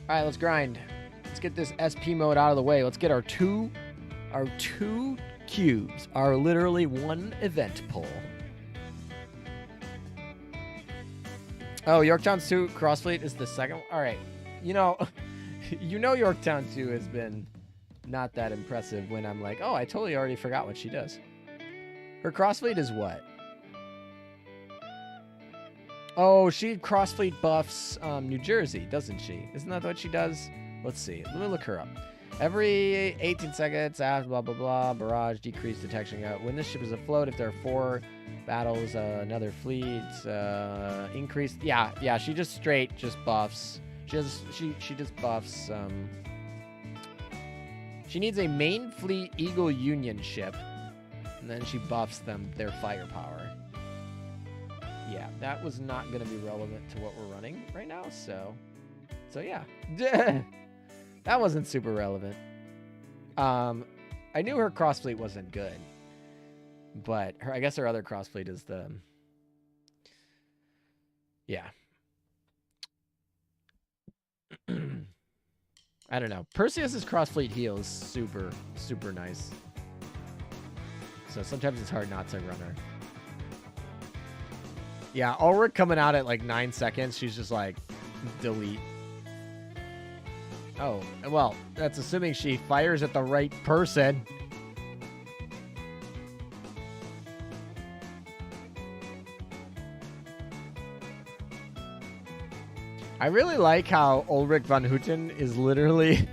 right, let's grind. Let's get this SP mode out of the way. Let's get our two cubes, our literally one event pull. Oh, Yorktown's 2 Crossfleet is the second. All right. You know Yorktown 2 has been not that impressive when I'm like, oh, I totally already forgot what she does. Her Crossfleet is what? Oh, she Crossfleet buffs New Jersey, doesn't she? Isn't that what she does? Let's see. Let me look her up. Every 18 seconds, after blah, blah, blah, barrage, decrease detection. When this ship is afloat, if there are 4 battles, another fleet, increase. Yeah, she just buffs. She just buffs. She needs a main fleet Eagle Union ship, and then she buffs them their firepower. Yeah, that was not going to be relevant to what we're running right now, so yeah. That wasn't super relevant. I knew her cross fleet wasn't good, but I guess her other cross fleet is the, yeah. I don't know. Perseus's cross fleet heal is super, super nice. So sometimes it's hard not to run her. Yeah, Ulrich coming out at like 9 seconds. She's just like, delete. Oh, well, that's assuming she fires at the right person. I really like how Ulrich von Hutten is literally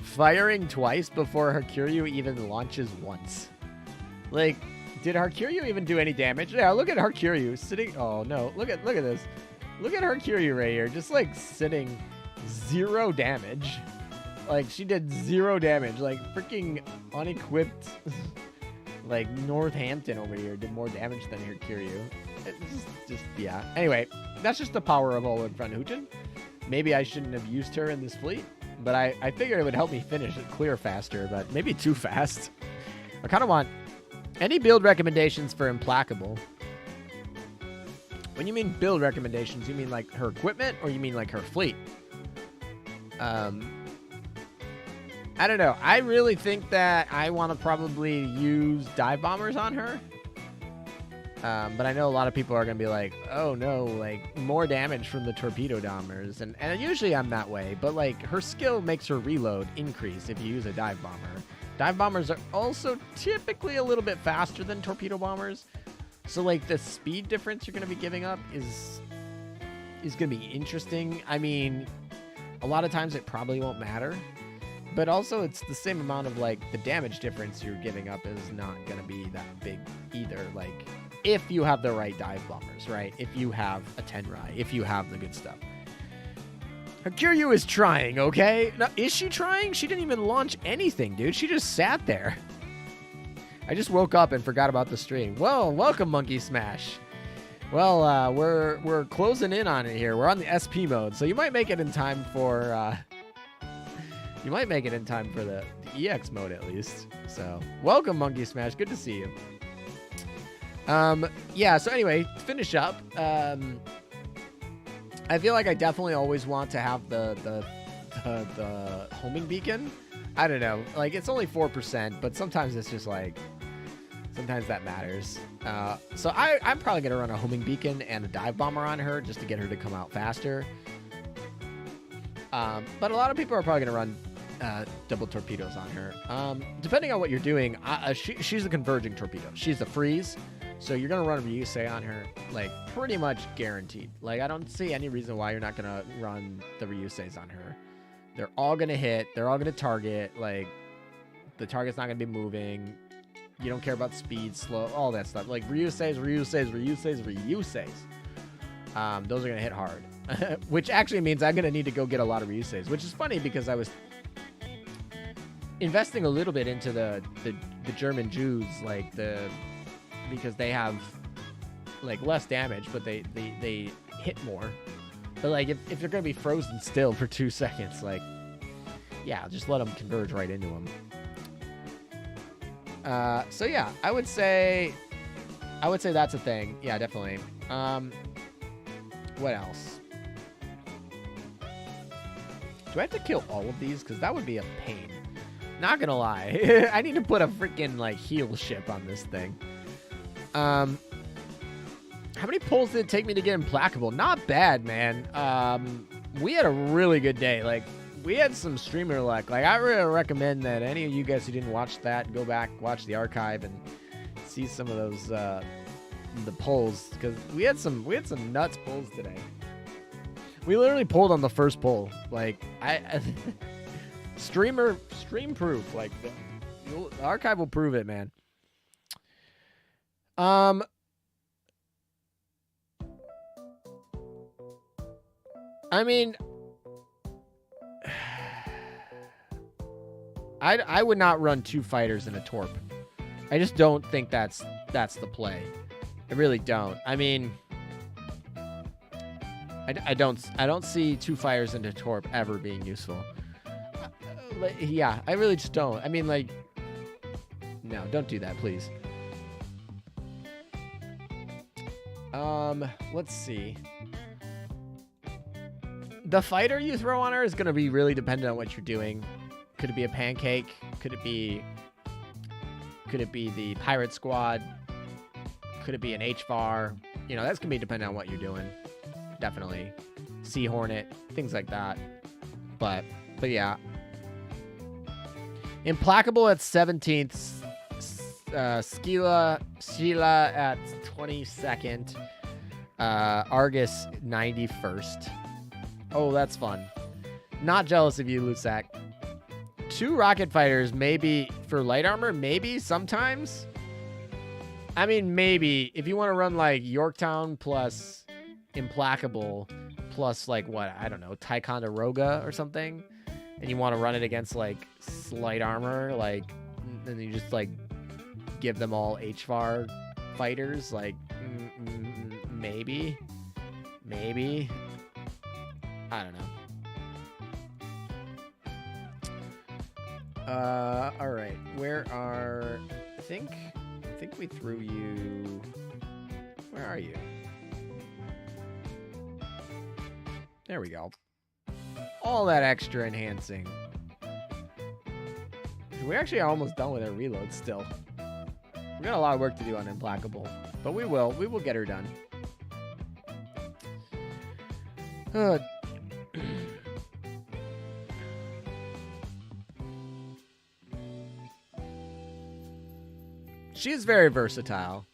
firing twice before Hercureu even launches once. Like, did Hercureu even do any damage? Yeah, look at Hercureu sitting. Oh no, look at this. Look at Hercureu right here, just like sitting 0 damage. Like she did 0 damage. Like freaking unequipped, like Northampton over here did more damage than Hercureu. It's just yeah. Anyway, that's just the power of Ulrich von Hutten. Maybe I shouldn't have used her in this fleet, but I figured it would help me finish it clear faster, but maybe too fast. I kind of want any build recommendations for Implacable. When you mean build recommendations, you mean like her equipment or you mean like her fleet? I don't know. I really think that I want to probably use dive bombers on her. But I know a lot of people are going to be like, oh no, like more damage from the torpedo bombers. And usually I'm that way, but like her skill makes her reload increase if you use a dive bomber. Dive bombers are also typically a little bit faster than torpedo bombers. So like the speed difference you're going to be giving up is going to be interesting. I mean, a lot of times it probably won't matter. But also it's the same amount of like the damage difference you're giving up is not going to be that big either. Like if you have the right dive bombers, right? If you have a Tenrai, if you have the good stuff. Hercureu is trying, okay? Now, is she trying? She didn't even launch anything, dude. She just sat there. I just woke up and forgot about the stream. Well, welcome, Monkey Smash. Well, we're closing in on it here. We're on the SP mode, so you might make it in time for the EX mode at least. So, welcome, Monkey Smash. Good to see you. Yeah, so anyway, to finish up, I feel like I definitely always want to have the homing beacon. I don't know, like it's only 4%, but sometimes it's just like, sometimes that matters. So I'm probably gonna run a homing beacon and a dive bomber on her just to get her to come out faster. But a lot of people are probably gonna run double torpedoes on her. Depending on what you're doing, she's a converging torpedo. She's a freeze. So you're going to run a Ryusei on her, like, pretty much guaranteed. Like, I don't see any reason why you're not going to run the Ryuseis on her. They're all going to hit. They're all going to target. Like, the target's not going to be moving. You don't care about speed, slow, all that stuff. Like, Ryuseis. Those are going to hit hard. Which actually means I'm going to need to go get a lot of Ryuseis. Which is funny because I was investing a little bit into the German Jews, like, because they have like less damage, but they hit more. But like if they're gonna be frozen still for 2 seconds, like yeah, just let them converge right into them. So yeah, I would say that's a thing. Yeah, definitely. What else? Do I have to kill all of these? Because that would be a pain. Not gonna lie, I need to put a freaking like heal ship on this thing. How many pulls did it take me to get Implacable? Not bad, man. We had a really good day. Like, we had some streamer luck. Like, I really recommend that any of you guys who didn't watch that, go back, watch the archive, and see some of those, the pulls. Because we had some nuts pulls today. We literally pulled on the first pull. Like, stream proof. Like, the archive will prove it, man. I mean, I would not run 2 fighters in a torp. I just don't think that's the play. I really don't. I mean, I don't see 2 fighters into torp ever being useful. Yeah, I really just don't. I mean, like, no, don't do that, please. Let's see. The fighter you throw on her is going to be really dependent on what you're doing. Could it be a pancake? Could it be the pirate squad? Could it be an HVAR? You know, that's going to be dependent on what you're doing. Definitely. Sea Hornet, things like that. But yeah. Implacable at 17th. Sheila at 22nd. Argus 91st. Oh, that's fun. Not jealous of you, Lusak. 2 rocket fighters, maybe for light armor, maybe sometimes. I mean, maybe if you want to run like Yorktown plus Implacable plus like what, I don't know, Ticonderoga or something, and you want to run it against like light armor, like, and you just like give them all HVAR fighters, like maybe. I don't know. All right. Where are? I think we threw you. Where are you? There we go. All that extra enhancing. We're actually almost done with our reload still. We got a lot of work to do on Implacable, but we will get her done. She's very versatile.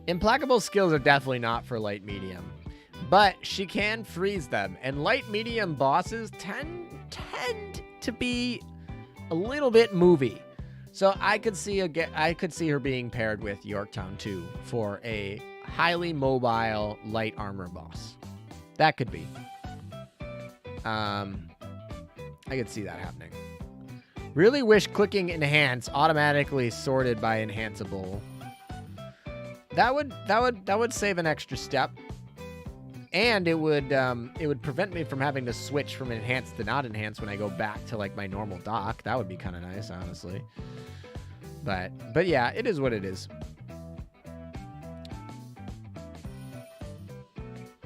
Implacable skills are definitely not for light medium, but she can freeze them, and light medium bosses tend to be a little bit movie. So I could see her being paired with Yorktown 2 for a highly mobile light armor boss. That could be. I could see that happening. Really wish clicking enhance automatically sorted by enhanceable. That would save an extra step, and it would prevent me from having to switch from enhanced to not enhanced when I go back to like my normal dock. That would be kind of nice, honestly. But yeah, it is what it is.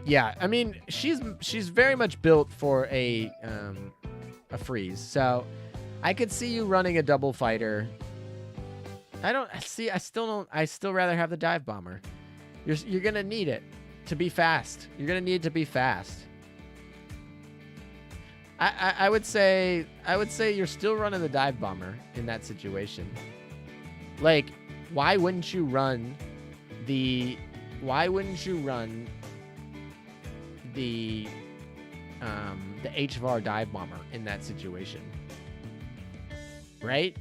Yeah, I mean, she's very much built for a freeze. So I could see you running a double fighter. I still rather have the dive bomber. You're gonna need it to be fast. You're gonna need to be fast. I would say you're still running the dive bomber in that situation. Like, why wouldn't you run the HVAR dive bomber in that situation? Right?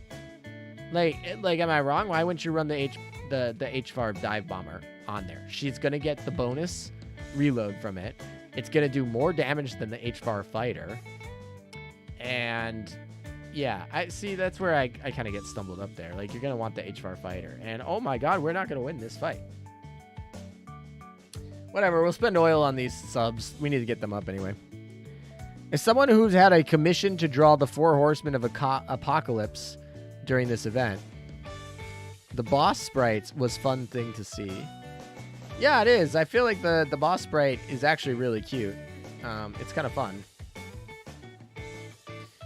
Like, am I wrong? Why wouldn't you run the HVAR dive bomber on there? She's gonna get the bonus reload from it. It's gonna do more damage than the HVAR fighter. And yeah, I see. That's where I kind of get stumbled up there. Like, you're gonna want the HVAR fighter, and oh my god, we're not gonna win this fight. Whatever. We'll spend oil on these subs. We need to get them up anyway. As someone who's had a commission to draw the 4 horsemen of Apocalypse during this event, the boss sprites was fun thing to see. Yeah, it is. I feel like the boss sprite is actually really cute. It's kind of fun.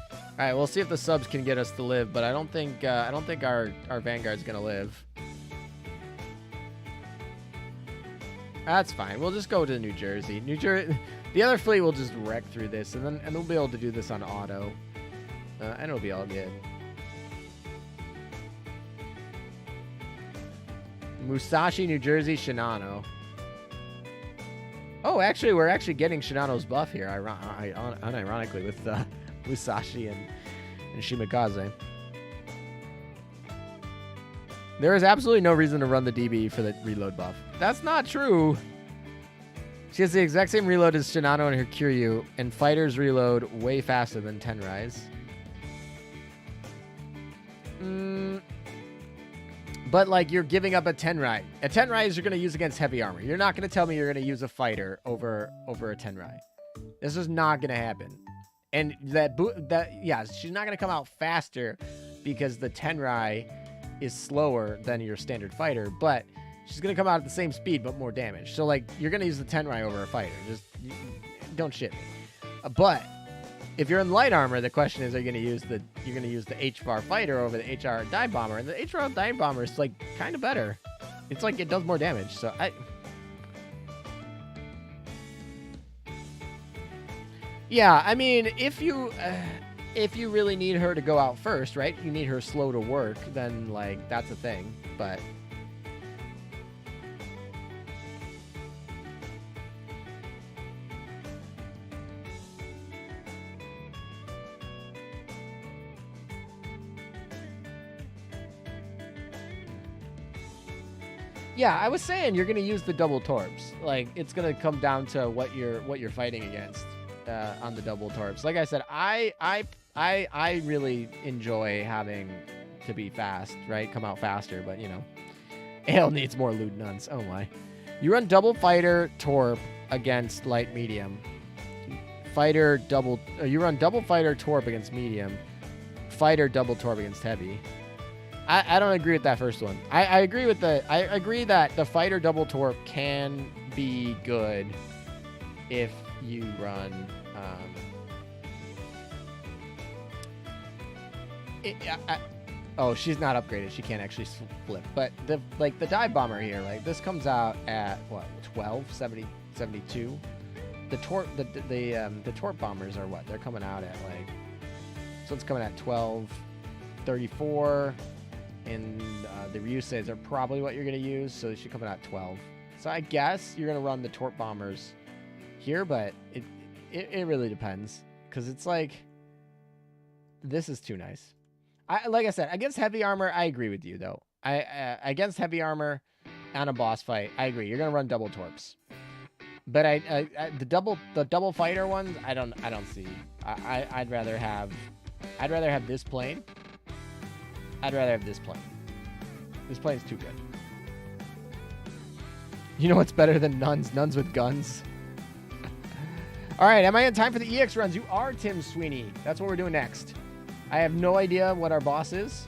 All right, we'll see if the subs can get us to live, but I don't think our Vanguard's gonna live. That's fine. We'll just go to New Jersey. The other fleet will just wreck through this, and we'll be able to do this on auto, and it'll be all good. Musashi, New Jersey, Shinano. Oh, actually, we're actually getting Shinano's buff here, unironically, with Musashi and Shimakaze. There is absolutely no reason to run the DB for the reload buff. That's not true. She has the exact same reload as Shinano and her Kiryu, and fighters reload way faster than Tenrai's. But, like, you're giving up a Tenrai. A Tenrai is you're going to use against heavy armor. You're not going to tell me you're going to use a fighter over a Tenrai. This is not going to happen. And yeah, she's not going to come out faster because the Tenrai is slower than your standard fighter, but she's going to come out at the same speed but more damage. So, like, you're going to use the Tenrai over a fighter. Just don't shit me. But if you're in light armor, the question is, are you going to use the HVAR fighter over the HR dive bomber? And the HR dive bomber is, like, kind of better. It's like it does more damage. So yeah, I mean, if you really need her to go out first, right? You need her slow to work, then, like, that's a thing. But yeah, I was saying you're gonna use the double torps. Like, it's gonna come down to what you're fighting against on the double torps. Like I said, I really enjoy having to be fast, right? Come out faster, but you know, Ale needs more lewd nuns. Oh my! You run double fighter torp against light medium. Fighter double. You run double fighter torp against medium. Fighter double torp against heavy. I don't agree with that first one. I agree with I agree that the fighter double torp can be good if you run oh, she's not upgraded. She can't actually flip. But the dive bomber here, like, this comes out at what, 1272. The torp bombers are what? They're coming out at, like, so it's coming at 1234. And the Ryuseis are probably what you're going to use, so they should come out at 12. So I guess you're going to run the torp bombers here, but it really depends. Because it's like, this is too nice. Like I said, against heavy armor, I agree with you, though. Against heavy armor on a boss fight, I agree. You're going to run double torps. But the double fighter ones, I don't see. I'd rather have this plane. I'd rather have this plane. This plane's too good. You know what's better than nuns? Nuns with guns. All right, am I in time for the EX runs? You are, Tim Sweeney. That's what we're doing next. I have no idea what our boss is.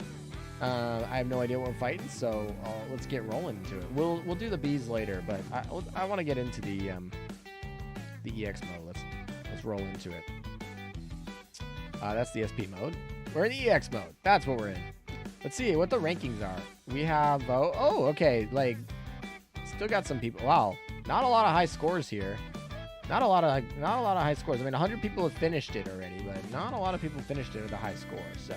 I have no idea what we're fighting, so let's get rolling into it. We'll do the bees later, but I want to get into the EX mode. Let's roll into it. That's the SP mode. We're in the EX mode. That's what we're in. Let's see what the rankings are. We have, okay, like, still got some people. Wow, not a lot of high scores here. Not a lot of high scores. I mean, 100 people have finished it already, but not a lot of people finished it at a high score. So,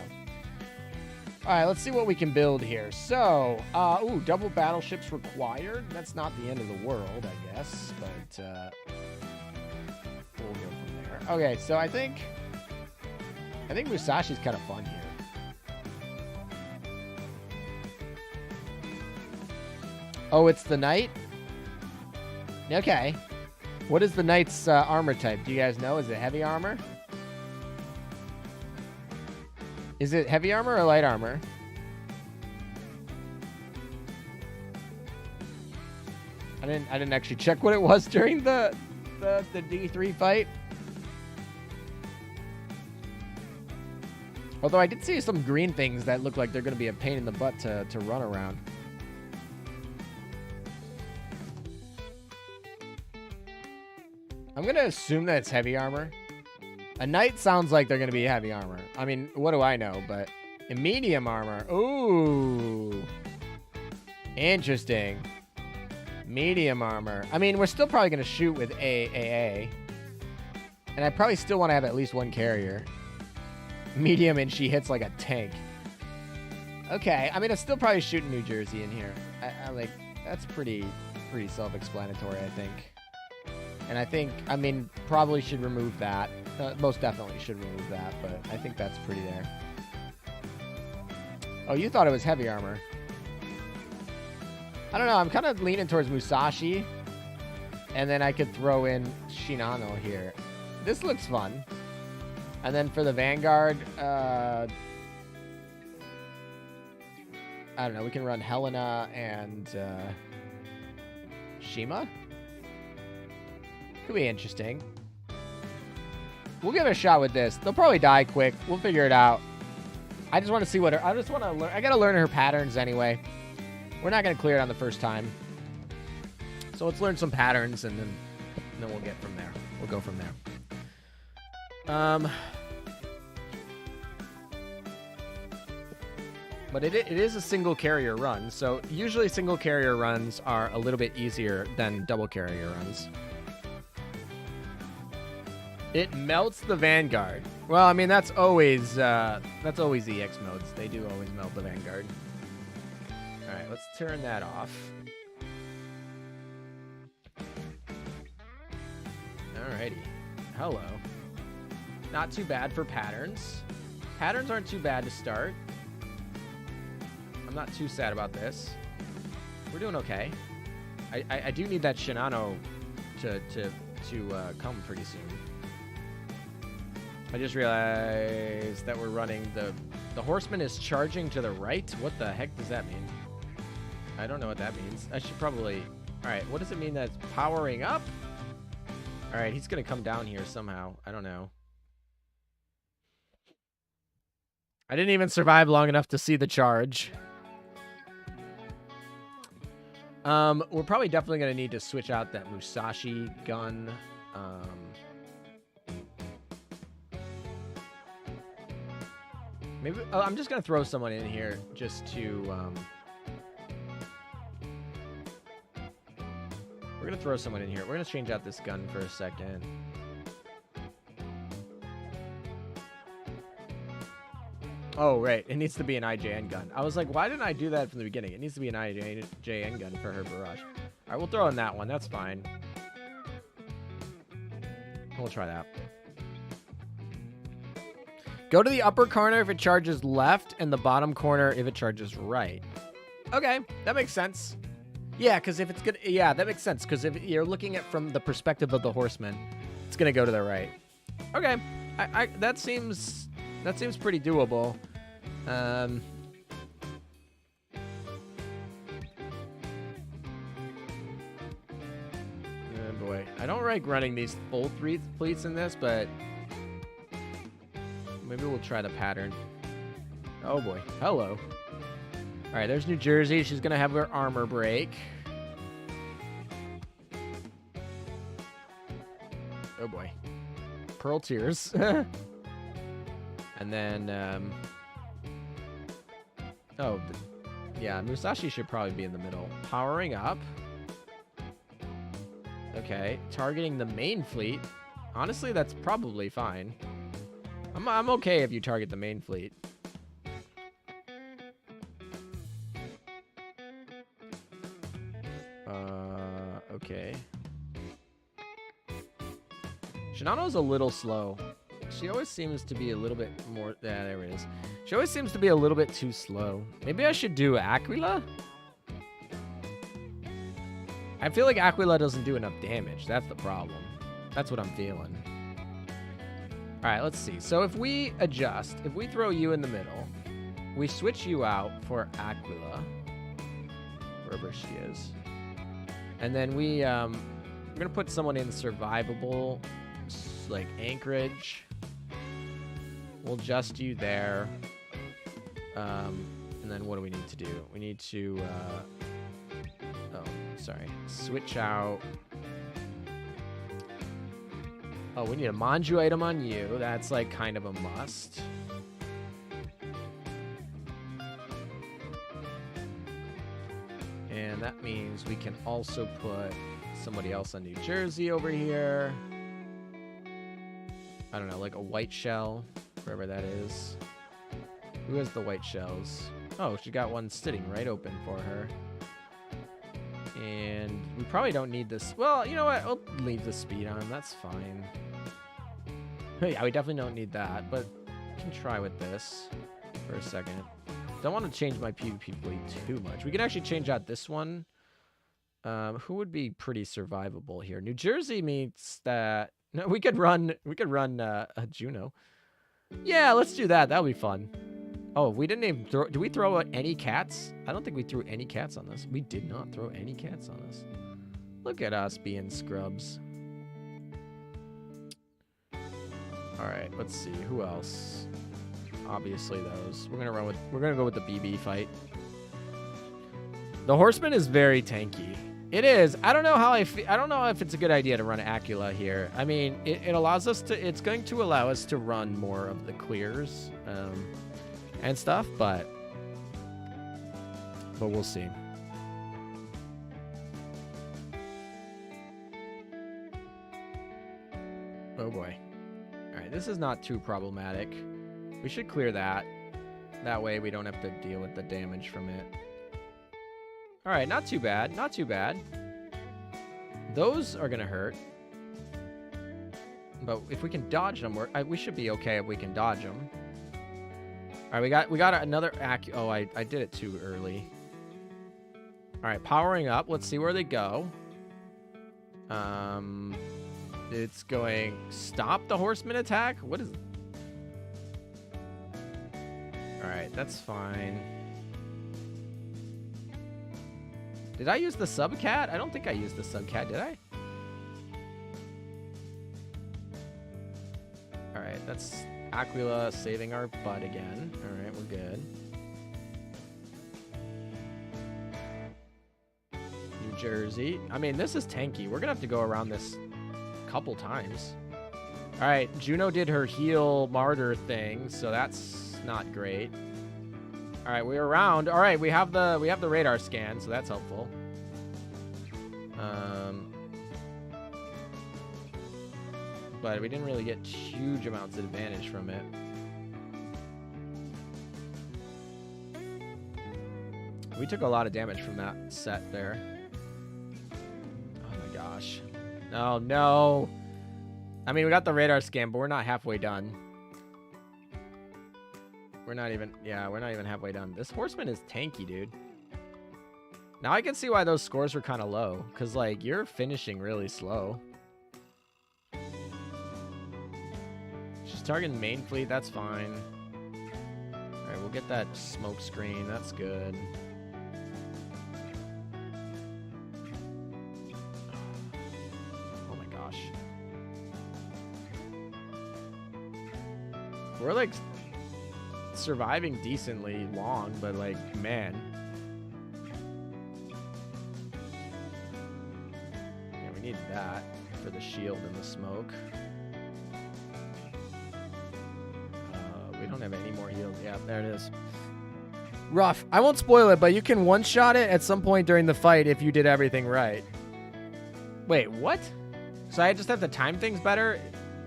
all right, let's see what we can build here. So, double battleships required. That's not the end of the world, I guess, but we'll go from there. Okay, so I think Musashi's kind of fun here. Oh, it's the knight? Okay. What is the knight's armor type? Do you guys know? Is it heavy armor? Is it heavy armor or light armor? I didn't actually check what it was during the D3 fight. Although I did see some green things that look like they're going to be a pain in the butt to run around. I'm going to assume that it's heavy armor. A knight sounds like they're going to be heavy armor. I mean, what do I know? But in medium armor. Ooh. Interesting. Medium armor. I mean, we're still probably going to shoot with AAA. And I probably still want to have at least one carrier. Medium, and she hits like a tank. Okay. I mean, it's still probably shooting New Jersey in here. I like, that's pretty self-explanatory, I think. And I think, I mean, probably should remove that. Most definitely should remove that, but I think that's pretty there. Oh, you thought it was heavy armor. I don't know. I'm kind of leaning towards Musashi. And then I could throw in Shinano here. This looks fun. And then for the Vanguard, I don't know. We can run Helena and Shima. Could be interesting. We'll give it a shot with this. They'll probably die quick. We'll figure it out. I just want to see what her... I just want to learn... I got to learn her patterns anyway. We're not going to clear it on the first time. So let's learn some patterns, and then we'll get from there. We'll go from there. But it is a single carrier run, so usually single carrier runs are a little bit easier than double carrier runs. It melts the Vanguard. Well, I mean, that's always EX modes. They do always melt the Vanguard. All right, let's turn that off. Alrighty. Hello. Not too bad for patterns. Patterns aren't too bad to start. I'm not too sad about this. We're doing okay. I do need that Shinano to come pretty soon. I just realized that we're running the Horseman is charging to the right. What the heck does that mean? I don't know what that means. I should probably... Alright, what does it mean that it's powering up? Alright, he's gonna come down here somehow. I don't know. I didn't even survive long enough to see the charge. We're probably definitely gonna need to switch out that Musashi gun. Maybe I'm just gonna throw someone in here just to. We're gonna throw someone in here. We're gonna change out this gun for a second. Oh, right. It needs to be an IJN gun. I was like, why didn't I do that from the beginning? It needs to be an IJN gun for her barrage. All right, we'll throw in that one. That's fine. We'll try that. Go to the upper corner if it charges left, and the bottom corner if it charges right. Okay, that makes sense. Yeah, because if it's good, yeah, that makes sense. Because if you're looking at from the perspective of the Horseman, it's gonna go to the right. Okay, that seems pretty doable. Oh boy, I don't like running these full three fleets in this, but maybe we'll try the pattern. Oh boy, hello. All right, there's New Jersey. She's gonna have her armor break. Oh boy, Pearl Tears. And then, yeah, Musashi should probably be in the middle. Powering up. Okay, targeting the main fleet. Honestly, that's probably fine. I'm okay if you target the main fleet. Okay. Shinano's a little slow. She always seems to be a little bit more... Yeah, there it is. She always seems to be a little bit too slow. Maybe I should do Aquila? I feel like Aquila doesn't do enough damage. That's the problem. That's what I'm feeling. All right, let's see. So if we adjust, if we throw you in the middle, we switch you out for Aquila, wherever she is. And then we're going to put someone in survivable, like Anchorage. We'll adjust you there. And then what do we need to do? We need to, switch out. Oh, we need a Manju item on you. That's like kind of a must. And that means we can also put somebody else on New Jersey over here. I don't know, like a white shell, wherever that is. Who has the white shells? Oh, she got one sitting right open for her. And we probably don't need this. Well, you know what? I'll leave the speed on. That's fine. Yeah, we definitely don't need that, but we can try with this for a second. Don't want to change my PvP blade too much. We can actually change out this one. Who would be pretty survivable here? New Jersey means that... No, we could run a Juno. Yeah, let's do that. That'll be fun. Oh, we didn't even throw... Did we throw any cats? I don't think we threw any cats on this. We did not throw any cats on this. Look at us being scrubs. All right, let's see. Who else? Obviously those. We're gonna go with the BB fight. The Horseman is very tanky. It is. I don't know how I don't know if it's a good idea to run Acula here. I mean, it allows us to... It's going to allow us to run more of the clears. And stuff, but we'll see. Oh boy. All right, this is not too problematic. We should clear that. That way we don't have to deal with the damage from it. All right, not too bad. Not too bad. Those are gonna hurt. But if we can dodge them, we should be okay if we can dodge them. All right, we got another Oh, I did it too early. All right, powering up. Let's see where they go. It's going stop the Horseman attack. What is it? All right, that's fine. Did I use the subcat? I don't think I used the subcat, did I? All right, that's Aquila saving our butt again. All right, we're good. New Jersey. I mean, this is tanky. We're gonna have to go around this a couple times. All right, Juno did her heal martyr thing, so that's not great. All right, we're around. All right, we have the radar scan, so that's helpful. But we didn't really get huge amounts of advantage from it. We took a lot of damage from that set there. Oh my gosh. Oh no. I mean, we got the radar scan, but we're not halfway done. We're not even halfway done. This Horseman is tanky, dude. Now I can see why those scores were kind of low, because, like, you're finishing really slow. She's targeting main fleet. That's fine. All right, we'll get that smoke screen. That's good. Oh, my gosh. We're, like, surviving decently long, but, like, man... Need that for the shield and the smoke. We don't have any more heals. Yeah, there it is. Rough. I won't spoil it, but you can one-shot it at some point during the fight if you did everything right. Wait, what? So I just have to time things better?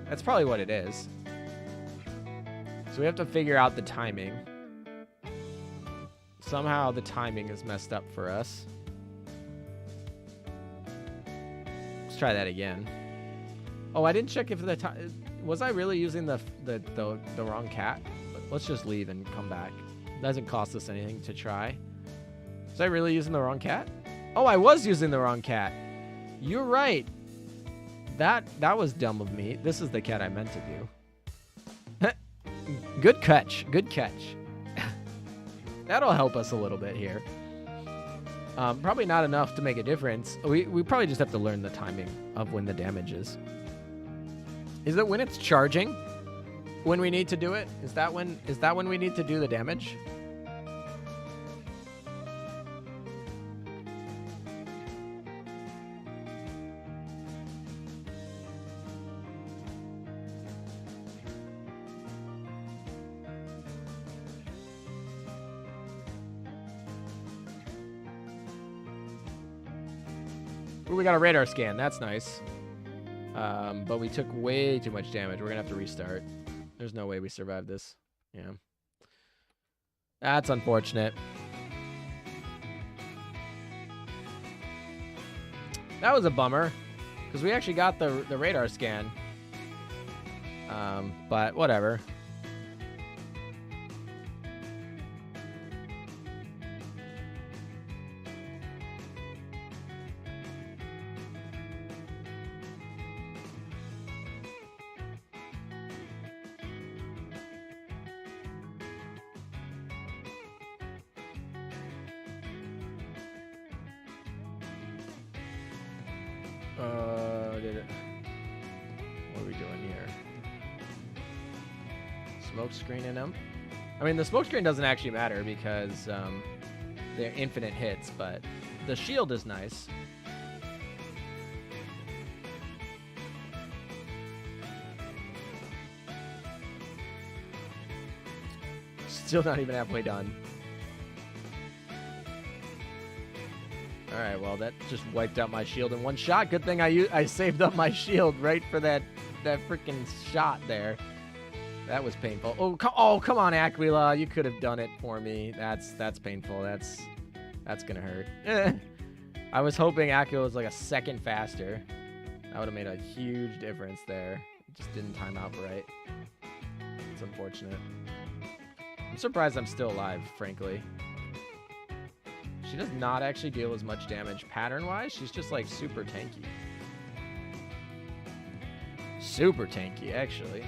That's probably what it is. So we have to figure out the timing. Somehow the timing is messed up for us. Try that again. Oh, I didn't check if the time was I really using the wrong cat. Let's just leave and come back. It doesn't cost us anything to try. Was I really using the wrong cat? Oh, I was using the wrong cat. You're right. That was dumb of me. This is the cat I meant to do. Good catch. Good catch. That'll help us a little bit here. Probably not enough to make a difference. We probably just have to learn the timing of when the damage is. Is it when it's charging? When we need to do it? Is that when we need to do the damage? Ooh, we got a radar scan. That's nice. But we took way too much damage. We're going to have to restart. There's no way we survived this. Yeah. That's unfortunate. That was a bummer, because we actually got the radar scan. But whatever. What are we doing here? Smoke screen in them. I mean, the smoke screen doesn't actually matter because they're infinite hits, but the shield is nice. Still not even halfway done. Alright, well, that just wiped out my shield in one shot. Good thing I saved up my shield right for that freaking shot there. That was painful. Oh, come on, Aquila. You could have done it for me. That's painful. That's gonna hurt. I was hoping Aquila was like a second faster. That would have made a huge difference there. It just didn't time out right. It's unfortunate. I'm surprised I'm still alive, frankly. She does not actually deal as much damage pattern-wise. She's just like super tanky. Super tanky, actually.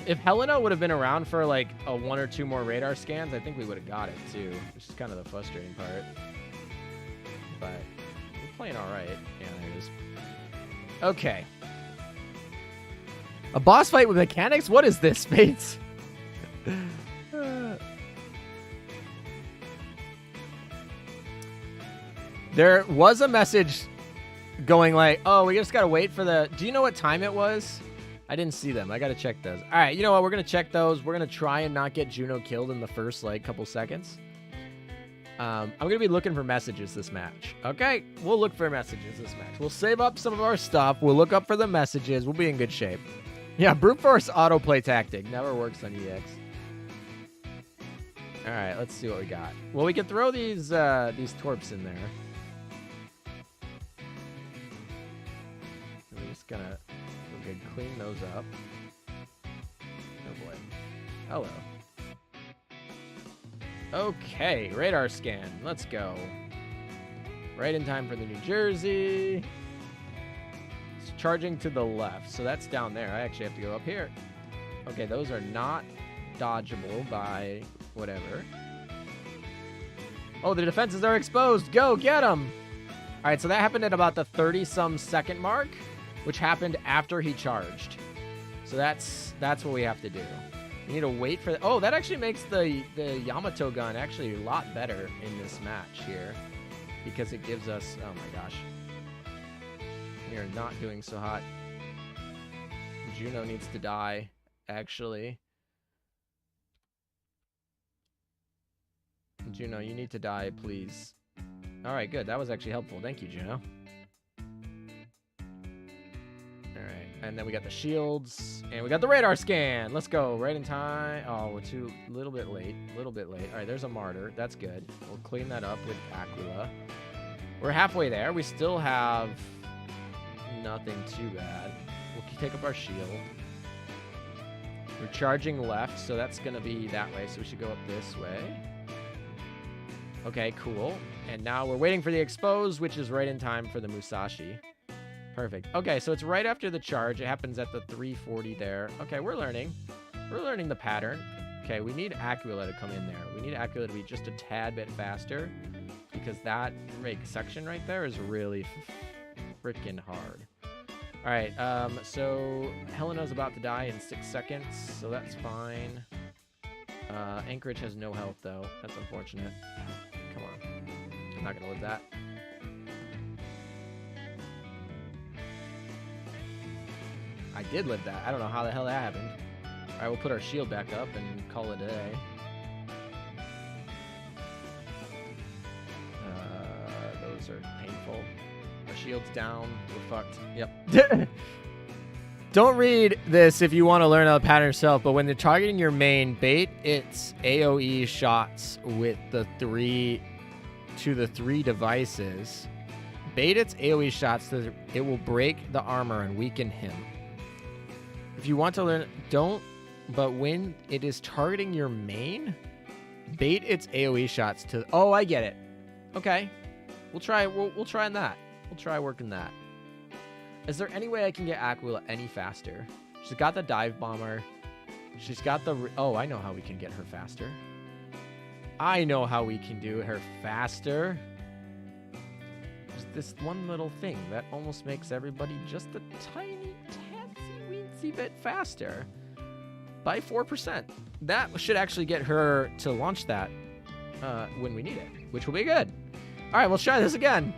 If Helena would have been around for like a 1 or 2 more radar scans, I think we would have got it too, which is kind of the frustrating part. But we're playing all right. Yeah, there it is. Okay. A boss fight with mechanics? What is this, Fates? There was a message going like, oh, we just gotta wait for the... Do you know what time it was? I didn't see them. I gotta check those. All right, you know what? We're gonna check those. We're gonna try and not get Juno killed in the first like couple seconds. I'm gonna be looking for messages this match. Okay, we'll look for messages this match. We'll save up some of our stuff. We'll look up for the messages. We'll be in good shape. Yeah, brute force autoplay tactic never works on EX. All right, let's see what we got. Well, we can throw these torps in there. We're just gonna clean those up. Oh boy. Hello. Okay, radar scan. Let's go. Right in time for the New Jersey. It's charging to the left, so that's down there. I actually have to go up here. Okay, those are not dodgeable by whatever. Oh, the defenses are exposed. Go, get them. All right, so that happened at about the 30-some second mark, which happened after he charged. So that's what we have to do. We need to wait for... Oh, that actually makes the Yamato gun actually a lot better in this match here. Because it gives us... Oh my gosh. We are not doing so hot. Juno needs to die, actually. Juno, you need to die, please. Alright, good. That was actually helpful. Thank you, Juno. Alright, and then we got the shields, and we got the radar scan. Let's go. Right in time. Oh, we're a little bit late. A little bit late. Alright, there's a martyr. That's good. We'll clean that up with Aquila. We're halfway there. We still have nothing too bad. We'll take up our shield. We're charging left, so that's going to be that way, so we should go up this way. Okay, cool. And now we're waiting for the expose, which is right in time for the Musashi. Perfect. Okay, so it's right after the charge. It happens at the 340 there. Okay, we're learning. We're learning the pattern. Okay, we need Aquila to come in there. We need Aquila to be just a tad bit faster because that section right there is really freaking hard. All right, so Helena's about to die in 6 seconds, so that's fine. Anchorage has no health, though. That's unfortunate. Come on. I'm not going to live that. I did live that. I don't know how the hell that happened. All right, we'll put our shield back up and call it a day. Those are painful. Our shield's down. We're fucked. Yep. Don't read this if you want to learn how to pattern yourself, but when they're targeting your main bait, it's AoE shots with the 3 to the 3 devices. Bait its AoE shots so that it will break the armor and weaken him. If you want to learn, don't, but when it is targeting your main, bait its AoE shots to... Oh, I get it. Okay. We'll try on that. We'll try working that. Is there any way I can get Aquila any faster? She's got the dive bomber. She's got the... Oh, I know how we can get her faster. I know how we can do her faster. There's this one little thing that almost makes everybody just a tiny, tatsy-weensy bit faster. By 4%. That should actually get her to launch that when we need it, which will be good. All right, let's try this again.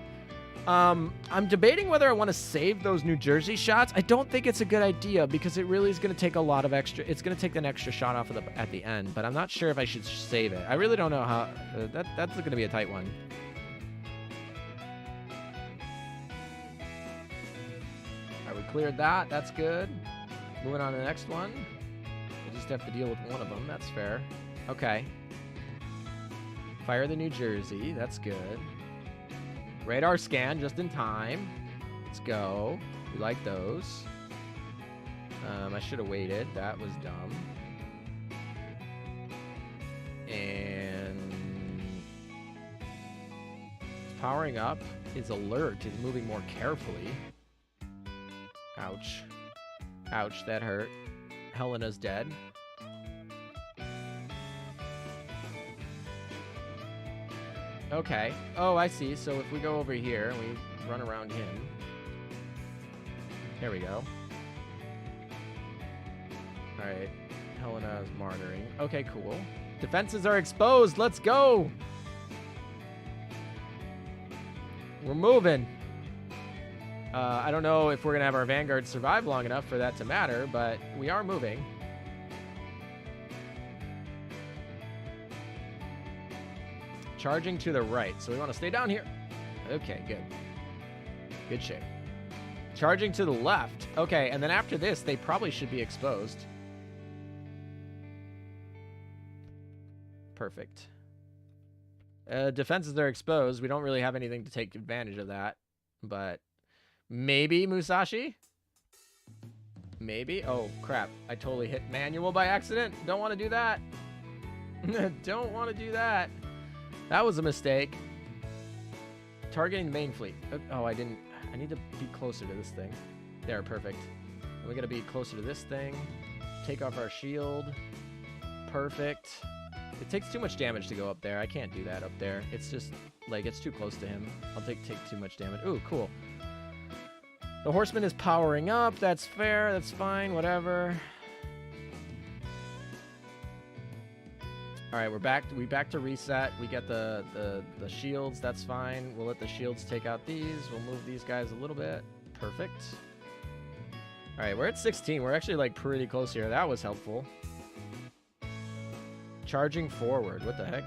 I'm debating whether I want to save those New Jersey shots. I don't think it's a good idea because it really is going to take a lot of extra. It's going to take an extra shot off of at the end, but I'm not sure if I should save it. I really don't know how. That's going to be a tight one. All right, we cleared that. That's good. Moving on to the next one. We'll just have to deal with one of them. That's fair. Okay. Fire the New Jersey. That's good. Radar scan just in time. Let's go. We like those. I should have waited. That was dumb. And it's powering up. It's alert. It's moving more carefully. Ouch. Ouch, that hurt. Helena's dead. Okay. Oh, I see. So if we go over here and we run around him. There we go. All right. Helena is martyring. Okay, cool. Defenses are exposed. Let's go. We're moving. I don't know if we're going to have our Vanguard survive long enough for that to matter, but we are moving. Charging to the right. So we want to stay down here. Okay, good. Good shape. Charging to the left. Okay, and then after this, they probably should be exposed. Perfect. Defenses are exposed. We don't really have anything to take advantage of that. But maybe Musashi? Maybe? Oh, crap. I totally hit manual by accident. Don't want to do that. Don't want to do that. That was a mistake. Targeting the main fleet. Oh, I didn't. I need to be closer to this thing. There, perfect. And we gotta be closer to this thing. Take off our shield. Perfect. It takes too much damage to go up there. I can't do that up there. It's just, like, it's too close to him. I'll take too much damage. Ooh, cool. The horseman is powering up. That's fair. That's fine. Whatever. All right, we're back. We back to reset. We get the shields. That's fine. We'll let the shields take out these. We'll move these guys a little bit. Perfect. All right, we're at 16. We're actually like pretty close here. That was helpful. Charging forward. What the heck?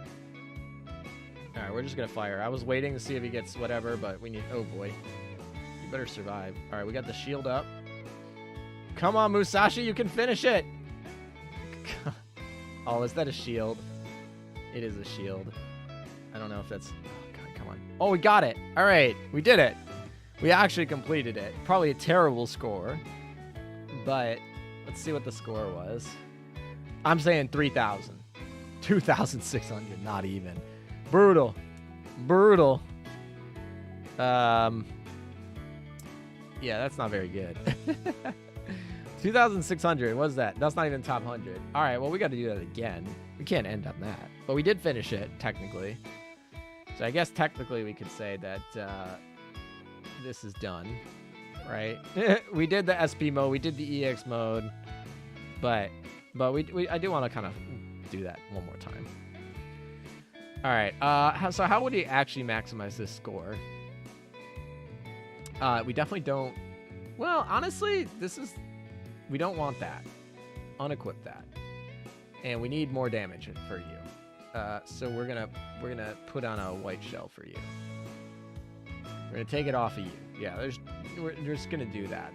All right, we're just gonna fire. I was waiting to see if he gets whatever, but we need. Oh boy, you better survive. All right, we got the shield up. Come on, Musashi, you can finish it. Oh, is that a shield? It is a shield. I don't know if that's... Oh, God, come on. Oh, we got it. All right. We did it. We actually completed it. Probably a terrible score. But let's see what the score was. I'm saying 3,000. 2,600. Not even. Brutal. Brutal. Yeah, that's not very good. 2,600. What's that? That's not even top 100. All right, well, we got to do that again. We can't end on that. But we did finish it, technically. So I guess technically we could say that this is done, right? We did the SP mode. We did the EX mode. But I do want to kind of do that one more time. All right. So how would we actually maximize this score? We definitely don't... Well, honestly, we don't want that. Unequip that. And we need more damage for you. So we're gonna put on a white shell for you. We're gonna take it off of you. Yeah, we're just gonna do that.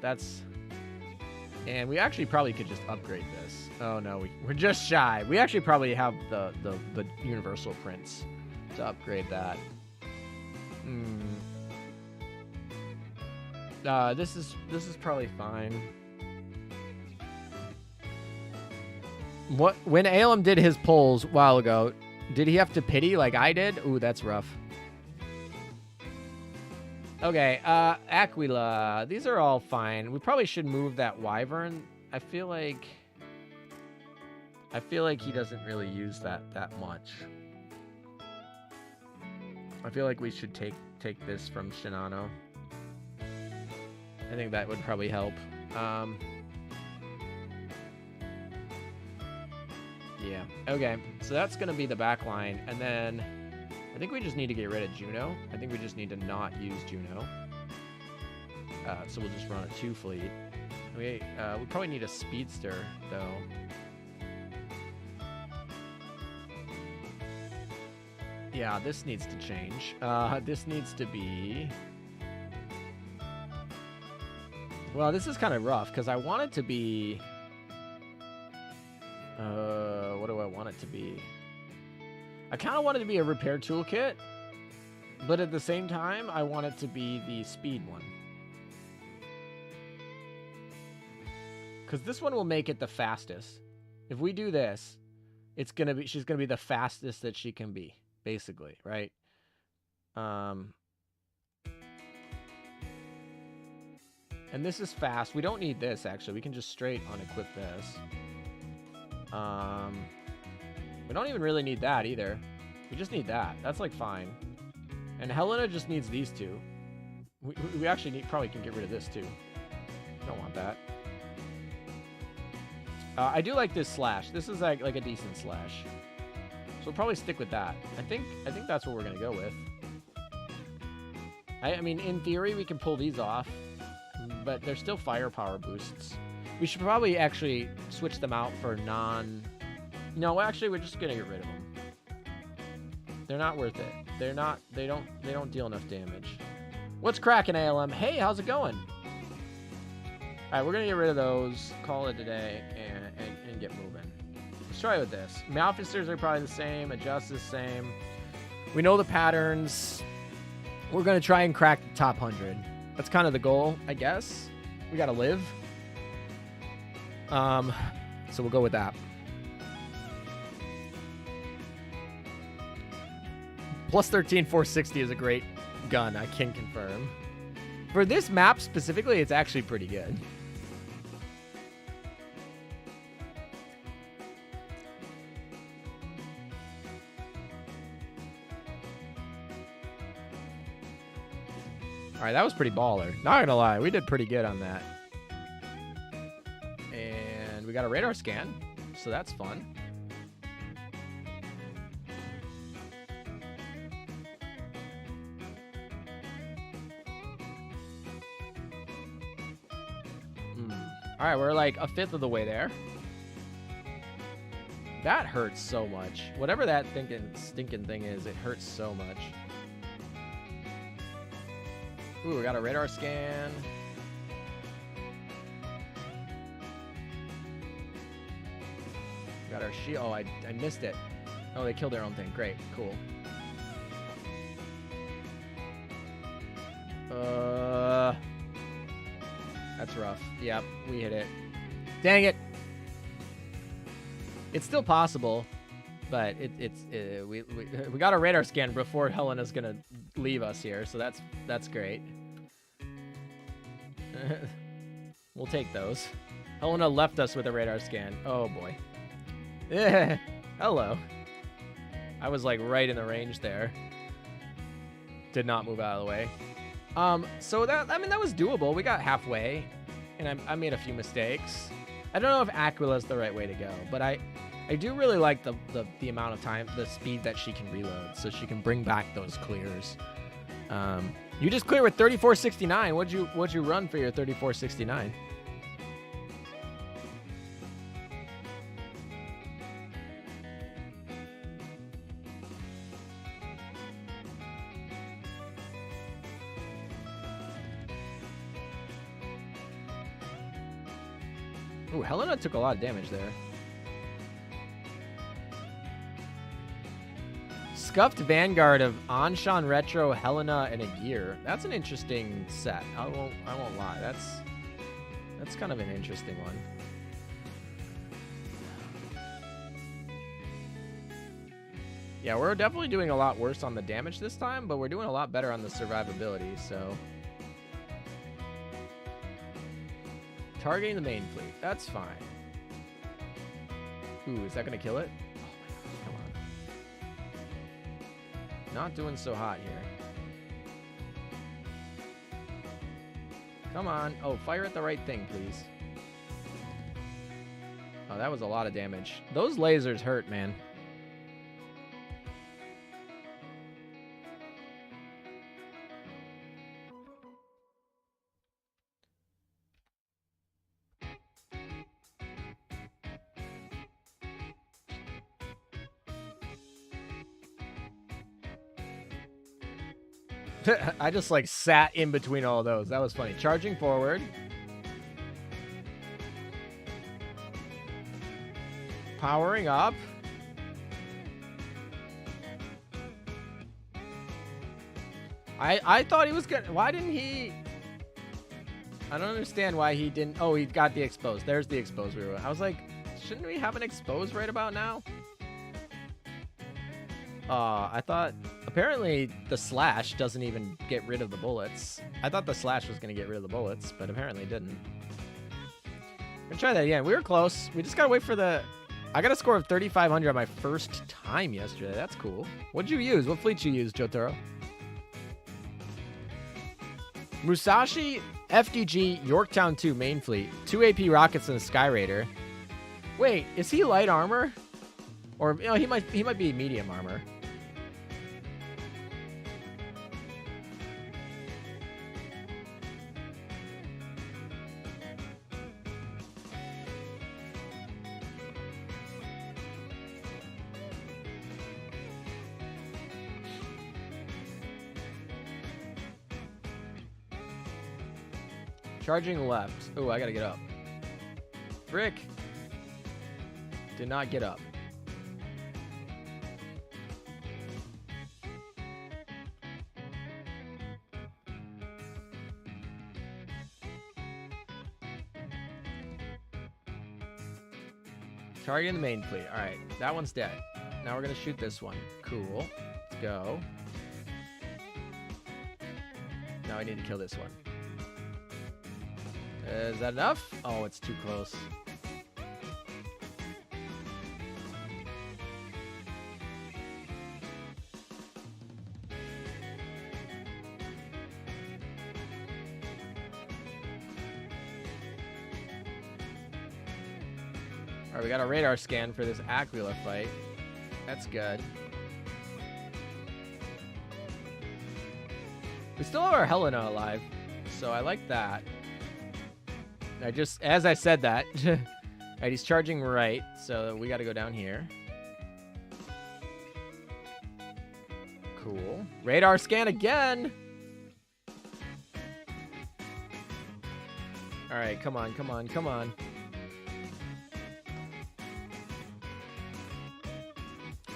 And we actually probably could just upgrade this. Oh no, we're just shy. We actually probably have the universal prints to upgrade that. This is probably fine. When Alem did his polls a while ago, did he have to pity like I did? Ooh, that's rough. Okay, Aquila. These are all fine. We probably should move that Wyvern. I feel like he doesn't really use that much. I feel like we should take this from Shinano. I think that would probably help. Yeah. Okay. So that's gonna be the back line, and then I think we just need to get rid of Juno. I think we just need to not use Juno. So we'll just run a 2 fleet. We probably need a speedster though. Yeah, this needs to change. This needs to be... Well, this is kind of rough, because I want it to be... what do I want it to be? I kind of want it to be a repair toolkit, but at the same time, I want it to be the speed one. Because this one will make it the fastest. If we do this, she's gonna be the fastest that she can be. Basically, right? And this is fast. We don't need this, actually. We can just straight unequip this. We don't even really need that, either. We just need that. That's, like, fine. And Helena just needs these two. We actually probably can get rid of this, too. Don't want that. I do like this slash. This is, like a decent slash. So we'll probably stick with that. I think that's what we're gonna go with. I mean, in theory, we can pull these off, but they're still firepower boosts. We should probably actually switch them out for No, actually, we're just gonna get rid of them. They're not worth it. They don't deal enough damage. What's cracking, ALM? Hey, how's it going? All right, we're gonna get rid of those, call it a day, and get moving. Let's try with this. My officers are probably the same. Adjust is the same. We know the patterns. We're going to try and crack the top 100. That's kind of the goal, I guess. We got to live. So we'll go with that. Plus 13, 460 is a great gun, I can confirm. For this map specifically, it's actually pretty good. All right, that was pretty baller. Not gonna lie, we did pretty good on that. And we got a radar scan, so that's fun. All right, we're like a fifth of the way there. That hurts so much. Whatever that stinking thing is, it hurts so much. Ooh, we got a radar scan. We got our shield. Oh, I missed it. Oh, they killed their own thing. Great, cool. That's rough. Yep, we hit it. Dang it. It's still possible, but we got a radar scan before Helena's gonna leave us here, so that's great. We'll take those. Helena left us with a radar scan. Oh boy. Hello. I was like right in the range there. Did not move out of the way. So that was doable. We got halfway, and I made a few mistakes. I don't know if Aquila's the right way to go, but I do really like the amount of time, the speed that she can reload, so she can bring back those clears. You just clear with 3469. What'd you run for your 3469? Ooh, Helena took a lot of damage there. Scuffed Vanguard of Anshan Retro, Helena, and a gear. That's an interesting set. I won't lie. That's kind of an interesting one. Yeah, we're definitely doing a lot worse on the damage this time, but we're doing a lot better on the survivability, so. Targeting the main fleet. That's fine. Ooh, is that going to kill it? Oh, come on. Not doing so hot here. Come on. Oh, fire at the right thing, please. Oh, that was a lot of damage. Those lasers hurt, man. I just like sat in between all of those. That was funny. Charging forward. Powering up. I thought he was good. Why didn't he? I don't understand why he didn't. Oh, he got the exposed. There's the exposed. I was like, shouldn't we have an exposed right about now? I thought apparently the slash doesn't even get rid of the bullets. I thought the slash was going to get rid of the bullets, but apparently it didn't. Gonna try that again. We were close. We just got to wait for the... I got a score of 3,500 on my first time yesterday. That's cool. What'd you use? What fleet you use, Jotaro? Musashi, FDG, Yorktown 2 main fleet. 2 AP rockets and a Sky Raider. Wait, is he light armor? Or, you know, he might be medium armor. Charging left. Oh, I gotta get up. Frick. Did not get up. Targeting the main fleet. All right, that one's dead. Now we're gonna shoot this one. Cool. Let's go. Now I need to kill this one. Is that enough? Oh, it's too close. All right, we got a radar scan for this Aquila fight. That's good. We still have our Helena alive, so I like that. I just, as I said that, right, he's charging right, so we got to go down here. Cool. Radar scan again. All right, come on, come on, come on.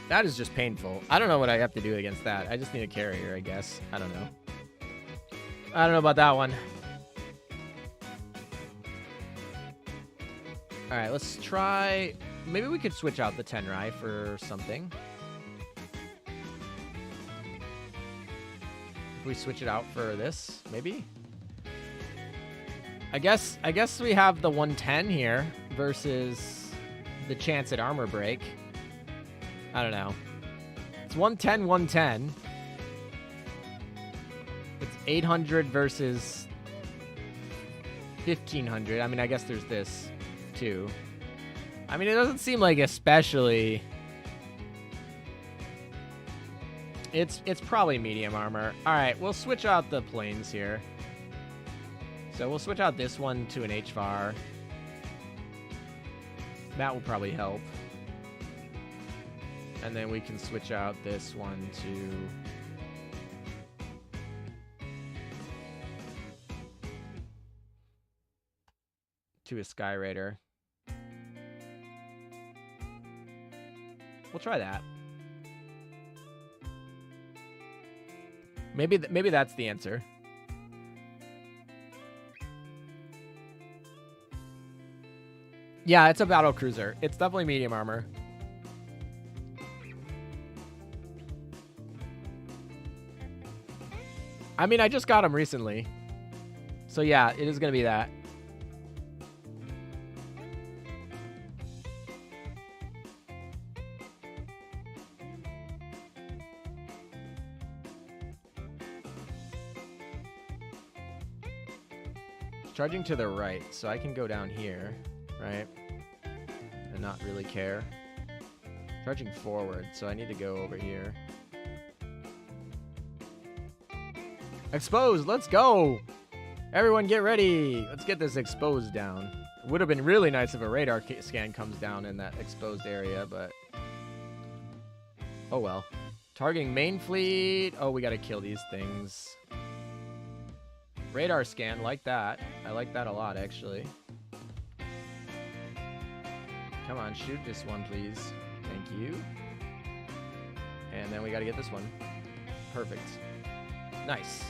That is just painful. I don't know what I have to do against that. I just need a carrier, I guess. I don't know. I don't know about that one. All right, let's try... Maybe we could switch out the Tenrai for something. If we switch it out for this, maybe? I guess we have the 110 here versus the chance at armor break. I don't know. It's 110, 110. It's 800 versus 1,500. I mean, I guess there's this, too. I mean, it doesn't seem like especially... It's probably medium armor. All right, we'll switch out the planes here. So we'll switch out this one to an HVAR. That will probably help. And then we can switch out this one to a Sky Raider. We'll try that. Maybe that's the answer. Yeah, it's a battle cruiser. It's definitely medium armor. I mean, I just got him recently. So yeah, it is going to be that. It's charging to the right, so I can go down here, right? And not really care. Charging forward, so I need to go over here. Exposed, let's go! Everyone get ready! Let's get this exposed down. It would have been really nice if a radar scan comes down in that exposed area, but... oh well. Targeting main fleet. Oh, we gotta kill these things. Radar scan, like that. I like that a lot, actually. Come on, shoot this one, please. Thank you. And then we gotta get this one. Perfect. Nice.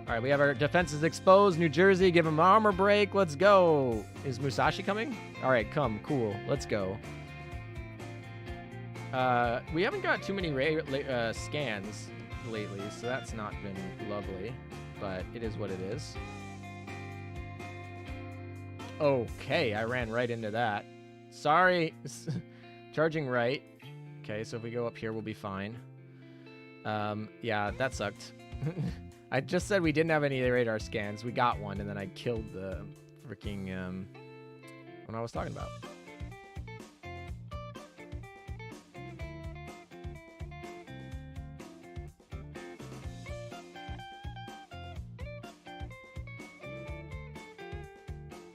All right, we have our defenses exposed. New Jersey, give him an armor break. Let's go. Is Musashi coming? All right, come. Cool. Let's go. We haven't got too many scans lately, so that's not been lovely, but it is what it is. Okay, I ran right into that. Sorry. Charging right. Okay, so if we go up here, we'll be fine. Yeah, that sucked. I just said we didn't have any radar scans. We got one, and then I killed the freaking one I was talking about.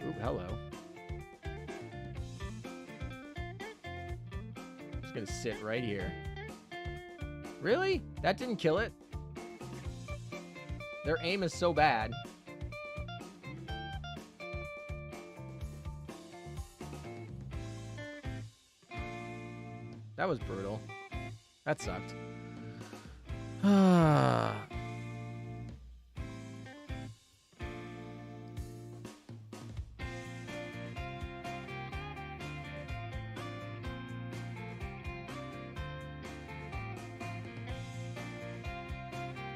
Ooh, hello. Just gonna sit right here. Really? That didn't kill it? Their aim is so bad. That was brutal. That sucked.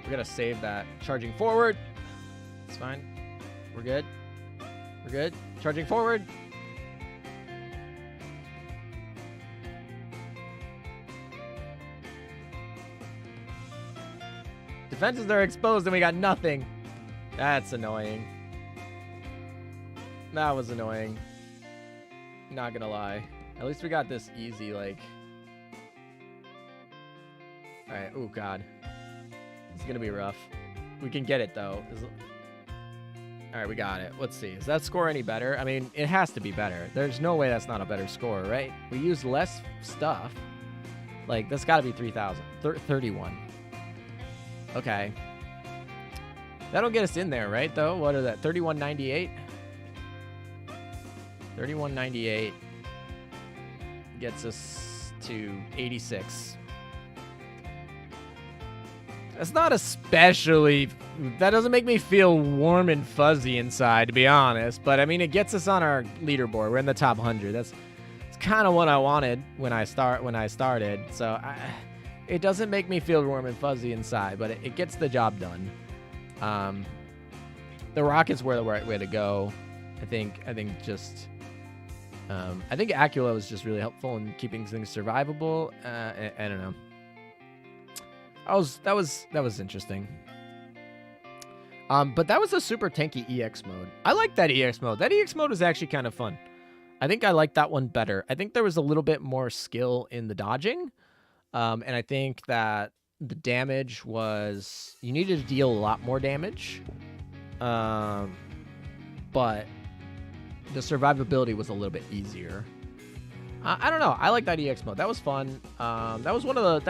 We gotta save that. Charging forward. It's fine. We're good. We're good. Charging forward. Defenses are exposed and we got nothing. That's annoying. That was annoying. Not gonna lie. At least we got this easy, like... Alright, oh god. It's gonna be rough. We can get it though. Alright, we got it. Let's see. Does that score any better? I mean, it has to be better. There's no way that's not a better score, right? We use less stuff. Like, that's gotta be 3,000. 31. Okay. That'll get us in there, right, though? What is that? 3198? 3198 gets us to 86. That's not especially... That doesn't make me feel warm and fuzzy inside, to be honest. But, I mean, it gets us on our leaderboard. We're in the top 100. That's kind of what I wanted when I started. So, it doesn't make me feel warm and fuzzy inside, but it gets the job done. The rockets were the right way to go. I think just... I think Acula was just really helpful in keeping things survivable. I don't know. That was interesting. But that was a super tanky EX mode. I like that EX mode. That EX mode was actually kind of fun. I think I like that one better. I think there was a little bit more skill in the dodging. And I think that the damage was... You needed to deal a lot more damage. But the survivability was a little bit easier. I don't know. I like that EX mode. That was fun. That was one of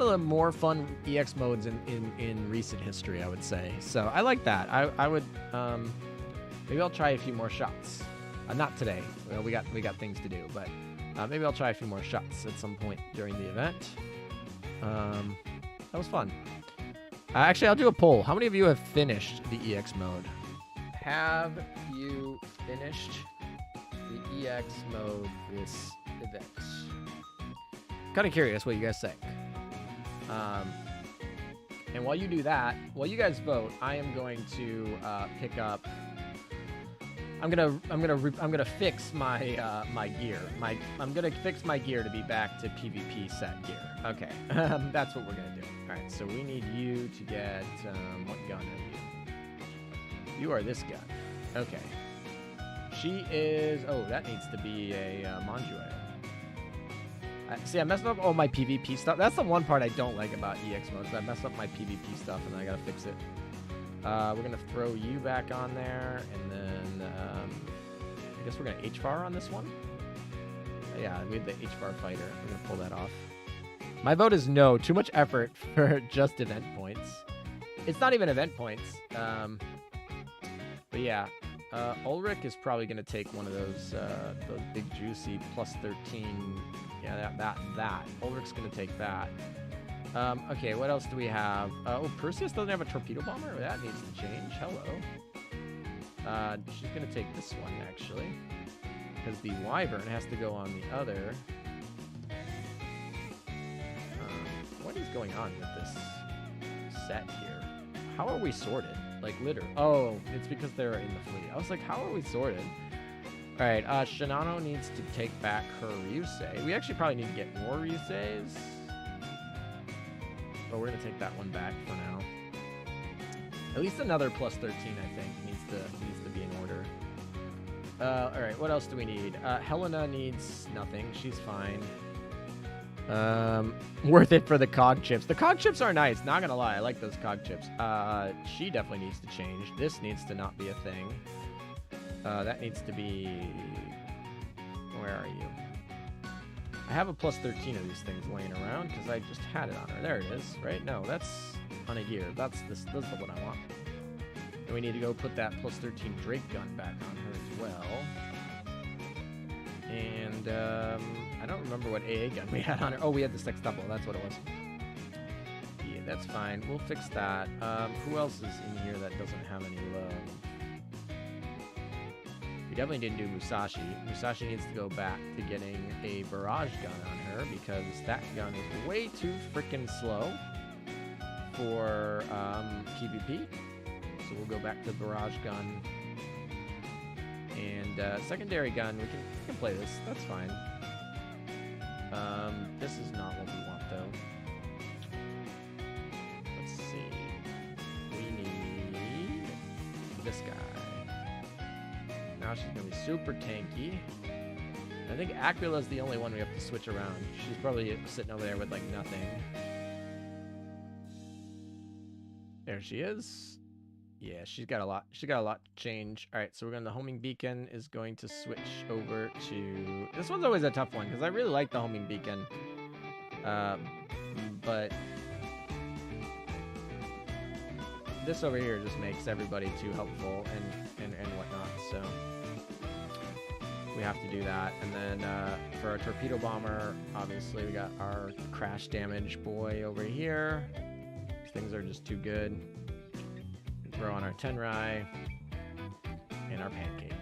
the more fun EX modes in recent history, I would say. So I like that. I would maybe I'll try a few more shots. Not today. Well, we got things to do, but maybe I'll try a few more shots at some point during the event. That was fun. Actually, I'll do a poll. How many of you have finished the EX mode? Have you finished the EX mode this event? Kind of curious what you guys think. And while you do that, while you guys vote, I am going to pick up. I'm gonna fix my my gear. I'm gonna fix my gear to be back to PvP set gear. Okay, that's what we're gonna do. All right, so we need you to get what gun are you? You are this gun. Okay. She is. Oh, that needs to be a Manjuer. See, I messed up all my PvP stuff. That's the one part I don't like about EX modes. I messed up my PvP stuff, and I gotta fix it. We're gonna throw you back on there, and then I guess we're gonna HFAR on this one. Yeah, we have the HFAR fighter. We're gonna pull that off. My vote is no. Too much effort for just event points. It's not even event points. But yeah, Ulrich is probably gonna take one of those big juicy plus 13. Yeah, that. Ulrich's gonna take that. Okay, what else do we have? Oh, Perseus doesn't have a torpedo bomber? That needs to change. Hello. She's going to take this one, actually. Because the Wyvern has to go on the other. What is going on with this set here? How are we sorted? Like, literally. Oh, it's because they're in the fleet. I was like, how are we sorted? All right, Shinano needs to take back her Ryusei. We actually probably need to get more Ryuseis. But we're going to take that one back for now. At least another plus 13, I think, needs to be in order. All right, what else do we need? Helena needs nothing. She's fine. Worth it for the cog chips. The cog chips are nice. Not going to lie. I like those cog chips. She definitely needs to change. This needs to not be a thing. That needs to be... Where are you? I have a plus 13 of these things laying around because I just had it on her. There it is, right? No, that's on a gear. That's the one I want. And we need to go put that plus 13 Drake gun back on her as well. And I don't remember what AA gun we had on her. Oh, we had the sextuple. That's what it was. Yeah, that's fine. We'll fix that. Who else is in here that doesn't have any love? Definitely didn't do Musashi. Musashi needs to go back to getting a barrage gun on her because that gun is way too freaking slow for PvP. So we'll go back to barrage gun. And secondary gun, we can play this. That's fine. This is not what we want though. Let's see. We need this guy. Now she's going to be super tanky. I think Aquila is the only one we have to switch around. She's probably sitting over there with, like, nothing. There she is. Yeah, she's got a lot. She got a lot to change. All right, so we're going to... The homing beacon is going to switch over to... This one's always a tough one, because I really like the homing beacon. But... This over here just makes everybody too helpful and whatnot, so... We have to do that. And then for our torpedo bomber, obviously we got our crash damage boy over here. Things are just too good. Throw on our Tenrai and our pancake.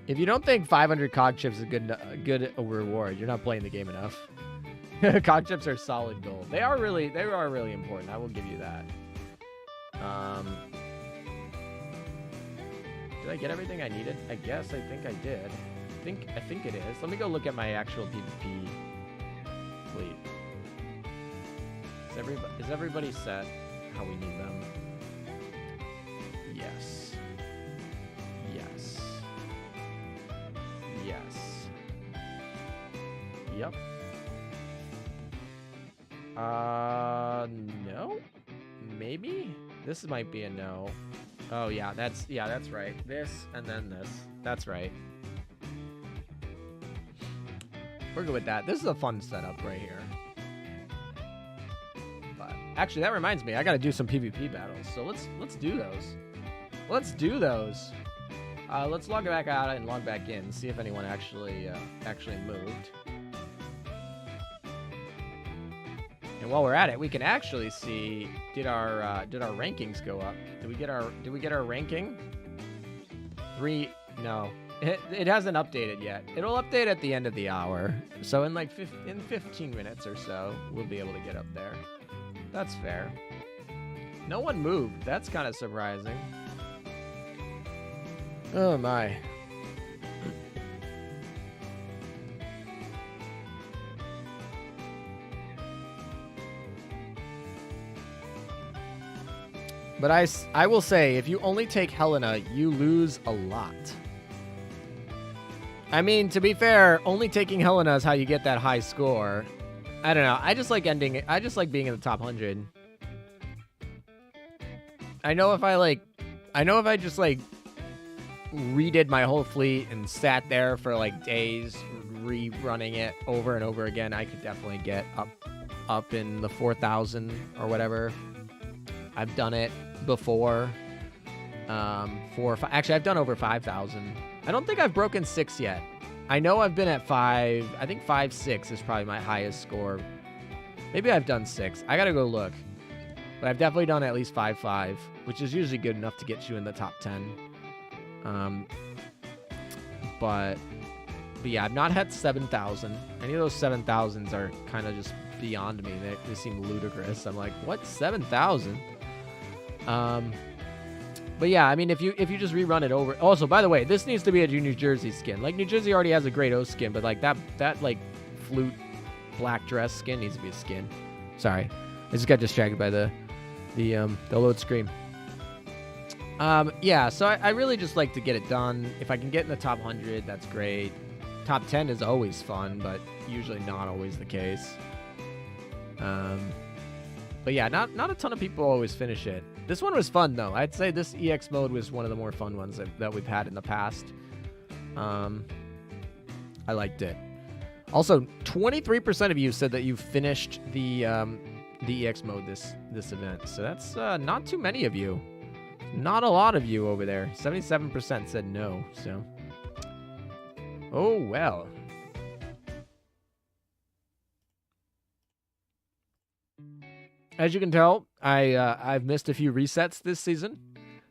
If you don't think 500 cog chips is a good reward, you're not playing the game enough. Cog chips are solid gold. They are really important. I will give you that. Did I get everything I needed? I guess. I think I did. I think it is. Let me go look at my actual PvP fleet. Is everybody set how we need them? Yes. Yes. Yes. Yep. No? Maybe? This might be a no. Oh, yeah, that's right. This and then this. That's right. We're good with that. This is a fun setup right here. But actually, that reminds me, I got to do some PvP battles. So let's do those. Let's do those. Let's log back out and log back in. See if anyone actually moved. And while we're at it, we can actually see, did our rankings go up? Did we get our ranking? 3, no. It hasn't updated yet. It'll update at the end of the hour. So in like 15 minutes or so, we'll be able to get up there. That's fair. No one moved. That's kind of surprising. Oh my. But I will say, if you only take Helena, you lose a lot. I mean, to be fair, only taking Helena is how you get that high score. I don't know. I just like ending it. I just like being in the top 100. I know if I just like redid my whole fleet and sat there for like days rerunning it over and over again, I could definitely get up in the 4,000 or whatever. I've done it before. 4 or 5. Actually, I've done over 5,000. I don't think I've broken 6 yet. I know I've been at 5. I think 5-6 is probably my highest score. Maybe I've done 6. I gotta go look. But I've definitely done at least 5-5, which is usually good enough to get you in the top 10. But yeah, I've not had 7,000. Any of those 7,000s are kind of just beyond me. They seem ludicrous. I'm like, what? 7,000? But yeah, I mean, if you just rerun it over. Also, by the way, this needs to be a New Jersey skin. Like, New Jersey already has a great O skin, but like that like flute black dress skin needs to be a skin. Sorry, I just got distracted by the load screen. Yeah, so I really just like to get it done. If I can get in the top 100, that's great. Top 10 is always fun, but usually not always the case. But yeah, not a ton of people always finish it. This one was fun, though. I'd say this EX mode was one of the more fun ones that we've had in the past. I liked it. Also, 23% of you said that you finished the EX mode this event. So that's not too many of you. Not a lot of you over there. 77% said no. So, oh well. As you can tell, I've missed a few resets this season.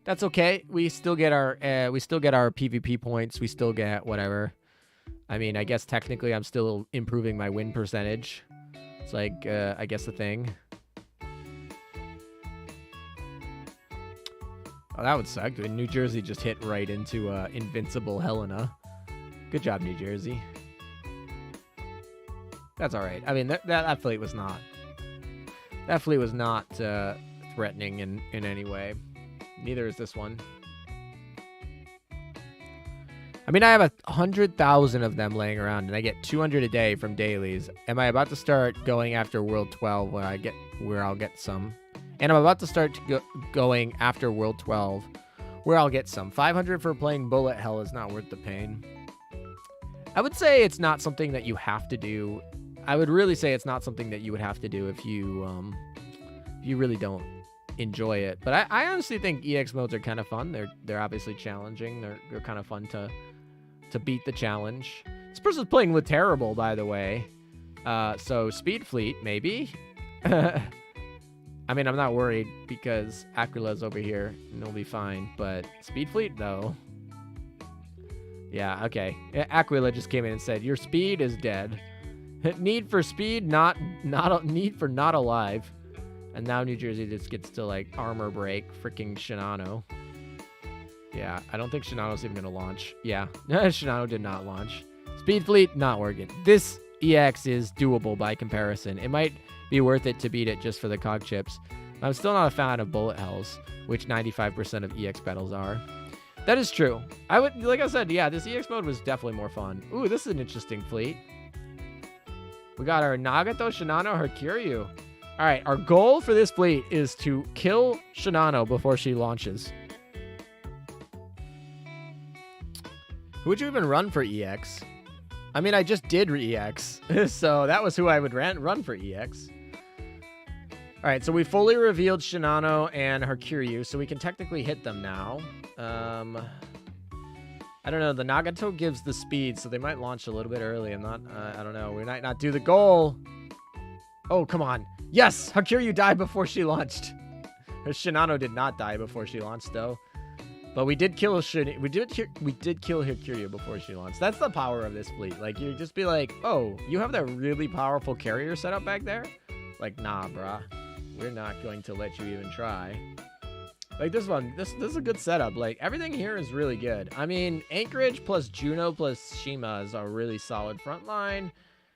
That's okay. We still get our PvP points. We still get whatever. I mean, I guess technically I'm still improving my win percentage. It's like I guess a thing. Oh, that would suck. New Jersey just hit right into Invincible Helena. Good job, New Jersey. That's all right. I mean, that fleet was not. That fleet was not threatening in any way. Neither is this one. I mean, I have 100,000 of them laying around, and I get 200 a day from dailies. Am I about to start going after World 12 where I'll get some? And I'm about to start going after World 12 where I'll get some. 500 for playing Bullet Hell is not worth the pain. I would say it's not something that you have to do. I would really say it's not something that you would have to do if you really don't enjoy it. But I honestly think EX modes are kind of fun. They're obviously challenging. They're kind of fun to beat the challenge. This person's playing with Terrible, by the way. So Speed Fleet, maybe. I mean, I'm not worried because Aquila's over here and it'll be fine. But Speed Fleet, though. Yeah, okay. Aquila just came in and said, your speed is dead. Need for speed, not need for not alive. And now New Jersey just gets to, like, armor break freaking Shinano. Yeah, I don't think Shinano's even going to launch. Yeah, Shinano did not launch. Speed Fleet, not working. This EX is doable by comparison. It might be worth it to beat it just for the cog chips. I'm still not a fan of bullet hells, which 95% of EX battles are. That is true. Like I said, yeah, this EX mode was definitely more fun. Ooh, this is an interesting fleet. We got our Nagato, Shinano, Hercuryu. All right, our goal for this fleet is to kill Shinano before she launches. Who would you even run for EX? I mean, I just did EX, so that was who I would run for EX. All right, so we fully revealed Shinano and Hercuryu, so we can technically hit them now. I don't know. The Nagato gives the speed, so they might launch a little bit early. I don't know. We might not do the goal. Oh, come on. Yes, Hakiryu died before she launched. Her Shinano did not die before she launched, though. But we did kill we did kill Hakiryu before she launched. That's the power of this fleet. Like, you just be like, oh, you have that really powerful carrier set up back there? Like, nah, brah. We're not going to let you even try. Like, this one, this is a good setup. Like, everything here is really good. I mean, Anchorage plus Juneau plus Shima is a really solid front line.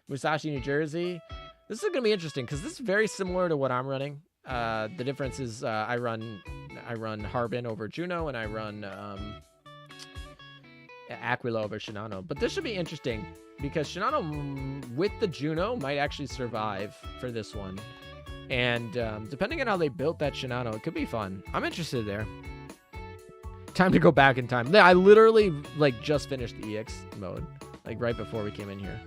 Musashi, New Jersey. This is going to be interesting because this is very similar to what I'm running. The difference is I run Harbin over Juneau, and I run Aquila over Shinano. But this should be interesting because Shinano with the Juneau might actually survive for this one. And depending on how they built that Shinano, it could be fun. I'm interested there. Time to go back in time. I literally like just finished the EX mode, like right before we came in here.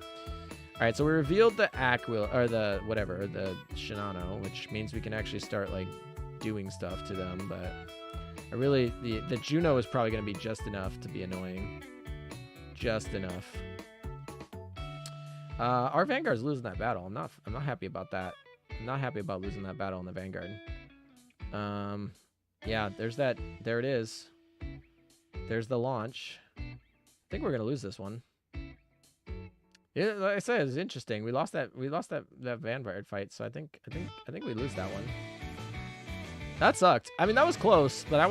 All right, so we revealed the Aquila, or the whatever, the Shinano, which means we can actually start like doing stuff to them. But I really, the Juno is probably going to be just enough to be annoying. Just enough. Our Vanguard's losing that battle. I'm not happy about that. I'm not happy about losing that battle in the Vanguard. Yeah, there's that. There it is. There's the launch. I think we're going to lose this one. Yeah, like I said, it's interesting. We lost that Vanguard fight, so I think we lose that one. That sucked. I mean, that was close, but I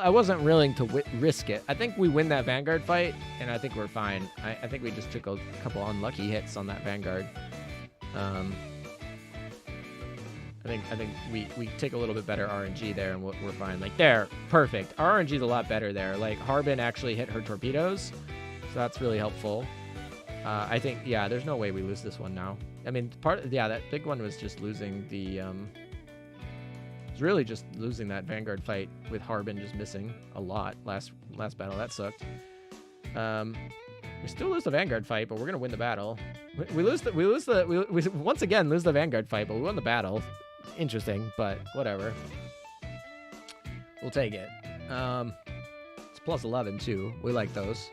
wasn't willing to risk it. I think we win that Vanguard fight, and I think we're fine. I think we just took a couple unlucky hits on that Vanguard. I think we take a little bit better RNG there, and we're fine. Like, there, perfect. Our RNG is a lot better there. Like, Harbin actually hit her torpedoes, so that's really helpful. I think, yeah, there's no way we lose this one now. I mean, that big one was just losing the, it's really just losing that Vanguard fight with Harbin just missing a lot last battle. That sucked. We still lose the Vanguard fight, but we're gonna win the battle. We once again lose the Vanguard fight, but we won the battle. Interesting, but whatever. We'll take it. It's plus 11 too. We like those.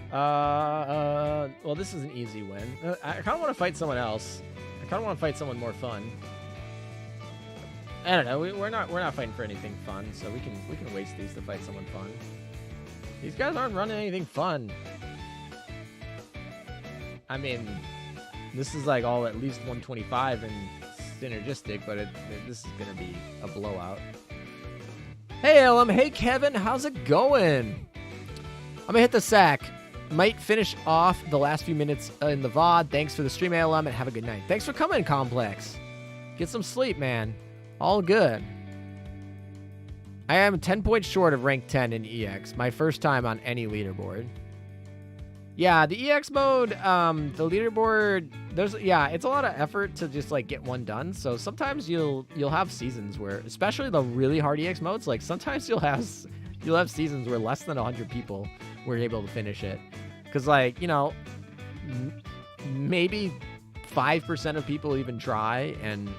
Well, this is an easy win. I kind of want to fight someone else. I kind of want to fight someone more fun. I don't know. We're not fighting for anything fun, so we can waste these to fight someone fun. These guys aren't running anything fun. I mean, this is like all at least 125 and synergistic, but this is gonna be a blowout. Hey, Elam. Hey, Kevin. How's it going? I'm gonna hit the sack. Might finish off the last few minutes in the VOD. Thanks for the stream, ALM, and have a good night. Thanks for coming, Complex. Get some sleep, man. All good. I am 10 points short of rank 10 in EX. My first time on any leaderboard. Yeah, the EX mode, the leaderboard, it's a lot of effort to just like get one done. So sometimes you'll have seasons where, especially the really hard EX modes, like sometimes you'll have seasons where less than 100 people were able to finish it. Because, like, you know, maybe 5% of people even try, and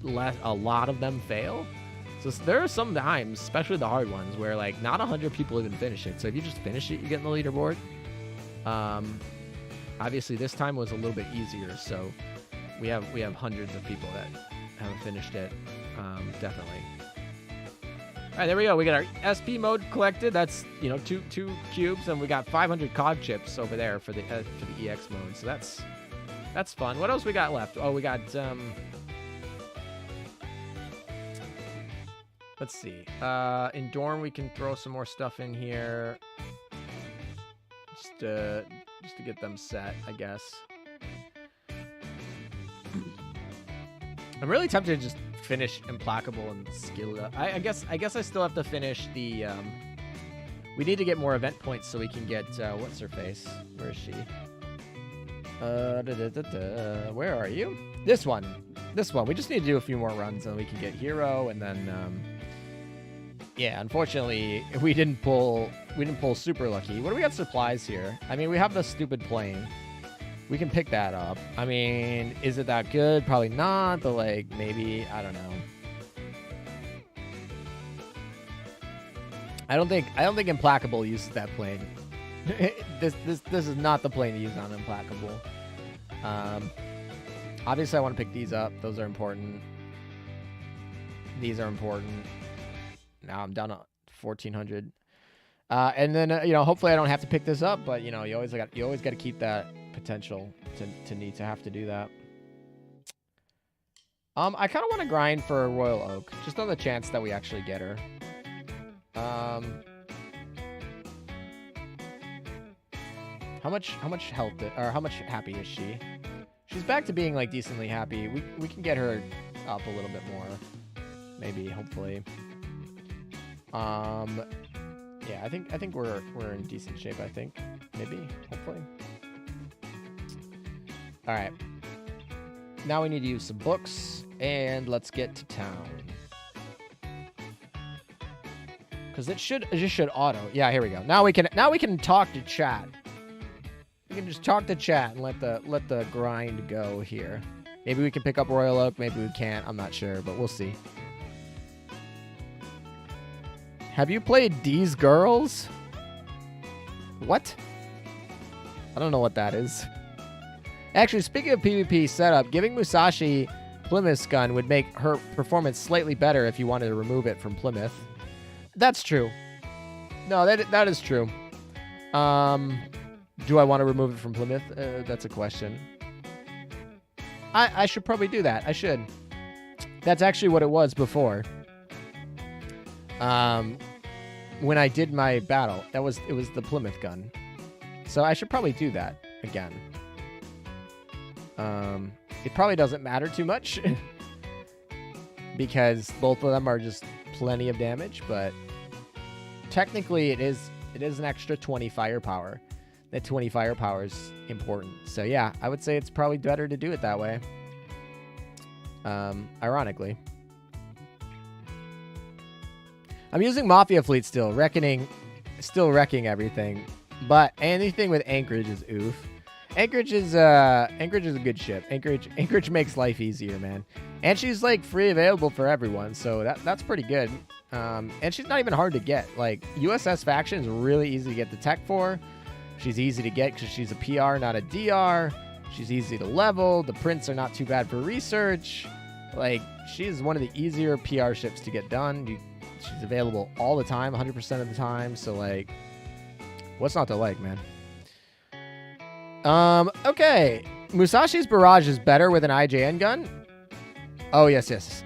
a lot of them fail. So there are some times, especially the hard ones, where, like, not 100 people even finish it. So if you just finish it, you get in the leaderboard. Obviously, this time was a little bit easier. So we have hundreds of people that haven't finished it. Definitely. All right, there we go. We got our SP mode collected. That's, you know, two cubes, and we got 500 cog chips over there for the EX mode. So that's fun. What else we got left? Oh, we got let's see. In Dorm, we can throw some more stuff in here, just to get them set, I guess. I'm really tempted to just finish Implacable and skill it up. I guess I still have to finish the we need to get more event points so we can get what's her face? Where is she? Where are you? This one. We just need to do a few more runs and we can get hero, and then yeah, unfortunately we didn't pull super lucky. What do we got supplies here? I mean, we have the stupid plane. We can pick that up. I mean, is it that good? Probably not, but like maybe, I don't know. I don't think Implacable uses that plane. This is not the plane to use on Implacable. Obviously, I want to pick these up. Those are important. These are important. Now I'm down to 1,400. And then, hopefully I don't have to pick this up. But, you always got to keep that potential to need to have to do that. I kind of want to grind for Royal Oak, just on the chance that we actually get her. How much health or how much happy is she? She's back to being like decently happy. We can get her up a little bit more, maybe, hopefully. Yeah, I think we're in decent shape. I think maybe, hopefully. All right. Now we need to use some books, and let's get to town. Because it just should auto. Yeah, here we go. Now we can talk to chat. We can just talk to chat and let the grind go here. Maybe we can pick up Royal Oak. Maybe we can't. I'm not sure, but we'll see. Have you played These Girls? What? I don't know what that is. Actually, speaking of PvP setup, giving Musashi Plymouth's gun would make her performance slightly better if you wanted to remove it from Plymouth. That's true. No, that is true. Do I want to remove it from Plymouth? That's a question. I should probably do that. I should. That's actually what it was before. When I did my battle, it was the Plymouth gun. So I should probably do that again. It probably doesn't matter too much because both of them are just plenty of damage, but technically it is an extra 20 firepower. That 20 firepower is important. So yeah, I would say it's probably better to do it that way. Ironically. I'm using Mafia Fleet still, wrecking everything, but anything with Anchorage is oof. Anchorage is a good ship. Anchorage makes life easier, man. And she's like free available for everyone, so that's pretty good. And she's not even hard to get. Like USS Faction is really easy to get the tech for. She's easy to get because she's a PR, not a DR. She's easy to level. The prints are not too bad for research. Like she's one of the easier PR ships to get done. She's available all the time, 100% of the time. So like, what's not to like, man? Okay. Musashi's barrage is better with an IJN gun. Oh, yes.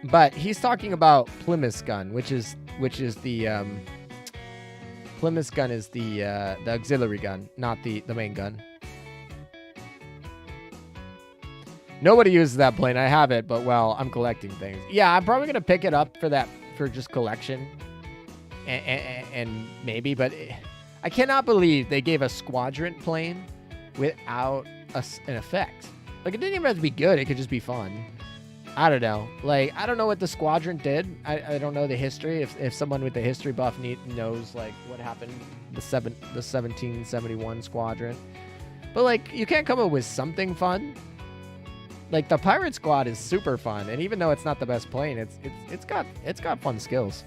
But he's talking about Plymouth's gun, which is the Plymouth's gun is the auxiliary gun, not the main gun. Nobody uses that plane. I have it, but well, I'm collecting things. Yeah, I'm probably gonna pick it up for just collection. And maybe, but I cannot believe they gave a squadron plane without an effect. Like, it didn't even have to be good. It could just be fun. I don't know. Like, I don't know what the squadron did. I don't know the history. If someone with the history buff knows, like, what happened, the 1771 squadron. But, like, you can't come up with something fun. Like, the Pirate Squad is super fun. And even though it's not the best plane, it's got fun skills.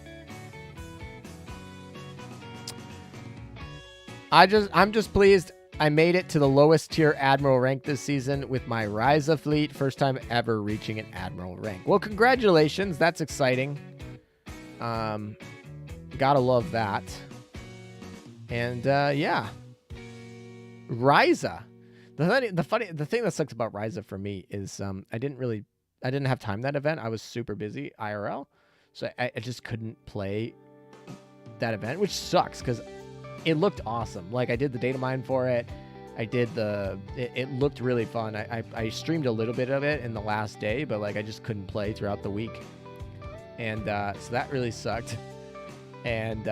I'm just pleased I made it to the lowest tier Admiral rank this season with my Ryza fleet. First time ever reaching an Admiral rank. Well, congratulations. That's exciting. Gotta love that. And, yeah. Ryza. The thing that sucks about Ryza for me is I didn't have time that event. I was super busy IRL. So I just couldn't play that event, which sucks because it looked awesome. Like, I did the data mine for it. It looked really fun. I streamed a little bit of it in the last day, but like I just couldn't play throughout the week. And so that really sucked. And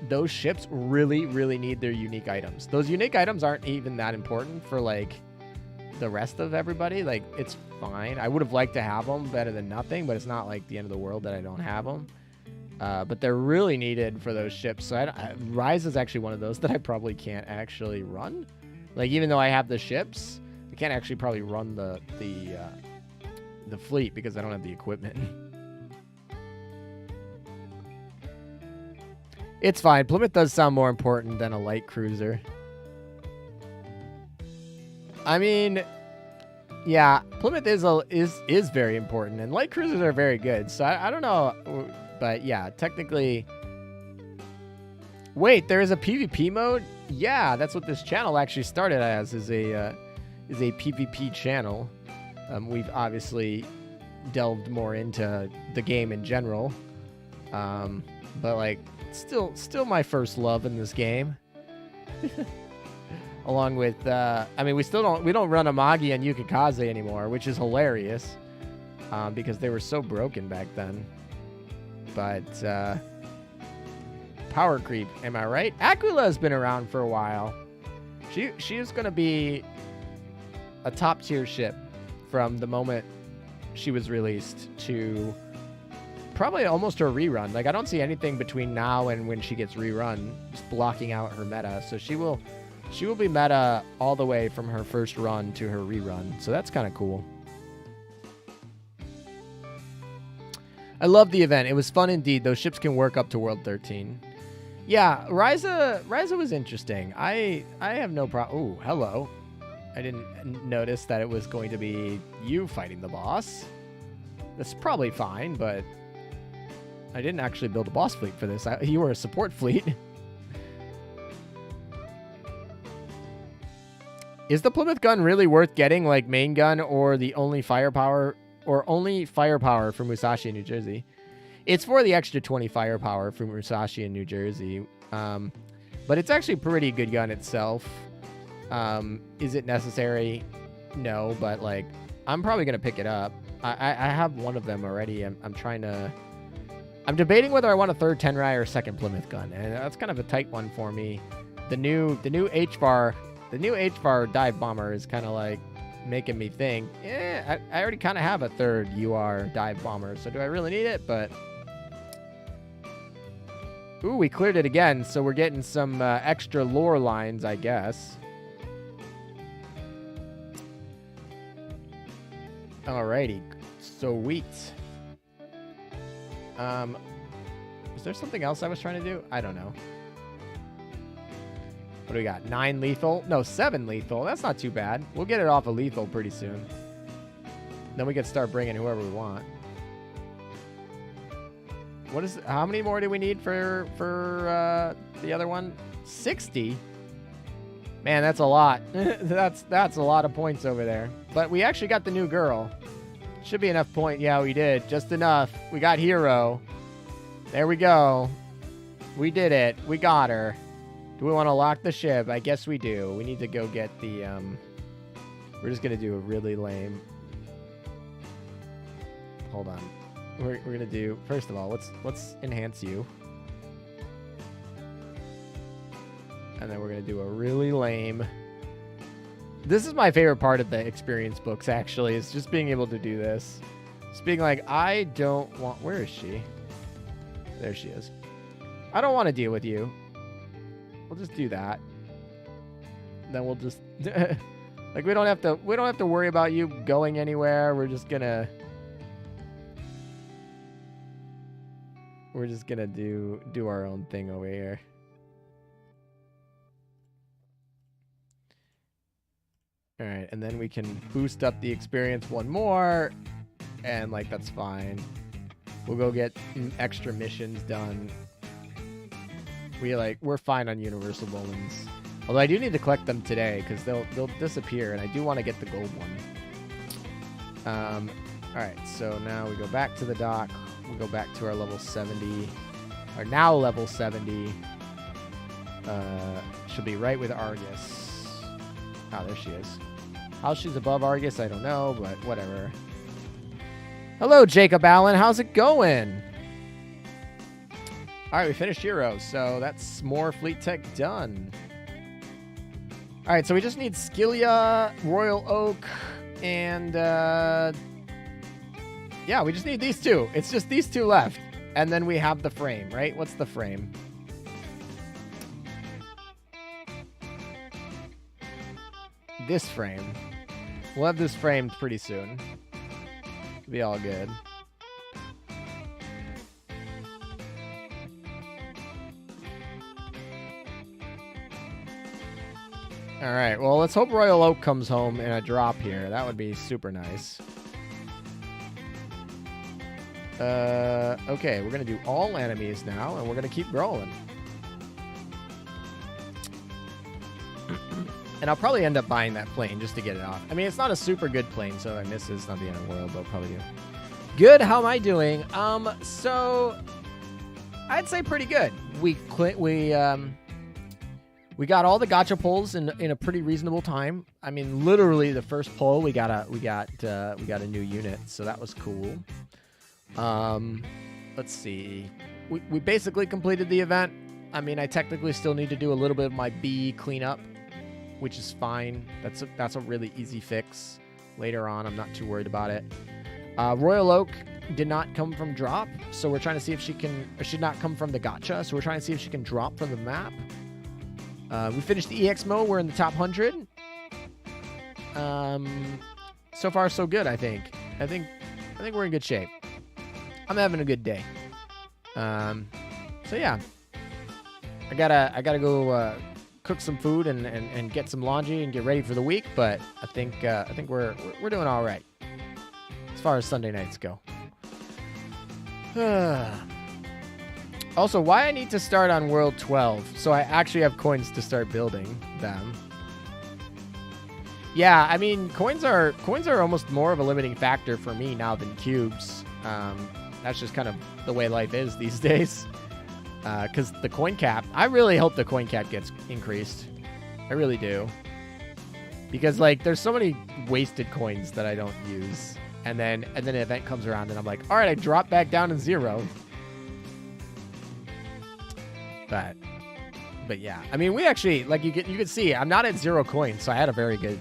those ships really, really need their unique items. Those unique items aren't even that important for like the rest of everybody. Like, it's fine. I would have liked to have them better than nothing, but it's not like the end of the world that I don't have them. But they're really needed for those ships. So Rise is actually one of those that I probably can't actually run. Like, even though I have the ships, I can't actually probably run the fleet because I don't have the equipment. It's fine. Plymouth does sound more important than a light cruiser. I mean, yeah, Plymouth is very important, and light cruisers are very good. So I don't know, but yeah, technically. Wait, there is a PvP mode? Yeah, that's what this channel actually started as, is a PvP channel. We've obviously delved more into the game in general, but like, still my first love in this game. Along with, I mean, we don't run Amagi and Yukikaze anymore, which is hilarious, because they were so broken back then. But power creep, am I right? Aquila has been around for a while. She is going to be a top tier ship from the moment she was released to probably almost her rerun. Like, I don't see anything between now and when she gets rerun just blocking out her meta. So she will be meta all the way from her first run to her rerun. So that's kind of cool. I love the event. It was fun indeed. Those ships can work up to World 13. Yeah, Ryza was interesting. I have no problem. Ooh, hello. I didn't notice that it was going to be you fighting the boss. That's probably fine, but I didn't actually build a boss fleet for this. You were a support fleet. Is the Plymouth gun really worth getting, like main gun or the only firepower for Musashi in New Jersey? It's for the extra 20 firepower for Musashi in New Jersey. But it's actually a pretty good gun itself. Is it necessary? No, but like, I'm probably going to pick it up. I have one of them already. I'm debating whether I want a third Tenrai or a second Plymouth gun. And that's kind of a tight one for me. The new H-Bar dive bomber is kind of like making me think, I already kind of have a third UR dive bomber. So do I really need it? But ooh, we cleared it again, so we're getting some extra lore lines, I guess. Alrighty, sweet. Was there something else I was trying to do? I don't know. What do we got? 9 lethal? No, 7 lethal. That's not too bad. We'll get it off of lethal pretty soon. Then we can start bringing whoever we want. How many more do we need for the other one? 60? Man, that's a lot. that's a lot of points over there. But we actually got the new girl. Should be enough point. Yeah, we did. Just enough. We got Hero. There we go. We did it. We got her. Do we want to lock the ship? I guess we do. We need to go get the, we're just going to do a really lame. Hold on. We're going to do, first of all, let's enhance you. And then we're going to do a really lame. This is my favorite part of the experience books, actually, is just being able to do this. Just being like, I don't want, where is she? There she is. I don't want to deal with you. We'll just do that. Then we'll just like we don't have to worry about you going anywhere. We're just gonna do our own thing over here. All right, and then we can boost up the experience one more, and like that's fine. We'll go get extra missions done. We're fine on universal bullets. Although I do need to collect them today because they'll disappear, and I do want to get the gold one. All right, so now we go back to the dock. We'll go back to our level 70. Our now level 70. She'll be right with Argus. Oh, there she is. How she's above Argus, I don't know, but whatever. Hello, Jacob Allen. How's it going? All right, we finished Heroes, so that's more fleet tech done. All right, so we just need Skillia, Royal Oak, and yeah, we just need these two. It's just these two left, and then we have the frame, right? What's the frame? This frame. We'll have this framed pretty soon. It'll be all good. All right. Well, let's hope Royal Oak comes home in a drop here. That would be super nice. Okay, we're going to do all enemies now, and we're going to keep rolling. And I'll probably end up buying that plane just to get it off. I mean, it's not a super good plane, so if I miss it, it's not the end of the world, but I'll probably do. Good. How am I doing? So I'd say pretty good. We got all the gacha pulls in a pretty reasonable time. I mean, literally the first pull we got a new unit, so that was cool. Let's see. We basically completed the event. I mean, I technically still need to do a little bit of my bee cleanup, which is fine. That's a really easy fix later on. I'm not too worried about it. Royal Oak did not come from drop, so we're trying to see if she can. Or she did not come from the gacha, so we're trying to see if she can drop from the map. We finished the EXMO. We're in the top 100. So far, so good. I think we're in good shape. I'm having a good day. So yeah, I gotta go cook some food and get some laundry and get ready for the week. But I think we're doing all right as far as Sunday nights go. Also, why I need to start on World 12, so I actually have coins to start building them. Yeah, I mean, coins are almost more of a limiting factor for me now than cubes. That's just kind of the way life is these days. Because the coin cap, I really hope the coin cap gets increased. I really do. Because, like, there's so many wasted coins that I don't use. And then an event comes around and I'm like, all right, I drop back down to 0. But yeah, I mean, we actually, like, you could see I'm not at 0 coins, so I had a very good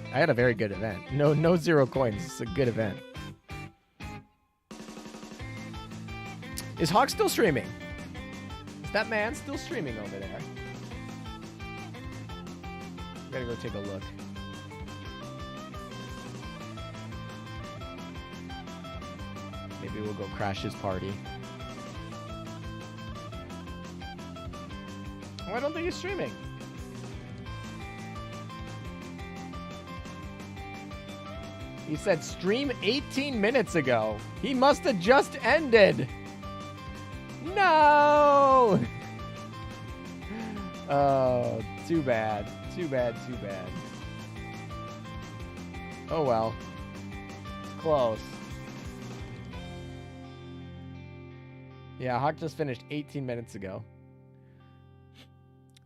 event. No 0 coins. It's a good event. Is Hawk still streaming? Is that man still streaming over there? I'm gonna go take a look. Maybe we'll go crash his party. Oh, I don't think he's streaming. He said stream 18 minutes ago. He must have just ended. No! Oh, too bad. Too bad. Oh well. It's close. Yeah, Hawk just finished 18 minutes ago.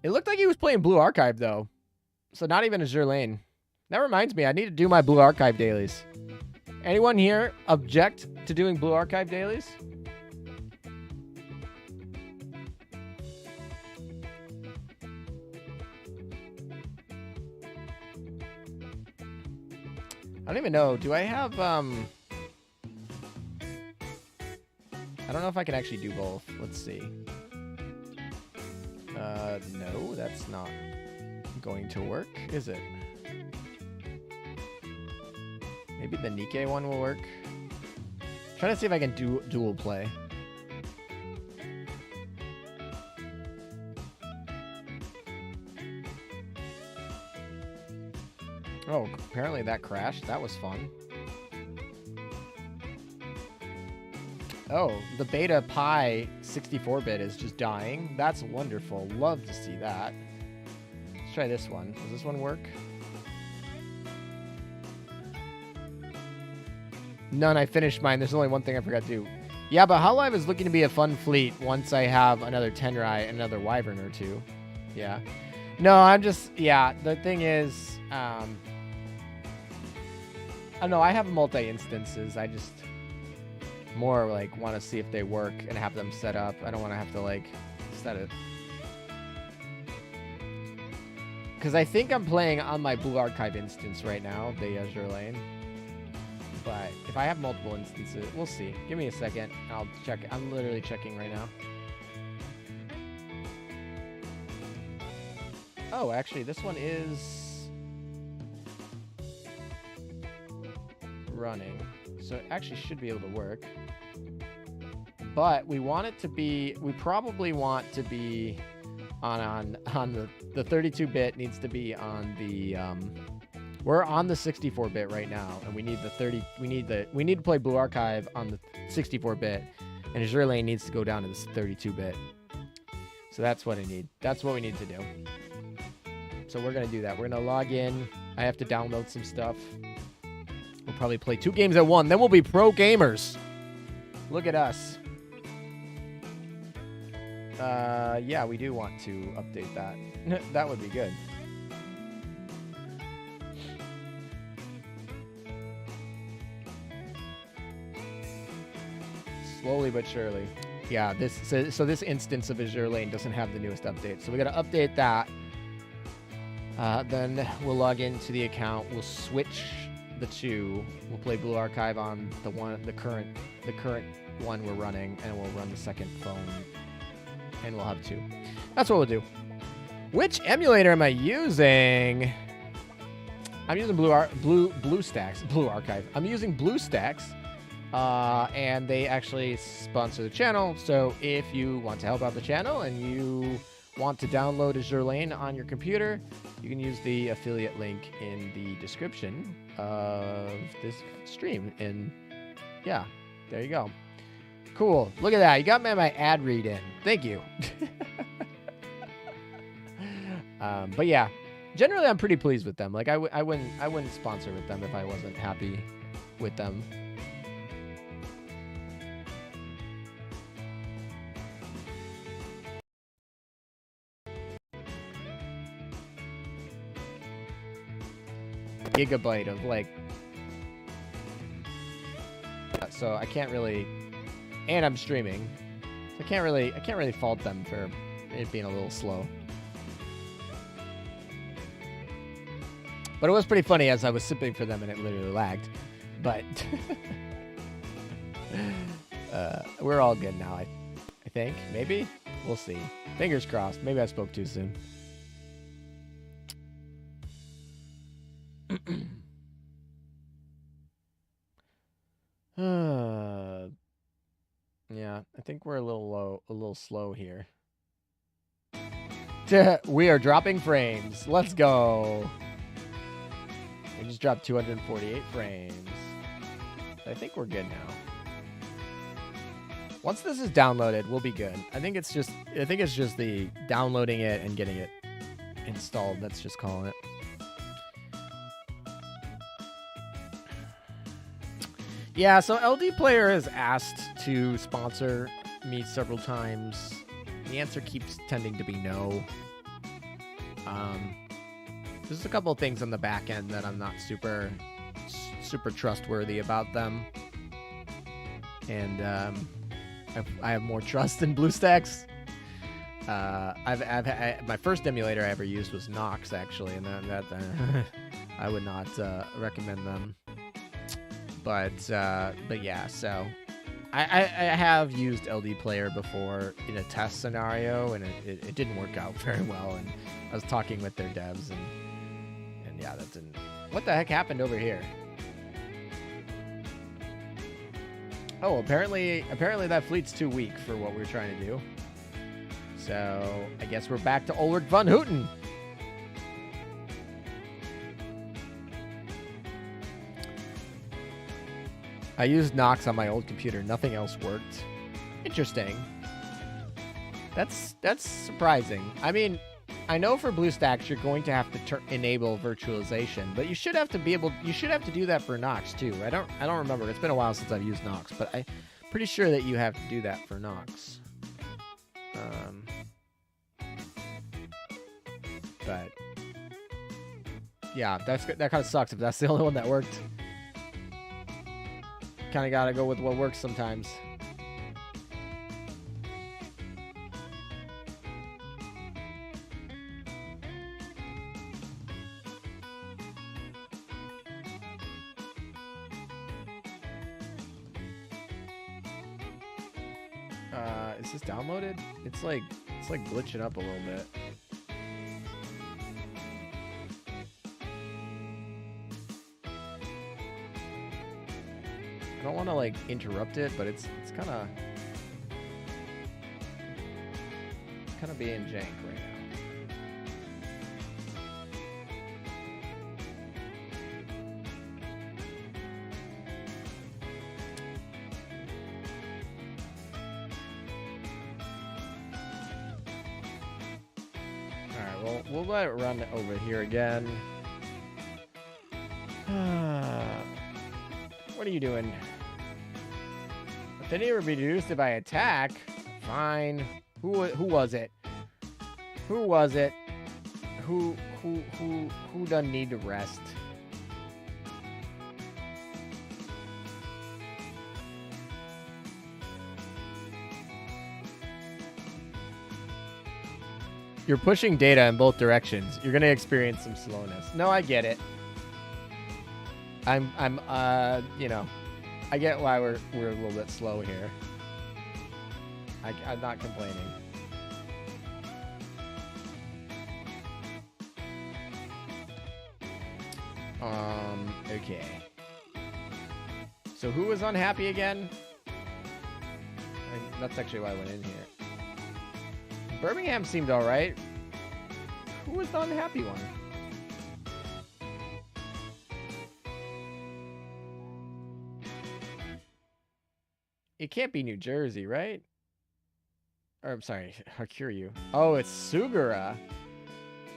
It looked like he was playing Blue Archive, though. So not even Azur Lane. That reminds me, I need to do my Blue Archive dailies. Anyone here object to doing Blue Archive dailies? I don't even know. Do I have, I don't know if I can actually do both. Let's see. No, that's not going to work, is it? Maybe the Nikkei one will work. Trying to see if I can do dual play. Oh, apparently that crashed. That was fun. Oh, the Beta Pi 64-bit is just dying. That's wonderful. Love to see that. Let's try this one. Does this one work? None. I finished mine. There's only one thing I forgot to do. Yeah, but Hololive is looking to be a fun fleet once I have another Tenrai and another Wyvern or two. Yeah. No, I'm just... Yeah, the thing is... I don't know. I have multi-instances. I just... more like want to see if they work and have them set up. I don't want to have to like set it. Because I think I'm playing on my Blue Archive instance right now, the Azur Lane. But if I have multiple instances, we'll see. Give me a second. I'll check. I'm literally checking right now. Oh, actually, this one is running. So it actually should be able to work. But we want it to be, we probably want to be on the 32-bit needs to be on the we're on the 64-bit right now, and we need to play Blue Archive on the 64-bit, and Azur Lane needs to go down to the 32-bit. So that's what I need. That's what we need to do. So we're gonna do that. We're gonna log in. I have to download some stuff. We'll probably play 2 games at one. Then we'll be pro gamers. Look at us. Yeah, we do want to update that. That would be good. Slowly but surely. Yeah, so this instance of Azur Lane doesn't have the newest update. So we got to update that. Then we'll log into the account. We'll switch the 2. We'll play Blue Archive on the current one we're running, and we'll run the second phone, and we'll have 2. That's what we'll do. Which emulator am I using? I'm using BlueStacks. Blue Archive. I'm using BlueStacks, and they actually sponsor the channel. So if you want to help out the channel and you want to download Azur Lane on your computer, you can use the affiliate link in the description of this stream. And yeah, there you go. Cool. Look at that. You got my ad read in. Thank you. But yeah, generally I'm pretty pleased with them. Like I wouldn't sponsor with them if I wasn't happy with them. Gigabyte of like, so I can't really, and I'm streaming, so I can't really fault them for it being a little slow. But it was pretty funny as I was sipping for them and it literally lagged. But we're all good now, I think. Maybe? We'll see. Fingers crossed. Maybe I spoke too soon. Yeah, I think we're a little slow here. We are dropping frames. Let's go. We just dropped 248 frames. I think we're good now. Once this is downloaded, we'll be good. I think it's just the downloading it and getting it installed. That's just calling it. Yeah, so LD Player has asked to sponsor me several times. The answer keeps tending to be no. There's a couple of things on the back end that I'm not super trustworthy about them. And I have more trust in BlueStacks. My first emulator I ever used was Nox, actually, and that I would not recommend them. But yeah, so I have used LD Player before in a test scenario, and it didn't work out very well. And I was talking with their devs, and yeah, that didn't. What the heck happened over here? Oh, apparently that fleet's too weak for what we're trying to do. So I guess we're back to Ulrich von Hutten. I used Nox on my old computer. Nothing else worked. Interesting. That's surprising. I mean, I know for BlueStacks you're going to have to enable virtualization, but you should have to do that for Nox too. I don't remember. It's been a while since I've used Nox, but I'm pretty sure that you have to do that for Nox. But yeah, that kind of sucks if that's the only one that worked. Kind of gotta go with what works sometimes. Is this downloaded? It's like glitching up a little bit. I don't want to like interrupt it, but it's kind kind of being jank right now. Alright, well, we'll let it run over here again. What are you doing? Affinity reduced it by attack. Fine. Who was it? Who was it? Who doesn't need to rest? You're pushing data in both directions. You're gonna experience some slowness. No, I get it. You know, I get why we're a little bit slow here. I'm not complaining. Okay. So who was unhappy again? That's actually why I went in here. Birmingham seemed alright. Who was the unhappy one? It can't be New Jersey, right? Or, I'm sorry, Hakuryu. Oh, it's Sugura.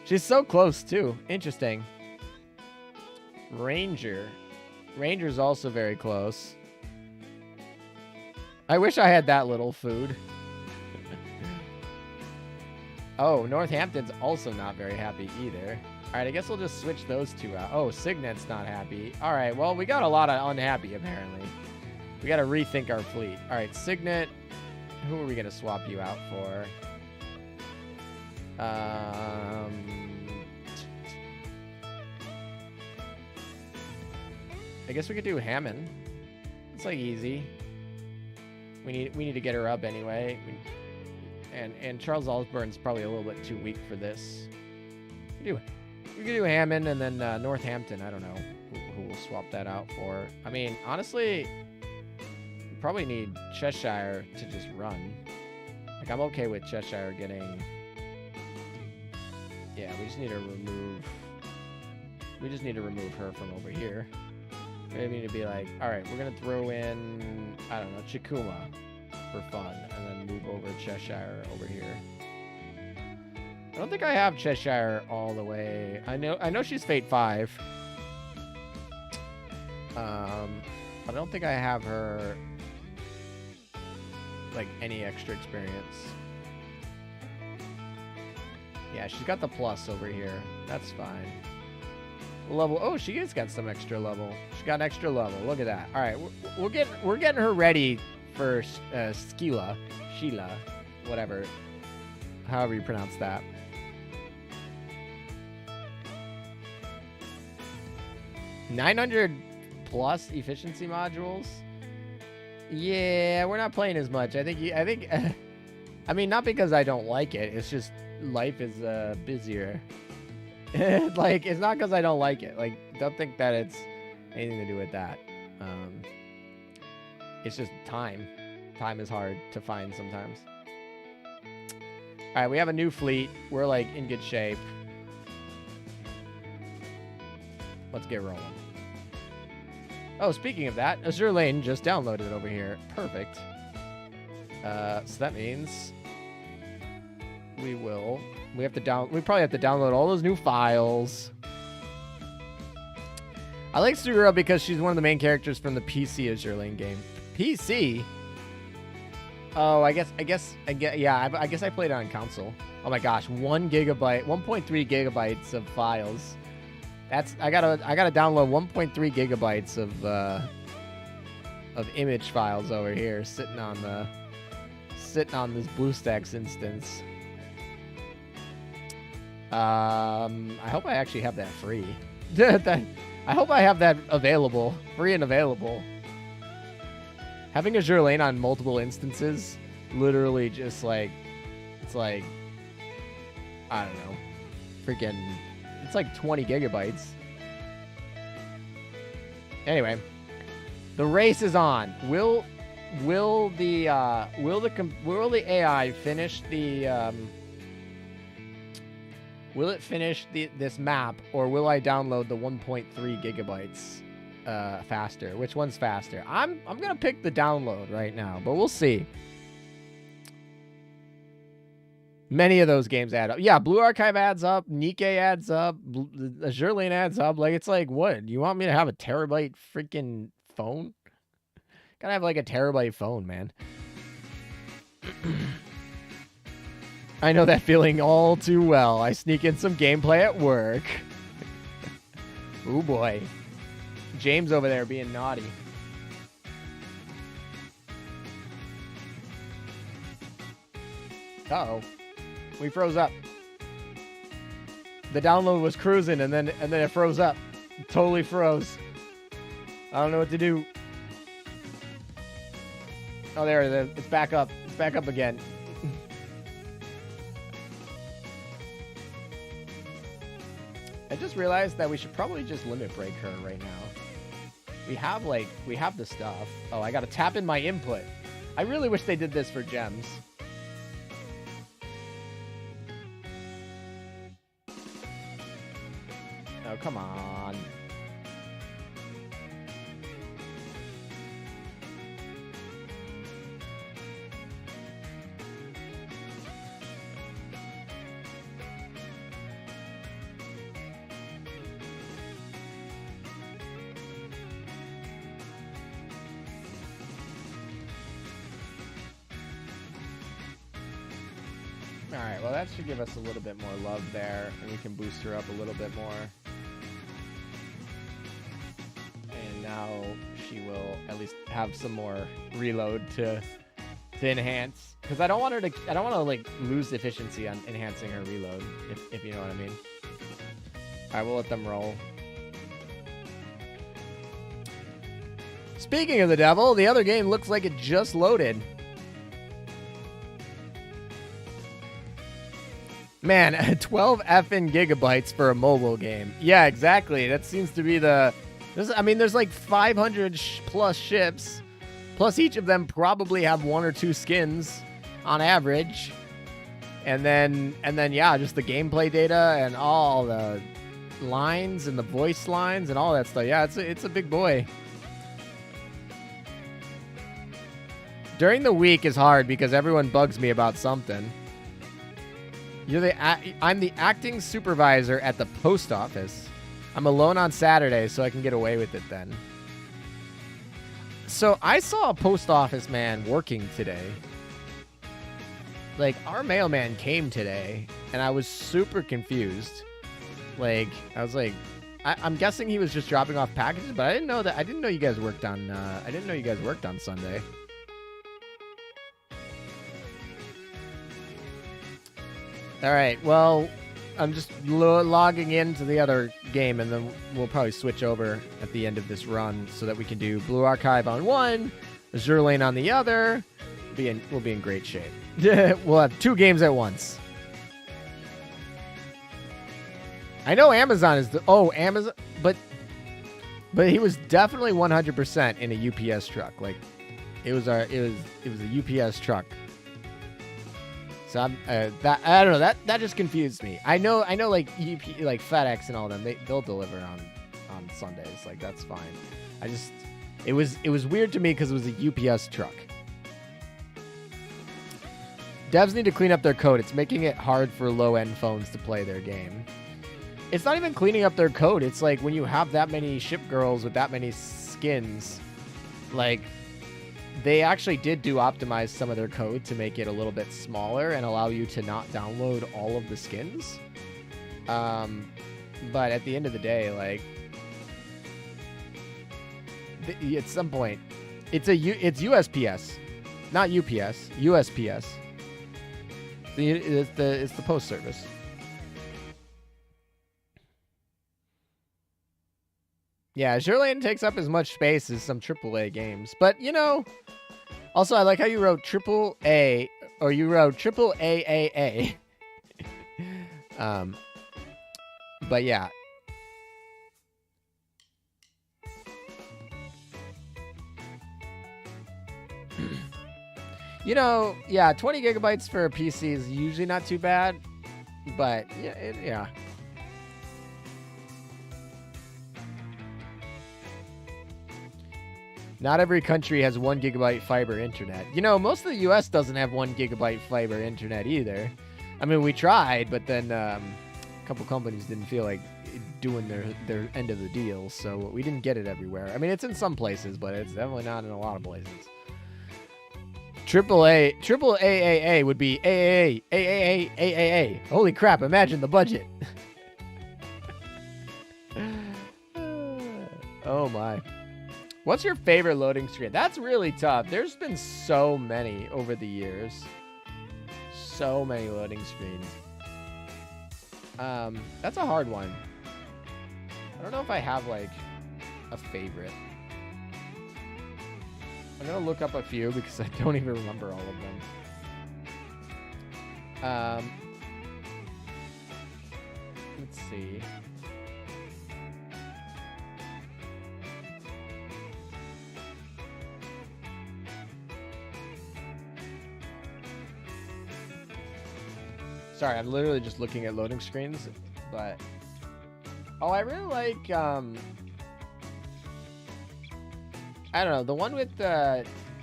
She's so close, too. Interesting. Ranger. Ranger's also very close. I wish I had that little food. Oh, Northampton's also not very happy either. Alright, I guess we'll just switch those two out. Oh, Signet's not happy. Alright, well, we got a lot of unhappy, apparently. We gotta rethink our fleet. Alright, Signet. Who are we gonna swap you out for? I guess we could do Hammond. It's like easy. We need to get her up anyway. And Charles Osborne's probably a little bit too weak for this. We could do Hammond and then Northampton. I don't know who we'll swap that out for. I mean, honestly, we probably need Cheshire to just run. Like, I'm okay with Cheshire getting... Yeah, we just need to remove her from over here. We need to be like, alright, we're gonna throw in, I don't know, Chikuma for fun, and then move over Cheshire over here. I don't think I have Cheshire all the way. I know she's Fate 5. But I don't think I have her like any extra experience. Yeah, she's got the plus over here. That's fine. Level. Oh, she has got some extra level. She's got an extra level. Look at that. All right, we're getting her ready for Sheila, whatever, however you pronounce that. $900 plus efficiency modules. Yeah, we're not playing as much. I think. I mean, not because I don't like it. It's just life is busier. Like, it's not because I don't like it. Like, don't think that it's anything to do with that. It's just time. Time is hard to find sometimes. All right, we have a new fleet. We're like in good shape. Let's get rolling. Oh, speaking of that, Azur Lane just downloaded over here. Perfect. So that means we probably have to download all those new files. I like Sugura because she's one of the main characters from the PC Azur Lane game. PC? Oh, I guess I played it on console. Oh my gosh, 1.3 gigabytes of files. I gotta download 1.3 gigabytes of image files over here, sitting on this BlueStacks instance. I hope I actually have that free. I hope I have that available, free and available. Having Azur Lane on multiple instances, literally just like, it's like, I don't know, freaking, it's like 20 gigabytes. Anyway, the race is on. Will the AI finish the Will it finish this map, or will I download the 1.3 gigabytes faster? Which one's faster? I'm gonna pick the download right now, but we'll see. Many of those games add up. Yeah, Blue Archive adds up. Nikkei adds up. Azur Lane adds up. Like, it's like, what? You want me to have a terabyte freaking phone? Gotta have like a terabyte phone, man. I know that feeling all too well. I sneak in some gameplay at work. Ooh, boy. James over there being naughty. Uh-oh. We froze up. The download was cruising, and then it froze up. It totally froze. I don't know what to do. Oh, there it is. It's back up. It's back up again. I just realized that we should probably just limit break her right now. We have the stuff. Oh, I gotta tap in my input. I really wish they did this for gems. Oh, come on. Alright, well that should give us a little bit more love there, and we can boost her up a little bit more. And now she will at least have some more reload to enhance. Because I don't want to like lose efficiency on enhancing her reload, if you know what I mean. Alright, we'll let them roll. Speaking of the devil, the other game looks like it just loaded. Man, 12 effing gigabytes for a mobile game. Yeah, exactly. That seems to be the... there's like 500 plus ships. Plus each of them probably have 1 or 2 skins on average. And then yeah, just the gameplay data and all the lines and the voice lines and all that stuff. Yeah, it's a big boy. During the week is hard because everyone bugs me about something. I'm the acting supervisor at the post office. I'm alone on Saturday, so I can get away with it then. So I saw a post office man working today. Like, our mailman came today, and I was super confused. Like, I was like, I'm guessing he was just dropping off packages, but I didn't know you guys worked on. I didn't know you guys worked on Sunday. All right, well, I'm just logging into the other game, and then we'll probably switch over at the end of this run so that we can do Blue Archive on one, Azur Lane on the other. We'll be in great shape. We'll have 2 games at once. I know Amazon is Amazon, but he was definitely 100% in a UPS truck. Like, it was a UPS truck. So I don't know, that just confused me. I know like like FedEx and all them, they'll deliver on Sundays, like that's fine. It was weird to me because it was a UPS truck. Devs need to clean up their code. It's making it hard for low-end phones to play their game. It's not even cleaning up their code. It's like when you have that many ship girls with that many skins, like they actually did optimize some of their code to make it a little bit smaller and allow you to not download all of the skins. But at the end of the day, like, at some point, it's USPS, not UPS, USPS. It's the post service. Yeah, Azur Lane takes up as much space as some AAA games. But, you know, also I like how you wrote triple A, or you wrote triple AAA. But yeah. You know, yeah, 20 gigabytes for a PC is usually not too bad. But yeah, yeah. Not every country has 1 gigabyte fiber internet. You know, most of the U.S. doesn't have 1 gigabyte fiber internet either. I mean, we tried, but then a couple companies didn't feel like doing their end of the deal, so we didn't get it everywhere. I mean, it's in some places, but it's definitely not in a lot of places. Triple AAA would be AAA. Holy crap, imagine the budget. Oh my. What's your favorite loading screen? That's really tough. There's been so many over the years. So many loading screens. That's a hard one. I don't know if I have like a favorite. I'm gonna look up a few because I don't even remember all of them. Let's see. Sorry, I'm literally just looking at loading screens, but oh, I really like I don't know, the one with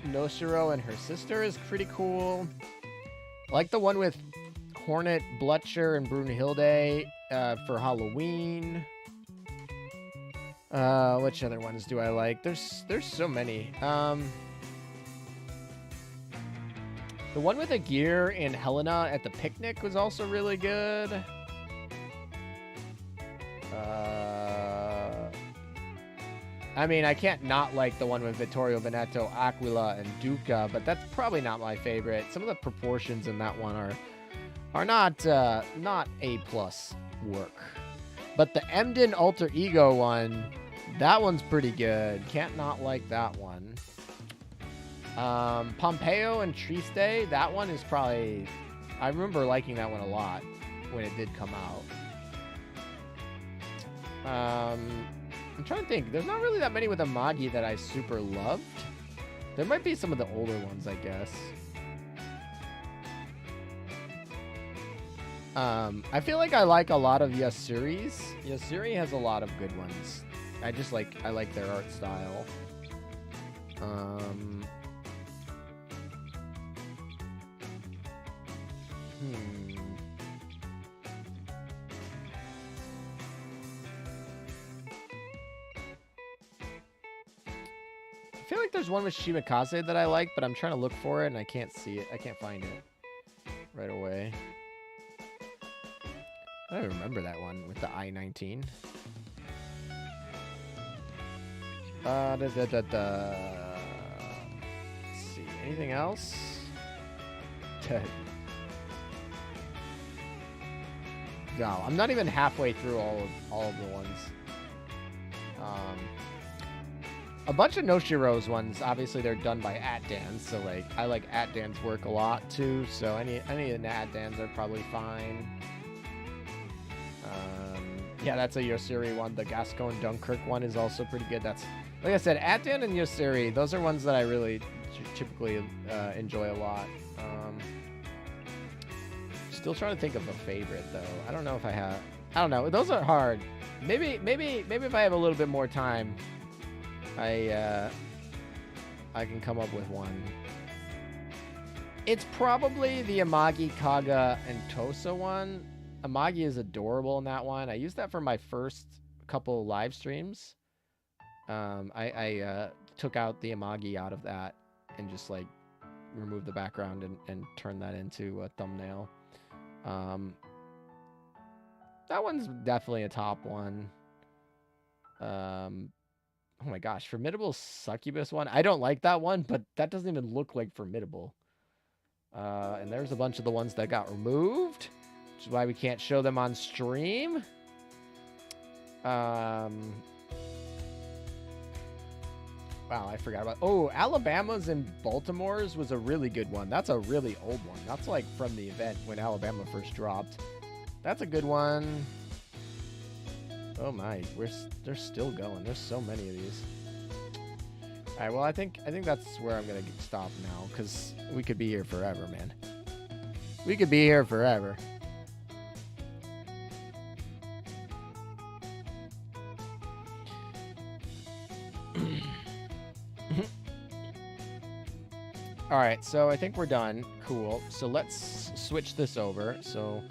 Noshiro and her sister is pretty cool. I like the one with Hornet, Blutcher, and Brunhilde for Halloween. Which other ones do I like? There's so many. The one with Agir and Helena at the picnic was also really good. I mean, I can't not like the one with Vittorio Veneto, Aquila, and Duca, but that's probably not my favorite. Some of the proportions in that one are not A+ work. But the Emden Alter Ego one, that one's pretty good. Can't not like that one. Pompeo and Triste, that one is probably... I remember liking that one a lot when it did come out. I'm trying to think. There's not really that many with Amagi that I super loved. There might be some of the older ones, I guess. I feel like I like a lot of Yasuri's. Yasuri has a lot of good ones. I like their art style. I feel like there's one with Shimakaze that I like, but I'm trying to look for it and I can't see it. I can't find it right away. I don't remember that one with the I-19. Let's see. Anything else? No, I'm not even halfway through all of the ones. A bunch of Noshiro's ones, obviously they're done by Atdans, so like I like Atdans' work a lot too. So any of the Atdans are probably fine. Yeah, that's a Yosuri one. The Gascon Dunkirk one is also pretty good. That's, like I said, Atdan and Yosuri, those are ones that I really typically enjoy a lot. Still trying to think of a favorite though. I don't know if I have. I don't know. Those are hard. Maybe if I have a little bit more time, I can come up with one. It's probably the Amagi, Kaga, and Tosa one. Amagi is adorable in that one. I used that for my first couple live streams. I took out the Amagi out of that and just like removed the background and turned that into a thumbnail. That one's definitely a top one. Oh my gosh, Formidable Succubus one. I don't like that one, but that doesn't even look like Formidable. And there's a bunch of the ones that got removed, which is why we can't show them on stream. Wow, I forgot about... Oh, Alabama's and Baltimore's was a really good one. That's a really old one. That's like from the event when Alabama first dropped. That's a good one. Oh my, they're still going. There's so many of these. All right, well, I think that's where I'm gonna stop now, because we could be here forever, man. We could be here forever. All right, so I think we're done. Cool. So let's switch this over. So,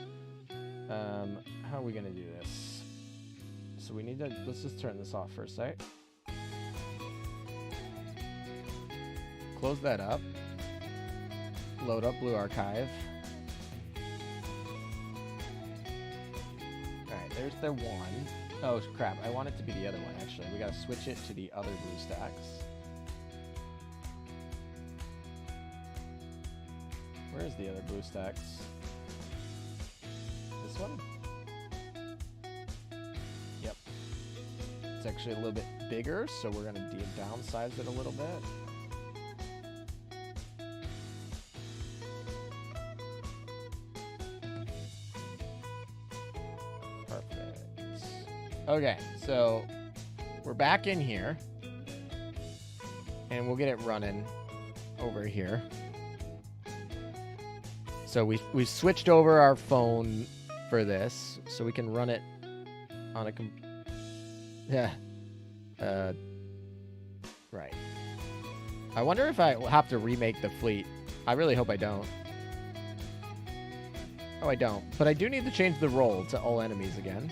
how are we gonna do this? So we need to, let's just turn this off for a sec. Close that up. Load up Blue Archive. All right, there's the one. Oh crap, I want it to be the other one actually. We gotta switch it to the other BlueStacks. Where's the other BlueStacks? This one? Yep. It's actually a little bit bigger, so we're gonna downsize it a little bit. Okay, so we're back in here, and we'll get it running over here. So we switched over our phone for this, so we can run it on a right. I wonder if I will have to remake the fleet. I really hope I don't. Oh, I don't. But I do need to change the role to all enemies again.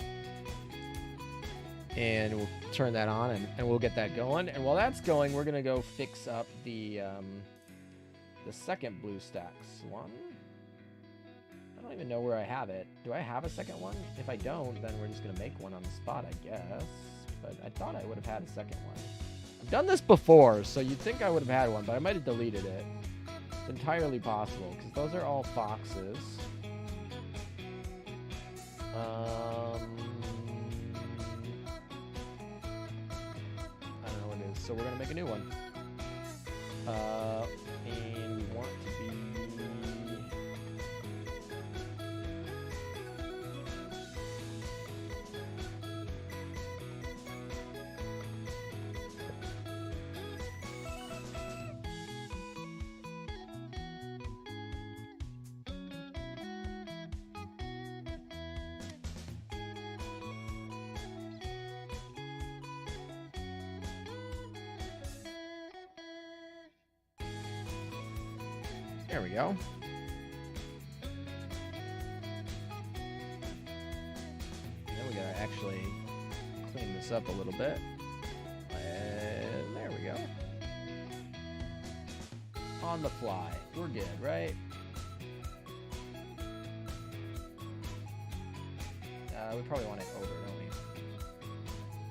And we'll turn that on, and we'll get that going. And while that's going, we're gonna go fix up the second BlueStacks one. I don't even know where I have it. Do I have a second one? If I don't, then we're just gonna make one on the spot, I guess. But I thought I would have had a second one. I've done this before, so you'd think I would have had one, but I might have deleted it. It's entirely possible, because those are all foxes. So we're gonna make a new one. And we want to be... There we go. Then we gotta actually clean this up a little bit. And there we go. On the fly. We're good, right? We probably want it over, don't we?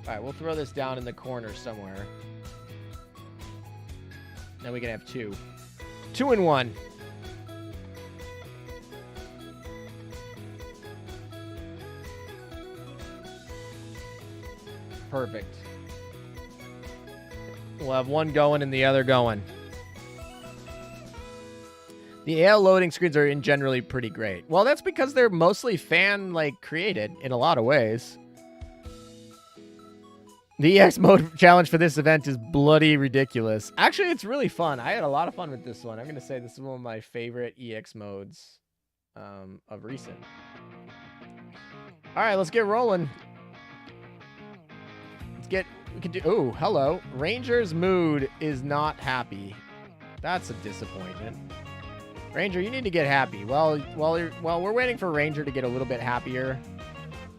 Alright, we'll throw this down in the corner somewhere. Then we can have two. 2 in 1. Perfect. We'll have one going and the other going. The AL loading screens are in generally pretty great. Well, that's because they're mostly created in a lot of ways. The EX mode challenge for this event is bloody ridiculous. Actually, it's really fun. I had a lot of fun with this one. I'm going to say this is one of my favorite EX modes of recent. All right, let's get rolling. We can do, oh, hello. Ranger's mood is not happy. That's a disappointment. Ranger, you need to get happy. While we're waiting for Ranger to get a little bit happier,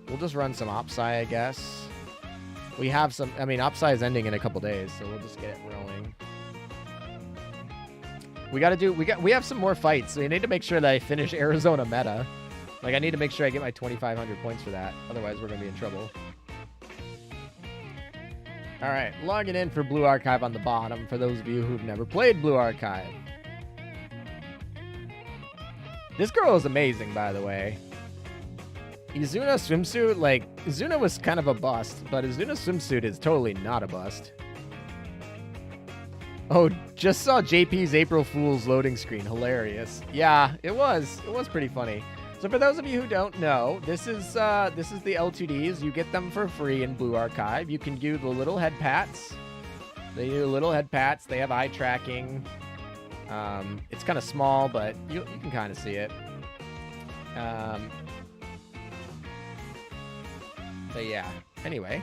we'll just run some Opsci, I guess. We have some, I mean, Opsci is ending in a couple days, so we'll just get it rolling. We have some more fights, so we need to make sure that I finish Arizona meta. Like, I need to make sure I get my 2,500 points for that. Otherwise, we're going to be in trouble. All right, logging in for Blue Archive on the bottom for those of you who've never played Blue Archive. This girl is amazing, by the way. Izuna swimsuit, Izuna was kind of a bust, but Izuna's swimsuit is totally not a bust. Oh, just saw JP's April Fool's loading screen. Hilarious. Yeah, it was. It was pretty funny. So for those of you who don't know, this is the L2Ds. You get them for free in Blue Archive. You can do the little head pats. They do little head pats. They have eye tracking. It's kind of small, but you can kind of see it. But yeah, anyway.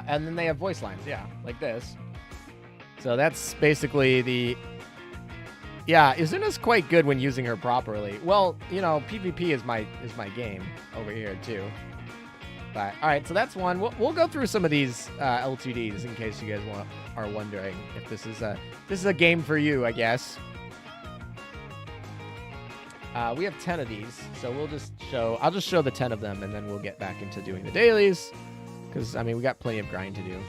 And then they have voice lines, yeah, like this. So that's basically the... Yeah, Izuna's quite good when using her properly. Well, you know, PvP is my game over here too. But all right, so that's one. We'll go through some of these L2Ds in case you guys are wondering if this is a game for you, I guess. We have 10 of these, so I'll just show the 10 of them, and then we'll get back into doing the dailies, because I mean we got plenty of grind to do.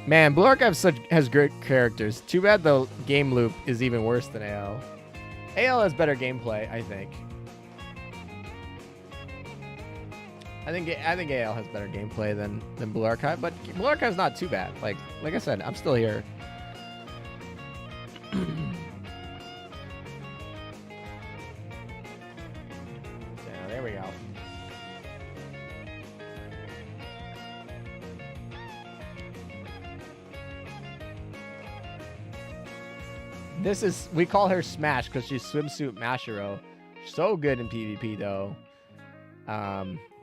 Man, Blue Archive has great characters. Too bad the game loop is even worse than AL. AL has better gameplay, I think. I think AL has better gameplay than Blue Archive, but Blue Archive's not too bad. Like I said, I'm still here. So there we go. We call her Smash because she's Swimsuit Mashiro. So good in PvP though.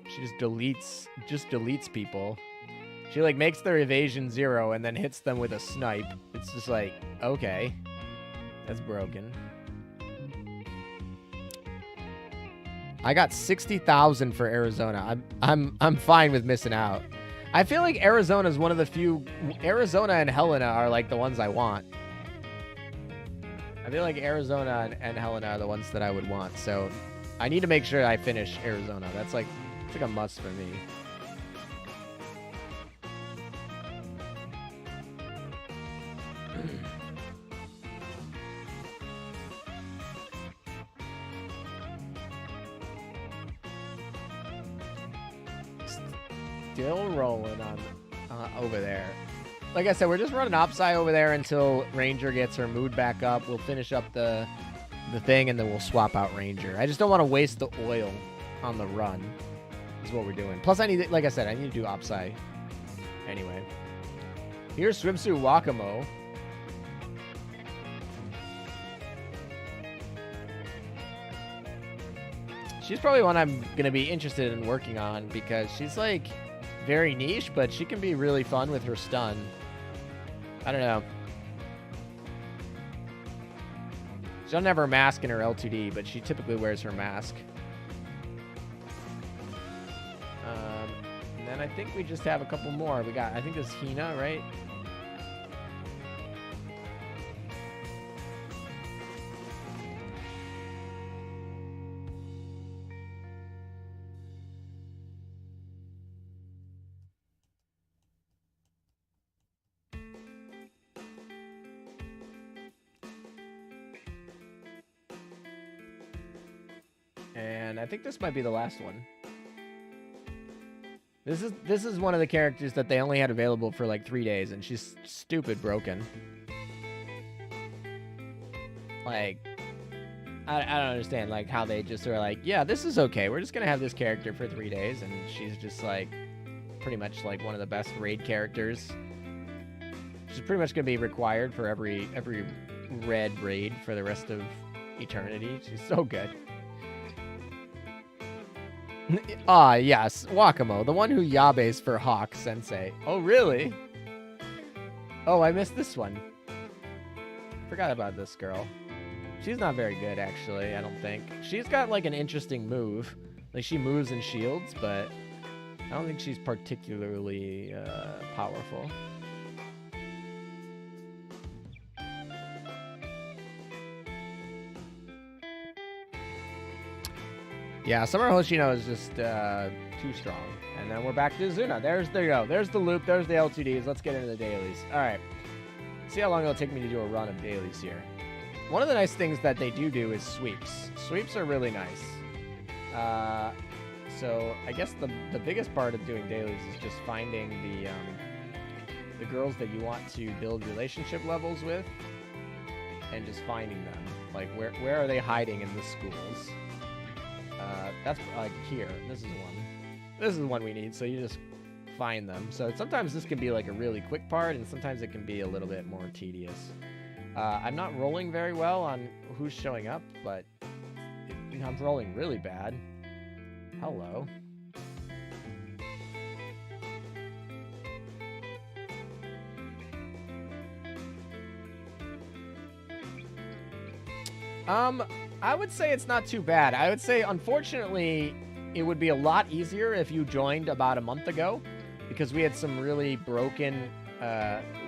She just deletes people. She like makes their evasion 0 and then hits them with a snipe. It's just like, okay, that's broken. I got 60,000 for Arizona. I'm fine with missing out. I feel like Arizona is one of the few. Arizona and Helena are like the ones I want. I feel like Arizona and Helena are the ones that I would want. So I need to make sure I finish Arizona. It's like a must for me. Still rolling on over there. Like I said, we're just running Opsai over there until Ranger gets her mood back up. We'll finish up the thing, and then we'll swap out Ranger. I just don't want to waste the oil on the run. Is what we're doing. Plus, I need, like I said, I need to do Opsai anyway. Here's Swimsuit Wakamo. She's probably one I'm gonna be interested in working on because she's like very niche, but she can be really fun with her stun. I don't know. She doesn't have her mask in her L2D, but she typically wears her mask. And then I think we just have a couple more. We got, I think this is Hina, right? And I think this might be the last one. This is one of the characters that they only had available for like 3 days, and she's stupid broken. Like, I don't understand like how they just are like, yeah, this is okay. We're just gonna have this character for 3 days, and she's just like pretty much like one of the best raid characters. She's pretty much gonna be required for every red raid for the rest of eternity. She's so good. Ah, yes, Wakamo, the one who yabes for Hawk Sensei. Oh, really? Oh, I missed this one. Forgot about this girl. She's not very good, actually, I don't think. She's got, like, an interesting move. Like, she moves and shields, but I don't think she's particularly powerful. Yeah, Summer Hoshino is just too strong. And then we're back to Azuna. There you go. There's the loop. There's the L2Ds. Let's get into the dailies. All right. See how long it'll take me to do a run of dailies here. One of the nice things that they do is sweeps. Sweeps are really nice. So I guess the biggest part of doing dailies is just finding the girls that you want to build relationship levels with and just finding them. Like, where are they hiding in the schools? That's like here. This is one. This is the one we need. So you just find them. So sometimes this can be like a really quick part, and sometimes it can be a little bit more tedious. I'm not rolling very well on who's showing up, but I'm rolling really bad. Hello. I would say it's not too bad. I would say, unfortunately, it would be a lot easier if you joined about a month ago, because we had some really broken,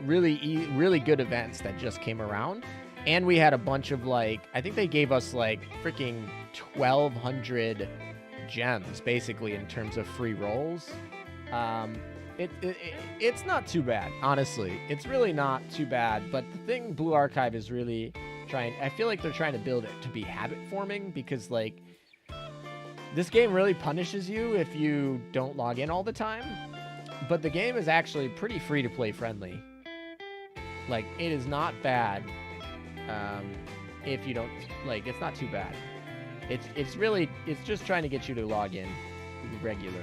really good events that just came around, and we had a bunch of, like, I think they gave us like freaking 1,200 gems basically in terms of free rolls. It's not too bad, honestly. It's really not too bad. But the thing Blue Archive is really trying, I feel like they're trying to build it to be habit forming, because like this game really punishes you if you don't log in all the time. But the game is actually pretty free to play friendly. Like, it is not bad. If you don't, like, it's not too bad. It's just trying to get you to log in regularly.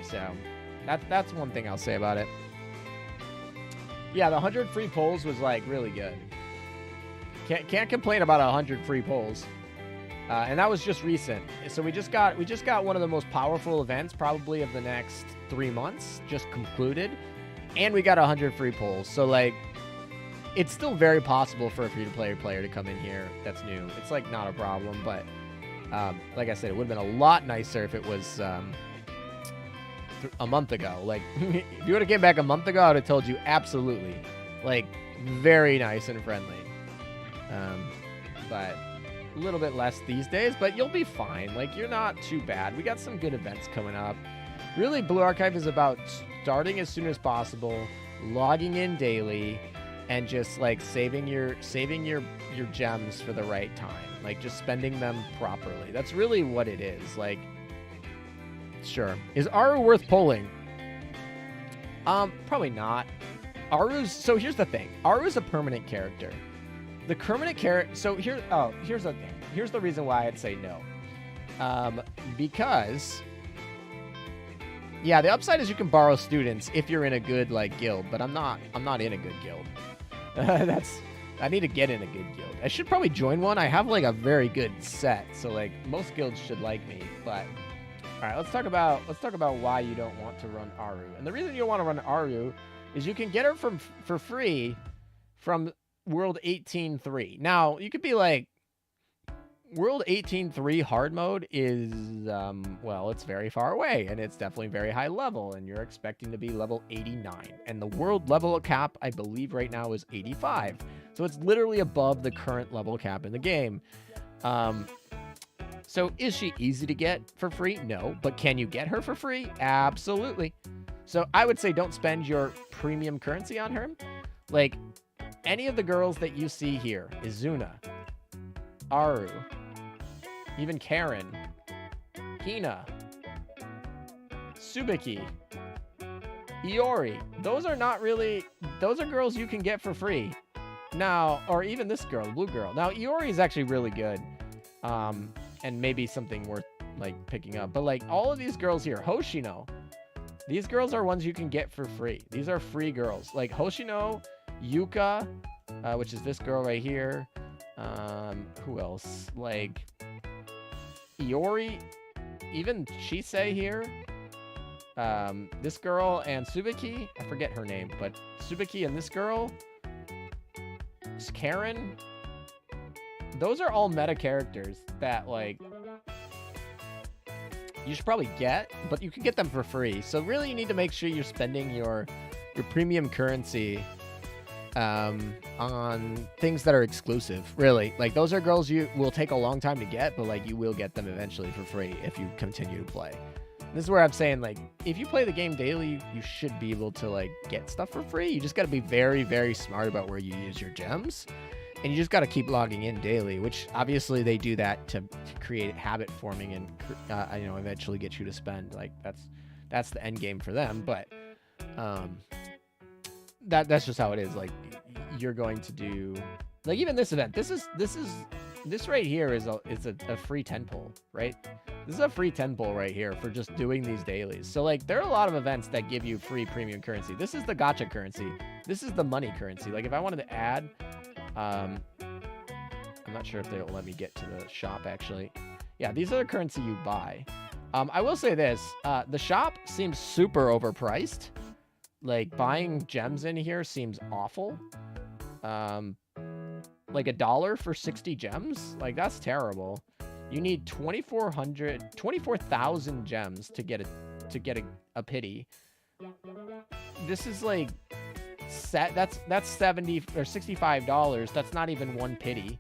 So that's one thing I'll say about it. Yeah, the 100 free polls was like really good. Can't complain about 100 free polls. And that was just recent. So we just got one of the most powerful events probably of the next 3 months just concluded, and we got 100 free polls. So like, it's still very possible for a free-to-play player to come in here that's new. It's like not a problem, but like I said, it would have been a lot nicer if it was a month ago. Like, if you would have came back a month ago, I would have told you absolutely. Like, very nice and friendly. But a little bit less these days, but you'll be fine. Like, you're not too bad. We got some good events coming up. Really, Blue Archive is about starting as soon as possible, logging in daily, and just like saving your gems for the right time. Like, just spending them properly. That's really what it is. Like, sure. Is Aru worth pulling? Probably not. So here's the thing. Aru's a permanent character. The permanent character. So here's the thing. Here's the reason why I'd say no. Because, yeah, the upside is you can borrow students if you're in a good like guild, but I'm not in a good guild. I need to get in a good guild. I should probably join one. I have like a very good set, so like most guilds should like me. But all right, let's talk about why you don't want to run Aru. And the reason you don't want to run Aru is you can get her for free from World 18.3. Now, you could be like, World 18.3 hard mode is, well, it's very far away, and it's definitely very high level, and you're expecting to be level 89. And the world level cap, I believe right now, is 85. So it's literally above the current level cap in the game. So is she easy to get for free? No. But can you get her for free? Absolutely. So I would say don't spend your premium currency on her. Like, any of the girls that you see here, Izuna, Aru, even Karen, Hina, Tsubaki, Iori, those are girls you can get for free. Now, or even this girl, Blue Girl. Now, Iori is actually really good, and maybe something worth, like, picking up. But, like, all of these girls here, Hoshino, these girls are ones you can get for free. These are free girls. Like, Hoshino, Yuka, which is this girl right here. Who else? Like, Iori, even Chisei here. This girl and Tsubaki, I forget her name, but Tsubaki and this girl, Karen, those are all meta characters that, like, you should probably get, but you can get them for free. So really you need to make sure you're spending your premium currency on things that are exclusive, really. Like, those are girls you will take a long time to get, but like, you will get them eventually for free if you continue to play. This is where I'm saying, like, if you play the game daily, you should be able to, like, get stuff for free. You just got to be very, very smart about where you use your gems, and you just got to keep logging in daily, which obviously they do that to create habit forming and eventually get you to spend. Like, that's the end game for them. But that's just how it is. Like, you're going to do, like, even this event. This right here is a free 10 pull, right? This is a free 10 pull right here for just doing these dailies. So, like, there are a lot of events that give you free premium currency. This is the gacha currency. This is the money currency. Like, if I wanted to add, I'm not sure if they'll let me get to the shop, actually. Yeah, these are the currency you buy. I will say this. The shop seems super overpriced. Like, buying gems in here seems awful. like $1 for 60 gems? Like, that's terrible. You need 24,000 gems to get a pity. This is like that's $70 or $65. That's not even one pity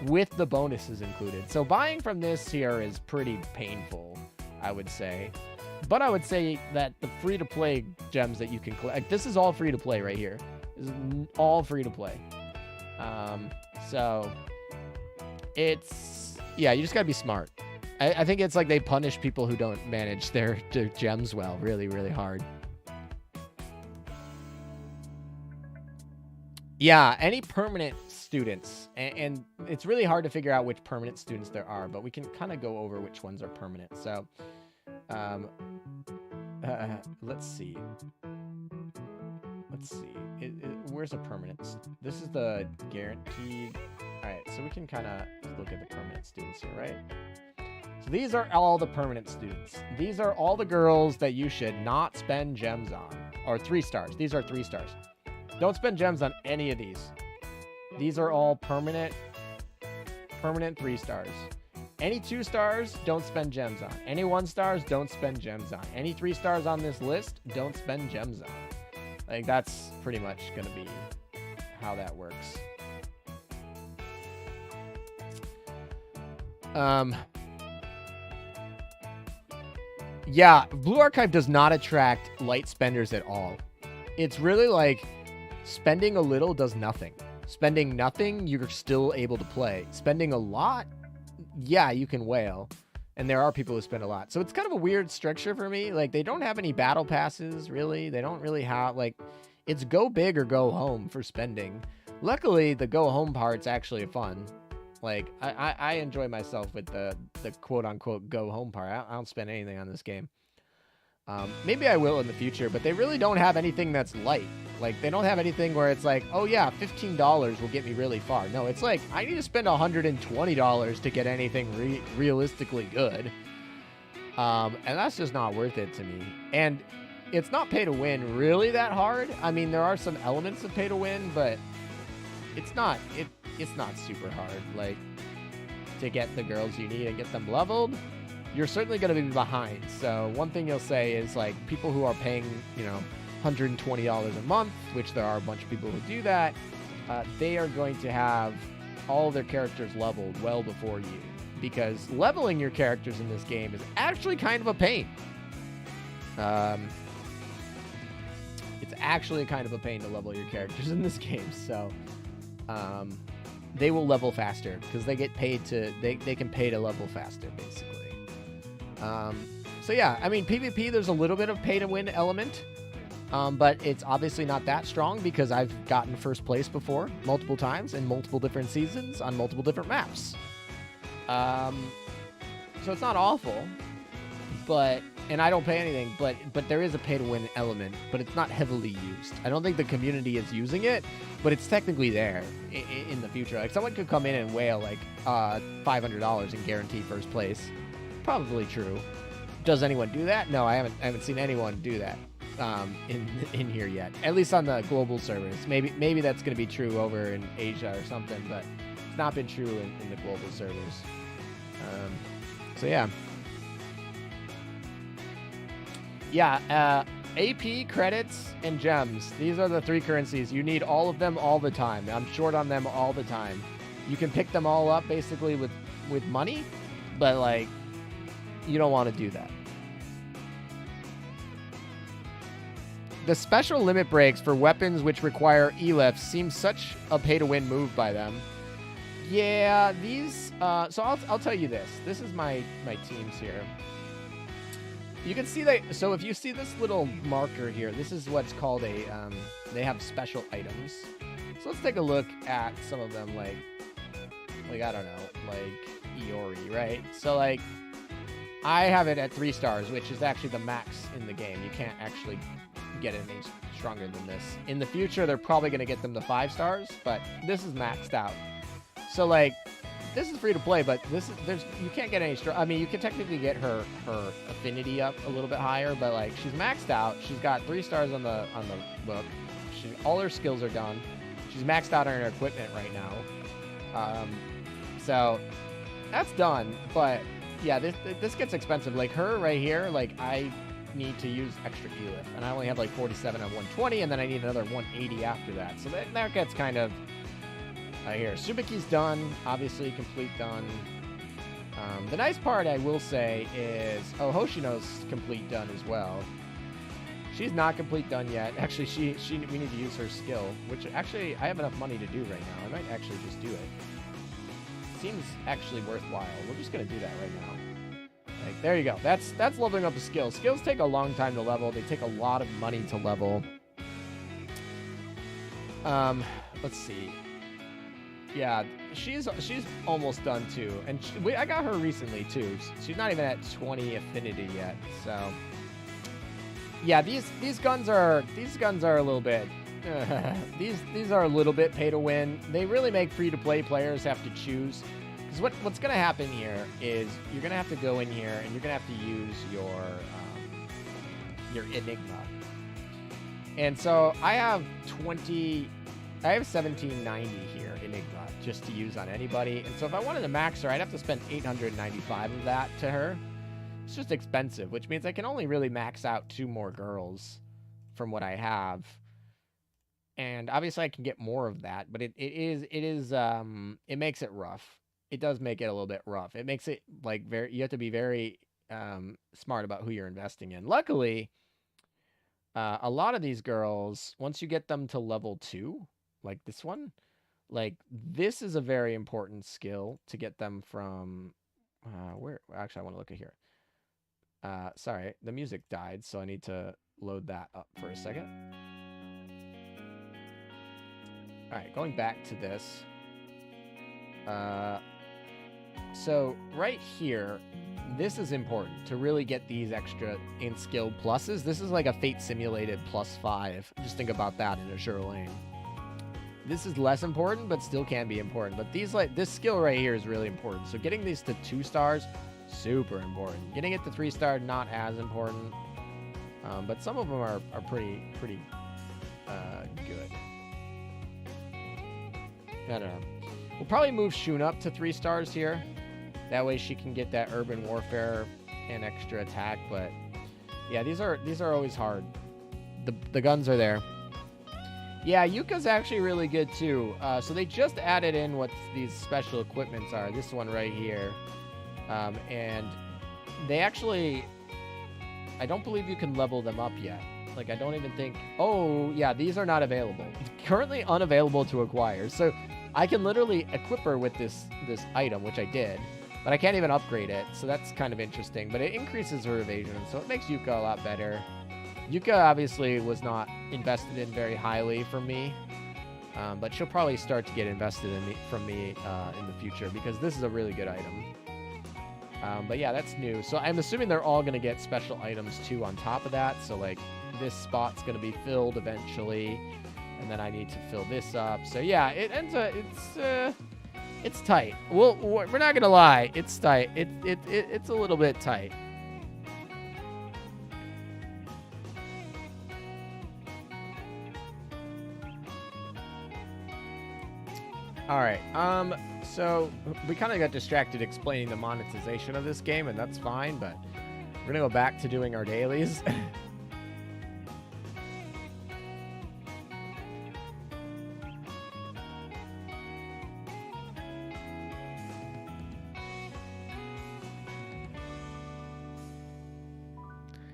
with the bonuses included. So buying from this here is pretty painful, I would say. But I would say that the free-to-play gems that you can collect, like, this is all free-to-play right here. This is all free-to-play. So it's, yeah, you just gotta be smart. I think it's like they punish people who don't manage their gems well, really, really hard. Yeah, any permanent students, and it's really hard to figure out which permanent students there are, but we can kind of go over which ones are permanent. So, let's see. Where's a permanent? This is the guaranteed. All right, so we can kind of look at the permanent students here, right? So these are all the permanent students. These are all the girls that you should not spend gems on, or 3 stars. These are 3 stars. Don't spend gems on any of these. These are all permanent 3 stars. Any 2 stars, don't spend gems on. Any 1 stars, don't spend gems on. Any 3 stars on this list, don't spend gems on. Like, that's pretty much going to be how that works. Yeah, Blue Archive does not attract light spenders at all. It's really like spending a little does nothing. Spending nothing, you're still able to play. Spending a lot, yeah, you can whale. And there are people who spend a lot. So it's kind of a weird structure for me. Like, they don't have any battle passes, really. They don't really have, like, it's go big or go home for spending. Luckily, the go home part's actually fun. Like, I enjoy myself with the quote-unquote go home part. I don't spend anything on this game. Maybe I will in the future, but they really don't have anything that's light. Like, they don't have anything where it's like, oh yeah, $15 will get me really far. No, it's like, I need to spend $120 to get anything realistically good. And that's just not worth it to me. And it's not pay to win really that hard. I mean, there are some elements of pay to win, but it's not super hard. Like, to get the girls you need and get them leveled, you're certainly going to be behind. So one thing you'll say is, like, people who are paying, you know, $120 a month, which there are a bunch of people who do that, they are going to have all their characters leveled well before you, because leveling your characters in this game is actually kind of a pain. It's actually kind of a pain to level your characters in this game. So they will level faster because they get paid to, they can pay to level faster, basically. So yeah, I mean, PvP, there's a little bit of pay to win element. But it's obviously not that strong because I've gotten first place before multiple times in multiple different seasons on multiple different maps. So it's not awful, and I don't pay anything, but there is a pay to win element, but it's not heavily used. I don't think the community is using it, but it's technically there in the future. Like, someone could come in and whale like $500 and guarantee first place. Probably true. Does anyone do that? No, I haven't seen anyone do that. In here yet, at least on the global servers. Maybe that's going to be true over in Asia or something, but it's not been true in the global servers. So yeah, AP, credits, and gems. These are the 3 currencies. You need all of them all the time. I'm short on them all the time. You can pick them all up basically with money, but like, you don't want to do that. The special limit breaks for weapons which require E-lifts seem such a pay-to-win move by them. Yeah, these... so I'll tell you this. This is my teams here. You can see that... So if you see this little marker here, this is what's called a... they have special items. So let's take a look at some of them, like I don't know, like Iori, right? So, like, I have it at 3 stars, which is actually the max in the game. You can't actually get anything stronger than this. In the future, they're probably going to get them to 5 stars, but this is maxed out. So, like, this is free to play, but you can't get any strong. I mean, you can technically get her affinity up a little bit higher, but like, she's maxed out. She's got 3 stars on the book. All her skills are done. She's maxed out on her equipment right now. So that's done. But yeah, this gets expensive. Like her right here, like I need to use extra E-lift, and I only have like 47 on 120, and then I need another 180 after that. So that gets kind of here. Subiki's done, obviously complete done. The nice part I will say is, Hoshino's complete done as well. She's not complete done yet. Actually, we need to use her skill, which actually I have enough money to do right now. I might actually just do it. Seems actually worthwhile. We're just gonna do that right now. Like, there you go. That's leveling up a skill. Skills take a long time to level. They take a lot of money to level. Let's see. Yeah, she's almost done too, and I got her recently too. She's not even at 20 affinity yet, so yeah, these guns are a little bit these are a little bit pay to win. They really make free to play players have to choose, because what's gonna happen here is you're gonna have to go in here and you're gonna have to use your Enigma, and so I have 1790 here, Enigma, just to use on anybody. And so if I wanted to max her, I'd have to spend 895 of that to her. It's just expensive, which means I can only really max out 2 more girls from what I have. And obviously I can get more of that, but it makes it rough. It does make it a little bit rough. It makes it like you have to be very smart about who you're investing in. Luckily, a lot of these girls, once you get them to level 2, like this one, like this is a very important skill to get them from where actually I want to look at here. Sorry, the music died, so I need to load that up for a second. All right, going back to this. So right here, this is important to really get these extra in skill pluses. This is like a Fate Simulated +5. Just think about that in Azur Lane. This is less important, but still can be important. But this skill right here is really important. So getting these to 2 stars, super important. Getting it to 3 star, not as important. But some of them are pretty good. I don't know. We'll probably move Shun up to 3 stars here. That way she can get that urban warfare and extra attack. But yeah, these are always hard. The guns are there. Yeah, Yuka's actually really good too. So they just added in what these special equipments are. This one right here. And they actually, I don't believe you can level them up yet. Like, I don't even think, oh yeah, these are not available. Currently unavailable to acquire. So I can literally equip her with this item, which I did, but I can't even upgrade it. So that's kind of interesting, but it increases her evasion. So it makes Yuka a lot better. Yuka obviously was not invested in very highly from me, but she'll probably start to get invested from me in the future, because this is a really good item. But yeah, that's new. So I'm assuming they're all going to get special items too on top of that. So like this spot's going to be filled eventually, and then I need to fill this up. So yeah, it's tight. We're not going to lie. It's tight. It's a little bit tight. All right, so we kind of got distracted explaining the monetization of this game, and that's fine, but we're gonna go back to doing our dailies.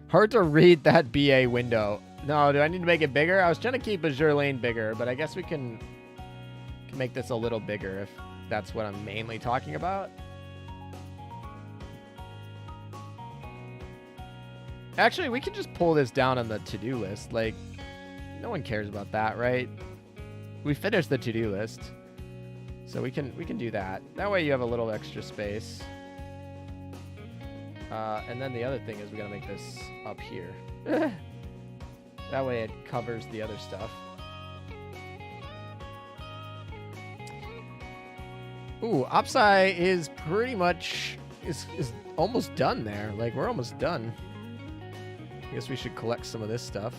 Hard to read that BA window. No, do I need to make it bigger? I was trying to keep Azur Lane bigger, but I guess we can make this a little bigger if that's what I'm mainly talking about. Actually, we can just pull this down on the to-do list. Like, no one cares about that, right? We finished the to-do list, so we can do that. That way you have a little extra space. And then the other thing is we gotta make this up here. That way it covers the other stuff. Ooh, Opsai is pretty much is almost done there. Like, we're almost done. I guess we should collect some of this stuff.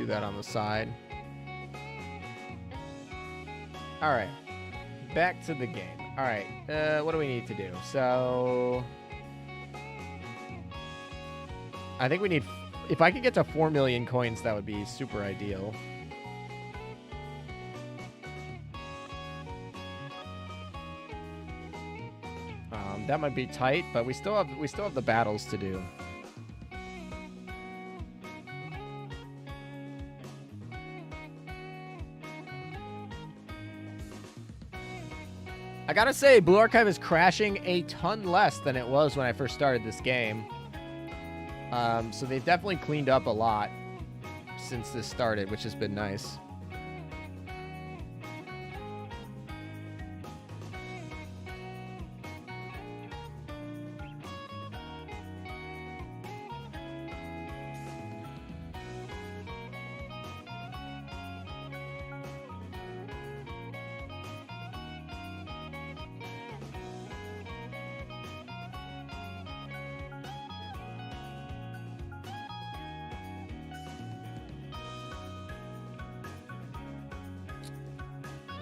do that on the side. All right, back to the game. All right, what do we need to do? So I think we need, if I could get to 4 million coins, that would be super ideal. That might be tight, but we still have the battles to do. I gotta say, Blue Archive is crashing a ton less than it was when I first started this game. So they've definitely cleaned up a lot since this started, which has been nice.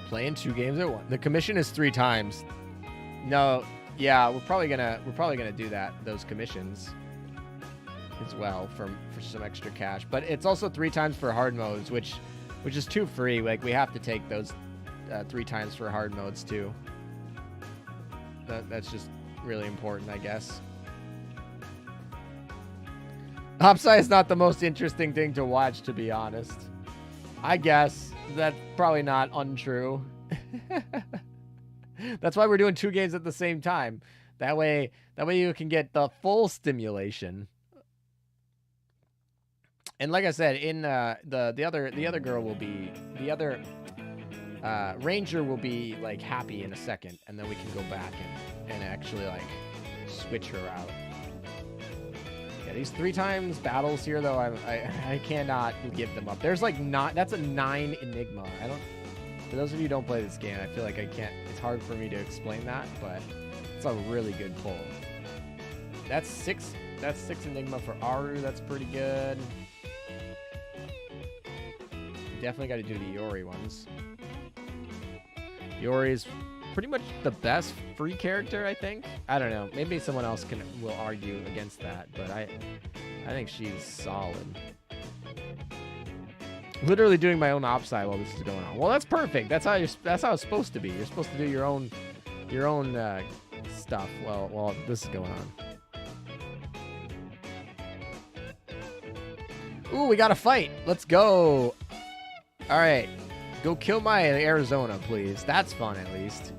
Playing 2 games at once. The commission is 3 times. No, yeah, we're probably gonna do that. Those commissions as well for some extra cash. But it's also 3 times for hard modes, which is too free. Like we have to take those 3 times for hard modes too. That's just really important, I guess. Hopsai is not the most interesting thing to watch, to be honest. I guess that's probably not untrue. That's why we're doing 2 games at the same time. That way you can get the full stimulation. And like I said, in the other girl will be, the other ranger will be like happy in a second, and then we can go back and actually like switch her out. Yeah, these 3 times battles here, though, I cannot give them up. There's like that's a 9 Enigma. For those of you who don't play this game, I feel like I can't, it's hard for me to explain that, but it's a really good pull. That's 6 Enigma for Aru, that's pretty good. Definitely got to do the Iori ones. Iori is pretty much the best free character, I think. I don't know. Maybe someone else will argue against that, but I think she's solid. Literally doing my own opsci while this is going on. Well, that's perfect. That's how it's supposed to be. You're supposed to do your own stuff while this is going on. Ooh, we got a fight. Let's go. All right. Go kill my Arizona, please. That's fun, at least.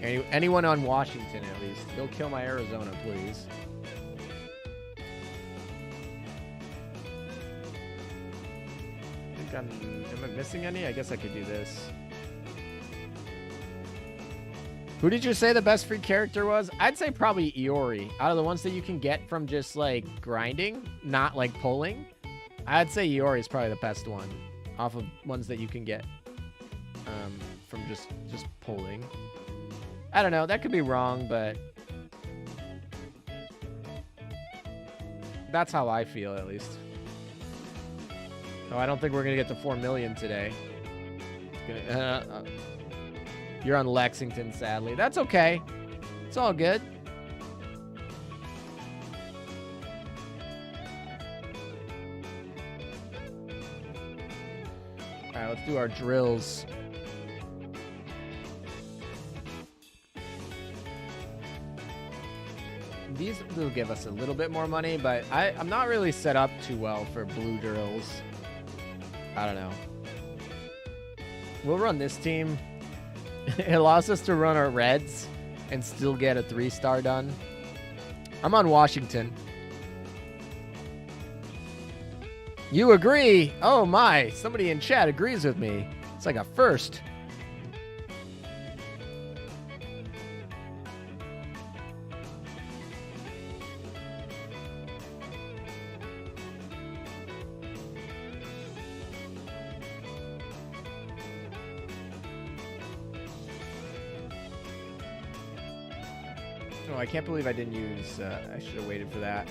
Anyone on Washington, at least. Go kill my Arizona, please. Am I missing any? I guess I could do this. Who did you say the best free character was? I'd say probably Iori. Out of the ones that you can get from just, like, grinding, not, like, pulling, I'd say Iori is probably the best one. Off of ones that you can get from just pulling. I don't know. That could be wrong, but that's how I feel, at least. Oh, I don't think we're going to get to 4 million today. You're on Lexington, sadly. That's okay. It's all good. All right, let's do our drills. These will give us a little bit more money, but I'm not really set up too well for blue drills. I don't know. We'll run this team. It allows us to run our reds and still get a 3-star done. I'm on Washington. You agree? Oh my, somebody in chat agrees with me. It's like a first. Oh, I can't believe I didn't use, I should have waited for that.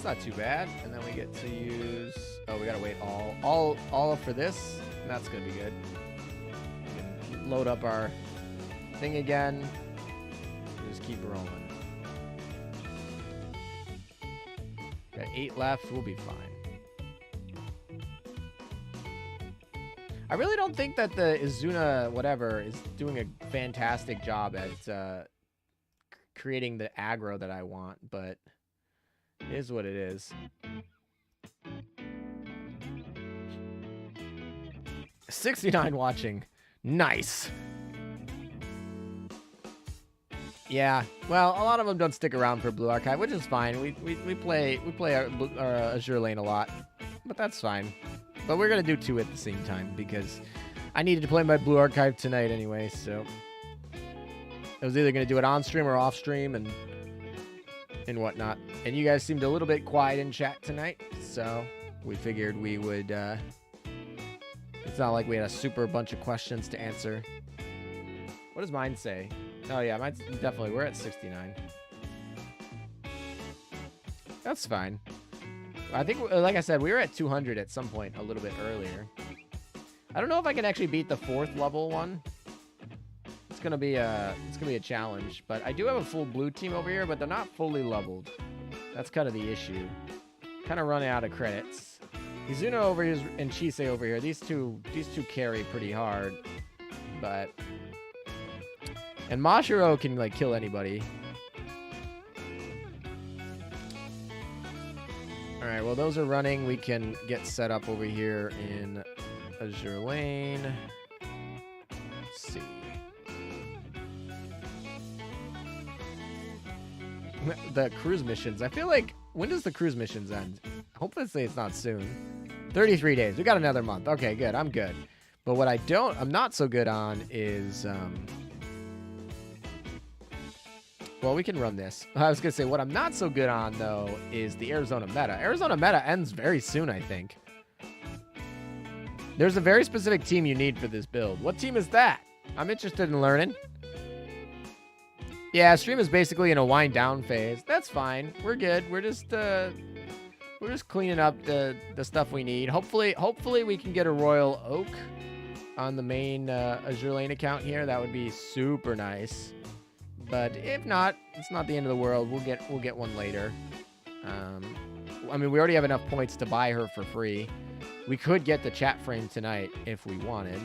That's not too bad. And then we get to use... Oh, we gotta wait all for this. And that's gonna be good. We can load up our thing again. Just keep rolling. Got 8 left. We'll be fine. I really don't think that the Izuna whatever is doing a fantastic job at creating the aggro that I want, but it is what it is. 69 watching. Nice. Yeah, well, a lot of them don't stick around for Blue Archive, which is fine. We play our Azur lane a lot, but that's fine. But we're gonna do 2 at the same time because I needed to play my Blue Archive tonight anyway, so I was either gonna do it on stream or off stream and whatnot. And you guys seemed a little bit quiet in chat tonight, so we figured we would. It's not like we had a super bunch of questions to answer. What does mine say? Oh yeah, mine's definitely, we're at 69. That's fine. I think, like I said, we were at 200 at some point a little bit earlier. I don't know if I can actually beat the 4th level one. It's gonna be a challenge. But I do have a full blue team over here, but they're not fully leveled. That's kind of the issue. Kind of running out of credits. Izuna over here and Chisei over here. These two carry pretty hard, but. And Mashiro can, like, kill anybody. Alright, well, those are running. We can get set up over here in Azur lane. Let's see. The cruise missions. I feel like, when does the cruise missions end? Hopefully it's not soon. 33 days. We got another month. Okay, good. I'm good. But what I'm not so good on is, well, we can run this. I was going to say, what I'm not so good on, though, is the Arizona meta. Arizona meta ends very soon, I think. There's a very specific team you need for this build. What team is that? I'm interested in learning. Yeah, stream is basically in a wind down phase. That's fine. We're good. We're just cleaning up the stuff we need. Hopefully we can get a Royal Oak on the main Azur lane account here. That would be super nice. But if not, it's not the end of the world. We'll get one later. I mean, we already have enough points to buy her for free. We could get the chat frame tonight if we wanted.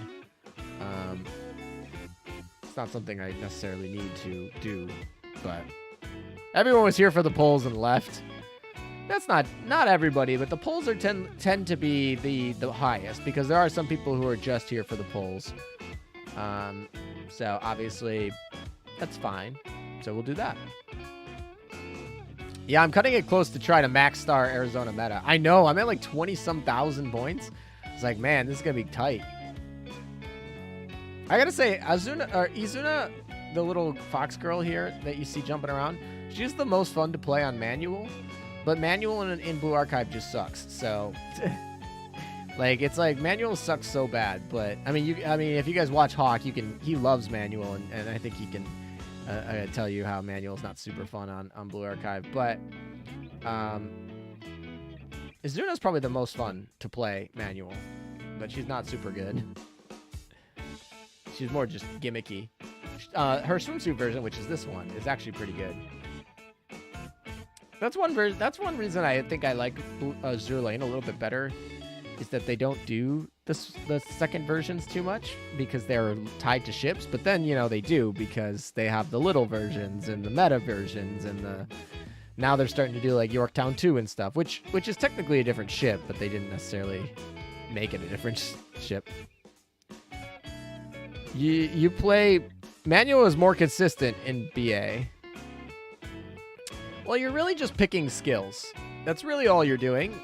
It's not something I necessarily need to do, but everyone was here for the polls and left. That's not everybody, but the polls are tend to be the highest because there are some people who are just here for the polls. So obviously. That's fine. So we'll do that. Yeah, I'm cutting it close to try to max star Arizona meta. I know, I'm at like 20-some thousand points. It's like, man, this is going to be tight. I got to say, Izuna, the little fox girl here that you see jumping around, she's the most fun to play on manual. But manual in Blue Archive just sucks. So, like, it's like manual sucks so bad. But, I mean, if you guys watch Hawk, he loves manual. And I think he can... I tell you how manual is not super fun on Blue Archive, but Izuna's probably the most fun to play manual, but she's not super good. She's more just gimmicky. Her swimsuit version, which is this one, is actually pretty good. That's one reason I think I like Azur lane a little bit better, is that they don't do the second versions too much because they're tied to ships, but then, you know, they do because they have the little versions and the meta versions and now they're starting to do like Yorktown 2 and stuff, which is technically a different ship, but they didn't necessarily make it a different ship. You play manual is more consistent in BA. Well, you're really just picking skills. That's really all you're doing.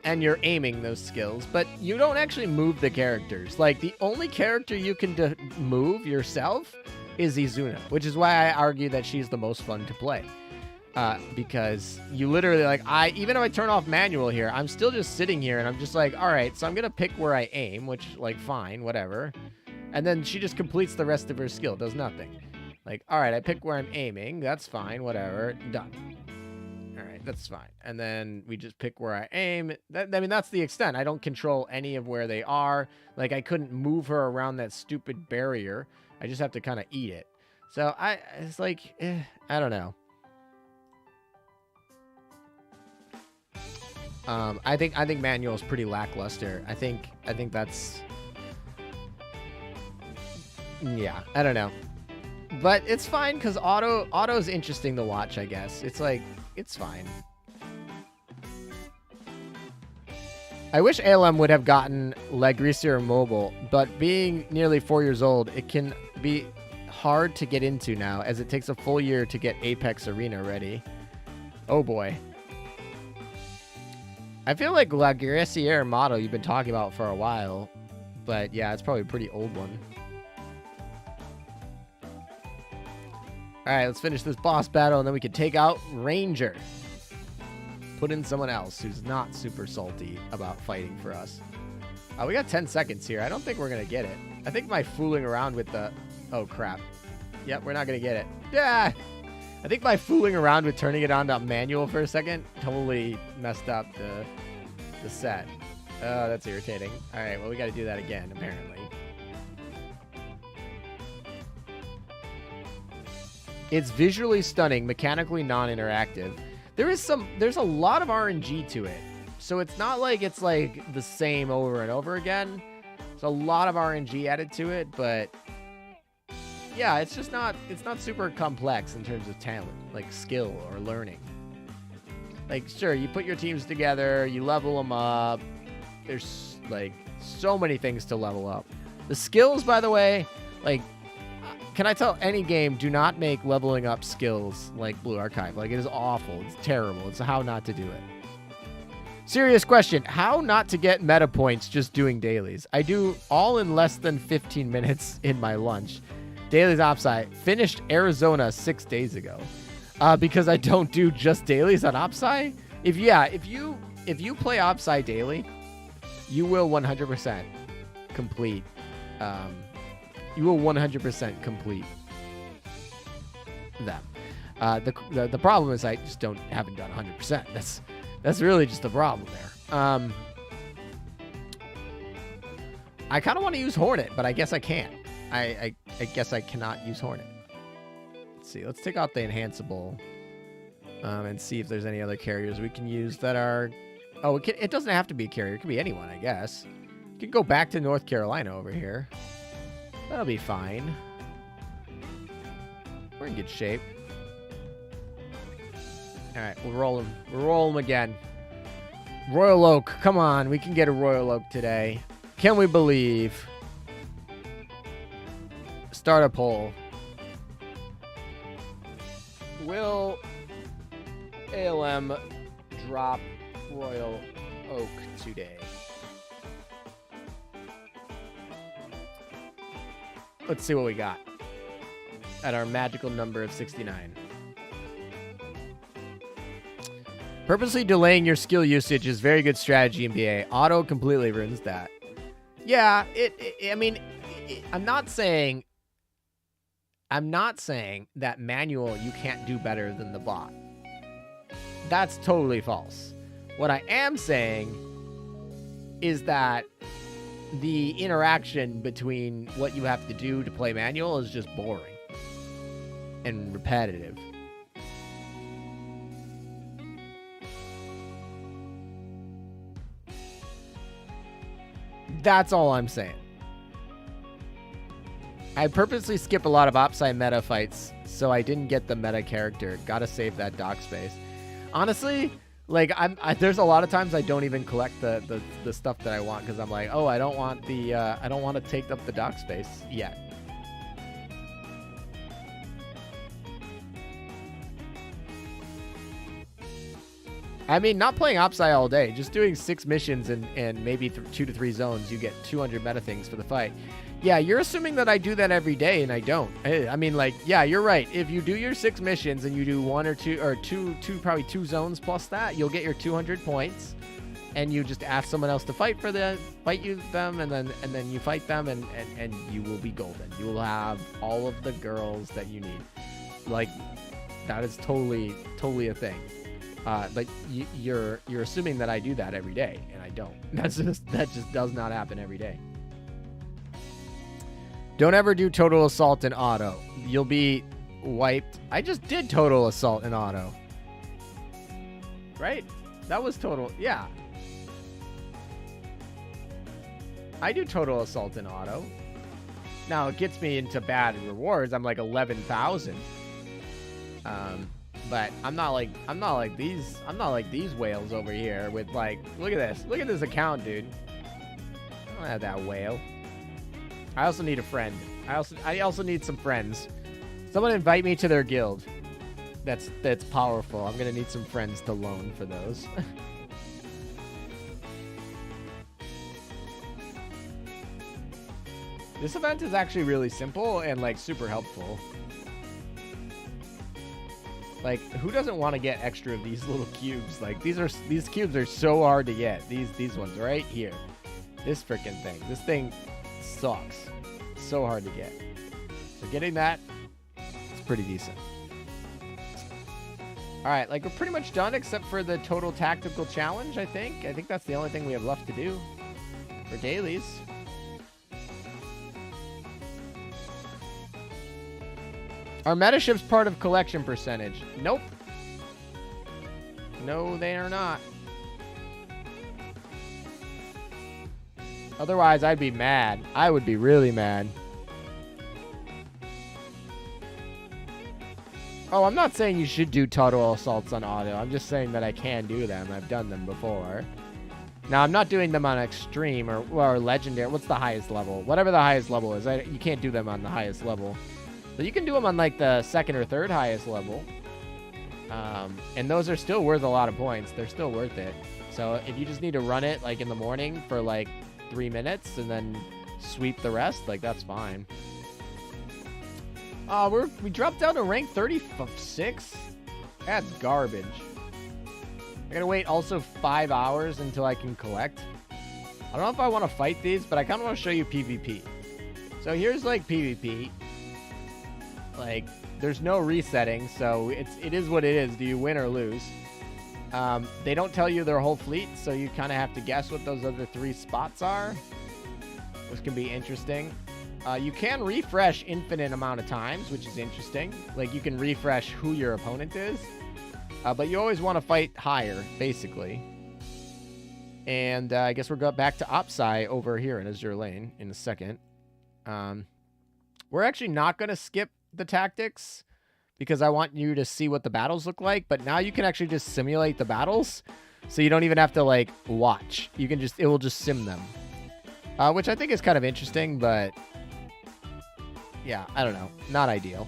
And you're aiming those skills, but you don't actually move the characters. Like, the only character you can move yourself is Izuna, which is why I argue that she's the most fun to play. Because you literally, like, even if I turn off manual here, I'm still just sitting here, and I'm just like, all right, so I'm going to pick where I aim, which, like, fine, whatever. And then she just completes the rest of her skill, does nothing. Like, all right, I pick where I'm aiming, that's fine, whatever, done. All right, That's fine. And then we just pick where I aim. I mean, that's the extent. I don't control any of where they are. Like, I couldn't move her around that stupid barrier. I just have to kind of eat it. So it's like, I don't know. I think manual is pretty lackluster. I think that's, yeah, I don't know. But it's fine because auto's interesting to watch, I guess. It's like, it's fine. I wish ALM would have gotten leg greaser mobile, but being nearly 4 years old, it can be hard to get into now as it takes a full year to get Apex Arena ready. Oh boy. I feel like La Graciere model you've been talking about for a while, but yeah, it's probably a pretty old one. Alright, let's finish this boss battle and then we can take out Ranger. Put in someone else who's not super salty about fighting for us. We got 10 seconds here. I don't think we're going to get it. I think my fooling around with the... Oh, crap. Yep, we're not going to get it. Yeah! I think my fooling around with turning it on to manual for a second totally messed up the set. Oh, that's irritating. Alright, well, we got to do that again, apparently. It's visually stunning, mechanically non-interactive. There's a lot of RNG to it. So it's not like it's like the same over and over again. There's a lot of RNG added to it, but yeah, it's not super complex in terms of talent, like skill or learning. Like, sure, you put your teams together, you level them up. There's like so many things to level up. The skills, by the way, like, can I tell any game, do not make leveling up skills like Blue Archive. Like, it is awful. It's terrible. It's how not to do it. Serious question. How not to get meta points just doing dailies? I do all in less than 15 minutes in my lunch. Dailies Opsci. Finished Arizona 6 days ago. Because I don't do just dailies on Opsci. If you play Opsci daily, you will 100% complete you will 100% complete them. The problem is I just haven't done 100%. That's really just the problem there. I kind of want to use Hornet, but I guess I can't. I guess I cannot use Hornet. Let's see. Let's take out the enhanceable and see if there's any other carriers we can use that are... Oh, it doesn't have to be a carrier. It could be anyone, I guess. You can go back to North Carolina over here. That'll be fine. We're in good shape. All right, we'll roll him. We'll roll him again. Royal Oak. Come on, we can get a Royal Oak today. Can we believe? Start a poll. Will ALM drop Royal Oak today? Let's see what we got at our magical number of 69. Purposely delaying your skill usage is very good strategy in BA. Auto completely ruins that. Yeah, I mean, I'm not saying that manual you can't do better than the bot. That's totally false. What I am saying is that the interaction between what you have to do to play manual is just boring and repetitive. That's all I'm saying. I purposely skip a lot of Opsci meta fights so I didn't get the meta character. Gotta save that dock space. Honestly, like there's a lot of times I don't even collect the stuff that I want because I'm like, oh, I don't want to take up the dock space yet. I mean, not playing Opsci all day, just doing 6 missions and maybe 2 to 3 zones, you get 200 meta things for the fight. Yeah, you're assuming that I do that every day, and I don't. I mean, like, yeah, you're right. If you do your 6 missions and you do 1 or 2 or probably 2 zones plus that, you'll get your 200 points, and you just ask someone else to fight them, and then you fight them, and you will be golden. You will have all of the girls that you need. Like, that is totally a thing. But you're assuming that I do that every day, and I don't. That just does not happen every day. Don't ever do total assault in auto. You'll be wiped. I just did total assault in auto. Right? That was total. Yeah. I do total assault in auto. Now it gets me into bad rewards. I'm like 11,000. But I'm not like these whales over here with like, look at this. Look at this account, dude. I don't have that whale. I also need a friend. I also need some friends. Someone invite me to their guild. That's powerful. I'm gonna need some friends to loan for those. This event is actually really simple and like super helpful. Like, who doesn't want to get extra of these little cubes? Like, these cubes are so hard to get. These ones right here. This freaking thing. This thing sucks. So hard to get. So getting that, it's pretty decent. All right, like we're pretty much done except for the total tactical challenge, I think. I think that's the only thing we have left to do for dailies. Are metaships part of collection percentage? Nope. No, they are not. Otherwise, I'd be mad. I would be really mad. Oh, I'm not saying you should do total assaults on auto. I'm just saying that I can do them. I've done them before. Now, I'm not doing them on extreme or legendary. What's the highest level? Whatever the highest level is. You can't do them on the highest level. But you can do them on like the second or third highest level. And those are still worth a lot of points. They're still worth it. So if you just need to run it like in the morning for like 3 minutes and then sweep the rest, like that's fine. We dropped down to rank 36. That's garbage. I gotta wait also 5 hours until I can collect. I don't know if I want to fight these, but I kind of want to show you PvP. So here's like PvP. Like, there's no resetting, so it is what it is. Do you win or lose? They don't tell you their whole fleet, so you kind of have to guess what those other 3 spots are, which can be interesting. You can refresh infinite amount of times, which is interesting. Like, you can refresh who your opponent is, but you always want to fight higher, basically. And I guess we'll go back to Opsai over here in Azur Lane in a second. We're actually not going to skip the tactics because I want you to see what the battles look like, but now you can actually just simulate the battles, so you don't even have to like watch. You can it will just sim them, which I think is kind of interesting, but yeah, I don't know, not ideal.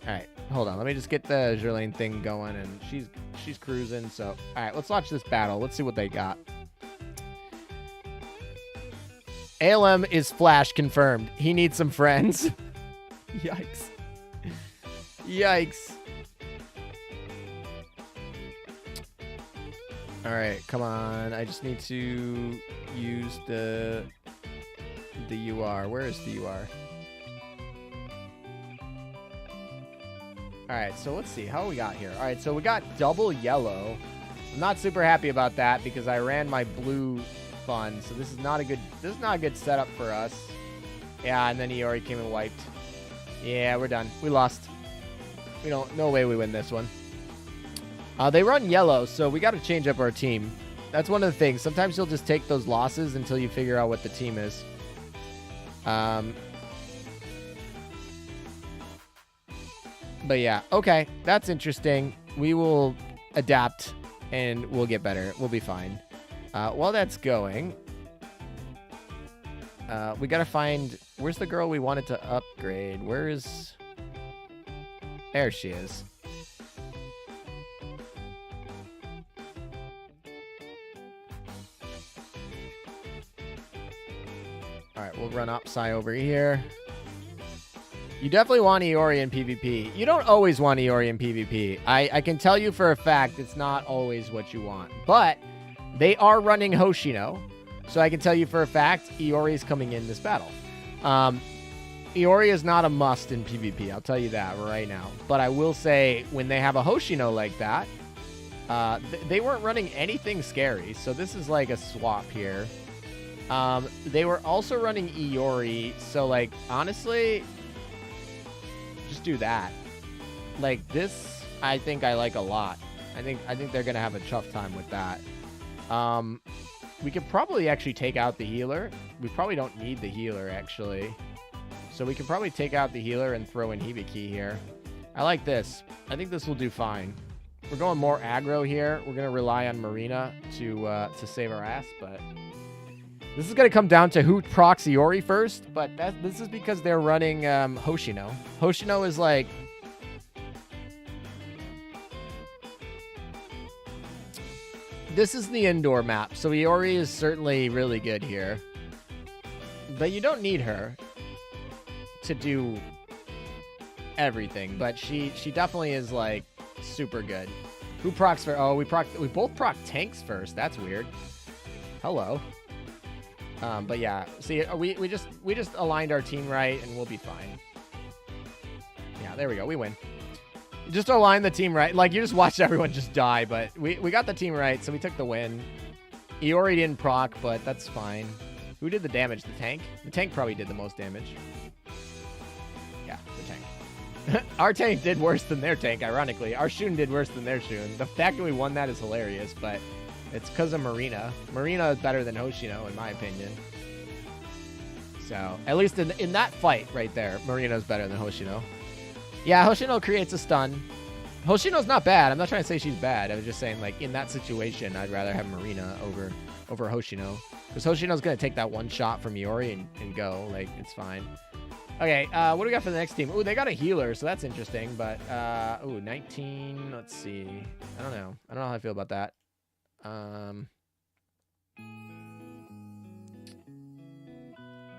All right, hold on, let me just get the Azur Lane thing going, and she's cruising. So all right, let's watch this battle. Let's see what they got. ALM is Flash confirmed. He needs some friends. Yikes. Yikes. All right, come on. I just need to use the UR. Where is the UR? All right, so let's see how we got here. All right, so we got double yellow. I'm not super happy about that because I ran my blue fun, so this is not a good setup for us. Yeah, and then he already came and wiped. Yeah, we're done. We lost. No way we win this one. They run yellow, so we got to change up our team. That's one of the things. Sometimes you'll just take those losses until you figure out what the team is. But yeah, okay. That's interesting. We will adapt and we'll get better. We'll be fine. While that's going, we got to find... Where's the girl we wanted to upgrade? Where is... There she is. Alright, we'll run Opsai over here. You definitely want Iori in PvP. You don't always want Iori in PvP. I can tell you for a fact it's not always what you want. But they are running Hoshino. So I can tell you for a fact Iori is coming in this battle. Iori is not a must in PvP. I'll tell you that right now. But I will say when they have a Hoshino like that, They weren't running anything scary, so this is like a swap here. They were also running Iori, so like honestly, just do that. Like this, I think I like a lot. I think they're gonna have a tough time with that. We could probably actually take out the healer. We probably don't need the healer actually, so we could probably take out the healer and throw in Hibiki here. I like this. I think this will do fine. We're going more aggro here. We're gonna rely on Marina to save our ass, but this is gonna come down to who procs Iori first. But this is because they're running Hoshino. Hoshino is like. This is the indoor map, so Iori is certainly really good here. But you don't need her to do everything, but she definitely is like super good. Who procs for? Oh, we both proc tanks first. That's weird. Hello. But yeah, see, we just aligned our team right, and we'll be fine. Yeah, there we go. We win. Just align the team right. Like, you just watched everyone just die, but we got the team right, so we took the win. Iori didn't proc, but that's fine. Who did the damage? The tank? The tank probably did the most damage. Yeah, the tank. Our tank did worse than their tank, ironically. Our Shun did worse than their Shun. The fact that we won that is hilarious, but it's because of Marina. Marina is better than Hoshino, in my opinion. So, at least in that fight right there, Marina's better than Hoshino. Yeah, Hoshino creates a stun. Hoshino's not bad. I'm not trying to say she's bad. I was just saying, like, in that situation, I'd rather have Marina over Hoshino. Because Hoshino's going to take that one shot from Iori and go. Like, it's fine. Okay, what do we got for the next team? Ooh, they got a healer, so that's interesting. But, ooh, 19. Let's see. I don't know. I don't know how I feel about that.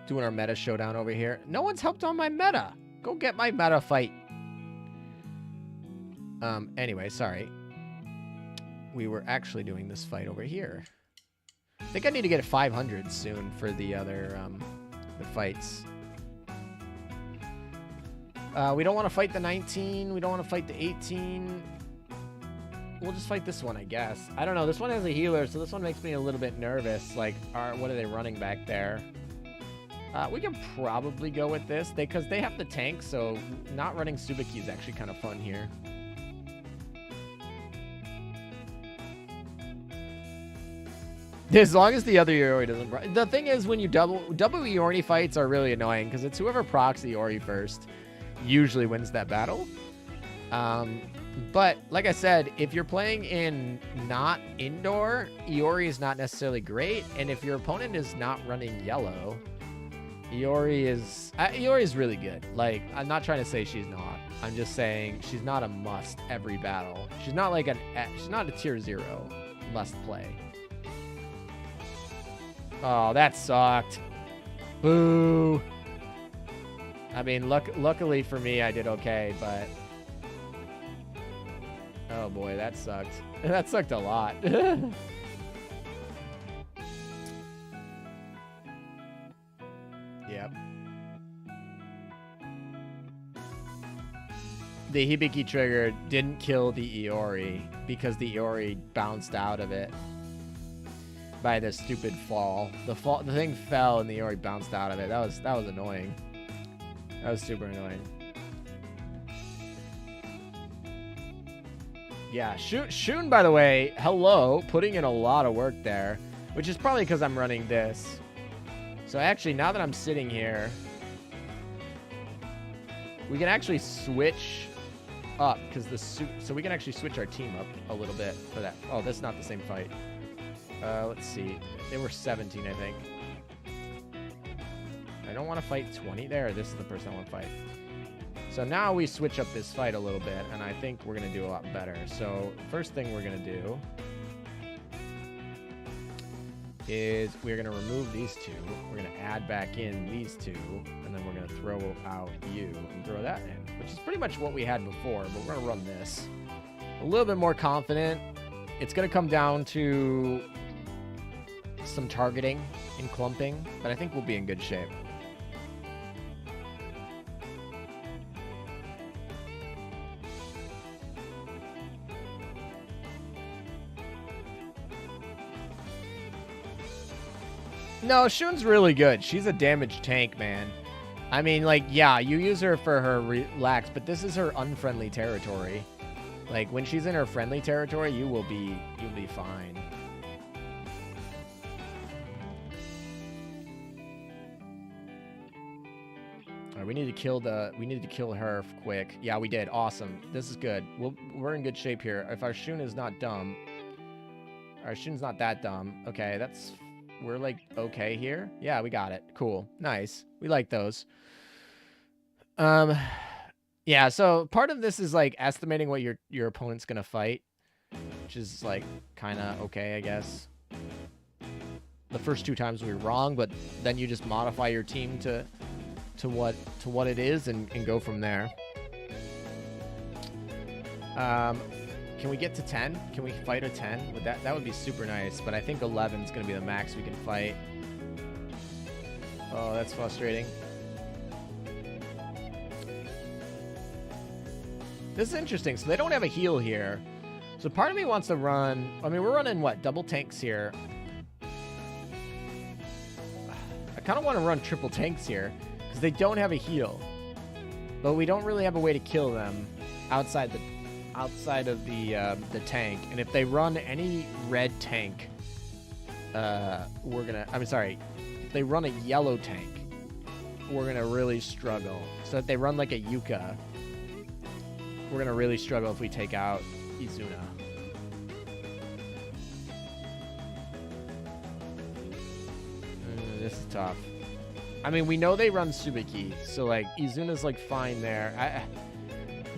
Doing our meta showdown over here. No one's helped on my meta. Go get my meta fight. Anyway, sorry. We were actually doing this fight over here. I think I need to get 500 soon for the other, the fights. We don't want to fight the 19. We don't want to fight the 18. We'll just fight this one, I guess. I don't know. This one has a healer, so this one makes me a little bit nervous. Like, what are they running back there? We can probably go with this. Because they have the tank, so not running Tsubaki is actually kind of fun here. As long as the other Iori doesn't... The thing is, when you double Iori fights are really annoying, because it's whoever procs the Iori first usually wins that battle. But, like I said, if you're playing in not indoor, Iori is not necessarily great. And if your opponent is not running yellow, Iori is really good. Like, I'm not trying to say she's not. I'm just saying she's not a must every battle. She's not like she's not a tier 0 must play. Oh, that sucked. Boo. I mean, luckily for me, I did okay, but... Oh boy, that sucked. That sucked a lot. Yep. The Hibiki trigger didn't kill the Iori because the Iori bounced out of it by the stupid fall. The thing fell and the Iori bounced out of it. That was annoying. That was super annoying. Yeah, Shun, by the way, hello, putting in a lot of work there, which is probably because I'm running this. So actually, now that I'm sitting here, we can actually switch up because so we can actually switch our team up a little bit for that. Oh, that's not the same fight. Let's see. They were 17, I think. I don't want to fight 20 there. This is the person I want to fight. So now we switch up this fight a little bit, and I think we're going to do a lot better. So first thing we're going to do is we're going to remove these two. We're going to add back in these two, and then we're going to throw out you and throw that in, which is pretty much what we had before, but we're going to run this. A little bit more confident. It's going to come down to some targeting and clumping, but I think we'll be in good shape. No, Shun's really good. She's a damage tank, man. I mean, like, yeah, you use her for her relax, but this is her unfriendly territory. Like, when she's in her friendly territory, you'll be fine. All right, we need to kill her quick. Yeah, we did. Awesome. This is good. We're in good shape here. If our Shun is not dumb. Our Shun's not that dumb. Okay, we're like okay here. Yeah, we got it. Cool. Nice. We like those. Yeah, so part of this is like estimating what your opponent's gonna fight, which is like kind of okay, I guess. The first 2 times we were wrong, but then you just modify your team to what it is and go from there. Can we get to 10? Can we fight a 10? That would be super nice, but I think 11 is gonna be the max we can fight. Oh, that's frustrating. This is interesting. So they don't have a heal here. So part of me wants to run... I mean, we're running, what, double tanks here. I kind of want to run triple tanks here because they don't have a heal. But we don't really have a way to kill them outside of the tank. And if they run any red tank, we're going to... I'm sorry. If they run a yellow tank, we're going to really struggle. So if they run like a Yuka... We're going to really struggle if we take out Izuna. This is tough. I mean, we know they run Tsubaki, so, like, Izuna's, like, fine there.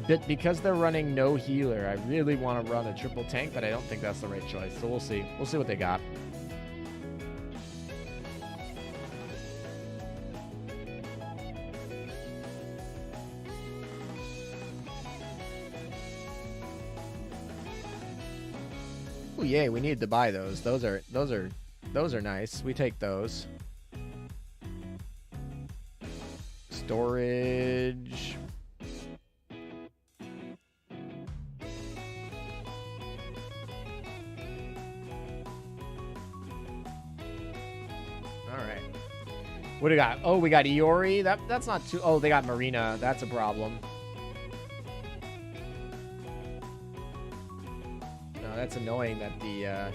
But because they're running no healer, I really want to run a triple tank, but I don't think that's the right choice. So we'll see. We'll see what they got. Oh, yay, we need to buy those. Those are nice. We take those. Storage. All right. What do we got? Oh, we got Iori. That's not too... Oh, they got Marina. That's a problem. No, that's annoying that the...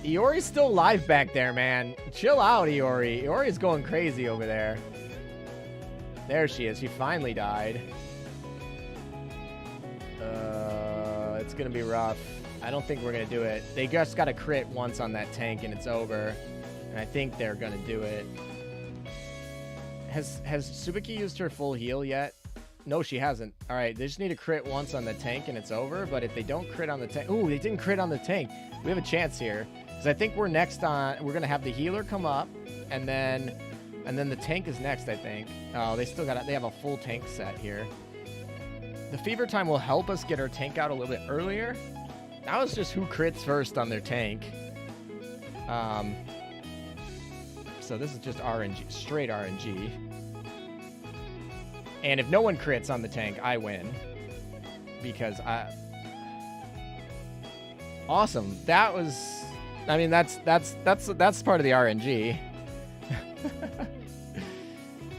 Iori's still alive back there, man. Chill out, Iori. Iori's going crazy over there. There she is. She finally died. It's gonna be rough. I don't think we're gonna do it. They just got a crit once on that tank and it's over. And I think they're gonna do it. Has Tsubaki used her full heal yet? No, she hasn't. All right, they just need to crit once on the tank and it's over. But if they don't crit on the tank... Ooh, they didn't crit on the tank. We have a chance here. Because I think we're next on... We're going to have the healer come up. And then the tank is next, I think. Oh, they still got... They have a full tank set here. The fever time will help us get our tank out a little bit earlier. Now it's just who crits first on their tank. So this is just RNG. Straight RNG. And if no one crits on the tank, I win. Because awesome. That was... I mean, that's part of the RNG.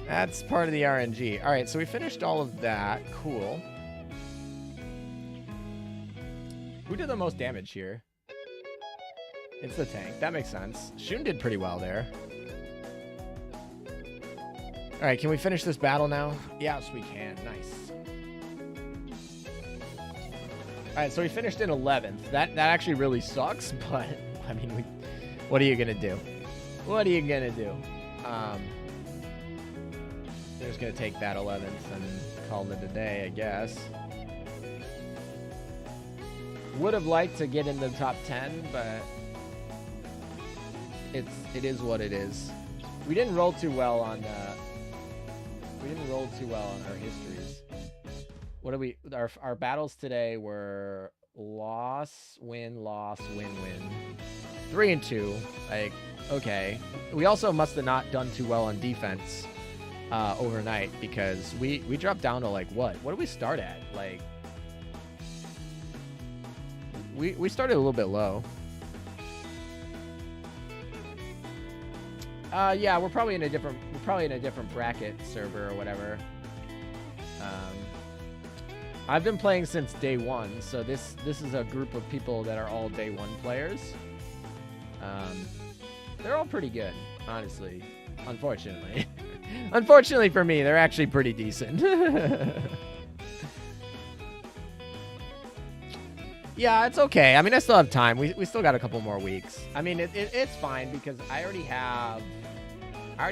That's part of the RNG. All right, so we finished all of that. Cool. Who did the most damage here? It's the tank. That makes sense. Shun did pretty well there. All right, can we finish this battle now? Yes, we can. Nice. All right, so we finished in 11th. That actually really sucks, but I mean, what are you gonna do? What are you gonna do? They're just gonna take that 11th and call it a day, I guess. Would have liked to get in the top 10, but it is what it is. We didn't roll too well on. We didn't roll too well on our histories. What do we... Our battles today were loss, win, win. 3 and 2. Like, okay. We also must have not done too well on defense. overnight because we dropped down to like what did we start at? Like we started a little bit low. Yeah, we're probably in a different bracket server or whatever. I've been playing since day one, so this is a group of people that are all day one players. They're all pretty good, honestly. Unfortunately. Unfortunately for me, they're actually pretty decent. Yeah, it's okay. I mean, I still have time. We still got a couple more weeks. I mean, it's fine because I already have my I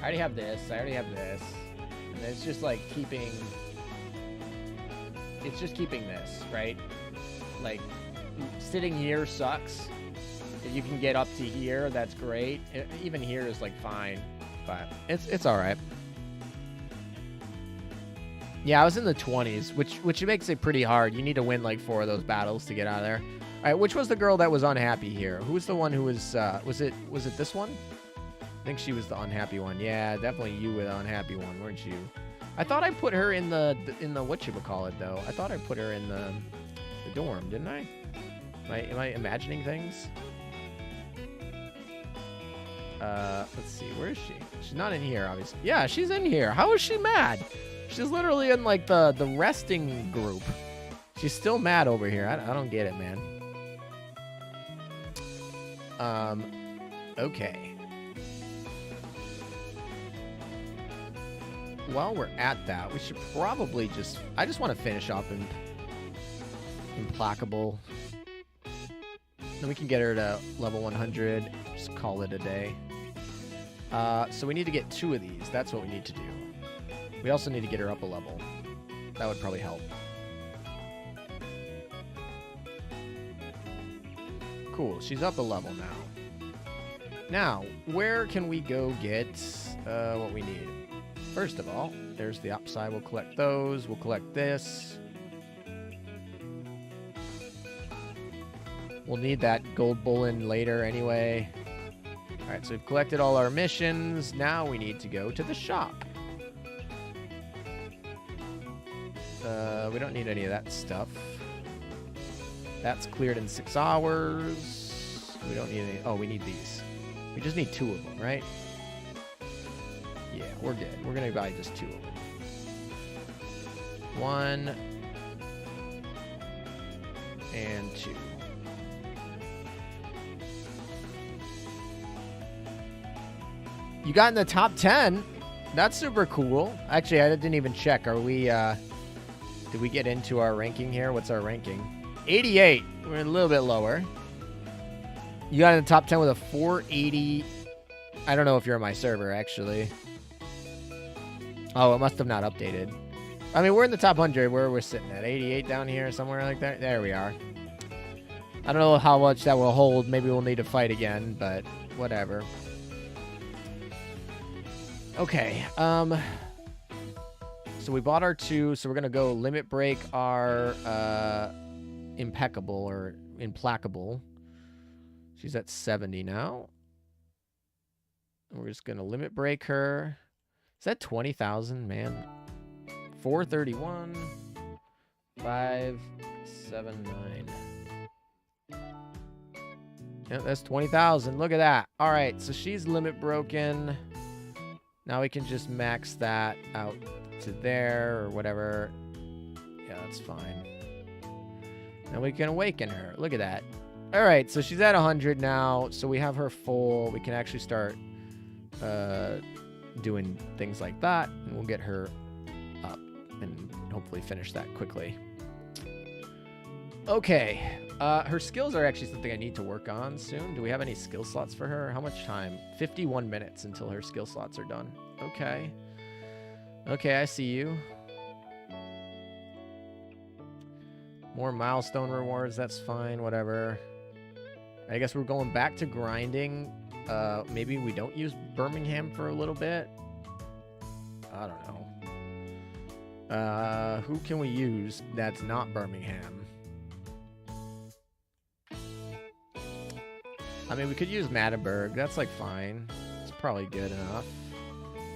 already have this. And it's just like keeping this, right? Like sitting here sucks. If you can get up to here, that's great. Even here is like fine, but it's all right. Yeah, I was in the 20s, which makes it pretty hard. You need to win like 4 of those battles to get out of there. All right, which was the girl that was unhappy here? Who was the one who was it this one? I think she was the unhappy one. Yeah, definitely you were the unhappy one, weren't you? I thought I put her in the whatchamacallit though. I thought I put her in the dorm, didn't I? Am I imagining things? Let's see, where is she? She's not in here, obviously. Yeah, she's in here. How is she mad? She's literally in like the resting group. She's still mad over here. I don't get it, man. Okay. While we're at that, we should probably I just want to finish up in Implacable. Then we can get her to level 100. Just call it a day. So we need to get 2 of these. That's what we need to do. We also need to get her up a level. That would probably help. Cool, she's up a level now. Now, where can we go get what we need? First of all, there's the upside. We'll collect those. We'll collect this. We'll need that gold bullion later anyway. All right, so we've collected all our missions. Now we need to go to the shop. We don't need any of that stuff. That's cleared in 6 hours. We don't need any. Oh, we need these. We just need 2 of them, right? Yeah, we're good. We're going to buy just 2 of them. 1 and 2. You got in the top 10. That's super cool. Actually, I didn't even check. Are we, did we get into our ranking here? What's our ranking? 88. We're a little bit lower. You got in the top 10 with a 480. I don't know if you're on my server, actually. Oh, it must have not updated. I mean, we're in the top 100. Where we're sitting at 88 down here, somewhere like that. There we are. I don't know how much that will hold. Maybe we'll need to fight again, but whatever. Okay. So we bought our 2. So we're gonna go limit break our impeccable or implacable. She's at 70 now. We're just gonna limit break her. Is that 20,000, man? 431, 579. Yep, that's 20,000. Look at that. All right, so she's limit broken. Now we can just max that out to there or whatever. Yeah, that's fine. Now we can awaken her. Look at that. All right, so she's at 100 now. So we have her full. We can actually start doing things like that, and we'll get her up and hopefully finish that quickly. Okay, her skills are actually something I need to work on soon. Do we have any skill slots for her? How much time? 51 minutes until her skill slots are done. Okay. Okay, I see you. More milestone rewards, that's fine, whatever. I guess we're going back to grinding. Maybe we don't use Birmingham for a little bit. I don't know. Who can we use that's not Birmingham? I mean, we could use Mattenburg. That's, like, fine. Let's probably good enough.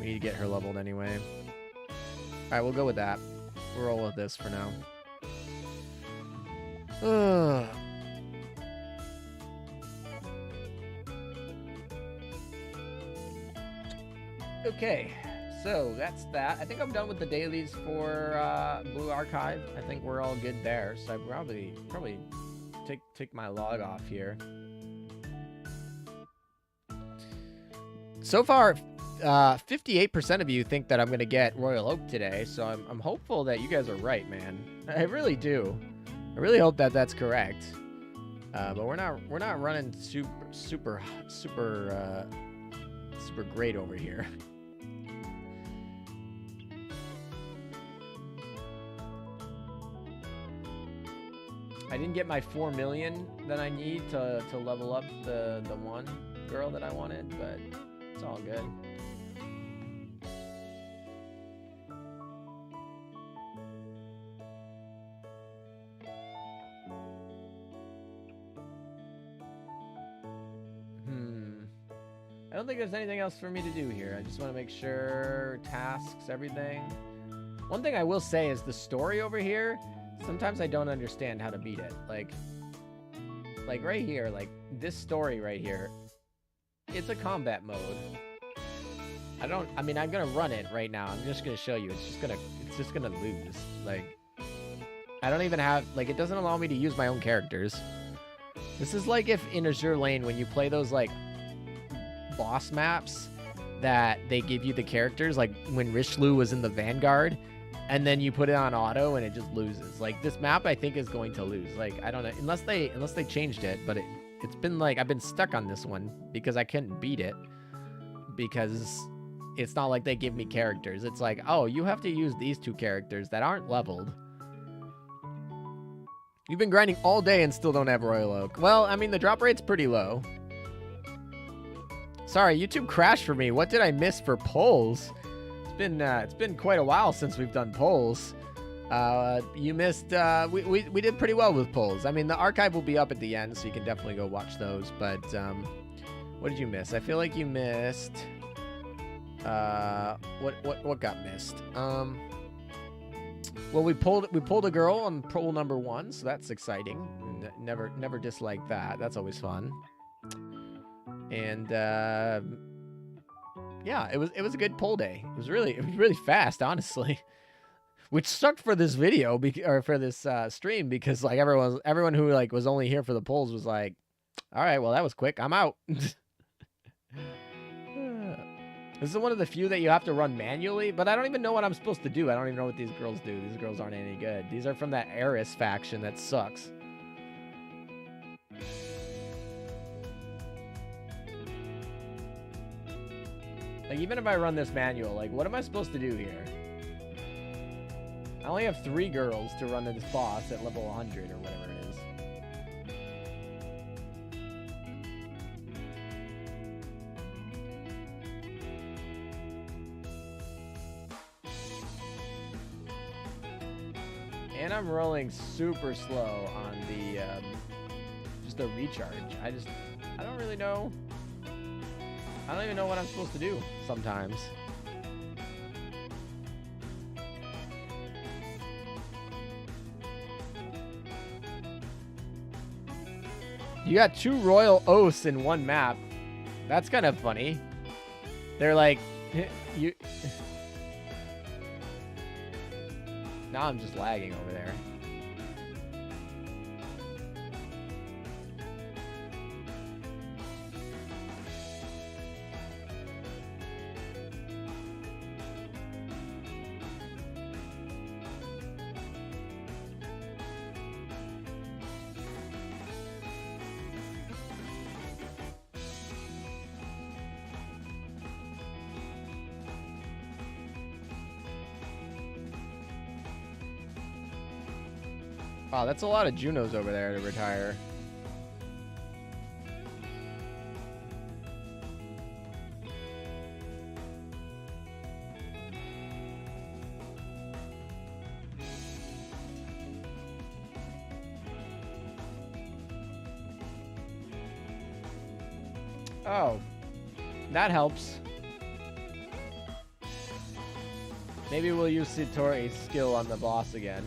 We need to get her leveled anyway. Alright, we'll go with that. We'll roll with this for now. Ugh. Okay, so that's that. I think I'm done with the dailies for Blue Archive. I think we're all good there. So I probably take my log off here. So far, 58% of you think that I'm gonna get Royal Oak today. So I'm hopeful that you guys are right, man. I really do. I really hope that that's correct. But we're not running super great over here. I didn't get my 4 million that I need to level up the one girl that I wanted, but it's all good. I don't think there's anything else for me to do here. I just want to make sure tasks, everything. One thing I will say is the story over here, sometimes I don't understand how to beat it. Like right here, like this story right here, it's a combat mode. I mean, I'm gonna run it right now. I'm just gonna show you. It's just gonna lose. Like, I don't even have, like, it doesn't allow me to use my own characters. This is like if in Azur Lane, when you play those, like, boss maps that they give you the characters, like when Richelieu was in the Vanguard, and then you put it on auto and it just loses. Like, this map I think is going to lose. Like, I don't know, unless they changed it, but it's been like I've been stuck on this one because I couldn't beat it because it's not like they give me characters. It's like, oh, you have to use these two characters that aren't leveled. You've been grinding all day and still don't have Royal Oak. Well, I mean, the drop rate's pretty low. Sorry, YouTube crashed for me. What did I miss for polls? It's been quite a while since we've done polls. You missed. We did pretty well with polls. I mean, the archive will be up at the end, so you can definitely go watch those. But what did you miss? I feel like you missed. What got missed? Well, we pulled a girl on poll number 1, so that's exciting. Never disliked that. That's always fun. And yeah, it was a good poll day. It was really fast, honestly, which sucked for this video or for this stream, because like everyone who like was only here for the polls was like, all right, well, that was quick. I'm out. This is one of the few that you have to run manually, but I don't even know what I'm supposed to do. I don't even know what these girls do. These girls aren't any good. These are from that Eris faction that sucks. Like, even if I run this manual, like, what am I supposed to do here? I only have 3 girls to run to this boss at level 100 or whatever it is. And I'm rolling super slow on the, just the recharge. I don't really know. I don't even know what I'm supposed to do sometimes. You got 2 Royal Oaths in one map. That's kind of funny. They're like, you... Now I'm just lagging over there. Wow, that's a lot of Junos over there to retire. Oh. That helps. Maybe we'll use Satori's skill on the boss again.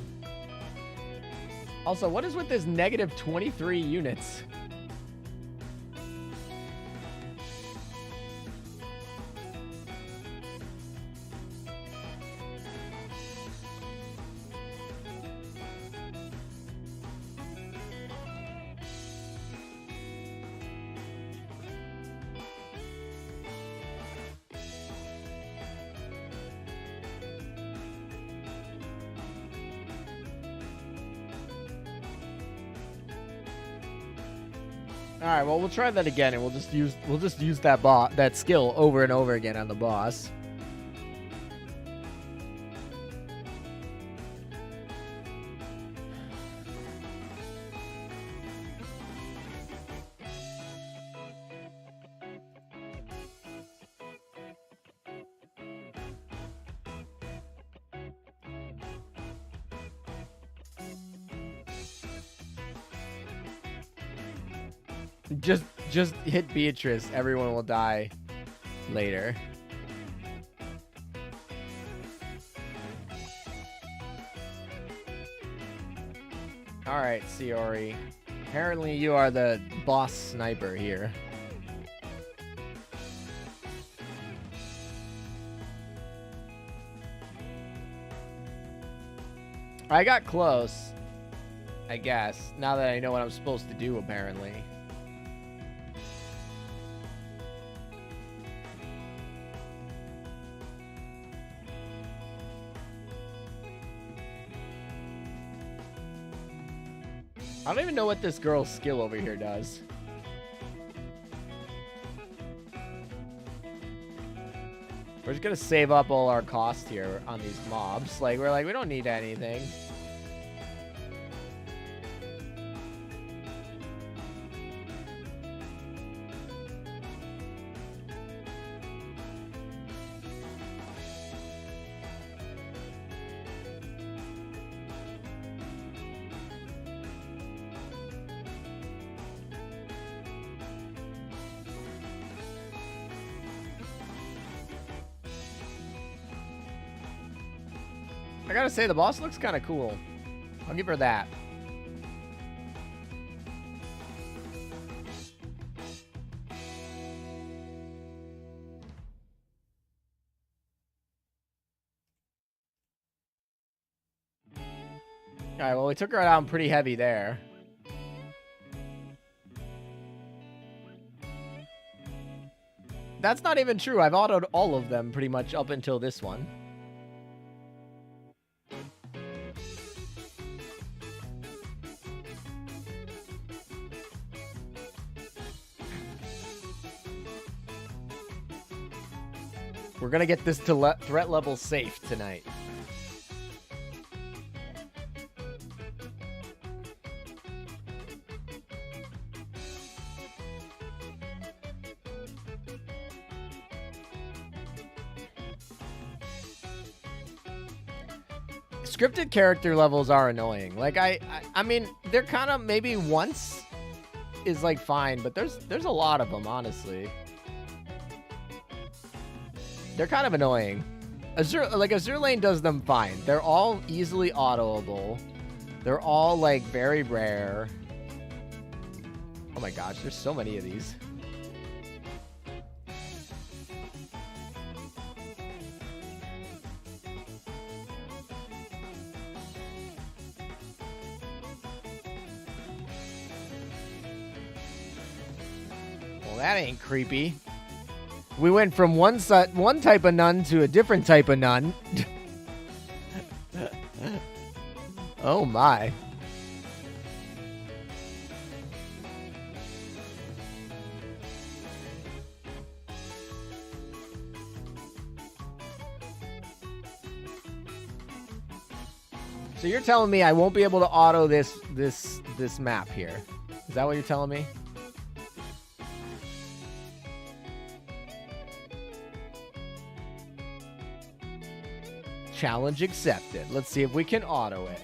Also, what is with this negative 23 units? All right, well, we'll try that again, and we'll just use that skill over and over again on the boss. Just hit Beatrice. Everyone will die later. All right, Siori. Apparently you are the boss sniper here. I got close, I guess, now that I know what I'm supposed to do, apparently. I don't even know what this girl's skill over here does. We're just gonna save up all our cost here on these mobs. Like, we're like, we don't need anything. I gotta say, the boss looks kind of cool. I'll give her that. Alright, well, we took her down pretty heavy there. That's not even true. I've autoed all of them pretty much up until this one. We're gonna get this to threat level safe tonight. Scripted character levels are annoying. Like, I mean, they're kind of, maybe once is like fine, but there's a lot of them, honestly. They're kind of annoying. Azur Lane does them fine. They're all easily autoable. They're all like very rare. Oh my gosh, there's so many of these. Well, that ain't creepy. We went from one type of nun to a different type of nun. Oh my. So you're telling me I won't be able to auto this map here? Is that what you're telling me? Challenge accepted. Let's see if we can auto it.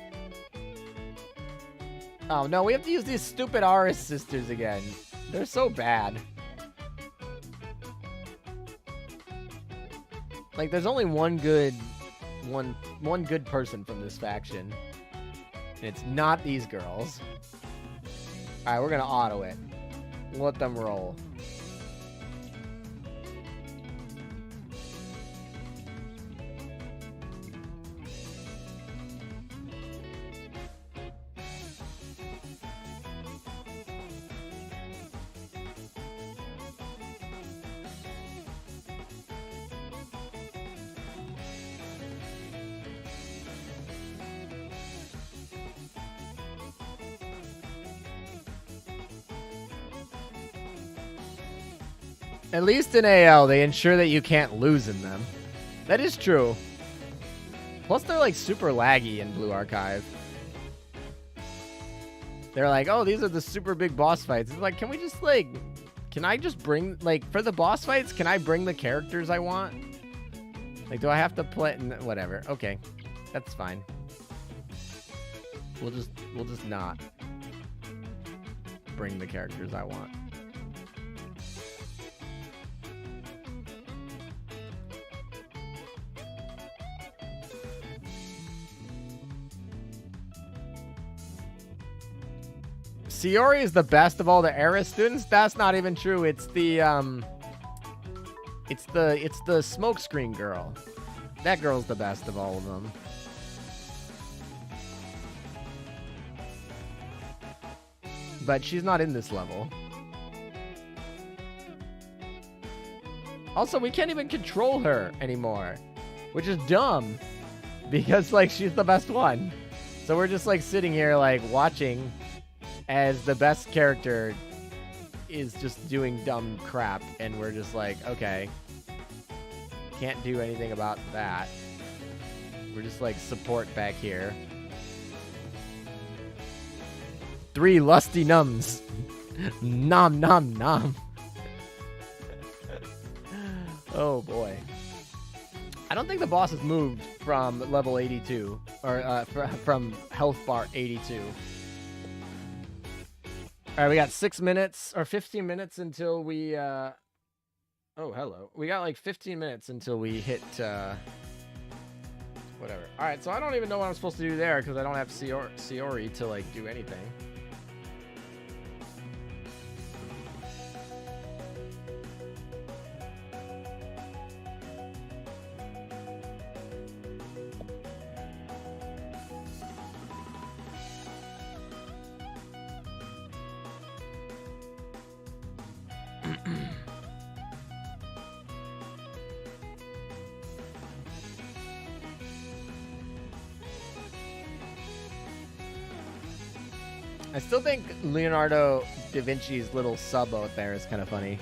Oh no, we have to use these stupid Aris sisters again. They're so bad. Like, there's only one good person from this faction. And it's not these girls. Alright, we're gonna auto it. Let them roll. At least in AL, they ensure that you can't lose in them. That is true. Plus, they're like super laggy in Blue Archive. They're like, oh, these are the super big boss fights. It's like, can we just like, can I just bring, like, for the boss fights, can I bring the characters I want? Like, do I have to play, whatever. Okay, that's fine. We'll just not bring the characters I want. Siori is the best of all the Eris students. That's not even true. It's the smokescreen girl. That girl's the best of all of them. But she's not in this level. Also, we can't even control her anymore, which is dumb because like she's the best one. So we're just like sitting here like watching as the best character is just doing dumb crap, and we're just like, okay, can't do anything about that. We're just like support back here. 3 lusty numbs. Nom nom nom. Oh boy. I don't think the boss has moved from level 82 or from health bar 82. All right, we got 6 minutes or 15 minutes until we, oh, hello. We got like 15 minutes until we hit, whatever. All right, so I don't even know what I'm supposed to do there because I don't have Siori to like do anything. I still think Leonardo da Vinci's little sub out there is kind of funny.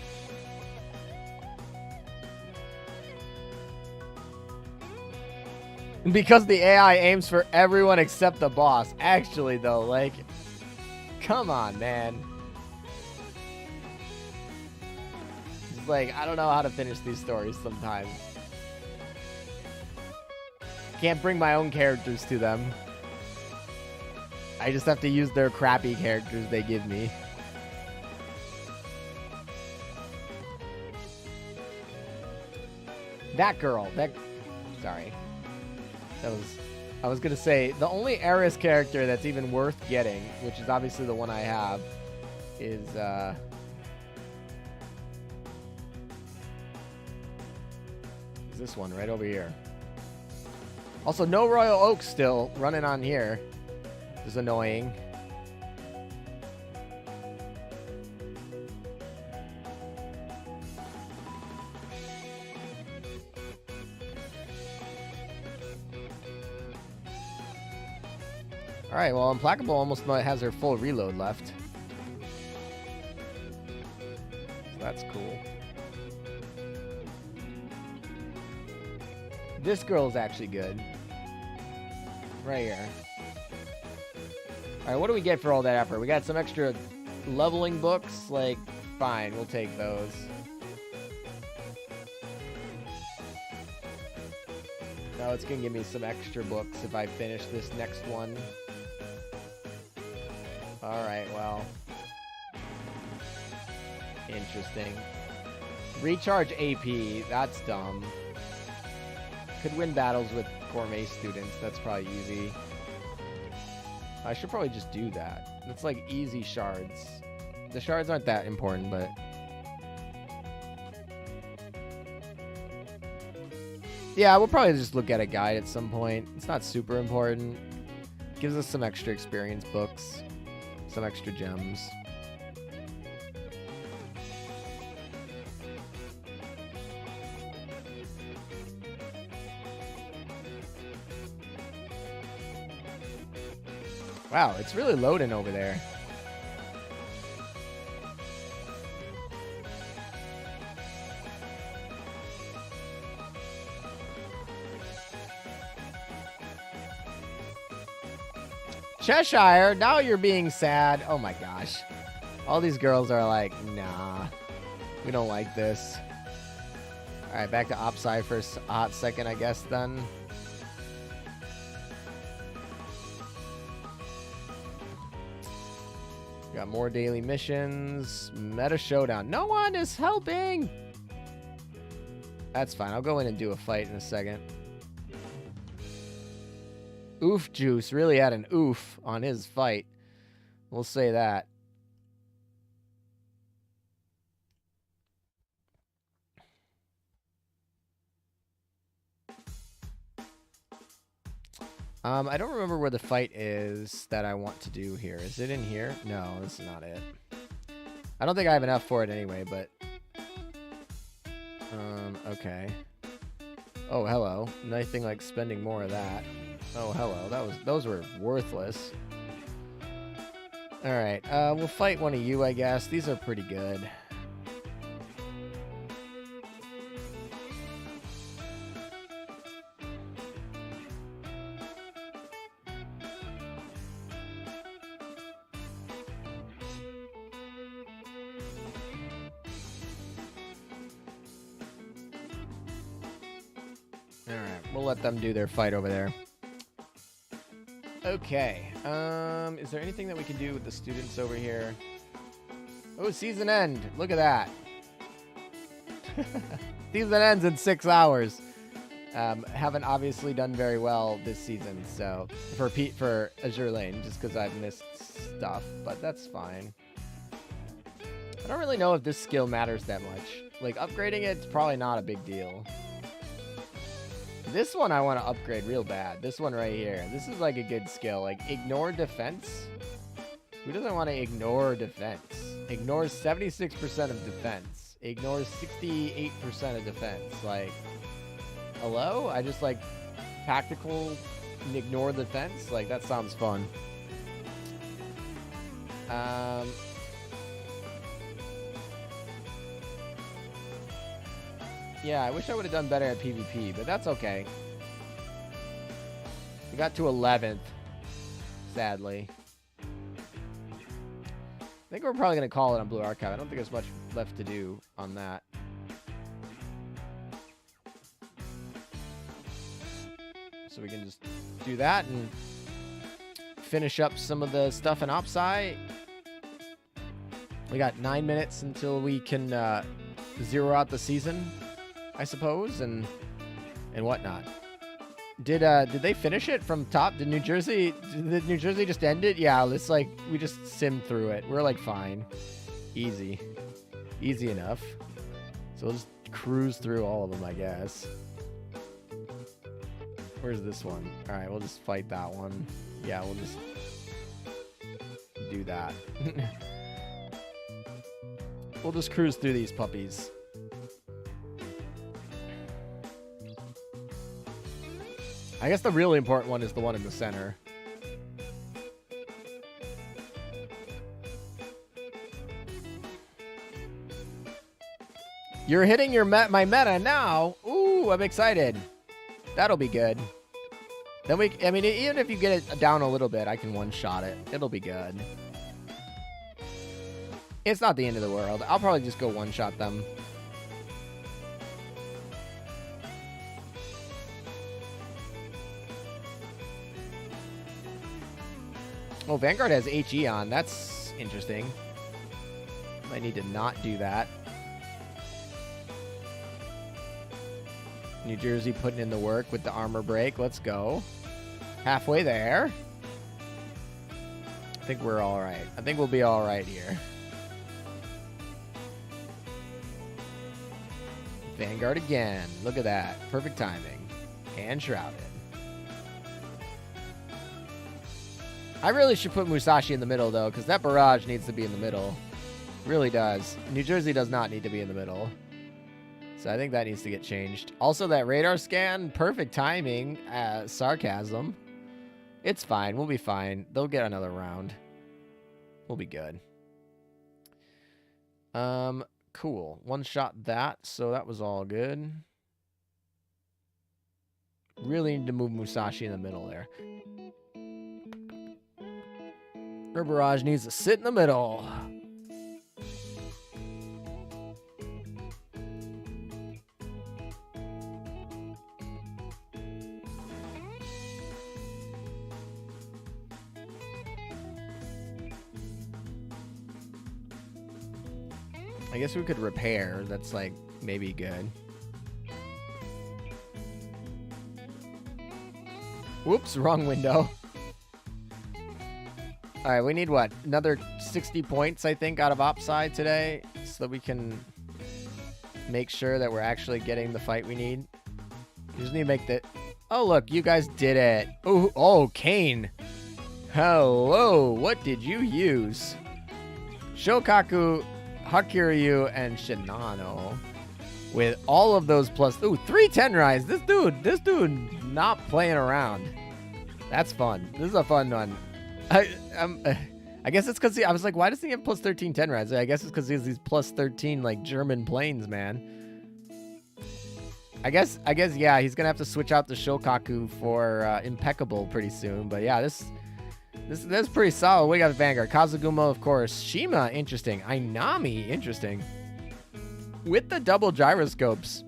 Because the AI aims for everyone except the boss. Actually, though, like, come on, man. It's like, I don't know how to finish these stories sometimes. Can't bring my own characters to them. I just have to use their crappy characters they give me. That girl, sorry. I was gonna say, the only Eris character that's even worth getting, which is obviously the one I have, is, this one right over here. Also, no Royal Oak still running on here. Is annoying. All right, well, Implacable almost has her full reload left. So that's cool. This girl's actually good. Right here. Alright, what do we get for all that effort? We got some extra leveling books. Like, fine, we'll take those. No, it's gonna give me some extra books if I finish this next one. Alright, well. Interesting. Recharge AP, that's dumb. Could win battles with gourmet students. That's probably easy. I should probably just do that. It's like easy shards. The shards aren't that important, but... Yeah, we'll probably just look at a guide at some point. It's not super important. Gives us some extra experience books. Some extra gems. Wow, it's really loading over there. Cheshire, now you're being sad. Oh my gosh. All these girls are like, nah, we don't like this. All right, back to OpSci for a hot second, I guess, then. Got more daily missions. Meta showdown. No one is helping. That's fine. I'll go in and do a fight in a second. Oof Juice really had an oof on his fight. We'll say that. I don't remember where the fight is that I want to do here. Is it in here? No, this is not it. I don't think I have enough for it anyway, but... okay. Oh, hello. Nothing like spending more of that. Oh, hello. Those were worthless. Alright, we'll fight one of you, I guess. These are pretty good. We'll let them do their fight over there. Okay. Is there anything that we can do with the students over here? Oh, season end. Look at that. Season ends in 6 hours. Haven't obviously done very well this season, so for Azur Lane, just because I've missed stuff, but that's fine. I don't really know if this skill matters that much. Like, upgrading it's probably not a big deal. This one I want to upgrade real bad. This one right here. This is like a good skill. Like, ignore defense. Who doesn't want to ignore defense? Ignores 76% of defense. Ignores 68% of defense. Like, hello? I just like tactical ignore defense? Like, that sounds fun. Yeah, I wish I would have done better at PvP, but that's okay. We got to 11th, sadly. I think we're probably going to call it on Blue Archive. I don't think there's much left to do on that. So we can just do that and finish up some of the stuff in OpSci. We got 9 minutes until we can zero out the season, I suppose, and whatnot. Did they finish it from top? Did New Jersey just end it? Yeah, it's like we just simmed through it. We're like fine, easy enough. So we'll just cruise through all of them, I guess. Where's this one? All right, we'll just fight that one. Yeah, we'll just do that. We'll just cruise through these puppies. I guess the really important one is the one in the center. You're hitting your my meta now. Ooh, I'm excited. That'll be good. Then I mean, even if you get it down a little bit, I can one-shot it. It'll be good. It's not the end of the world. I'll probably just go one-shot them. Oh, Vanguard has HE on. That's interesting. Might need to not do that. New Jersey putting in the work with the armor break. Let's go. Halfway there. I think we're all right. I think we'll be all right here. Vanguard again. Look at that. Perfect timing. And shrouded. I really should put Musashi in the middle, though, because that barrage needs to be in the middle. Really does. New Jersey does not need to be in the middle. So I think that needs to get changed. Also, that radar scan, perfect timing. Sarcasm. It's fine. We'll be fine. They'll get another round. We'll be good. Cool. One shot that, so that was all good. Really need to move Musashi in the middle there. Her barrage needs to sit in the middle. I guess we could repair. That's like maybe good. Whoops, wrong window. All right, we need what? Another 60 points, I think, out of Opside today, so that we can make sure that we're actually getting the fight we need. We just need to make the... Oh, look, you guys did it. Oh, Kane. Hello, what did you use? Shokaku, Hakuryu, and Shinano. With all of those plus... Ooh, 3 Tenrais. This dude not playing around. That's fun. This is a fun one. I guess it's because I was like, why does he have plus 13 Tenrais? I guess it's because he has these plus 13 like German planes, man. I guess yeah, he's gonna have to switch out the Shokaku for Implacable pretty soon. But yeah, that's pretty solid. We got the Vanguard, Kazugumo, of course, Shima, interesting, Ainami, interesting, with the double gyroscopes.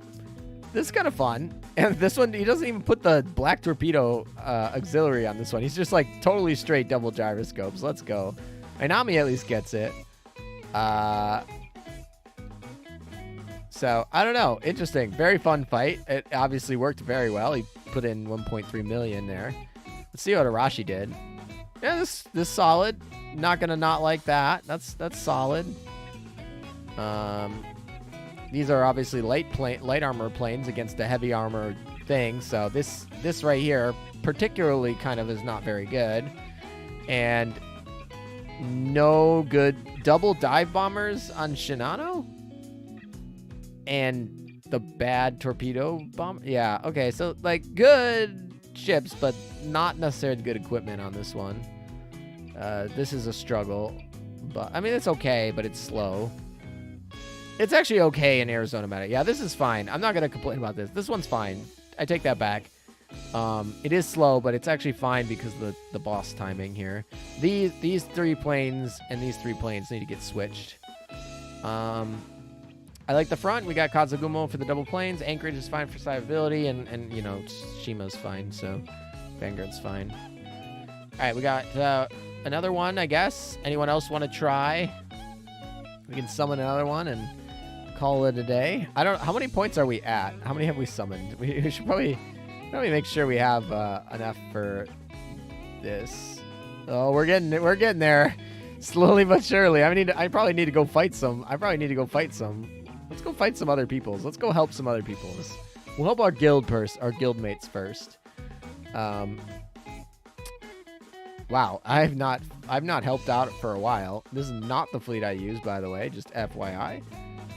This is kind of fun. And this one, he doesn't even put the black torpedo auxiliary on this one. He's just like totally straight double gyroscopes. Let's go. Ainami at least gets it. So, I don't know. Interesting. Very fun fight. It obviously worked very well. He put in 1.3 million there. Let's see what Arashi did. Yeah, this solid. Not going to not like that. That's solid. These are obviously light armor planes against a heavy armor thing. So this right here particularly kind of is not very good. And no good double dive bombers on Shinano. And the bad torpedo bomb. Yeah, okay. So like good ships, but not necessarily good equipment on this one. This is a struggle. But I mean, it's okay, but it's slow. It's actually okay in Arizona Meta. Yeah, this is fine. I'm not going to complain about this. This one's fine. I take that back. It is slow, but it's actually fine because of the boss timing here. These 3 planes and these 3 planes need to get switched. I like the front. We got Kazugumo for the double planes. Anchorage is fine for survivability, and you know, Shima's fine, so Vanguard's fine. All right, we got another one, I guess. Anyone else want to try? We can summon another one and call it a day. I don't. How many points are we at? How many have we summoned? We should probably make sure we have enough for this. Oh, we're getting there, slowly but surely. I probably need to go fight some. Let's go fight some other peoples. Let's go help some other peoples. We'll help our guild mates first. Wow, I've not helped out for a while. This is not the fleet I use, by the way, just FYI.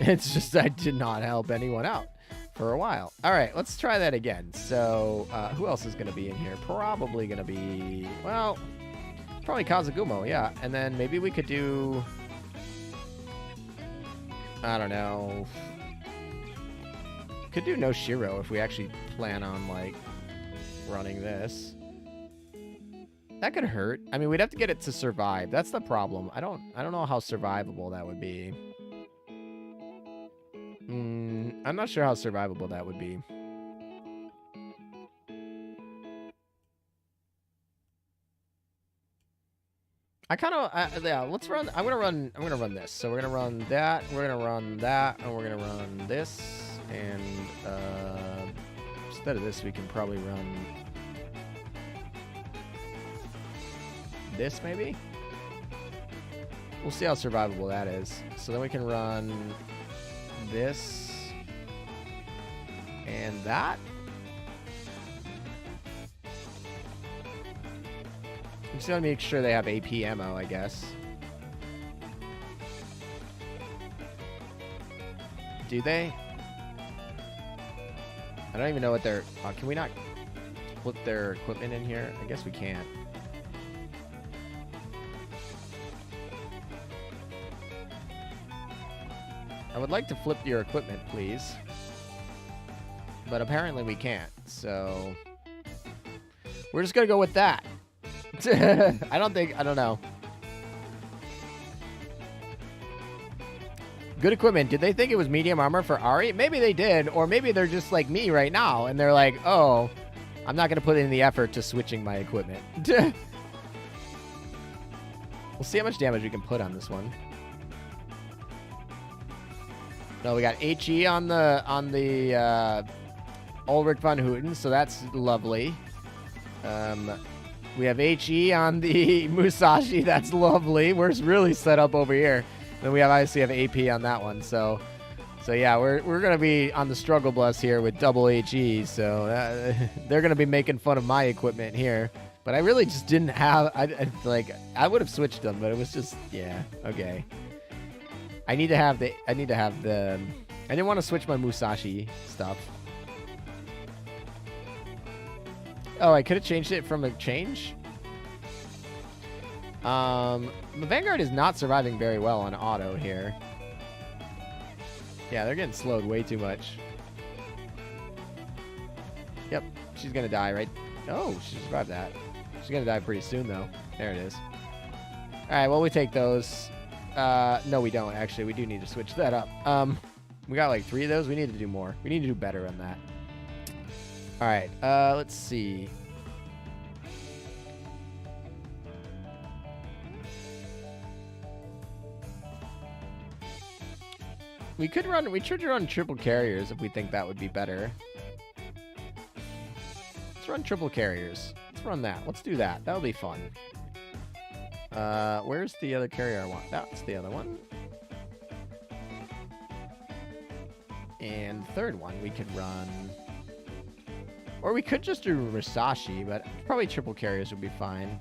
It's just I did not help anyone out for a while. All right, let's try that again. So, who else is going to be in here? Probably going to be, well, probably Kazugumo, yeah. And then maybe we could do, I don't know. Could do no Shiro if we actually plan on, like, running this. That could hurt. I mean, we'd have to get it to survive. That's the problem. I don't know how survivable that would be. I'm not sure how survivable that would be. I kind of, yeah, let's run. I'm going to run this. So we're going to run that. We're going to run that. And we're going to run this. And, Instead of this, we can probably run this, maybe? We'll see how survivable that is. So then we can run this and that. I'm just gonna make sure they have AP ammo, I guess. Do they? I don't even know what their... can we not put their equipment in here? I guess we can't. I would like to flip your equipment, please. But apparently we can't, so... we're just gonna go with that. I don't know. Good equipment. Did they think it was medium armor for Ari? Maybe they did, or maybe they're just like me right now, and they're like, oh, I'm not gonna put in the effort to switching my equipment. We'll see how much damage we can put on this one. No, we got HE on the Ulrich von Houten, so that's lovely. We have HE on the Musashi, that's lovely. We're really set up over here. Then we obviously have AP on that one, so yeah, we're gonna be on the struggle bus here with double HE. So they're gonna be making fun of my equipment here. But I really just didn't have. I would have switched them, but it was just okay. I need to have the. I didn't want to switch my Musashi stuff. Oh, I could have changed it from a change. The Vanguard is not surviving very well on auto here. Yeah, they're getting slowed way too much. Yep, she's gonna die, right? Oh, she survived that. She's gonna die pretty soon, though. There it is. Alright, well, we take those. No, we don't, actually. We do need to switch that up. We got like 3 of those. We need to do more. We need to do better on that. Alright, let's see. We could run triple carriers if we think that would be better. Let's run triple carriers. Let's run that. Let's do that. That'll be fun. Where's the other carrier I want? That's the other one. And the third one we could run. Or we could just do Musashi, but probably triple carriers would be fine.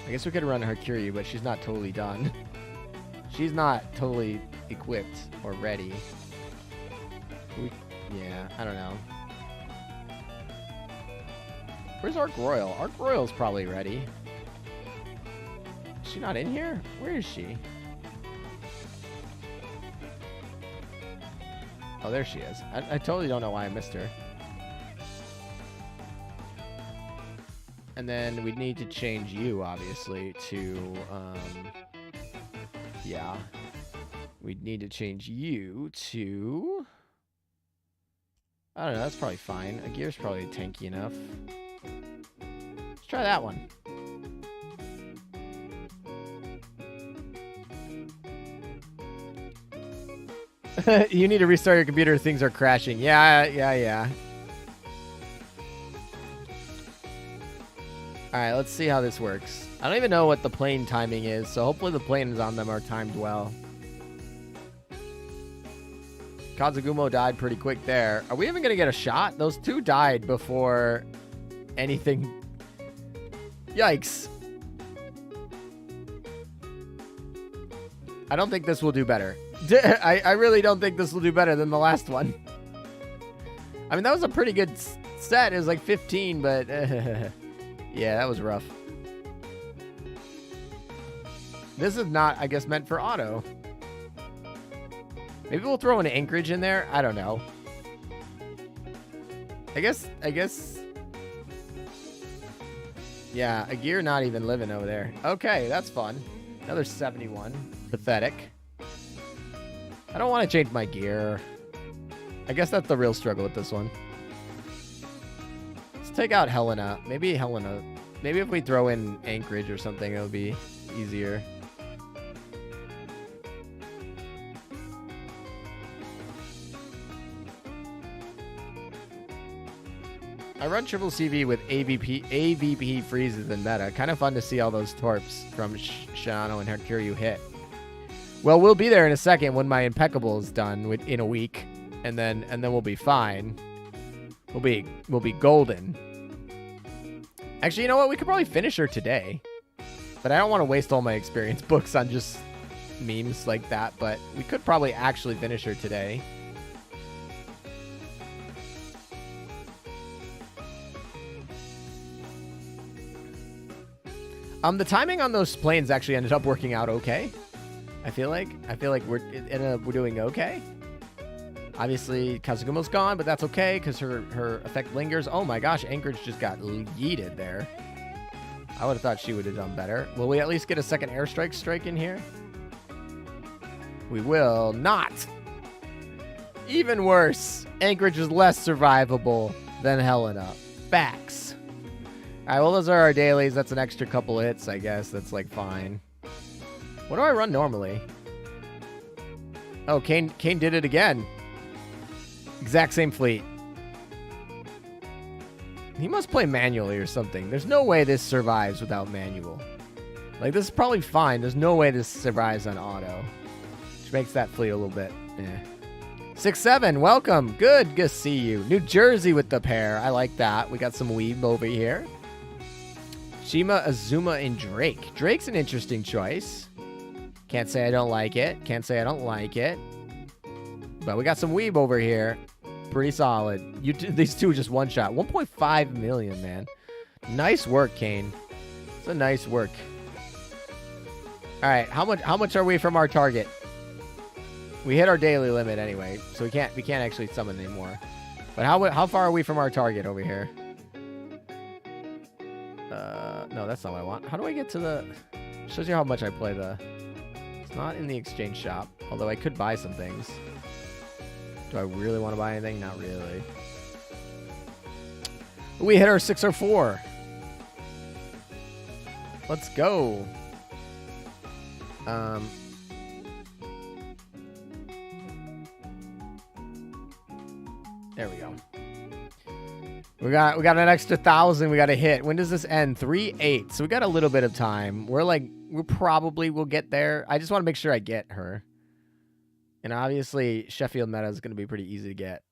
I guess we could run Hercure, but she's not totally done. She's not totally equipped or ready. Yeah, I don't know. Where's Arc Royal? Arc Royal's probably ready. Is she not in here? Where is she? Oh, there she is. I totally don't know why I missed her. And then we'd need to change you, obviously, to, yeah. We'd need to change you to... I don't know, that's probably fine. A gear's probably tanky enough. Let's try that one. You need to restart your computer. Things are crashing. Yeah. Alright, let's see how this works. I don't even know what the plane timing is, so hopefully the planes on them are timed well. Kazugumo died pretty quick there. Are we even going to get a shot? Those 2 died before anything. Yikes. I don't think this will do better. I really don't think this will do better than the last one. I mean, that was a pretty good set. It was like 15, but... yeah, that was rough. This is not, I guess, meant for auto. Maybe we'll throw an anchorage in there. I don't know. I guess. Yeah, a gear not even living over there. Okay, that's fun. Another 71. Pathetic. I don't want to change my gear. I guess that's the real struggle with this one. Let's take out Helena. Maybe Helena. Maybe if we throw in Anchorage or something, it'll be easier. I run triple CV with AVP freezes and meta. Kind of fun to see all those torps from Shano and Hercuryu hit. Well, we'll be there in a second when my Impeccable is done in a week, and then we'll be fine. We'll be golden. Actually, you know what? We could probably finish her today, but I don't want to waste all my experience books on just memes like that. But we could probably actually finish her today. The timing on those planes actually ended up working out okay. I feel like we're doing okay. Obviously, Kazugumo's gone, but that's okay because her effect lingers. Oh my gosh, Anchorage just got yeeted there. I would have thought she would have done better. Will we at least get a second airstrike strike in here? We will not. Even worse, Anchorage is less survivable than Helena. Facts. All right, well, those are our dailies. That's an extra couple hits, I guess. That's, like, fine. What do I run normally? Oh, Kane did it again. Exact same fleet. He must play manually or something. There's no way this survives without manual. Like, this is probably fine. There's no way this survives on auto. Which makes that fleet a little bit, eh. 6-7, welcome. Good to see you. New Jersey with the pair. I like that. We got some weeb over here. Shima, Azuma, and Drake. Drake's an interesting choice. Can't say I don't like it. Can't say I don't like it. But we got some weeb over here. Pretty solid. These two just one shot. 1.5 million, man. Nice work, Kane. It's a nice work. All right, how much are we from our target? We hit our daily limit anyway, so we can't actually summon anymore. But how far are we from our target over here? No, that's not what I want. How do I get to the... Shows you how much I play the... It's not in the exchange shop, although I could buy some things. Do I really want to buy anything? Not really. We hit our 604. Let's go. There we go. We got an extra 1,000 we got to hit. When does this end? 3-8. So we got a little bit of time. We probably will get there. I just want to make sure I get her. And obviously Sheffield meta is going to be pretty easy to get.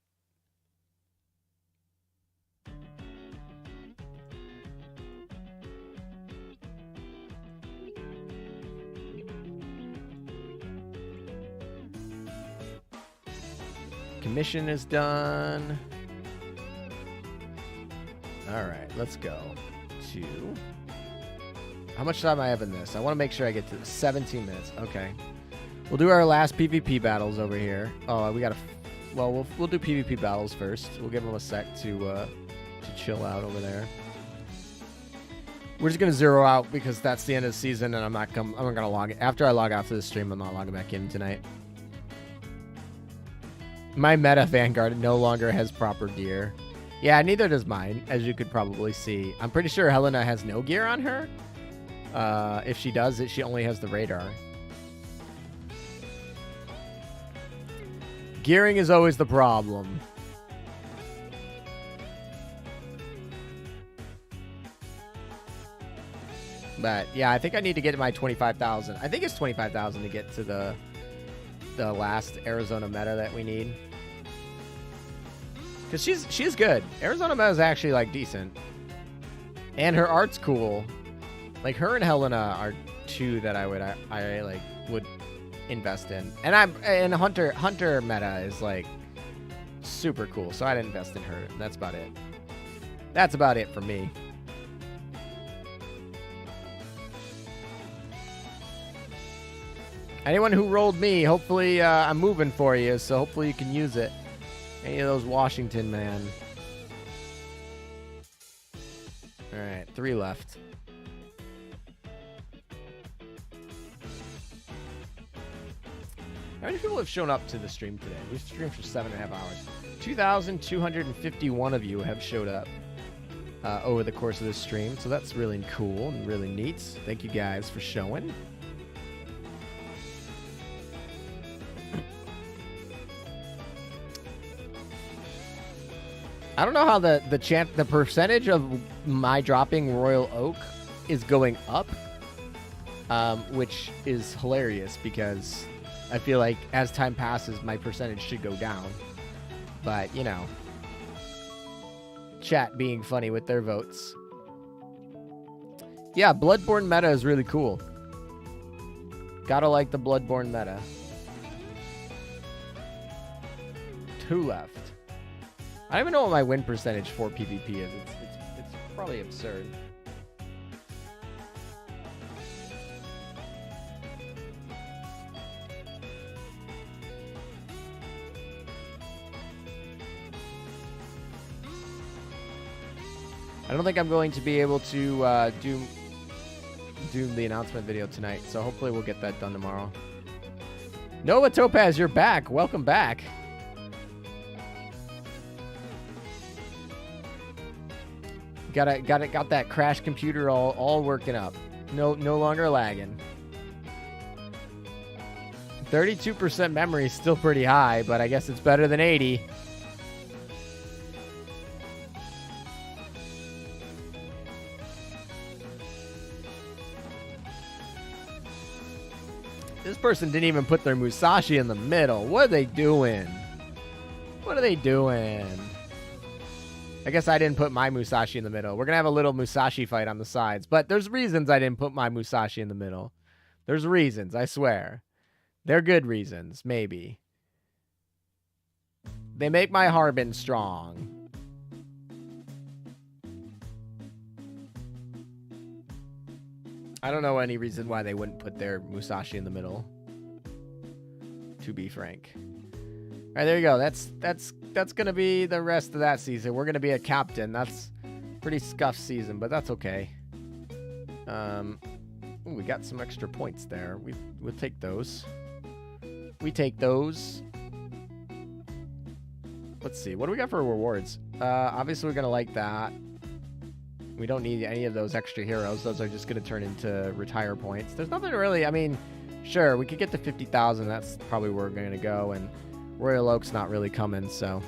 Commission is done. All right, let's go to... How much time I have in this? I want to make sure I get to 17 minutes. Okay. We'll do our last PvP battles over here. Oh, we got to... Well, we'll do PvP battles first. We'll give them a sec to chill out over there. We're just going to zero out because that's the end of the season and I'm not going to log... After I log out to the stream, I'm not logging back in tonight. My meta Vanguard no longer has proper gear. Yeah, neither does mine, as you could probably see. I'm pretty sure Helena has no gear on her. If she does, she only has the radar. Gearing is always the problem. But, yeah, I think I need to get to my 25,000. I think it's 25,000 to get to the last Arizona meta that we need. Because she's good. Arizona meta is actually, like, decent. And her art's cool. Like, her and Helena are two that I would invest in. And Hunter meta is, like, super cool. So I'd invest in her. That's about it. That's about it for me. Anyone who rolled me, hopefully I'm moving for you, so hopefully you can use it. Any of those Washington, man. All right, 3 left. How many people have shown up to the stream today? We've streamed for 7.5 hours. 2,251 of you have showed up. over the course of this stream. So that's really cool and really neat. Thank you guys for showing. I don't know how the percentage of my dropping Royal Oak is going up, which is hilarious because I feel like as time passes, my percentage should go down. But, you know, chat being funny with their votes. Yeah, Bloodborne meta is really cool. Gotta like the Bloodborne meta. 2 left. I don't even know what my win percentage for PvP is. It's probably absurd. I don't think I'm going to be able to do the announcement video tonight, so hopefully we'll get that done tomorrow. Nova Topaz, you're back. Welcome back. Got that crash computer all working up. No longer lagging. 32% memory is still pretty high, but I guess it's better than 80. This person didn't even put their Musashi in the middle. What are they doing? What are they doing? I guess I didn't put my Musashi in the middle. We're going to have a little Musashi fight on the sides. But there's reasons I didn't put my Musashi in the middle. There's reasons, I swear. They're good reasons, maybe. They make my Harbin strong. I don't know any reason why they wouldn't put their Musashi in the middle. To be frank. All right, there you go. That's gonna be the rest of that season. We're gonna be a captain. That's pretty scuffed season, but that's okay. Ooh, we got some extra points there. We'll take those. We take those. Let's see. What do we got for rewards? Obviously we're gonna like that. We don't need any of those extra heroes. Those are just gonna turn into retire points. There's nothing really. I mean, sure, we could get to 50,000. That's probably where we're gonna go, and Royal Oak's not really coming, so.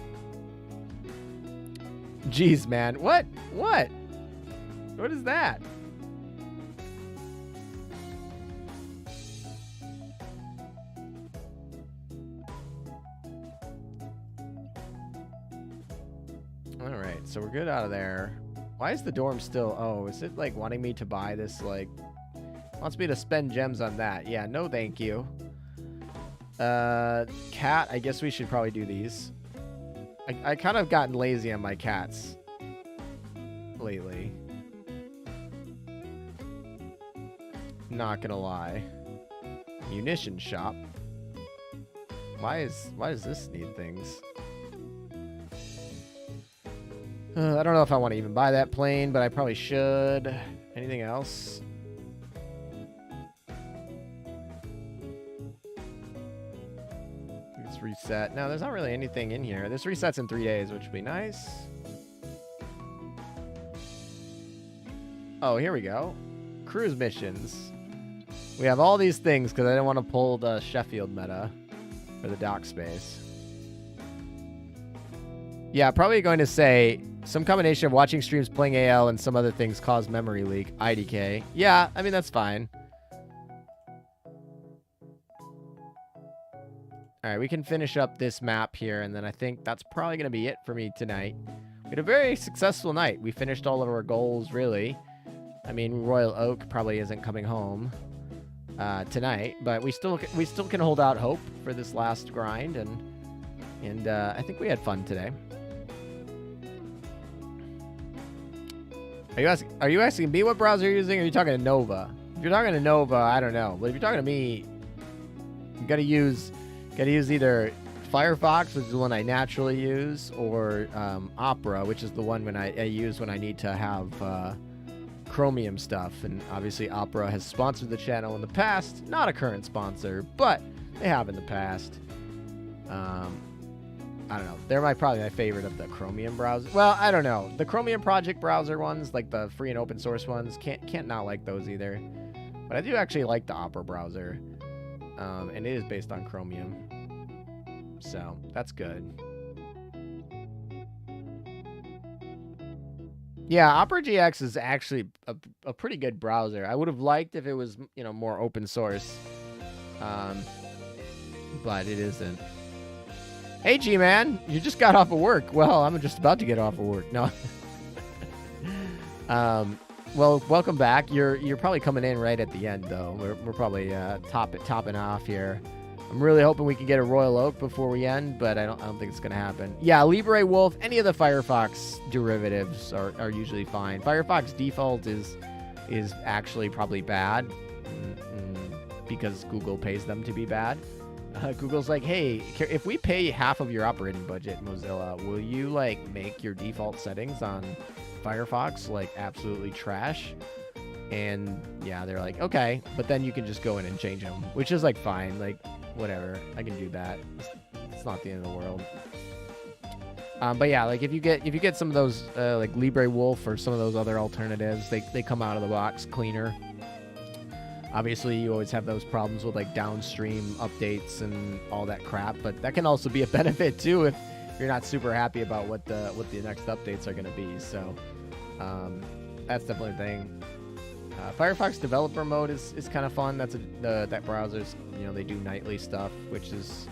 Jeez, man. What? What? What is that? Alright, so we're good out of there. Why is the dorm still... Oh, is it, like, wanting me to buy this, like... Wants me to spend gems on that. Yeah, no thank you. Cat, I guess we should probably do these. I kind of gotten lazy on my cats lately. Not gonna lie. Munition shop. Why does this need things? I don't know if I want to even buy that plane, but I probably should. Anything else? Let's reset. No, there's not really anything in here. This resets in 3 days, which would be nice. Oh, here we go. Cruise missions. We have all these things because I didn't want to pull the Sheffield meta for the dock space. Yeah, probably going to say some combination of watching streams, playing AL, and some other things cause memory leak. IDK. Yeah, I mean, that's fine. All right, we can finish up this map here, and then I think that's probably going to be it for me tonight. We had a very successful night. We finished all of our goals, really. I mean, Royal Oak probably isn't coming home tonight, but we still can hold out hope for this last grind, and I think we had fun today. Are you asking me what browser you're using, or are you talking to Nova? If you're talking to Nova, I don't know. But if you're talking to me, you gotta use either Firefox, which is the one I naturally use, or Opera, which is the one when I use when I need to have Chromium stuff. And obviously Opera has sponsored the channel in the past. Not a current sponsor, but they have in the past. I don't know. They're probably my favorite of the Chromium browser. Well, I don't know. The Chromium Project browser ones, like the free and open source ones, can't not like those either. But I do actually like the Opera browser. And it is based on Chromium. So, that's good. Yeah, Opera GX is actually a pretty good browser. I would have liked if it was, you know, more open source. But it isn't. Hey, G-Man, you just got off of work. Well, I'm just about to get off of work. No. Well, welcome back. You're probably coming in right at the end, though. We're probably topping off here. I'm really hoping we can get a Royal Oak before we end, but I don't think it's gonna happen. Yeah, Libre Wolf. Any of the Firefox derivatives are usually fine. Firefox default is actually probably bad because Google pays them to be bad. Google's like, hey, if we pay half of your operating budget, Mozilla, will you like make your default settings on Firefox like absolutely trash? And yeah, they're like, okay, but then you can just go in and change them, which is like fine, like whatever, I can do that. It's not the end of the world. But yeah, like if you get some of those like Libre Wolf or some of those other alternatives, they come out of the box cleaner. Obviously, you always have those problems with like downstream updates and all that crap, but that can also be a benefit too if you're not super happy about what the next updates are going to be. So that's definitely a thing. Firefox Developer Mode is kind of fun. That's that browser's, you know, they do nightly stuff, which is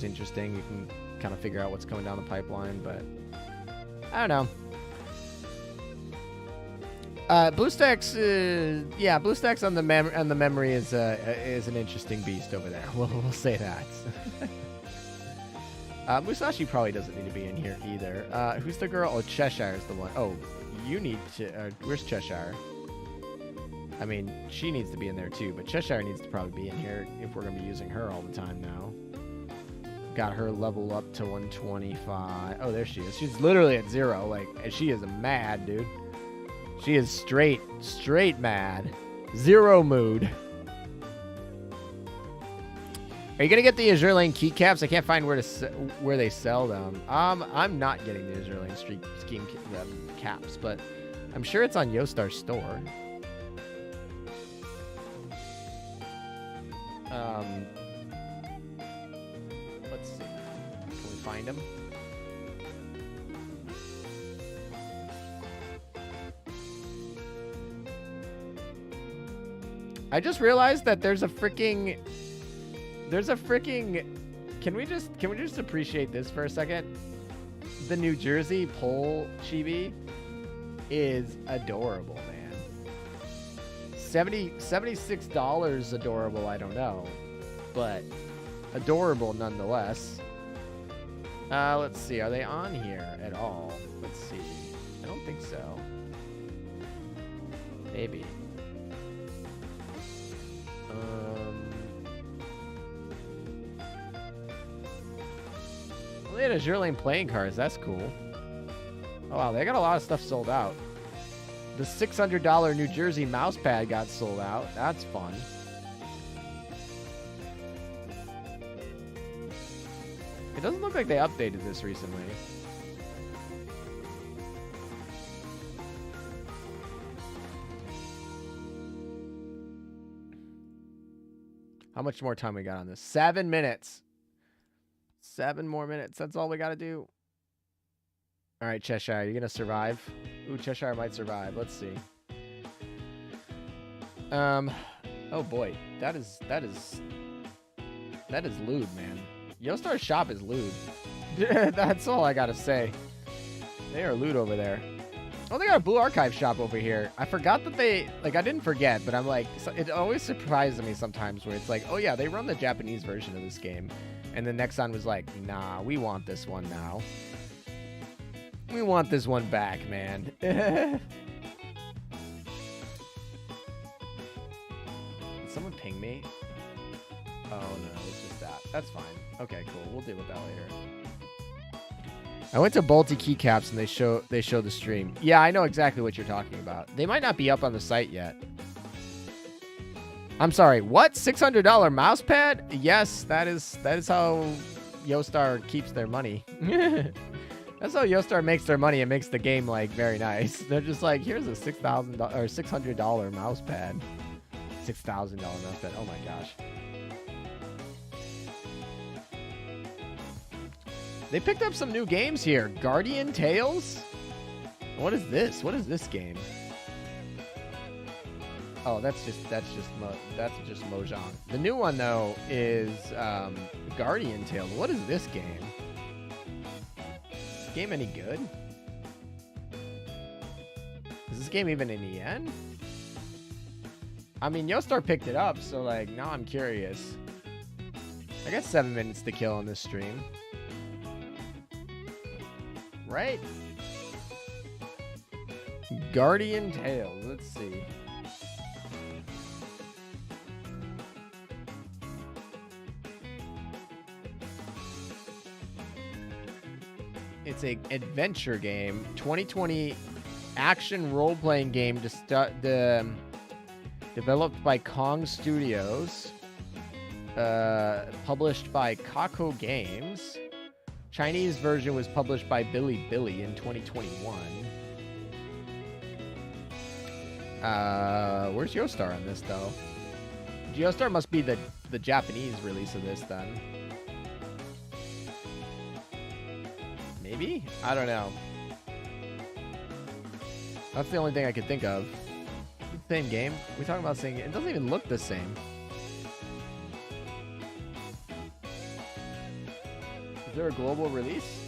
interesting. You can kind of figure out what's coming down the pipeline, but I don't know. BlueStacks, yeah, BlueStacks on the memory is an interesting beast over there. We'll say that. Musashi probably doesn't need to be in here either. Who's the girl? Oh, Cheshire is the one. Oh, you need to. Where's Cheshire? I mean, she needs to be in there too, but Cheshire needs to probably be in here if we're gonna be using her all the time now. Got her level up to 125. Oh, there she is. She's literally at 0. Like, and she is mad, dude. She is straight mad. 0 mood. Are you gonna get the Azur Lane keycaps? I can't find where they sell them. I'm not getting the Azur Lane scheme caps, but I'm sure it's on Yostar's store. Let's see. Can we find them? I just realized that there's a freaking can we just appreciate this for a second? The New Jersey pole chibi is adorable, man. $76 adorable, I don't know, but adorable nonetheless. Let's see, are they on here at all? Let's see. I don't think so. Maybe. Well, they had Azur Lane playing cards. That's cool. Oh, wow. They got a lot of stuff sold out. The $600 New Jersey mouse pad got sold out. That's fun. It doesn't look like they updated this recently. How much more time we got on this? 7 minutes. 7 more minutes. That's all we got to do. All right, Cheshire, you gonna survive? Ooh, Cheshire might survive. Let's see. Oh boy, that is lewd, man. Yostar's shop is lewd. That's all I gotta say. They are lewd over there. Oh, they got a Blue Archive shop over here. I forgot that they, like, I didn't forget, but I'm like, it always surprises me sometimes where it's like, oh yeah, they run the Japanese version of this game. And then Nexon was like, nah, we want this one now. We want this one back, man. Did someone ping me? Oh no, it's just that. That's fine. Okay, cool. We'll deal with that later. I went to Balti Keycaps and they show the stream. Yeah, I know exactly what you're talking about. They might not be up on the site yet. I'm sorry, what? $600 mouse pad? Yes, that is how Yostar keeps their money. That's how Yostar makes their money and makes the game like very nice. They're just like, here's a $6,000 or $600 mouse pad. $6,000 mouse pad. Oh my gosh. They picked up some new games here. Guardian Tales? What is this? What is this game? Oh, that's just Mojang. The new one though is Guardian Tales. What is this game? Is this game any good? Is this game even in yen? I mean, Yostar picked it up, so like now I'm curious. I got 7 minutes to kill on this stream. Right? Guardian Tales. Let's see. It's a adventure game, 2020 action role-playing game developed by Kong Studios, published by Kako Games. Chinese version was published by Bilibili in 2021. Where's Yostar on this though? Yostar must be the Japanese release of this then. Maybe? I don't know. That's the only thing I could think of. Same game. We're talking about saying it doesn't even look the same. Is there a global release?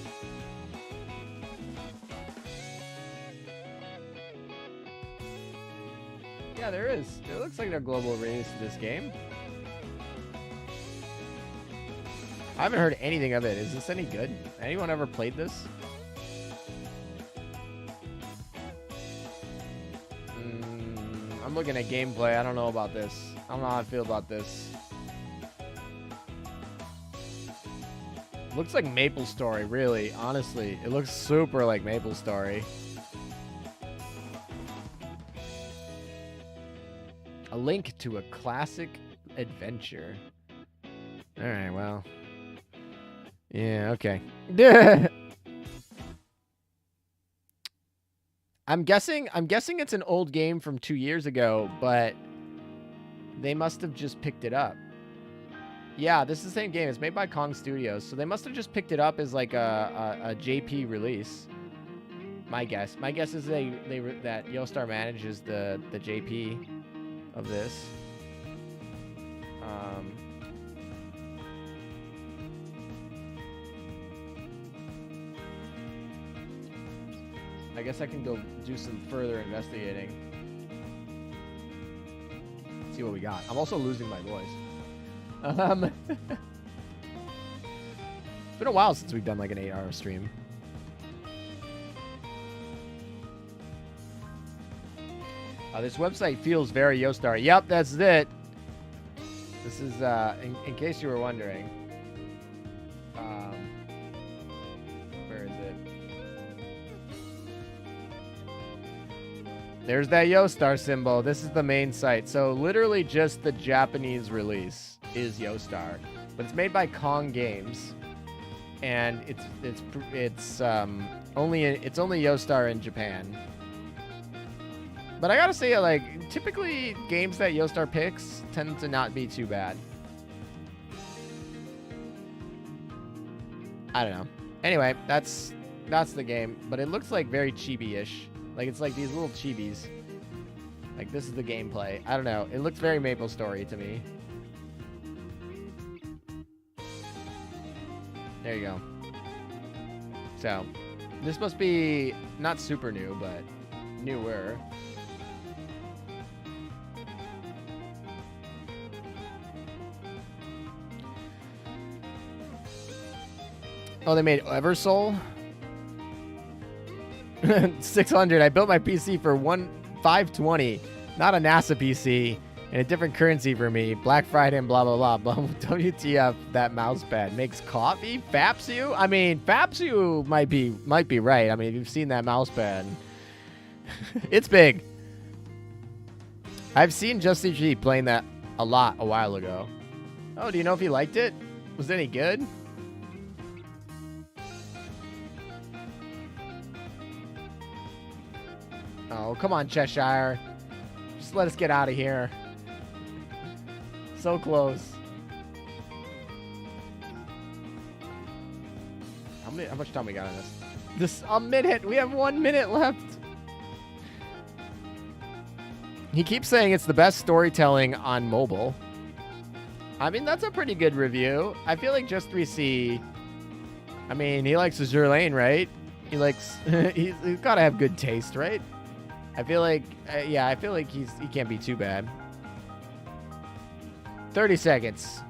Yeah, there is. It looks like a global release of this game. I haven't heard anything of it. Is this any good? Anyone ever played this? I'm looking at gameplay. I don't know about this. I don't know how I feel about this. Looks like MapleStory, really. Honestly, it looks super like MapleStory. A link to a classic adventure. All right, well. Yeah, okay. I'm guessing it's an old game from 2 years ago, but they must have just picked it up. Yeah, this is the same game. It's made by Kong Studios, so they must have just picked it up as like a JP release. My guess. My guess is that Yostar manages the JP of this. I guess I can go do some further investigating. See what we got. I'm also losing my voice. It's been a while since we've done like an 8-hour stream. This website feels very Yostar. Yep, that's it. This is, in case you were wondering. Where is it? There's that Yostar symbol. This is the main site. So literally just the Japanese release is Yostar, but it's made by Kong Games, and it's only Yostar in Japan. But I gotta say, like, typically games that Yostar picks tend to not be too bad. I don't know. Anyway, that's the game, but it looks like very chibi-ish. Like, it's like these little chibis. Like, this is the gameplay. I don't know. It looks very MapleStory to me. There you go. So, this must be not super new, but newer. Oh, they made Eversoul? 600. I built my PC for 520. Not a NASA PC. And a different currency for me. Black Friday and blah, blah, blah. WTF, that mouse pad makes coffee? Fapsu? I mean, Fapsu might be right. I mean, you've seen that mouse pad. It's big. I've seen Justy G playing that a lot a while ago. Oh, do you know if he liked it? Was it any good? Oh, come on, Cheshire. Just let us get out of here. So close. How much time we got on this? A minute. We have 1 minute left. He keeps saying it's the best storytelling on mobile. I mean, that's a pretty good review. I feel like Just 3C. I mean, he likes Azur Lane, right? He likes. he's got to have good taste, right? I feel like, yeah, I feel like he can't be too bad. 30 seconds.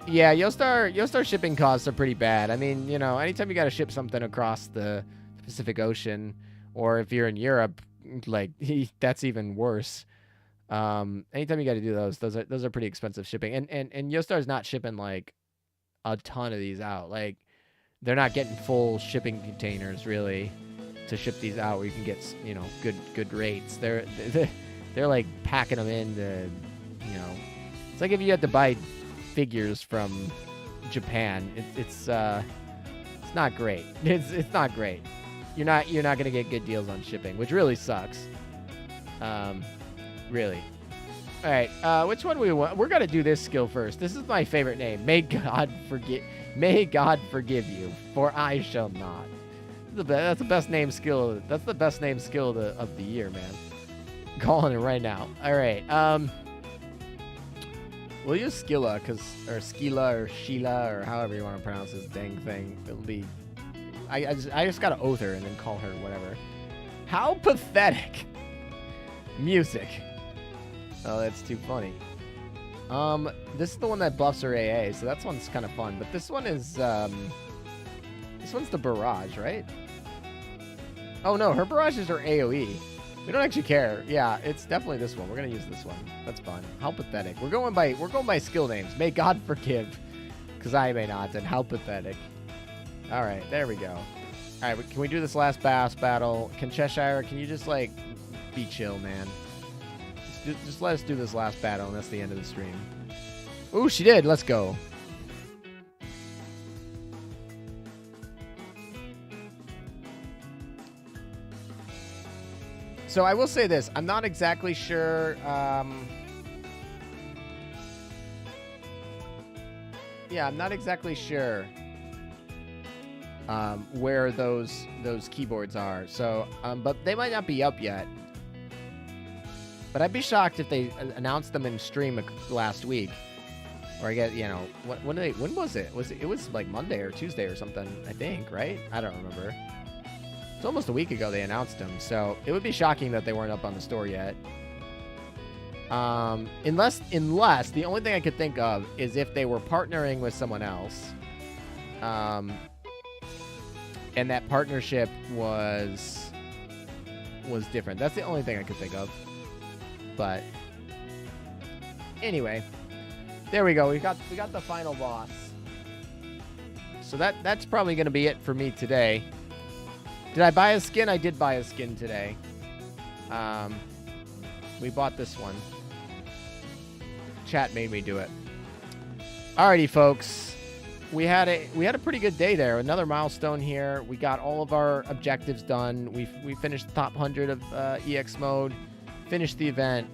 Yeah, Yostar shipping costs are pretty bad. I mean, you know, anytime you got to ship something across the Pacific Ocean, or if you're in Europe, like that's even worse. Anytime you got to do those are pretty expensive shipping. And Yostar's not shipping like a ton of these out. Like they're not getting full shipping containers really to ship these out where you can get, you know, good rates. They're like packing them in to, you know, it's like if you had to buy figures from Japan. It's not great. It's not great. You're not gonna get good deals on shipping, which really sucks. Really. All right. Which one we want? We're gonna do this skill first. This is my favorite name. May God forgive you, for I shall not. That's the best name skill. That's the best name skill of the year, man. Calling it right now. All right. We'll use Skilla, or Skila, or Sheila, or however you want to pronounce this dang thing. It'll be. I just gotta oath her and then call her whatever. How pathetic. Music. Oh, that's too funny. This is the one that buffs her AA, so that one's kind of fun. But this one is this one's the barrage, right? Oh no, her barrage is her AOE. We don't actually care. Yeah, it's definitely this one. We're gonna use this one. That's fun. How pathetic. We're going by skill names. May God forgive, because I may not. And how pathetic. All right, there we go. All right, can we do this last boss battle? Can Cheshire? Can you just like be chill, man? Just let us do this last battle, and that's the end of the stream. Ooh, she did. Let's go. So I will say this. I'm not exactly sure. Yeah, I'm not exactly sure where those keyboards are. So, but they might not be up yet. But I'd be shocked if they announced them in stream last week, or I guess, you know, when was it? It was like Monday or Tuesday or something, I think, right? I don't remember. It's almost a week ago they announced them, so it would be shocking that they weren't up on the store yet. Unless the only thing I could think of is if they were partnering with someone else, and that partnership was different. That's the only thing I could think of. But anyway, there we go. We got the final boss. So that's probably going to be it for me today. Did I buy a skin? I did buy a skin today. We bought this one. Chat made me do it. Alrighty, folks. We had a pretty good day there. Another milestone here. We got all of our objectives done. We finished the top 100 of EX mode. Finished the event.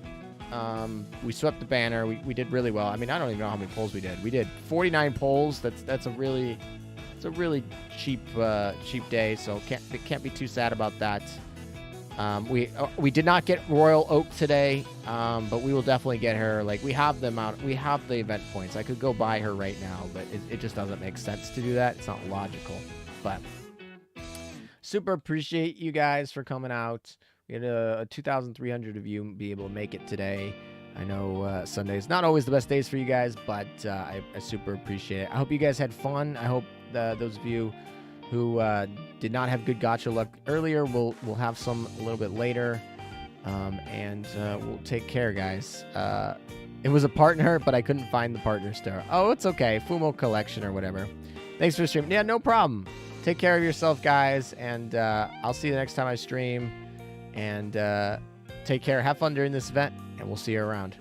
We swept the banner. We did really well. I mean, I don't even know how many polls we did. We did 49 polls. That's a really cheap day. So can't be too sad about that. We did not get Royal Oak today, but we will definitely get her. Like, we have them out. We have the event points. I could go buy her right now, but it just doesn't make sense to do that. It's not logical. But super appreciate you guys for coming out. We had a 2,300 of you be able to make it today. I know Sunday's not always the best days for you guys, but I super appreciate it. I hope you guys had fun. I hope those of you who did not have good gacha luck earlier will have some a little bit later. And we'll take care, guys. It was a partner, but I couldn't find the partner store. Oh, it's okay. Fumo Collection or whatever. Thanks for streaming. Yeah, no problem. Take care of yourself, guys, and I'll see you the next time I stream. And take care. Have fun during this event, and we'll see you around.